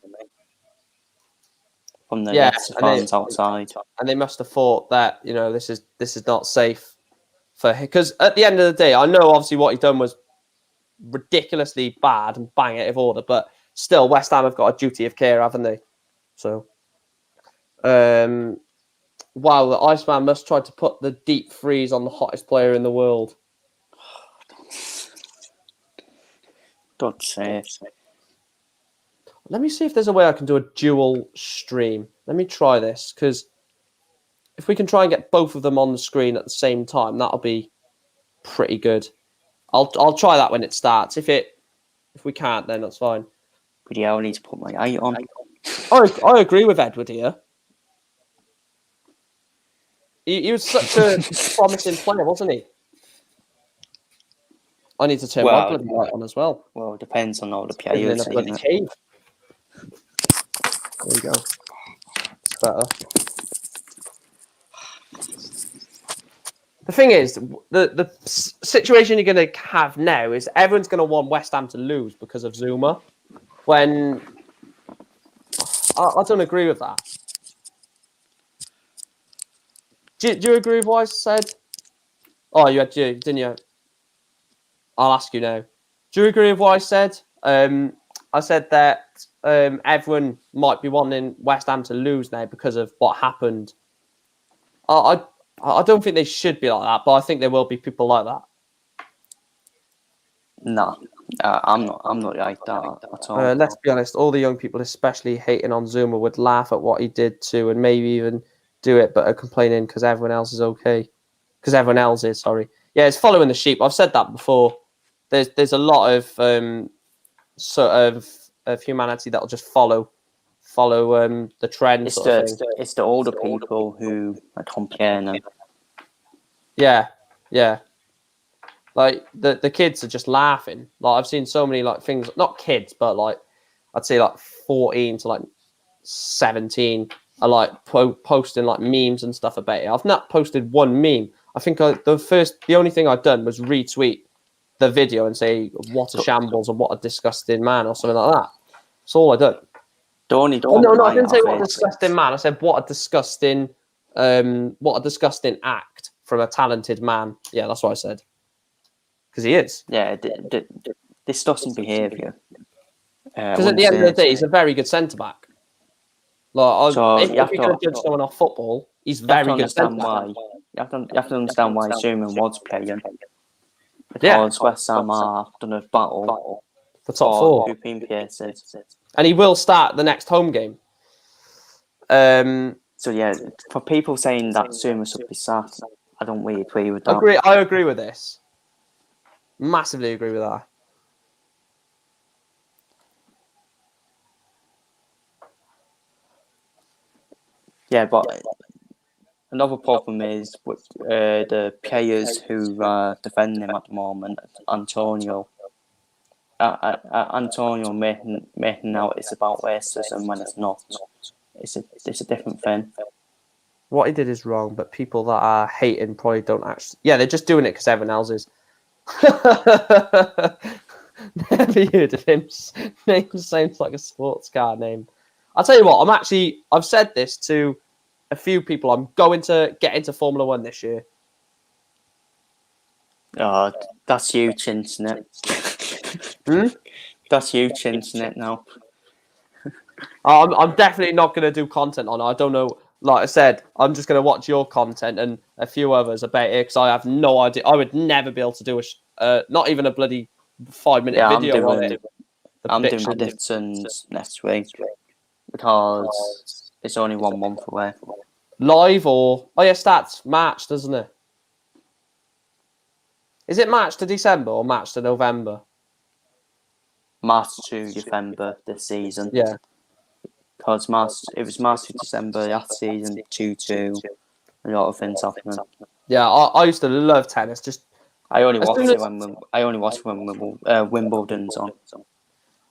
from the fans outside, and they must have thought that this is not safe for him, because at the end of the day, I know obviously what he done was ridiculously bad and bang out of order, but still, West Ham have got a duty of care, haven't they? So, wow, the Iceman must try to put the deep freeze on the hottest player in the world. God's sake. Let me see if there's a way I can do a dual stream. Let me try this, because if we can try and get both of them on the screen at the same time, that'll be pretty good. I'll try that when it starts. If we can't, then that's fine. But yeah, I need to put my eye on. I agree with Edward here. He was such a promising player, wasn't he? I need to turn my bloody light on as well. Well, it depends on all the players. In a bloody cave. There you go. It's better. The thing is, the situation you're going to have now is everyone's going to want West Ham to lose because of Zuma. When I don't agree with that. Do you agree with what I said? Oh, you didn't you? I'll ask you now. Do you agree with what I said? I said that everyone might be wanting West Ham to lose now because of what happened. I don't think they should be like that, but I think there will be people like that. No, I'm not like that at all. Let's be honest. All the young people, especially hating on Zuma, would laugh at what he did too, and maybe even do it, but are complaining because everyone else is okay. Because everyone else is, sorry. Yeah, it's following the sheep. I've said that before. There's a lot of sort of humanity that'll just follow the trend. It's the older people who are complaining. Yeah. Like the kids are just laughing. Like I've seen so many like things, not kids, but like I'd say like 14 to like 17 are like posting like memes and stuff about it. I've not posted one meme. I think the only thing I've done was retweet the video and say what a shambles and what a disgusting man or something like that. That's all I done. only Oh, no, I might didn't say have what a is- disgusting man. I said what a disgusting act from a talented man. Yeah, that's what I said. Because he is. Yeah, disgusting behaviour. Because at the end of the day, he's a very good centre back. Like, So if you you're have going to to judge someone off football, he's you have to very good centre understand back. why. You have to understand why Zuma was playing. Yeah, Because West Ham are done a battle for top for four. European places. And he will start the next home game. So yeah, for people saying that Zuma should be sat, I don't really agree with that. I agree with this. Massively agree with that. Yeah, but another problem is with the players who are defending him at the moment. Antonio making out it's about racism when it's not. It's a different thing. What he did is wrong, but people that are hating probably don't actually. Yeah, they're just doing it because everyone else is. Never heard of him. Name sounds like a sports car name. I'll tell you what. I've said this to a few people. I'm going to get into Formula One this year. Oh, that's you chinsing it. That's you chinsing it now. I'm definitely not going to do content on it. I don't know. Like I said, I'm just going to watch your content and a few others about it because I have no idea. I would never be able to do not even a bloody 5-minute video on it. I'm doing predictions next week because it's only 1 month away. Live or starts March, doesn't it? Is it March to December or March to November? March to December this season. Yeah. Because it was March to December last season due to a lot of things happening. Yeah, I used to love tennis. I only watch it when Wimbledon's on.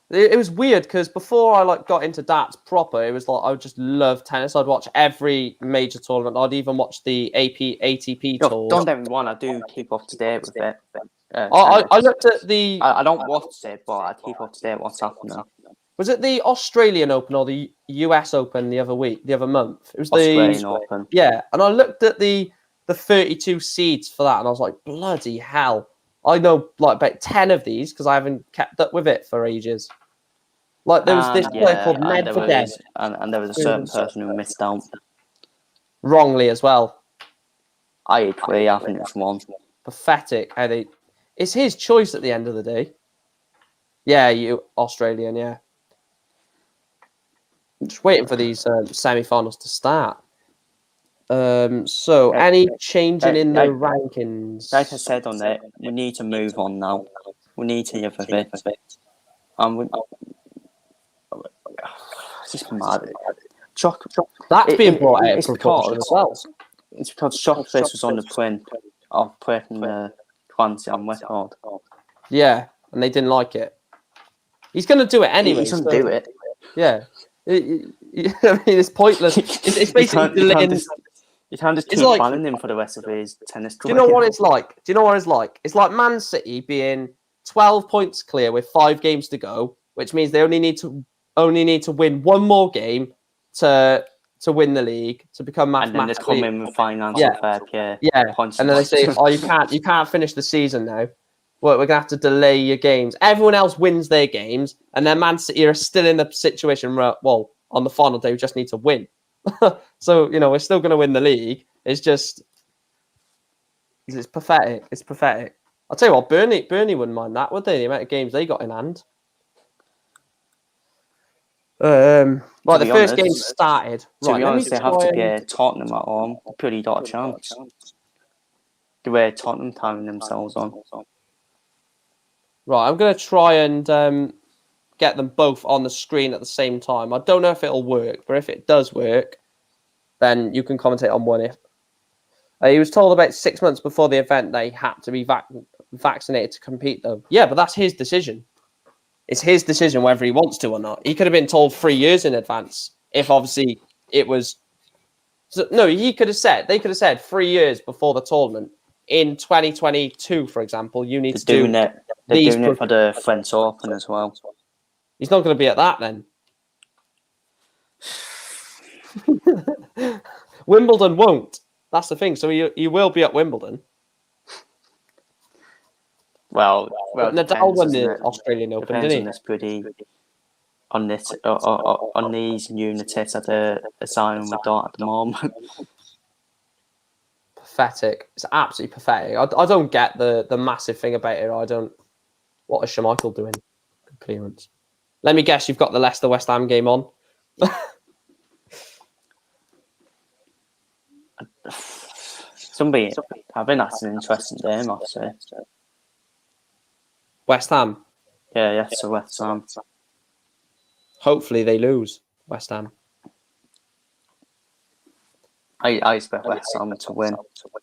It was weird because before I got into darts proper, it was like I would just love tennis. I'd watch every major tournament. I'd even watch the ATP tour. Don't get me wrong, I do keep up to date with it. I looked at the. I don't watch it, but I keep up to date what's happening. Was it the Australian Open or the US Open the other month? It was the Australian Open. Yeah, and I looked at the 32 seeds for that, and I was like, bloody hell! I know about 10 of these because I haven't kept up with it for ages. Like there was this player called Medvedev, and there was a certain person who missed out wrongly as well. I agree. I think it's one. Pathetic how they. It's his choice at the end of the day. Yeah, you Australian, yeah. Just waiting for these semi-finals to start. So any changing in the rankings? Like I said on it, we need to move on now. We need to have a bit. It's just mad. That's being brought out of proportion as well. It's because Shockface was on the print of breaking the Quantum record. Yeah, and they didn't like it. He's going to do it anyway. He's going to do it. Yeah. I mean, it's pointless. It's basically delaying. You can't just keep banning him for the rest of his tennis career. Do you know what it's like? It's like Man City being 12 points clear with 5 games to go, which means they only need to win one more game to win the league, to become mathematically. And then they come in with financial fair play. Yeah, and then they say, "Oh, you can't finish the season now. Well, we're gonna have to delay your games." Everyone else wins their games, and then Man City are still in the situation where, well, on the final day, we just need to win. So we're still gonna win the league. It's pathetic. It's pathetic. I'll tell you what, Burnley wouldn't mind that, would they? The amount of games they got in hand. The first game started. To be honest, they have to play Tottenham at home. They pretty got a chance. The way Tottenham timing themselves on. Right, I'm going to try and get them both on the screen at the same time. I don't know if it'll work, but if it does work, then you can commentate on one. If he was told about 6 months before the event they had to be vaccinated to compete, though. Yeah, but that's his decision. It's his decision whether he wants to or not. He could have been told 3 years in advance if obviously it was. So, no, they could have said 3 years before the tournament. In 2022, for example, you need to do it. They're doing it for the French Open as well. He's not going to be at that then. Wimbledon won't. That's the thing. So you will be at Wimbledon. Well, But Nadal depends, won doesn't the it? Australian Open, Depends didn't he? on these units at the assignment we got at the moment. Pathetic. It's absolutely pathetic. I don't get the massive thing about it. I don't. What is Schmeichel doing? Good clearance. Let me guess. You've got the Leicester West Ham game on. I think that's an interesting game, I'll say. West Ham. Yeah, so West Ham. Hopefully they lose. West Ham. I expect West Ham to win.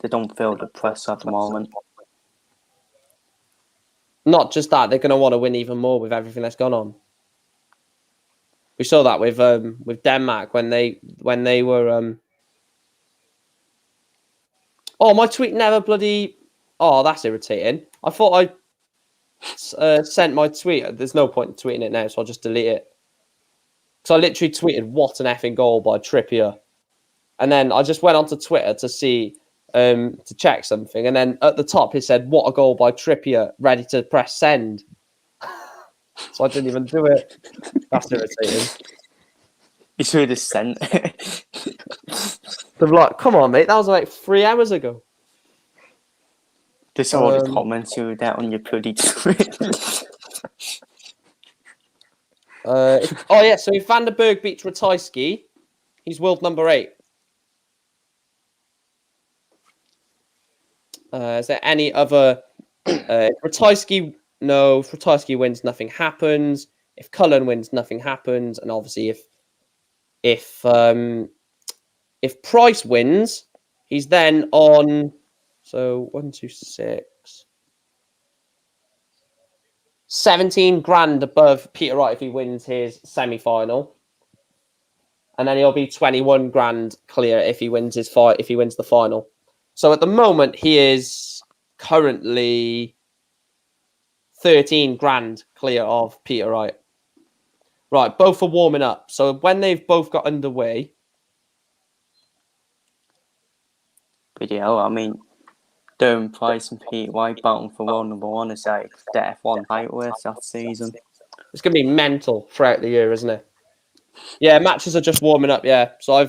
They don't feel the press at the moment. Not just that, they're going to want to win even more with everything that's gone on. We saw that with Denmark when they were. Oh, my tweet never bloody. Oh, that's irritating. I thought I sent my tweet. There's no point in tweeting it now, so I'll just delete it. So I literally tweeted, "What an effing goal by Trippier," and then I just went onto Twitter to see to check something, and then at the top it said, "What a goal by Trippier," ready to press send. So I didn't even do it. That's irritating. You should have sent it. They're like, "Come on, mate, that was like 3 hours ago." Just all the comments you get on your bloody tweet. So if Van der Berg beats Ratajski, he's world number 8. Is there any other? Ratajski, no. If Ratajski wins, nothing happens. If Cullen wins, nothing happens. And obviously, if Price wins, he's then on. So 1, 2, 6. 17 grand above Peter Wright if he wins his semi-final, and then he'll be 21 grand clear if he wins his fight. If he wins the final, so at the moment he is currently 13 grand clear of Peter Wright. Right, both are warming up. So when they've both got underway, Video. I mean, Durham Price and Pete White battling for world number 1 is like the F1 title race that season. it's going to be mental throughout the year, isn't it? Yeah, matches are just warming up. Yeah, so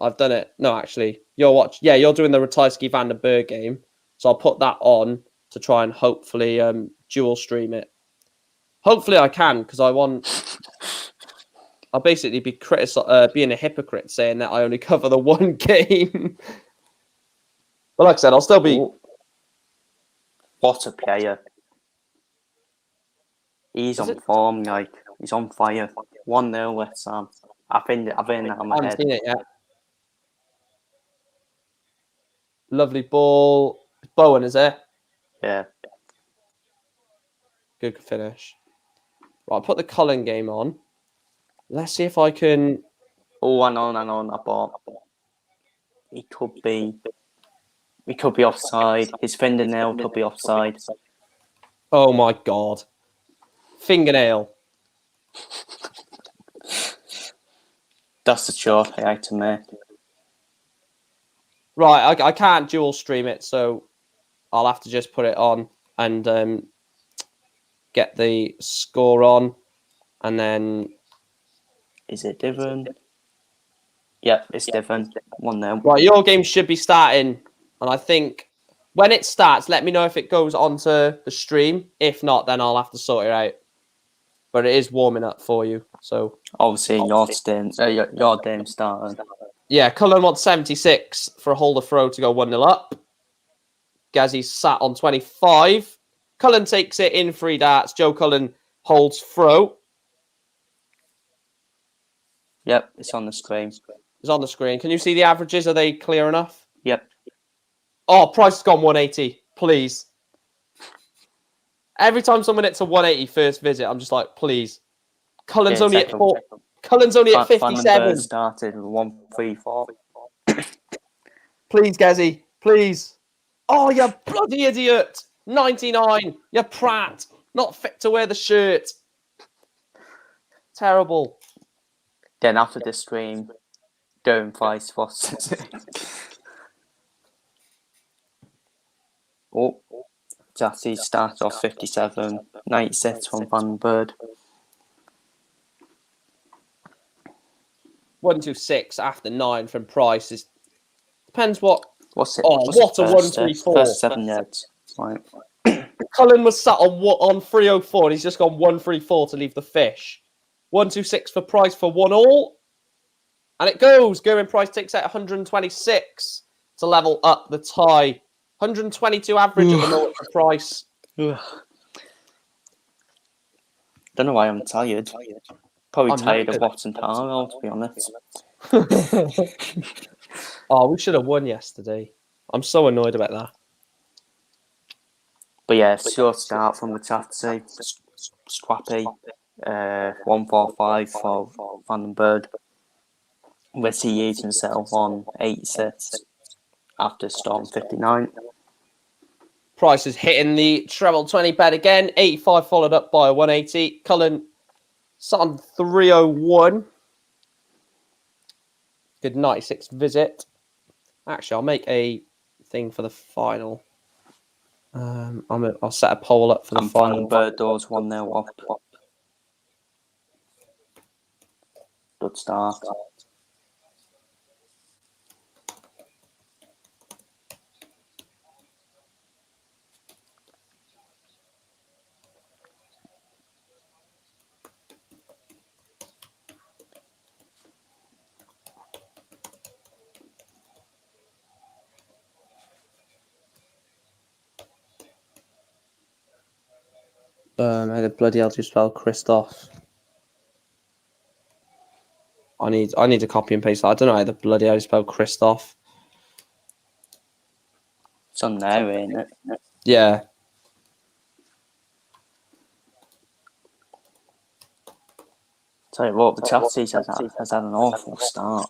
I've done it. No, actually, you're doing the Ratajski Van der Berg game, so I'll put that on to try and hopefully dual stream it. Hopefully, I can because I'll basically be being a hypocrite saying that I only cover the one game. But like I said, I'll still be. What a player! He's on form, like he's on fire. 1-0 West Ham. I think that I'm I ahead. haven't seen it yet. Lovely ball. Bowen, is it? Yeah. Good finish. Right, I'll put the Cullen game on. Let's see if I can. Oh, hang on. I bought. He could be offside. His fingernail could be offside. Oh my god. Fingernail. That's the short I like to make. Right, I can't dual stream it, so I'll have to just put it on and get the score on, and then. Is it Divon? Yep, it's Divon. 1-0. Right, your game should be starting, and I think when it starts, let me know if it goes onto the stream. If not, then I'll have to sort it out. But it is warming up for you, so Obviously, your game starting. Yeah, Cullen wants 76 for a holder throw to go 1-0 up. Gazzy's sat on 25. Cullen takes it in 3 darts. Joe Cullen holds throw. Yep, it's on the screen. It's on the screen. Can you see the averages? Are they clear enough? Yep. Oh, Price has gone 180. Please. Every time someone hits a 180 first visit, I'm just like, please. Cullen's only at 4. Cullen's only at 57. Started with 134. Please, Gazzy. Please. Oh, you bloody idiot. 99. You prat. Not fit to wear the shirt. Terrible. Then after this stream, Going price was. Oh, Jatty started off 57, 96 from Van Bird. 126 after 9 from Price is depends what. What's it? Oh, What's what it a first, 134. first 7 yards. Right. Cullen was sat on 304 and he's just gone 134 to leave the fish. 126 for Price for 1-all. And it goes. Going Price takes out 126 to level up the tie. 122 average at the moment for Price. Don't know why I'm tired. Probably I'm tired of knackered. watching Taro, to be honest. Oh, we should have won yesterday. I'm so annoyed about that. But yeah, short start from the Chatsy. Scrappy. 145 for Van Bird. With he used himself on 86 after Storm 59. Price is hitting the treble 20 bet again. 85 followed up by a 180. Cullen sat on 301. Good 96 visit. Actually, I'll make a thing for the final. I'll set a poll up for the final. Van Bird doors 1-0 up. Good start. How the bloody hell do you spell Christoph? I need to copy and paste that. I don't know how the bloody hell you spell Christoph. It's on there, ain't it? Yeah. Tell you what, the Chatsy has had an awful start.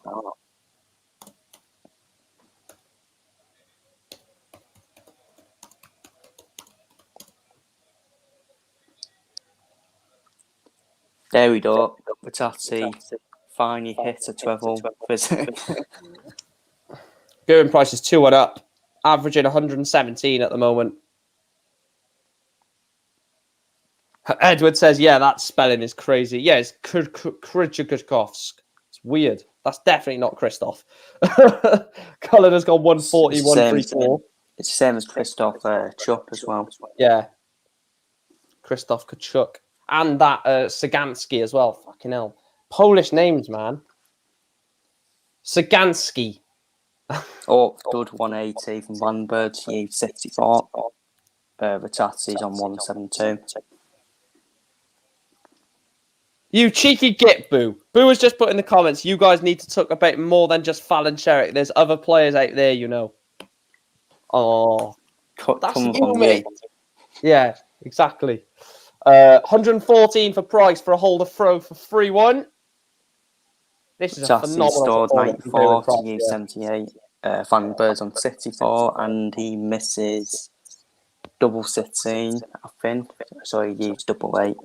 There we go. The Chatsy finally hit a treble visit. Going Price is 2-1 up, averaging 117 at the moment. Edward says, yeah, that spelling is crazy. Yeah, it's Krzyzewski. It's weird. That's definitely not Christoph. Cullen has got 140, 134. It's the same as Christoph Chuck as well. Yeah. Christoph Kachuk. And that Sagansky as well. Fucking hell. Polish names, man. Sagansky. Oh, good 180 from Van Bird, 64. The Chatsy's on 172. You cheeky git, Boo. Boo has just put in the comments, you guys need to talk about more than just Fallon Sherrick. There's other players out there, you know. Oh, that's Coming you, from mate. you. Yeah, exactly. 114 for Price for a holder throw for 3-1. This is a phenomenal stored 94 to yeah. 78. Van Bird's on 64 and he misses double 16, I think. So he used double 8.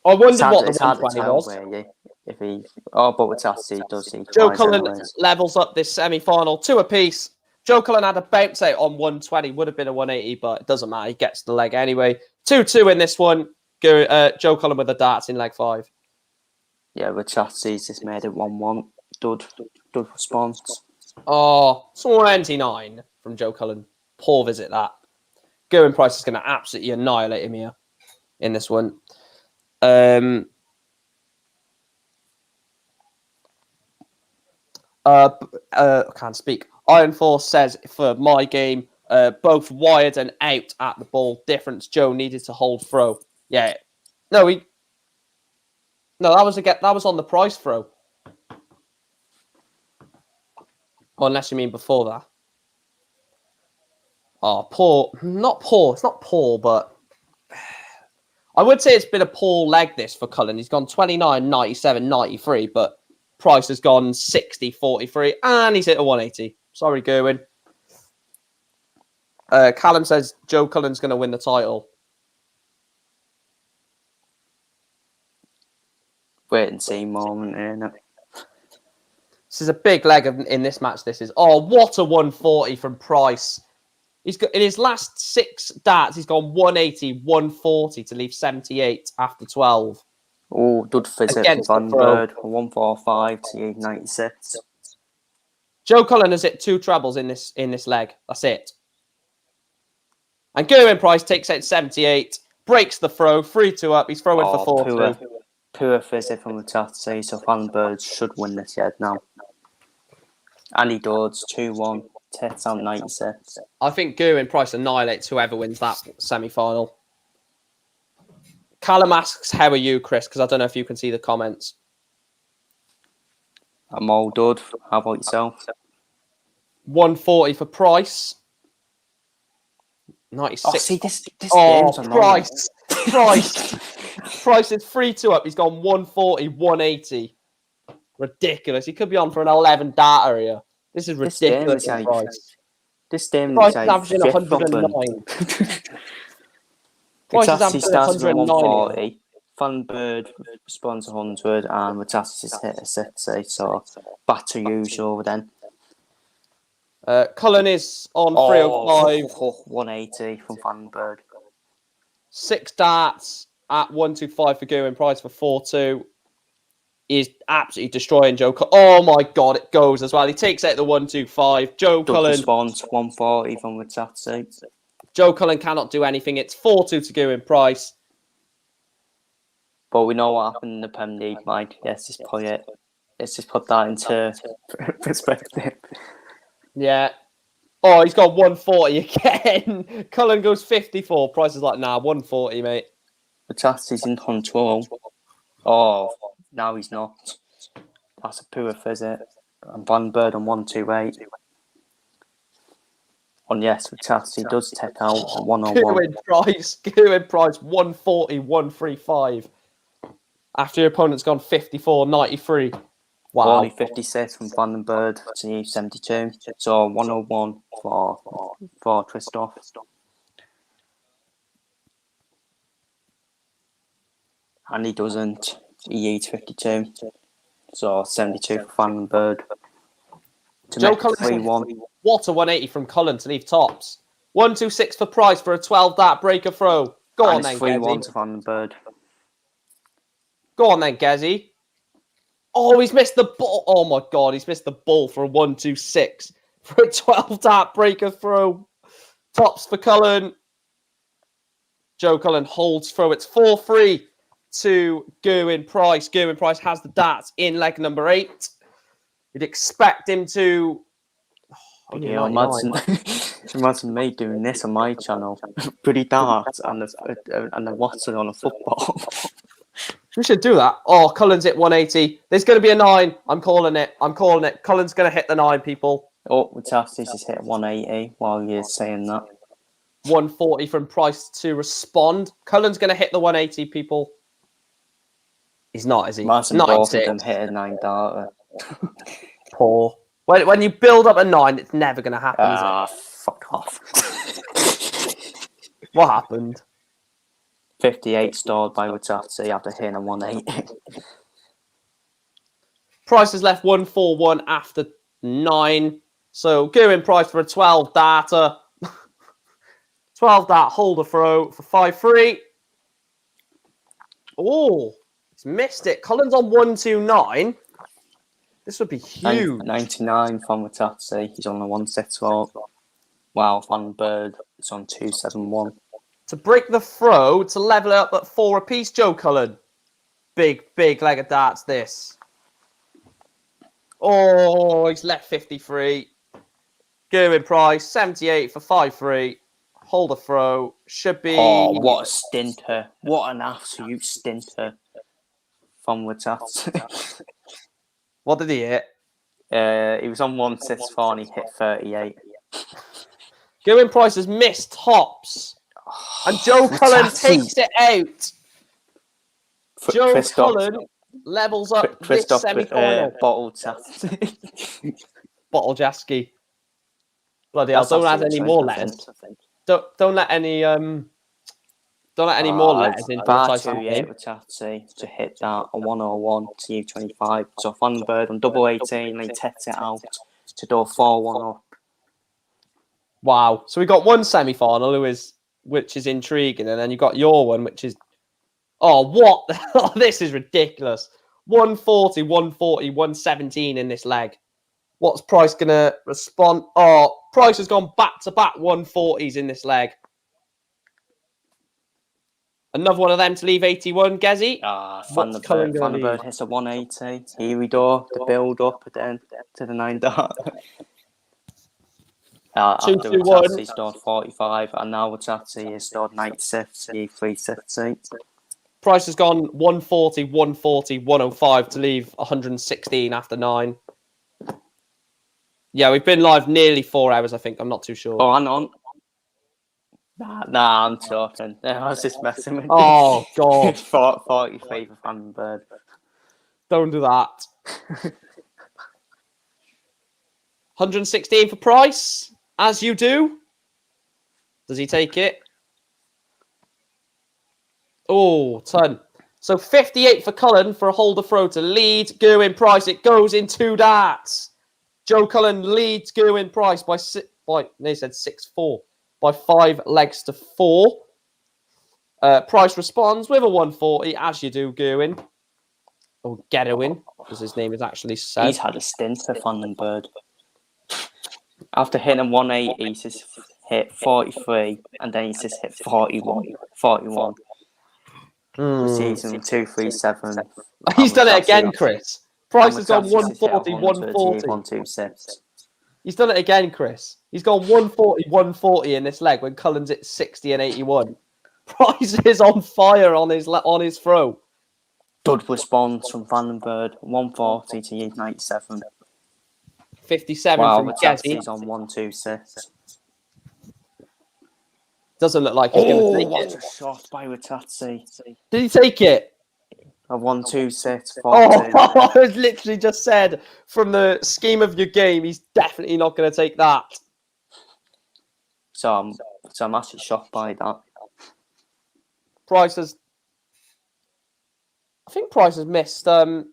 I wondered what the It's hard to 120 tell, was. really. If he, but with Tassi, does he? Joe Cullen levels up this semi-final 2 apiece. Joe Cullen had a bounce out on 120, would have been a 180, but it doesn't matter. He gets the leg anyway. 2-2 in this one. Joe Cullen with the darts in leg 5. Yeah, with Chatsi's just made it 1-1. Dud response. Oh, 29 from Joe Cullen. Poor visit that. Going Price is going to absolutely annihilate him here in this one. Can't speak. Iron Force says for my game, both wired and out at the ball. Difference. Joe needed to hold throw. Yeah. No, that was on the Price throw. Unless you mean before that. Oh, poor. Not poor. It's not poor, but I would say it's been a poor leg this for Cullen. He's gone 29, 97, 93, but Price has gone 60, 43, and he's hit a 180. Sorry, Gerwin. Callum says Joe Cullen's going to win the title. Wait and see moment, isn't it? This is a big leg in this match. This is. Oh, what a 140 from Price. He's got in his last 6 darts, he's gone 180, 140 to leave 78 after 12. Oh, dud visit Against from the Van throw. Bird, 145 to leave 96. Joe Cullen has hit 2 trebles in this leg. That's it. And Gerwin Price takes out 78, breaks the throw, 3-2 up. He's throwing for 4-2. Poor visit from the Tatsy, so Van Bird should win this yet now. And he does 2-1, tits out 96. I think Gerwin Price annihilates whoever wins that semi-final. Callum asks, how are you, Chris? Because I don't know if you can see the comments. I'm all dud. How about yourself? 140 for Price. 96. Oh, see, this game's annoying. Price is 3-2 up. He's gone 140, 180. Ridiculous. He could be on for an 11 data here. This is ridiculous. This game Price is is averaging 109. Price is averaging 140. Van Bird responds 100 and Metastasis hit a 60, so back to usual then. Cullen is on 305. 180 from Van Bird. 6 darts at 125 for Gerwin Price for 4-2. Is absolutely destroying Joe Cullen. Oh my god, it goes as well. He takes out the 125. Joe Cullen response 140 from Metastasis. Joe Cullen cannot do anything. It's 4-2 to Gerwin Price. But we know what happened in the Prem League, Mike. Let's just put that into perspective. Yeah. Oh, he's got 140 again. Cullen goes 54. Price is like, nah, 140, mate. Metastasis in control. Oh, now he's not. That's a poor visit. And Van Bird on 128. And yes, Metastasis does take out 101. Gerwin Price, 140, 135. After your opponent's gone 54, 93. Wow. Only 56 from Van Bird to 72. So 101 for Christoph. And he doesn't. He eats 52. So 72 for Van Bird. To Joe make Cullen, 3-1. What a 180 from Cullen to leave tops. 126 for Price for a 12 dart breaker throw. Go on then, 3-1 to Van Bird. Go on then, Gezi. Oh, he's missed the ball. Oh my god, he's missed the ball for a 126 for a 12 dart breaker throw. Tops for Cullen. Joe Cullen holds throw. It's 4-3 to Gerwin Price. Gerwin Price has the darts in leg number 8. You'd expect him to. Yeah, imagine me doing this on my channel. Pretty darts and the Watson on a football. We should do that. Oh, Cullen's hit 180. There's going to be a 9. I'm calling it. Cullen's going to hit the 9, people. Oh, Metastasis is hit 180 while you're saying that. 140 from Price to respond. Cullen's going to hit the 180, people. He's not, is he? Imagine both of them hit a 9 darter. Poor. When you build up a 9, it's never going to happen, is it? Fuck off. What happened? 58 stored by Metastasis after hitting a 180. Price has left 141 after 9. So Gerwin Price for a 12 darter. 12 dart holder throw for 5-3. Oh, he's missed it. Cullen's on 129. This would be huge. 99 from Metastasis. He's on the 164. Wow, Van Bird is on 271. To break the throw, to level it up at 4 apiece, Joe Cullen. Big leg of darts, this. Oh, he's left 53. Gerwin Price, 78 for 5-3. Hold a throw. Should be... Oh, what a stinter. What an absolute stinter from Metastasis. What did he hit? He was on 164 and he hit 38. Gerwin Price has missed tops. And Joe Cullen takes it out. Joe Cullen levels up this semi-final. Bottle Jaski. Bloody hell, don't add any more letters. Don't let any Don't let any more letters in for the Far Tyson too game. yet with Chatsy to hit that on 101 to U25. So Vandenberg on double 18, and he takes it out to do 4-1 up. Wow. So we got one semi-final which is intriguing, and then you got your one, which is what? Oh, this is ridiculous. 140, 140, 117 in this leg. What's Price gonna respond? Oh, Price has gone back-to-back 140s in this leg. Another one of them to leave 81, Gezi. Vandenberg hits a 180. Here we go. The build up then to the 9 dart. After 2-2-1. Chatsy stored 45, and now Chatsy is stored 96. E360. Price has gone 140, 140, 105 to leave 116 after 9. Yeah, we've been live nearly 4 hours, I think. I'm not too sure. Oh, hang on. Nah, I'm talking. I was just messing with you. Oh, God. 43 for Vandenberg. Don't do that. 116 for Price, as you do. Does he take it? Oh, ton. So 58 for Cullen for a holder throw to lead. Gerwin Price, it goes in 2 darts. Joe Cullen leads Gerwin Price they said 6-4, by 5 legs to 4. Price responds with a 140, as you do, Gerwin. Or Gerwin, as his name is actually said. He's had a stint for Vandenberg. After hitting 180, he's just hit 43, and then he's just hit 41. Season 237. He's done it again, Chris. Price has gone 140, 140. 126. He's done it again, Chris. He's gone 140, 140 in this leg when Cullen's at 60 and 81. Price is on fire on his throw. Good response from Vandenberg, 140 to 97. 57 from Gezi. He's on 126. Doesn't look like he's going to take it. What a shot by Watatsi. Did he take it? A 126. I was literally just said, from the scheme of your game, he's definitely not going to take that. So I'm actually shocked by that. Price has... I think Price has missed... No,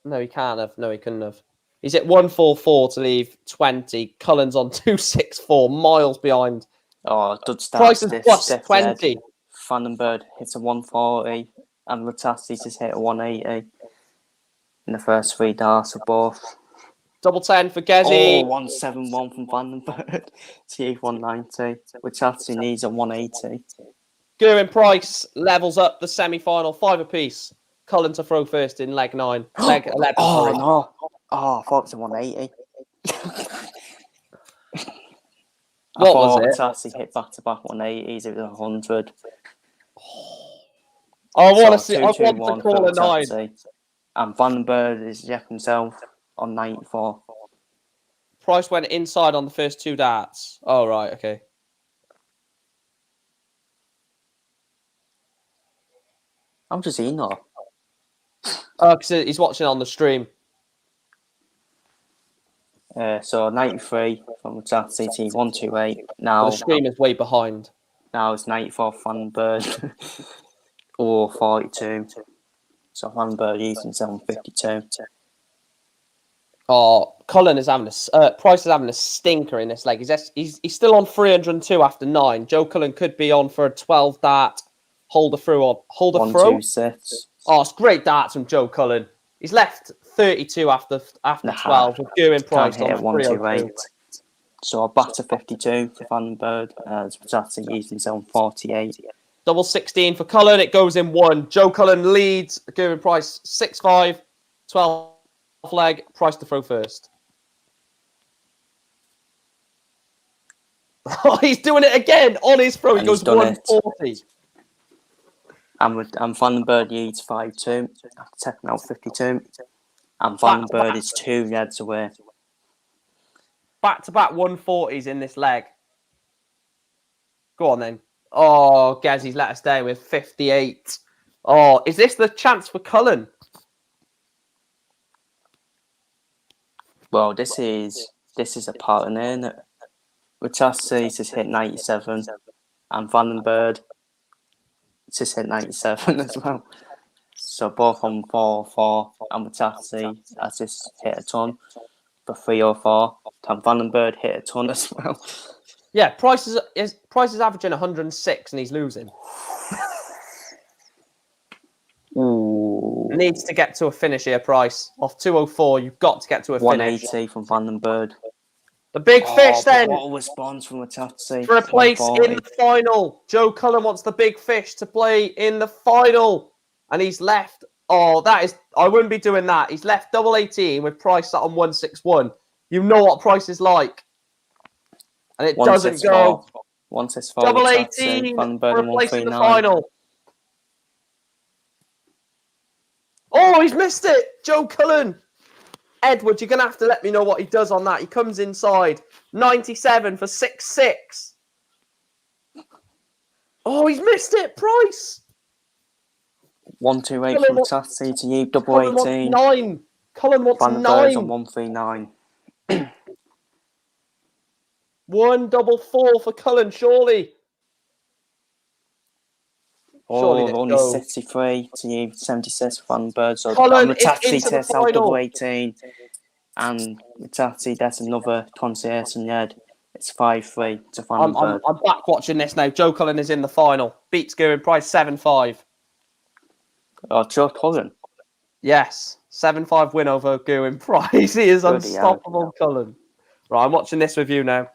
he can't have. No, he couldn't have. He's at 144 to leave 20. Cullen's on 264, miles behind. Oh, good start. Price is plus 20. Vandenberg hits a 140, and Ratassi just hit a 180 in the first 3 darts of both. Double 10 for Gezi. 171 from Vandenberg. To 190. Ratassi needs a 180. Gerwin Price levels up the semi-final, 5 apiece. Cullen to throw first in leg 9. Leg 11. Oh, no. Oh, I thought it was a 180. What was it? Tassi hit back-to-back 180s. It was 100. I want to call a 9. And Vandenberg is Jack himself on 94. Price went inside on the first 2 darts. Oh, right, okay. How does he know? Oh, because he's watching on the stream. So 93 from the chat CT 128. Now But the stream is way behind. Now it's 94 Vandenberg or 42. So Vandenberg using 752. Oh, Cullen is having Price is having a stinker in this leg. He's still on 302 after 9. Joe Cullen could be on for a 12 dart holder through or holder throw. 126. Oh, it's great darts from Joe Cullen. He's left 32 after 12 with Gerwin Price on 302. So back to 52 for Vandenberg as Ratassi using his own 48. Double 16 for Cullen. It goes in 1. Joe Cullen leads. Gerwin Price 6-5. 12 leg. Price to throw first. Oh, he's doing it again on his throw. He goes 140. And Vandenberg leads 5-2. Taking out 52. And Vandenberg is 2 yards away. Back-to-back 140s in this leg. Go on, then. Oh, Gazzy's let us down with 58. Oh, is this the chance for Cullen? Well, this is a pattern, isn't it? Ratassi has hit 97. And Vandenberg just hit 97 as well. So both on 404 and Matati has just hit a ton for 304. Tom Vandenberg hit a ton as well. Yeah, Price is averaging 106 and he's losing. Ooh. Needs to get to a finish here, Price. Off 204, you've got to get to a finish. 180 from Vandenberg. The big fish then. What a response from Matati. For a place in the final. Joe Cullen wants the big fish to play in the final. And he's left. Oh, that is... I wouldn't be doing that. He's left double 18 with Price sat on 161. You know what Price is like. And it doesn't go. 164. Double 18 for a place in the final. Oh, he's missed it. Joe Cullen. Edward, you're going to have to let me know what he does on that. He comes inside. 97 for 6-6. Oh, he's missed it. Price. 128 from Matati to you. Double 18. Nine. Cullen wants Vandenberg's 9. on 139. 144 for Cullen, surely. Oh, only 63 to you. 76 for Vandenberg. So Cullen Matati tests out double 18. And Matati, that's another 28 and Ned. It's 5-3 to Vandenberg. I'm back watching this now. Joe Cullen is in the final. Beats Goodwin Price 7-5. Oh, Joe Cullen. Yes. 7-5 win over Goodwin Price. He is unstoppable, Cullen. Right, I'm watching this with you now.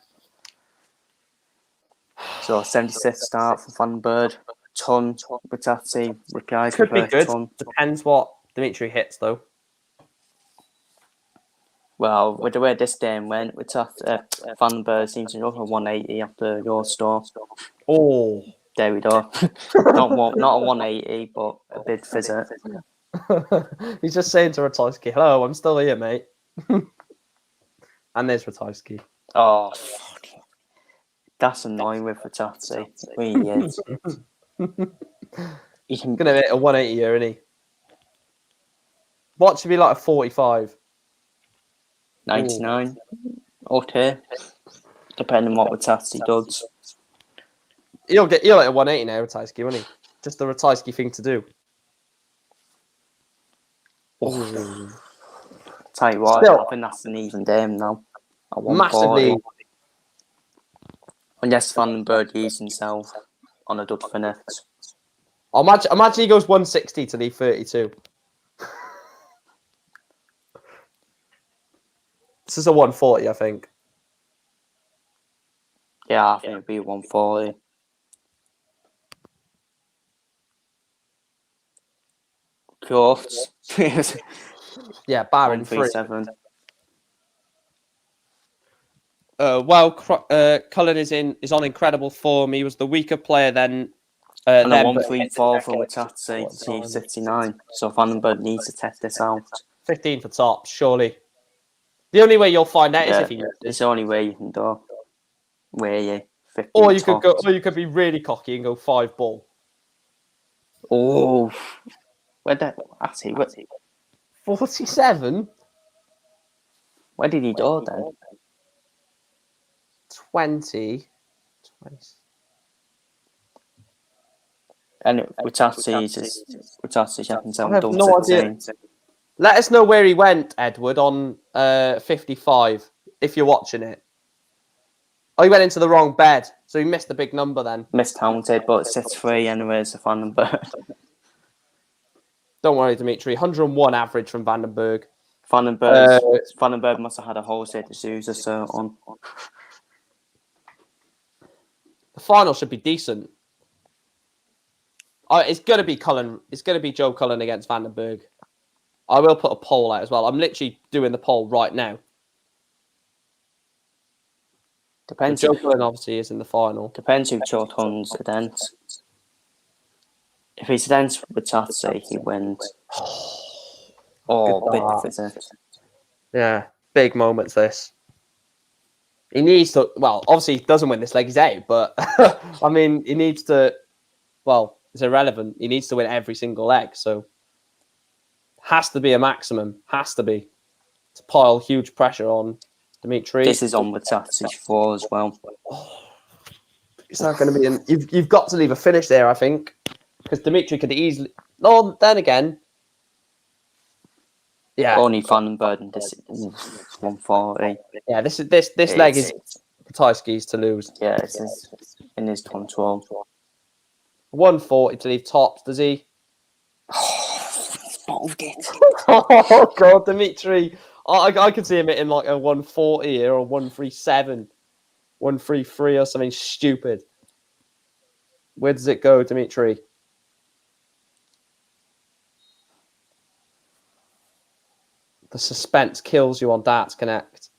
So 76 start from Vandenberg. Ton. Matati replies Could be good. Ton. Depends what Dimitri hits, though. Well, with the way this game went, Vandenberg seems to go for 180 after your store. Oh. There we go. not a 180, but a big visit. He's just saying to Ratajski, hello, I'm still here, mate. And there's Ratajski. Oh, fuck. That's annoying with Ratajski. It really is. He's going to hit a 180 here, isn't he? What should be like a 45? 99. Okay. Depending on what Ratajski does. He'll hit a 180 now, Ratajski, won't he? Just the Ratajski thing to do. Tell you what, I think that's an even game now. Massively. Unless Vandenberg uses himself on a dud finish. Imagine he goes 160 to leave 32. This is a 140, I think. Yeah, I think it'd be 140. Close. Yeah, barring 137. Cullen is on incredible form. He was the weaker player then. And a 134 from Matati to 69. So Vandenberg needs to test this out. 15 for tops, surely. The only way you'll find out is if he misses. It's the only way you can do. Where you 15 or you tops. could go, or you could be really cocky and go 5 ball. Oh, where'd that? Actually, 47. Where did he go then? 20. And Matati's happens to I have no idea. Let us know where he went, Edward, on 55, if you're watching it. Oh, he went into the wrong bed, so he missed the big number then. Miscounted, but it's 3 anyways for Vandenberg. Don't worry, Dimitri. 101 average from Vandenberg. Vandenberg must have had a whole set of shoes or so on. The final should be decent. Oh, it's going to be Cullen. It's going to be Joe Cullen against Vandenberg. I will put a poll out as well. I'm literally doing the poll right now. Depends. Joe Cullen obviously is in the final. Depends who Joe Cullen's against. If he's against Matati, he wins. Oh, big visit. Yeah, big moments this. He needs to, well, obviously he doesn't win this leg, he's out, but I mean, he needs to, well, it's irrelevant. He needs to win every single leg, so has to be a maximum, has to be, to pile huge pressure on Dimitri. This is on Matati's 4 as well. It's not going to be, you've got to leave a finish there, I think. Because Dimitri could easily. No, then again. Yeah. Only Vandenberg and this 140. Yeah, this leg is Ratajski's to lose. Yeah, it's in his control. 140 to leave tops, does he? Bottled it. Oh god, Dimitri. I could see him hitting like a 140 here or 137, 133 or something stupid. Where does it go, Dimitri? The suspense kills you on Darts Connect.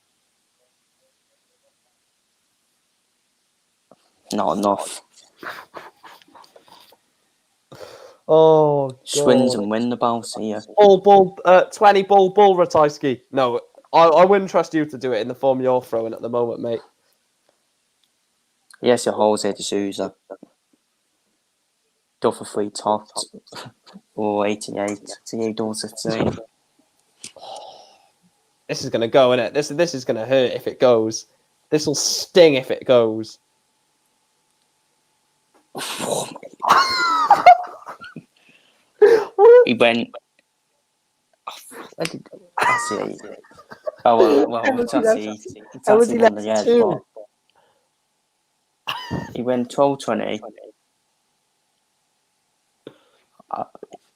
Not enough. Oh, God. Swings and win the bounce here. 20 ball, Ratajski. No, I wouldn't trust you to do it in the form you're throwing at the moment, mate. Yes, your Jose de Souza. Go for 3 tops. Or 88. To you, don't say. This is going to go, innit? This is going to hurt if it goes. This will sting if it goes. He went. That's it. Oh, well, it's actually on the edge, but he went 12-20.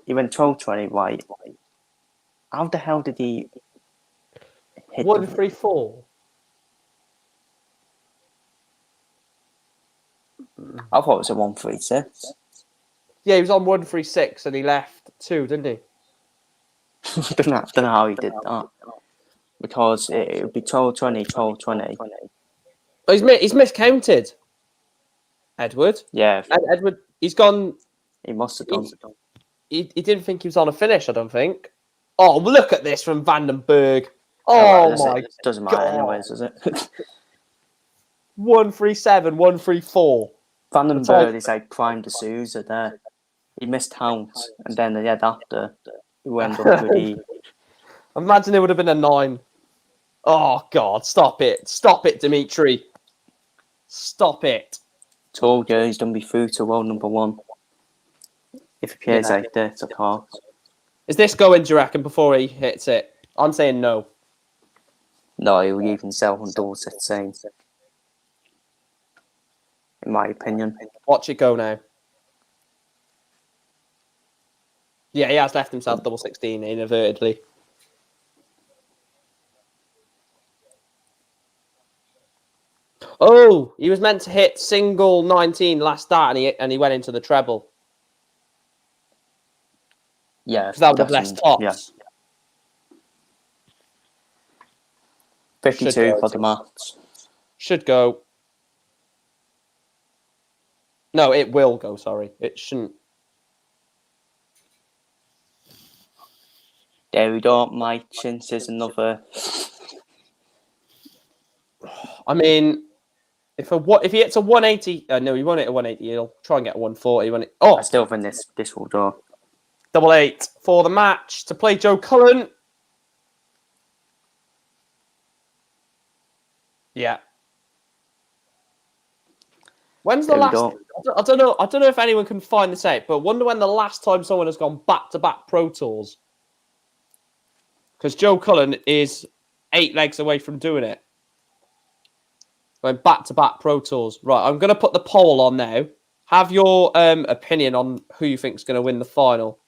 He went 12-20, right? How the hell did he hit 134. I thought it was a 136. Yeah, he was on 136 and he left 2, didn't he? Don't know how he did that. Because it would be 12-20, 12-20. Oh, he's miscounted. Edward. Yeah. Edward, he's gone. He must have done. He didn't think he was on a finish, I don't think. Oh, look at this from Vandenberg. Oh, my God. Doesn't matter anyways, does it? 137, 134. Vandenberg is like prime de Souza there. He missed Hounds, and then the head after, he went up with the... Imagine it would have been a 9. Oh, God, stop it. Stop it, Dimitri. Stop it. Told you, he's done me through to world number 1. If he plays like this, of course. Is this going, do you reckon, before he hits it? I'm saying no. No, he will even sell on Dorset saying. In my opinion. Watch it go now. Yeah, he has left himself double 16 inadvertently. Oh, he was meant to hit single 19 last start and he went into the treble. Yeah. That would have less tops. Yeah. 52 for the maths. Should go. No, it will go, sorry. It shouldn't. There we go. My chance is another. I mean, if he hits a 180, no, he won't hit a 180. He'll try and get a 140. Oh, I still think this will go. 88 for the match to play Joe Cullen. Yeah. When's the last? I don't know. I don't know if anyone can find this out, but wonder when the last time someone has gone back-to-back Pro Tours. Because Joe Cullen is 8 legs away from doing it. Going back-to-back Pro Tours. Right, I'm going to put the poll on now. Have your opinion on who you think is going to win the final.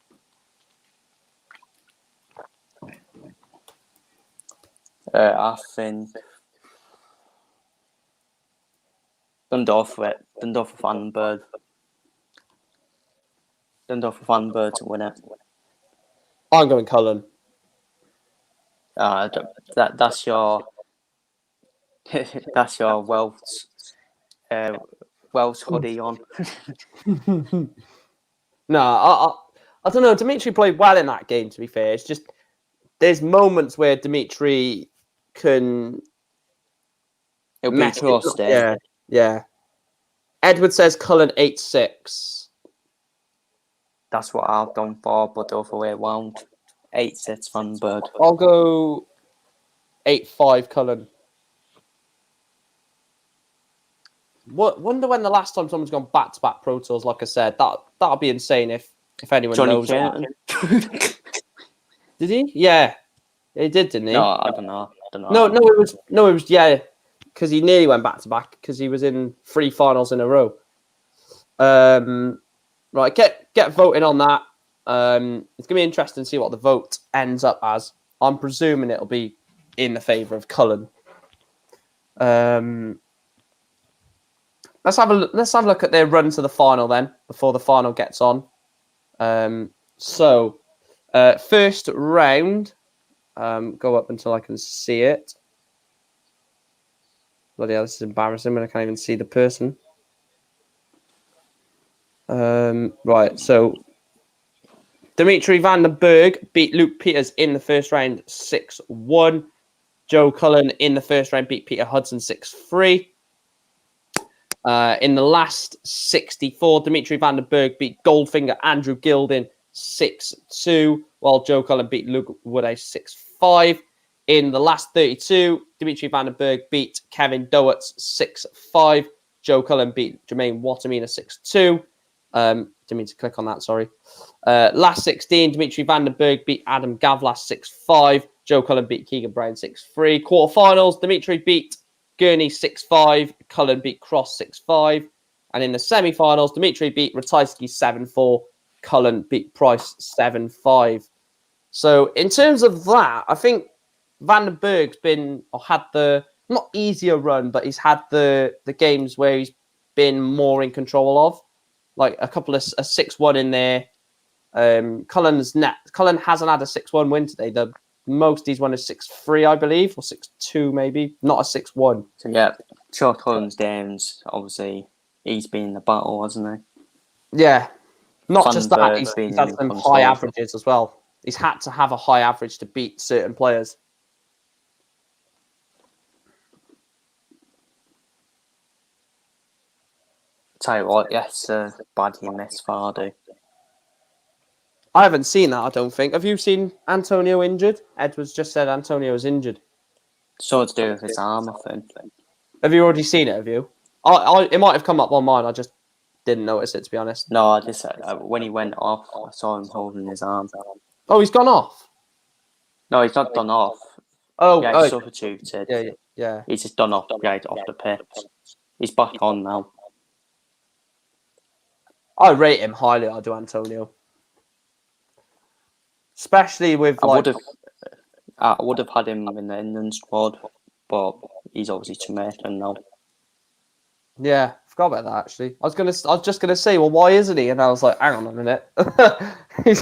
I think Dundorf for Vandenberg. Dundorf for Vandenberg to win it. I'm going Cullen. That's your that's your Welsh hoodie on. No, I don't know. Dimitri played well in that game, to be fair. It's just there's moments where Dimitri can... It'll be close, yeah. Edward says Cullen 8-6. That's what I've done for, but the other way around. 8-6 Vandenberg. I'll go 8-5 Cullen. Wonder when the last time someone's gone back-to-back Pro Tours. Like I said, that'll be insane if anyone Johnny knows Curtin. that. Did he? Yeah, he did, didn't he? No, I don't know. No, it was yeah, because he nearly went back-to-back because he was in 3 finals in a row. Right, get voting on that. It's gonna be interesting to see what the vote ends up as. I'm presuming it'll be in the favour of Cullen. Let's have a look at their run to the final then, before the final gets on. First round, go up until I can see it. Bloody hell, this is embarrassing when I can't even see the person. Right, so Dimitri van den Berg beat Luke Peters in the first round 6-1. Joe Cullen in the first round beat Peter Hudson 6-3. In the last 64, Dimitri van den Berg beat Goldfinger Andrew Gilding 6-2, while Joe Cullen beat Luke Woodhouse 6-5. In the last 32, Dimitri van den Berg beat Kevin Dowitz 6-5. Joe Cullen beat Jermaine Watamina 6-2. Didn't mean to click on that, sorry. Last 16, Dimitri van den Berg beat Adam Gavlas 6-5. Joe Cullen beat Keegan Brown 6-3. Quarterfinals, Dimitri beat Gurney 6-5. Cullen beat Cross 6-5. And in the semi-finals, Dimitri beat Ratajski 7-4. Cullen beat Price 7-5. So in terms of that, I think Van den Berg's had the not easier run, but he's had the games where he's been more in control of. Like a 6-1 in there. Cullen hasn't had a 6-1 win today. The most he's won is 6-3, I believe, or 6-2 maybe, not a 6-1. So yeah, Joe Cullen's games, obviously, he's been in the battle, hasn't he? Yeah, not Van just den that, Berg's he's been had in some control. high averages as well. He's had to have a high average to beat certain players. Tell you what, yes, bad he missed Vardy. I haven't seen that, I don't think. Have you seen Antonio injured? Edwards just said Antonio's injured. So to do with his arm, I think. Have you already seen it, have you? It might have come up on mine, I just didn't notice it, to be honest. No, I just when he went off, I saw him holding his arm. Oh, he's gone off? No, he's not done off. Oh, yeah, he's substituted. Yeah. He's just done off the pitch. He's back on now. I rate him highly, I do, Antonio. Especially with I would have had him in the England squad, but he's obviously Jamaican now. Yeah, I forgot about that actually. I was just gonna say, well, why isn't he? And I was like, hang on a minute, he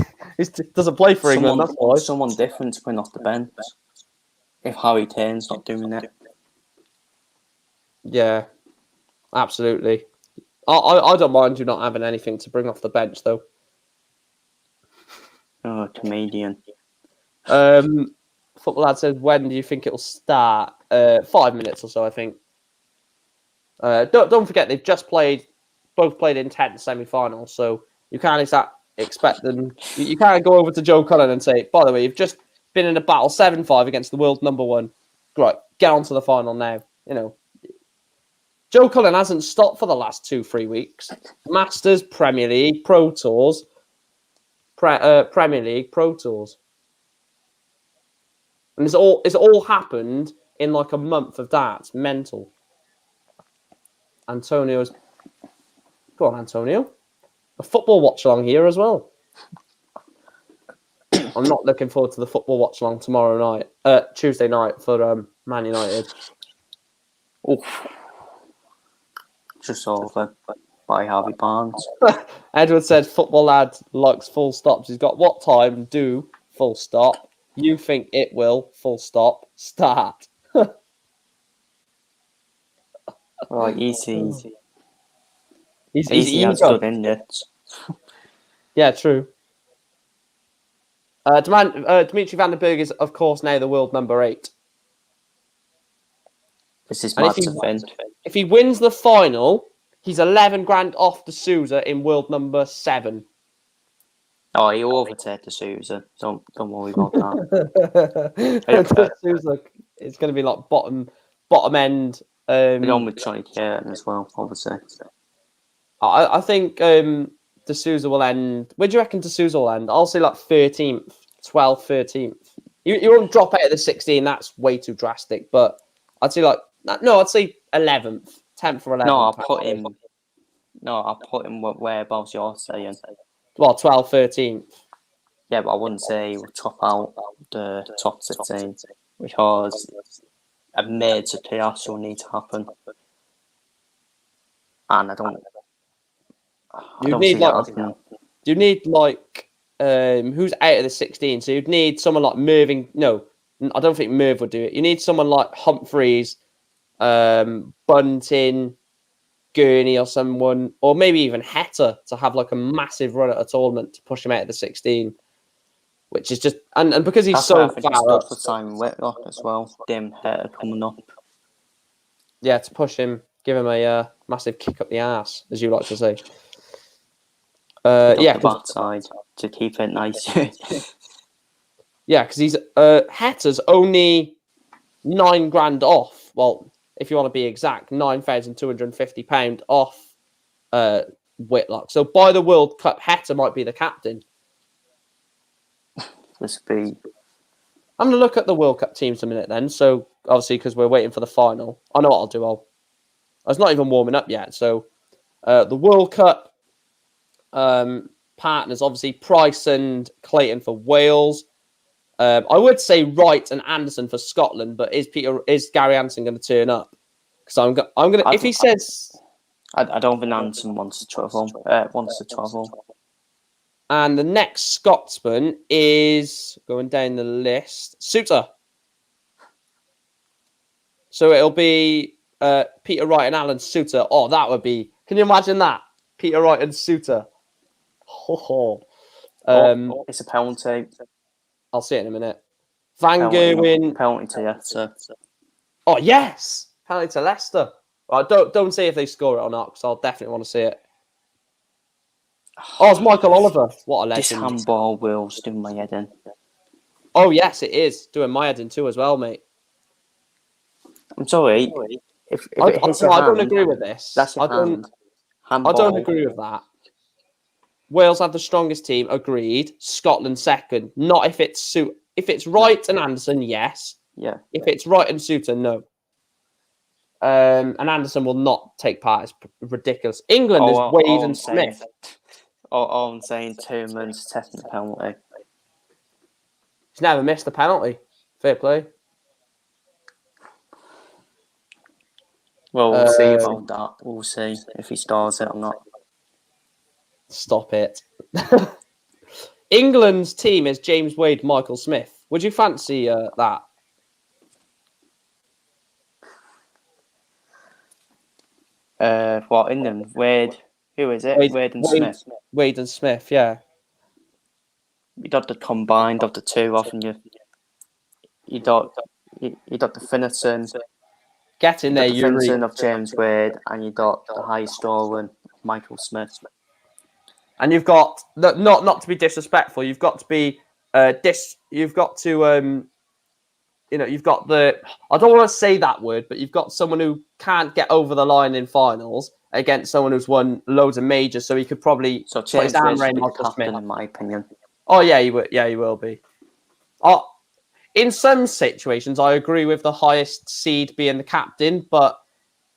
doesn't play for England. That's why. Someone different to win off the bench. If Harry Kane's not doing it. Yeah, absolutely. I don't mind you not having anything to bring off the bench though. Oh, comedian. Football Lad says, when do you think it'll start? 5 minutes or so, I think. Don't forget, they've just both played intense semi-finals, so you can't expect them. You can't go over to Joe Cullen and say, by the way, you've just been in a battle 7-5 against the world number 1. Right, get on to the final now. You know, Joe Cullen hasn't stopped for the last 2-3 weeks. Masters, Premier League, Pro Tours, Premier League, Pro Tours. And it's all happened in like a month of that. It's mental. Go on, Antonio. A football watch along here as well. I'm not looking forward to the football watch along Tuesday night for Man United. Oof. Just over by Harvey Barnes. Edward said, "Football Lad likes full stops. He's got what time do full stop. You think it will full stop start." Right, easy. He's has stood in it. Yeah, true. Dimitri van den Berg is, of course, now the world number 8. This is massive. If he wins the final, he's 11 grand off the Sousa in world number 7. Oh, he'll overtake the Sousa. Don't worry about that. Sousa, it's going to be like bottom end We're on with Johnny Curtin as well, obviously. I think D'Souza will end. Where do you reckon D'Souza will end? I'll say like 13th, 12th, 13th. You won't drop out of the 16. That's way too drastic. But I'd say I'd say 11th, 10th or 11th. No, I'll put him whereabouts you're saying. Well, 12th, 13th. Yeah, but I wouldn't say we'll top out the top 16 because a major chaos will need to happen. And I don't see that happening. You need who's out of the 16? So you'd need someone like Mervyn. No, I don't think Merv would do it. You need someone like Humphreys, Bunting, Gurney, or someone, or maybe even Heta to have like a massive run at a tournament to push him out of the 16. Which is just and because he's so far up for Simon Whitlock as well. Dim Heta coming up. Yeah, to push him, give him a massive kick up the arse, as you like to say. The backside to keep it nice. Yeah, because he's Heta's only £9,000 off. Well, if you want to be exact, £9,250 off Whitlock. So by the World Cup, Heta might be the captain. I'm going to look at the World Cup teams a minute then. So obviously, because we're waiting for the final, I know what I'll do. I was not even warming up yet. So the World Cup partners, obviously Price and Clayton for Wales. I would say Wright and Anderson for Scotland, but is Gary Anderson going to turn up? Because I'm going to if he says, I don't think Anderson wants to travel. And the next Scotsman is going down the list, Suter. So it'll be Peter Wright and Alan Suter. Oh, that would be. Can you imagine that? Peter Wright and Suter. It's a penalty. I'll see it in a minute. Van Gerwen. Penalty to Leicester. Oh, yes. Penalty to Leicester. Right, don't say if they score it or not, because I'll definitely want to see it. Oh, it's Michael Oliver. What a legend. This handball will's doing my head in. Oh, yes, it is. Doing my head in too as well, mate. I'm sorry. If I don't agree with this. That's your hand. I don't agree with that. Wales have the strongest team, agreed. Scotland second. Not if it's Wright and Anderson, yes. Yeah. If it's Wright and Suter, no. And Anderson will not take part. It's ridiculous. England is Wade and Smith. All I'm saying, Tooman's taking the penalty. He's never missed a penalty. Fair play. Well, we'll see about that. We'll see if he stars it or not. Stop it. England's team is James Wade, Michael Smith. Would you fancy that? What, England? Wade. Who is it? Wade and Smith. Wade and Smith, yeah. You got the combined of the two, haven't you? You got the Finnerton. Get in there, you got the Finnerton of James Wade, and you got the high scoring Michael Smith. And you've got not to be disrespectful. You've got to be You've got to you've got the. I don't want to say that word, but you've got someone who can't get over the line in finals against someone who's won loads of majors, so he could probably put his hand around Michael Smith, in my opinion. Oh yeah, he will. Yeah, he will be. In some situations, I agree with the highest seed being the captain, but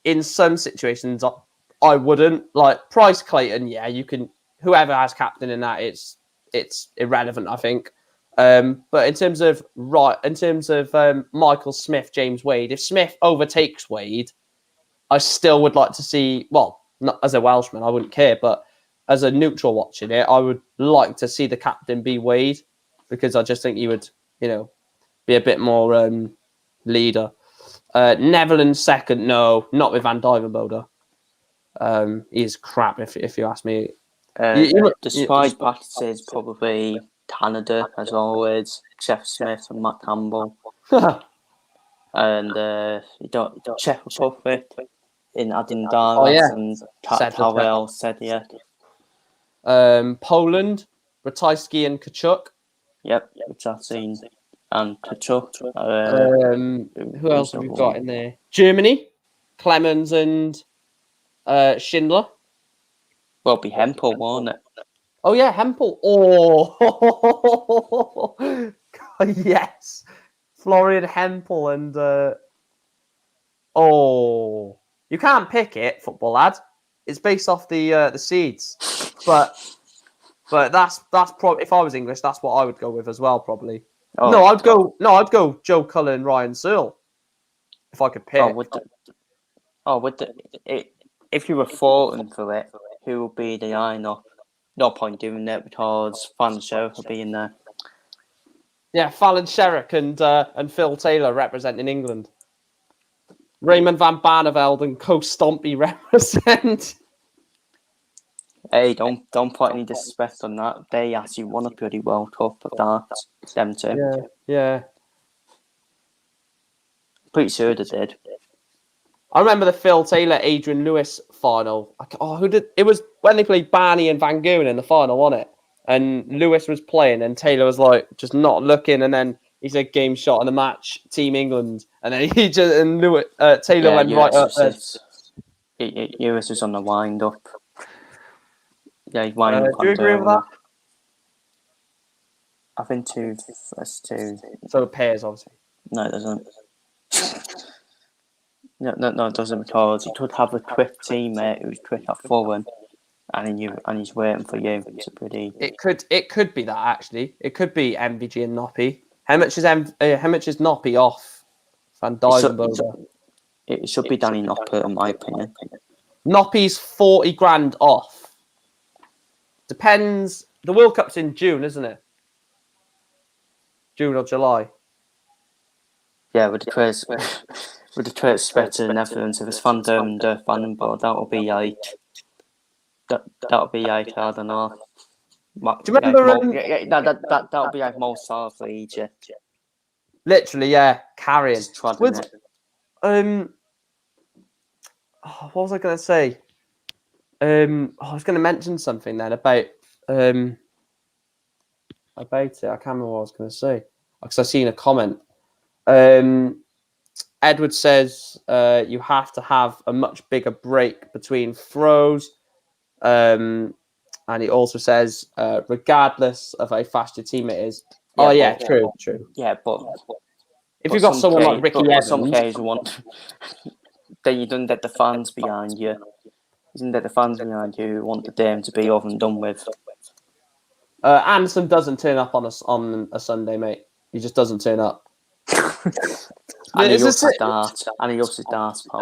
in some situations, I wouldn't. Like Price, Clayton, yeah, you can. Whoever has captain in that, it's irrelevant, I think. But in terms of Michael Smith, James Wade, if Smith overtakes Wade, I still would like to see. Well, not as a Welshman, I wouldn't care, but as a neutral watching it, I would like to see the captain be Wade because I just think he would, be a bit more leader. Netherlands second, no, not with Van Dijvenbode. He's crap if you ask me. The surprise practices probably Canada as always, Jeff Smith and Matt Campbell, and you got Czech Republic in Adin Daras and Pavel Sediak. Poland, Ratajski and Kachuk. Yep, which I've seen. And Kachuk. Who else have we got in there? Germany. Clemens and Schindler. Well, it'll be Hempel, won't it? Oh yeah, Hempel. Oh, yes, Florian Hempel and oh, you can't pick it, football lad. It's based off the seeds, but that's probably, if I was English, that's what I would go with as well, probably. Oh, I'd go Joe Cullen and Ryan Searle if I could pick. If you were falling for it, who would be the lineup? No point doing it because Van Sheriff will be in there. Yeah, Fallon Sherrick and Phil Taylor representing England. Raymond van Barneveld and Co Stompy represent. Hey, don't put any disrespect on that. They actually won a pretty World Cup at that. Them two. Yeah. Pretty sure they did. I remember the Phil Taylor Adrian Lewis final. Who did it? Was when they played Barney and Van Goon in the final, wasn't it? And Lewis was playing, and Taylor was like just not looking, and then he said game shot in the match, Team England, and then Taylor went right up there. Lewis was on the wind up. Yeah, he's winding up. Do you agree with that? I think two. So it pairs, obviously. No, it doesn't. No, it doesn't, because you could have a quick teammate who's quick at forward, and he's waiting for you. It's a pretty. It could be that actually. It could be MVG and Noppy. How much is Noppy off Van Dijvenbode? It should be Danny Noppert, in my opinion. Noppy's 40 grand off. Depends. The World Cup's in June, isn't it? June or July. Yeah, with the traits better than Netherlands. If it's Van Der and Vandenborg, that'll be like. That'll be like, I don't know. Do you remember? That'll be like Mo Salah for Egypt. Literally, yeah, carrying. What was I going to say? I was going to mention something then about it. I can't remember what I was going to say because I seen a comment. Edward says you have to have a much bigger break between throws. And he also says, regardless of how fast your teammate is. True. Yeah, but if you've got someone like Ricky Evans, some case then you don't get the fans behind you. Isn't that the fans behind you want the game to be over and done with? Anderson doesn't turn up on a Sunday, mate. He just doesn't turn up. And he loves his darts.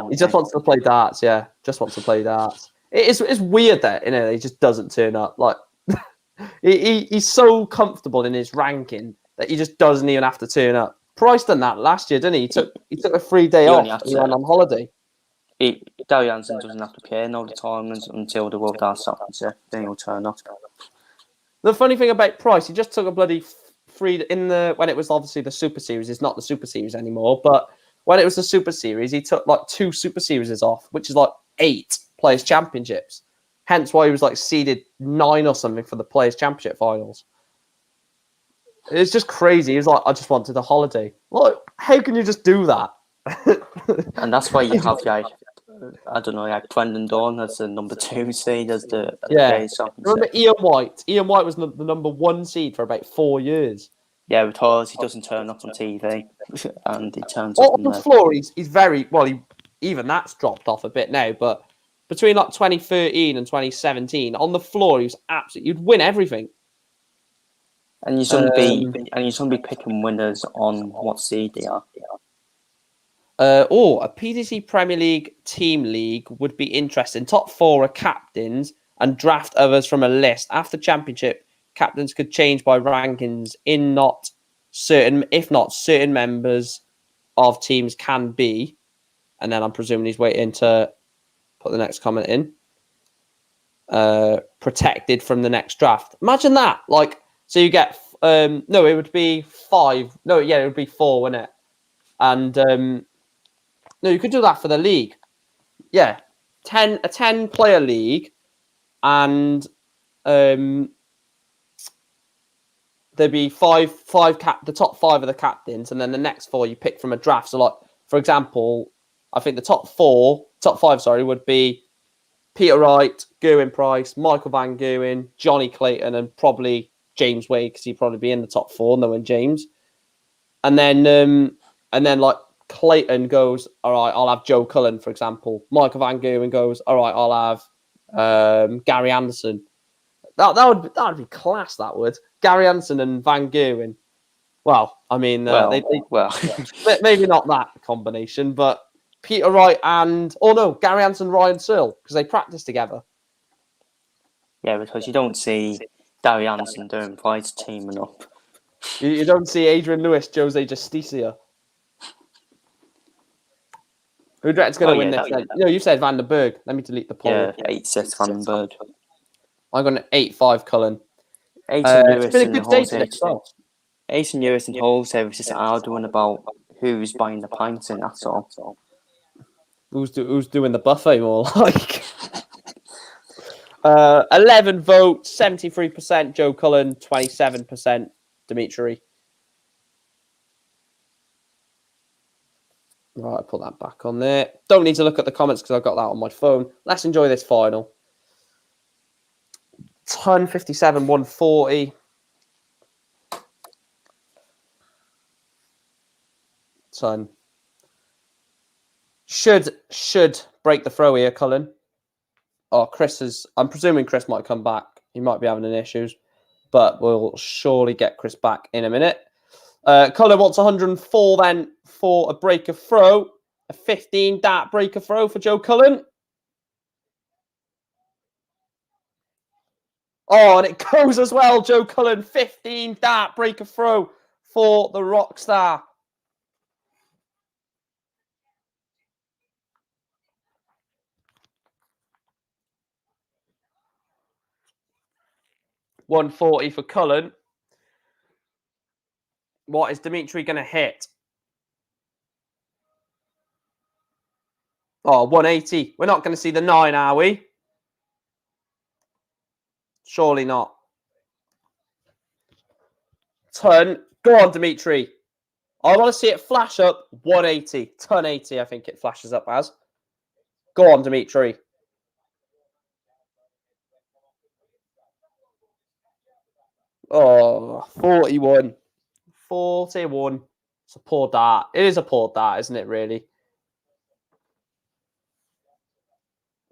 He just wants to play darts. Yeah, just wants to play darts. It's weird that he just doesn't turn up. Like he's so comfortable in his ranking that he just doesn't even have to turn up. Price done that last year, didn't he? He took a 3 day off. He went on holiday. Gary Hansen doesn't have to play in all the tournaments until the World Darts Championship. Then he'll turn up. The funny thing about Price, he just took a bloody when it was obviously the Super Series. It's not the Super Series anymore, but when it was the Super Series, he took like 2 Super Series off, which is like 8 Players Championships. Hence why he was like seeded 9 or something for the Players Championship finals. It's just crazy. He was like, I just wanted a holiday. Like, how can you just do that? And that's why you have I don't know, like Brendan Dawn as the number 2 seed as the Remember Ian White? Ian White was the number 1 seed for about 4 years. Yeah, because he doesn't turn up on TV, and he turns up on the floor. He's very well. Even that's dropped off a bit now, but between like 2013 and 2017, on the floor he was absolutely. You'd win everything. And you shouldn't be picking winners on what seed they are. A PDC Premier League team league would be interesting. Top 4 are captains and draft others from a list. After championship, captains could change by rankings if not certain members of teams can be. And then I'm presuming he's waiting to put the next comment in. Protected from the next draft. Imagine that. Like, so you get it would be 5. No, yeah, it would be 4, wouldn't it? And no, you could do that for the league. Yeah, a 10-player league, and there'd be the top 5 of the captains, and then the next 4 you pick from a draft. So, like for example, I think the top five, would be Peter Wright, Gerwin Price, Michael Van Gerwen, Johnny Clayton, and probably James Wade, because he'd probably be in the top 4, knowing James. And then like Clayton goes, all right, I'll have Joe Cullen, for example. Michael Van Gerwen goes, all right, I'll have Gary Anderson. That would be class. That would Gary Anderson and Van Gerwen. Well, I mean, maybe not that combination, but Peter Wright and Gary Anderson, Ryan Searle, because they practice together. Yeah, because you don't see Gary Anderson doing Price teaming up. You don't see Adrian Lewis, Jose Justicia. Who do you reckon's going to win this? No, you said Van den Berg. Let me delete the poll. Yeah, 8-6 Van den Berg. I got an 8-5 Cullen. It's been a good day today as well. Aiton Lewis and Holzer was just arguing about who's buying the pints in, that's all. Who's doing the buffet more like? 11 votes, 73% Joe Cullen, 27% Dimitri. Right, I'll put that back on there. Don't need to look at the comments because I've got that on my phone. Let's enjoy this final. Ton 57, 140. Ton. Should break the throw here, Cullen. Oh, I'm presuming Chris might come back. He might be having issues, but we'll surely get Chris back in a minute. Cullen wants 104 then for a breaker throw. A 15 dart breaker throw for Joe Cullen. Oh, and it goes as well, Joe Cullen. 15 dart breaker throw for the Rockstar. $140 for Cullen. What is Dimitri going to hit? Oh, 180. We're not going to see the 9, are we? Surely not. Ton. Go on, Dimitri. I want to see it flash up. 180. Ton 80, I think it flashes up as. Go on, Dimitri. Oh, 41. 41. It's a poor dart. It is a poor dart, isn't it, really?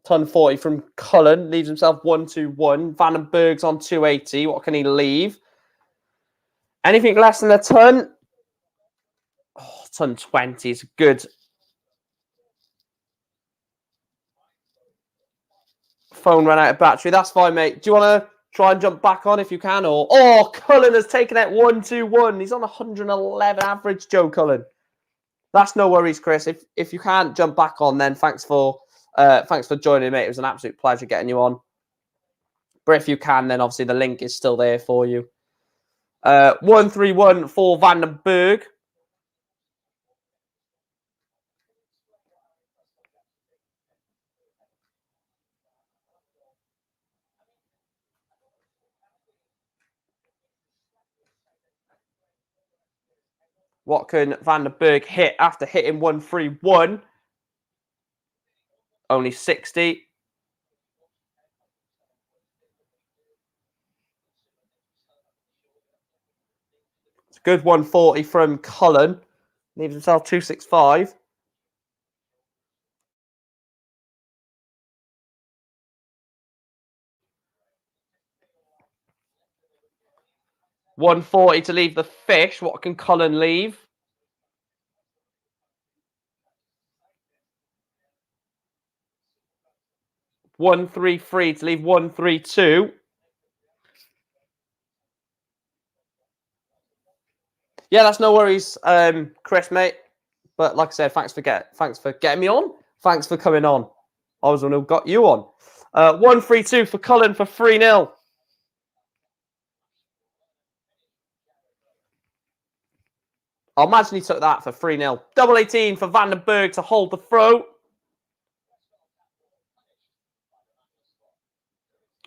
Ton 40 from Cullen. Leaves himself 121. Van den Berg's on 280. What can he leave? Anything less than a ton? Oh, ton 20 is good. Phone ran out of battery. That's fine, mate. Do you want to try and jump back on if you can? Or Cullen has taken it 121. He's on 111 average, Joe Cullen. That's no worries, Chris. If you can't jump back on, then thanks for joining, mate. It was an absolute pleasure getting you on. But if you can, then obviously the link is still there for you. 131 for Van den Berg. What can Van den Berg hit after hitting 131? Only 60. It's a good 140 from Cullen. Leaves himself 265. $140 to leave the fish. What can Cullen leave? $133 to leave 132. Yeah, that's no worries, Chris, mate. But like I said, thanks for getting me on. Thanks for coming on. I was the one who got you on. 132 for Cullen for 3-0. I imagine he took that for 3-0. Double 18 for Van den Berg to hold the throw.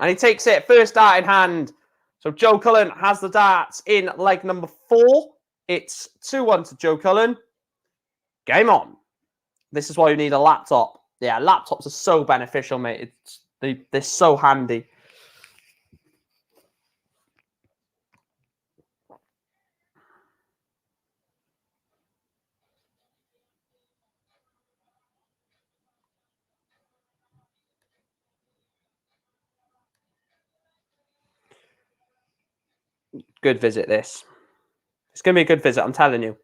And he takes it, first dart in hand. So Joe Cullen has the darts in leg number 4. It's 2-1 to Joe Cullen. Game on. This is why you need a laptop. Yeah, laptops are so beneficial, mate. They're so handy. Good visit, this. It's going to be a good visit, I'm telling you.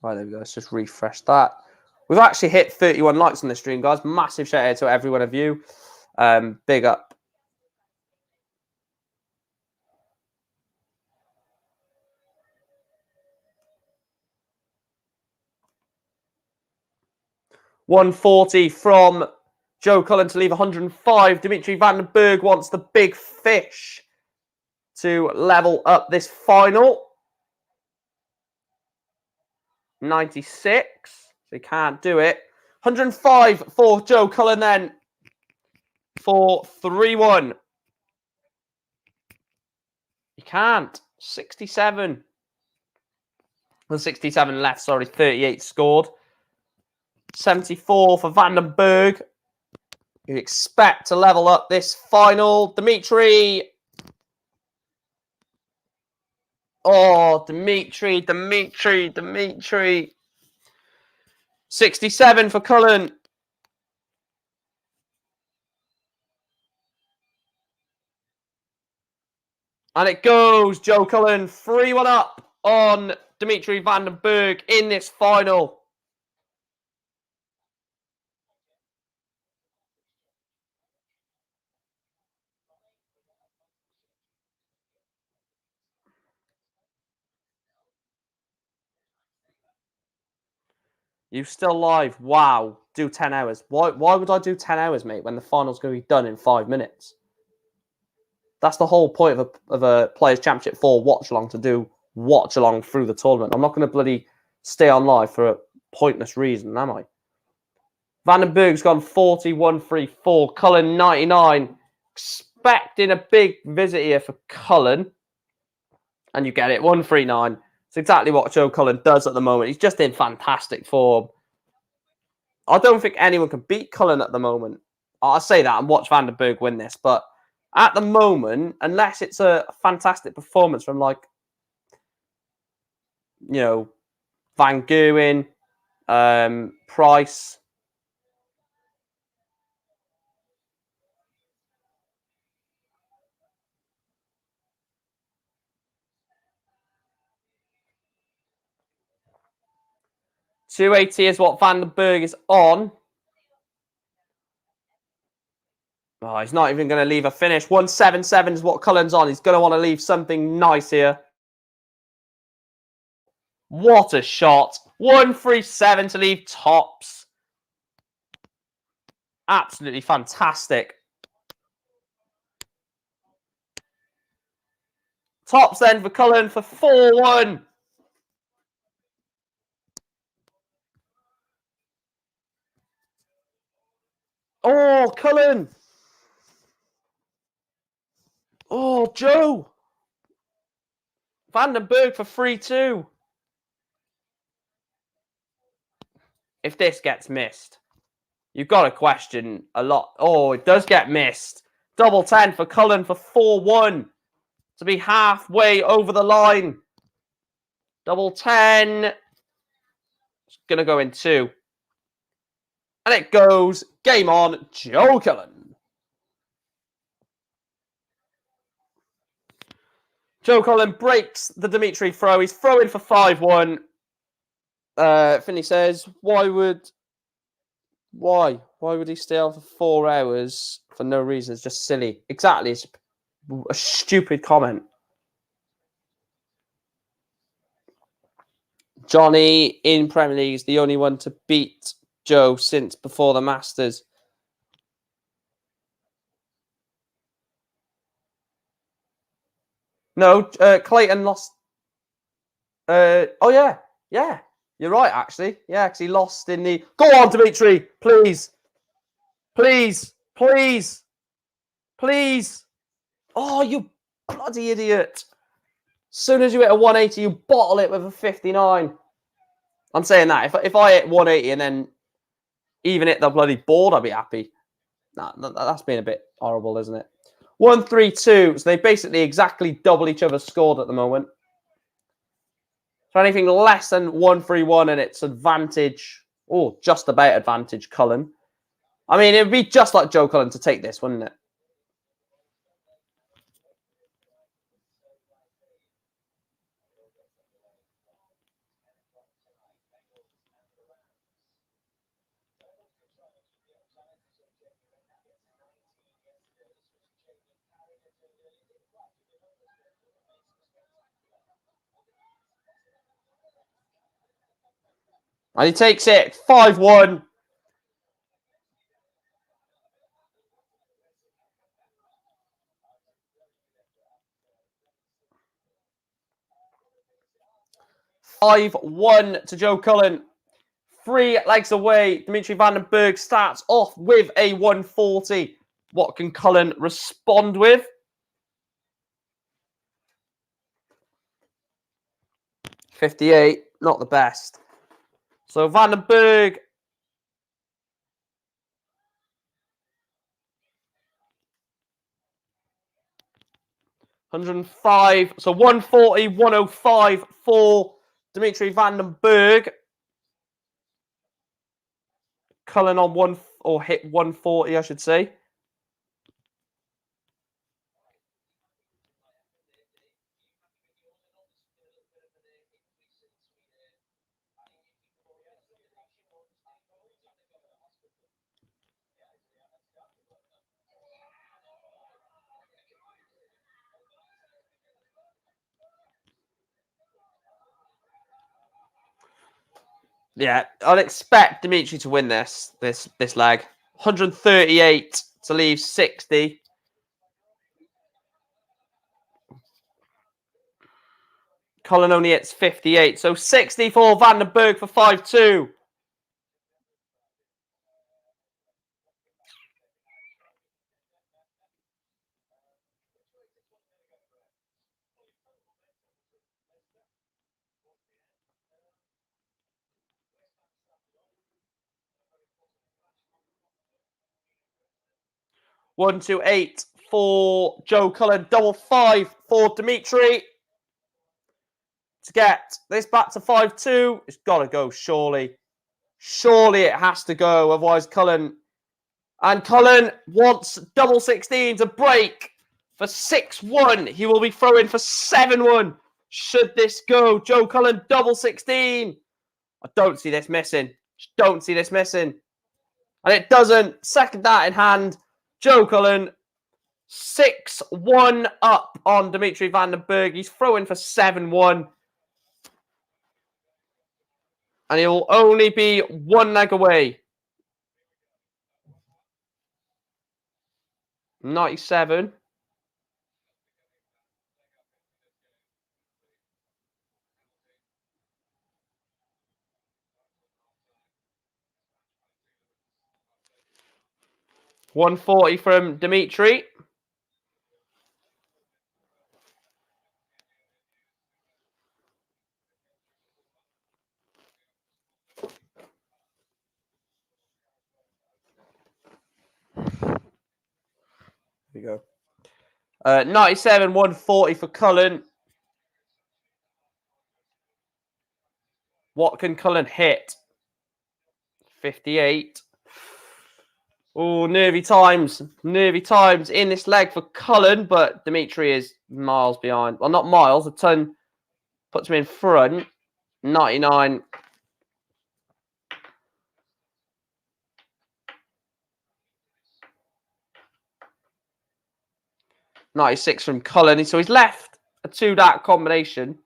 Right, there we go. Let's just refresh that. We've actually hit 31 likes on this stream, guys. Massive shout out to every one of you. Big up. $140 from Joe Cullen to leave 105. Dimitri Vandenberg wants the big fish to level up this final. 96. So he can't do it. 105 for Joe Cullen then for 3-1. He can't. 67. Well, 67 left, sorry. 38 scored. 74 for Vandenberg. You expect to level up this final. Dimitri. Oh, Dimitri. 67 for Cullen. And it goes. Joe Cullen 3-1 up on Dimitri Vandenberg in this final. You still live? Wow. Do 10 hours. Why would I do 10 hours, mate, when the final's going to be done in 5 minutes? That's the whole point of a Players' Championship 4 watch-along, to do watch-along through the tournament. I'm not going to bloody stay on live for a pointless reason, am I? Vandenberg's gone 41-3-4. Cullen 99. Expecting a big visit here for Cullen. And you get it. 139. It's exactly what Joe Cullen does at the moment. He's just in fantastic form. I don't think anyone can beat Cullen at the moment. I'll say that and watch Vandenberg win this. But at the moment, unless it's a fantastic performance from, like, you know, Van Gerwen, Price. $280 is what Vandenberg is on. Oh, he's not even going to leave a finish. 177 is what Cullen's on. He's going to want to leave something nice here. What a shot. 137 to leave tops. Absolutely fantastic. Tops then for Cullen for 4-1. Oh, Cullen. Oh, Joe. Vandenberg for 3-2. If this gets missed, you've got to question a lot. Oh, it does get missed. Double 10 for Cullen for 4-1. To be halfway over the line. Double 10. It's going to go in 2. And it goes. Game on. Joe Cullen. Joe Cullen breaks the Dimitri throw. He's throwing for 5-1. Finney says, why would he stay on for 4 hours for no reason? It's just silly. Exactly. It's a stupid comment. Johnny in Premier League is the only one to beat Joe since before the Masters. No, Clayton lost. Oh, yeah. Yeah. You're right, actually. Yeah, because he lost in the... Go on, Dimitri. Please. Please. Please. Please. Oh, you bloody idiot. As soon as you hit a 180, you bottle it with a 59. I'm saying that. If I hit 180 and then even hit the bloody board, I'd be happy. Nah, that's been a bit horrible, isn't it? 1-3-2. So they basically exactly double each other's scored at the moment. So anything less than 1-3-1 and it's advantage, or just about advantage, Cullen. I mean, it would be just like Joe Cullen to take this, wouldn't it? And he takes it 5-1. (5-1) to Joe Cullen. 3 legs away. Dimitri Vandenberg starts off with a 140. What can Cullen respond with? (58), not the best. So Vandenberg. (105). So 140, 105 for Dimitri Vandenberg. Cullen on one, or hit 140, I should say. Yeah, I'd expect Dimitri to win this leg. 138 to leave 60. Cullen only hits 58. So 60 for Vandenberg for 5-2. One, 2, 8 for Joe Cullen. Double 5 for Dimitri. To get this back to 5-2, it's got to go, surely. Surely it has to go. Otherwise, Cullen... And Cullen wants double 16 to break for 6-1. He will be throwing for 7-1. Should this go? Joe Cullen, double 16. I don't see this missing. Just don't see this missing. And it doesn't. Second that in hand. Joe Cullen, 6-1 up on Dimitri Vandenberg. He's throwing for 7-1. And he'll only be one leg away. 97. $140 from Dimitri. There you go. 97, 140 for Cullen. What can Cullen hit? 58. Oh, nervy times. Nervy times in this leg for Cullen, but Dimitri is miles behind. Well, not miles. A ton puts him in front. 99. $96 from Cullen. So he's left a 2-dart combination.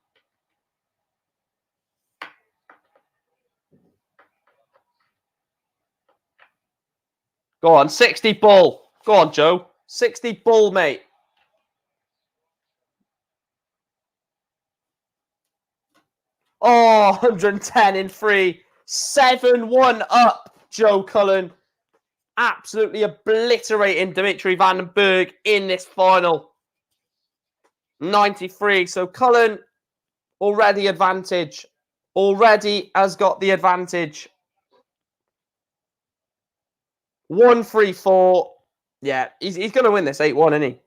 Go on, 60 bull. Go on, Joe. 60 bull, mate. Oh, 110 in 3. 7-1 up, Joe Cullen. Absolutely obliterating Dimitri Van den Berg in this final. 93. So Cullen already advantage. Already has got the advantage. 1-3-4. Yeah, he's going to win this 8-1, isn't he?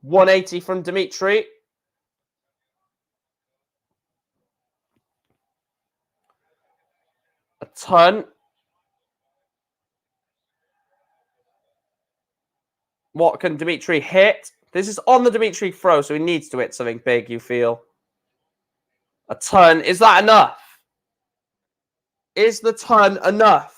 $180 from Dimitri. A ton. What can Dimitri hit? This is on the Dimitri throw, so he needs to hit something big, you feel. A ton. Is that enough? Is the ton enough?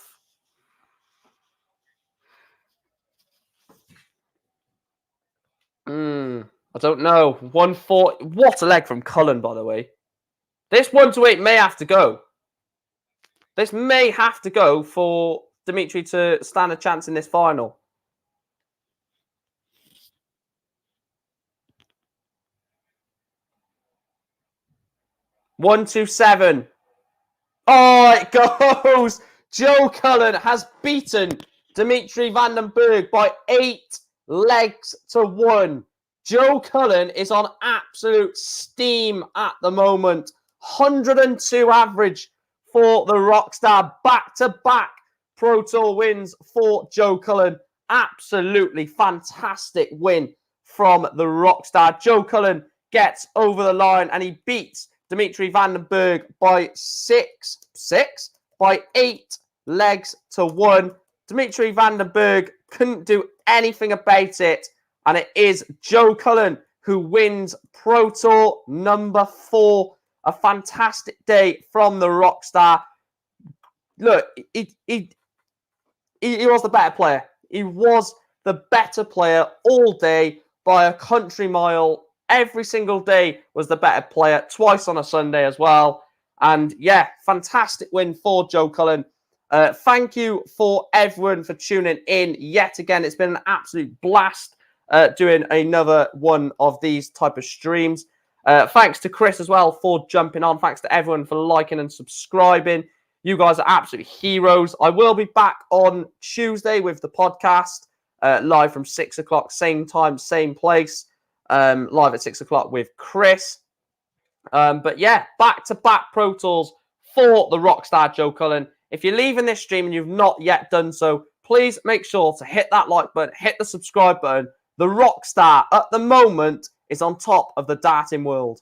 I don't know. 140. What a leg from Cullen, by the way. This 1-8 may have to go. This may have to go for Dimitri to stand a chance in this final. $127. Oh, it goes! Joe Cullen has beaten Dimitri Van den Berg by 8 legs to 1. Joe Cullen is on absolute steam at the moment. 102 average for the Rockstar. Back-to-back Pro Tour wins for Joe Cullen. Absolutely fantastic win from the Rockstar. Joe Cullen gets over the line and he beats Dimitri Van den Berg by 8 legs to 1. Dimitri Van den Berg couldn't do anything about it. And it is Joe Cullen who wins Pro Tour number 4. A fantastic day from the Rockstar. Look, he was the better player. He was the better player all day by a country mile. Every single day was the better player, twice on a Sunday as well. And yeah, fantastic win for Joe Cullen. Thank you for everyone for tuning in yet again. It's been an absolute blast doing another one of these type of streams. Thanks to Chris as well for jumping on. Thanks to everyone for liking and subscribing. You guys are absolute heroes. I will be back on Tuesday with the podcast, live from 6 o'clock, same time, same place. Live at 6 o'clock with Chris. But yeah, back-to-back Pro Tours for the Rockstar Joe Cullen. If you're leaving this stream and you've not yet done so, please make sure to hit that like button, hit the subscribe button. The Rockstar, at the moment, is on top of the darting world.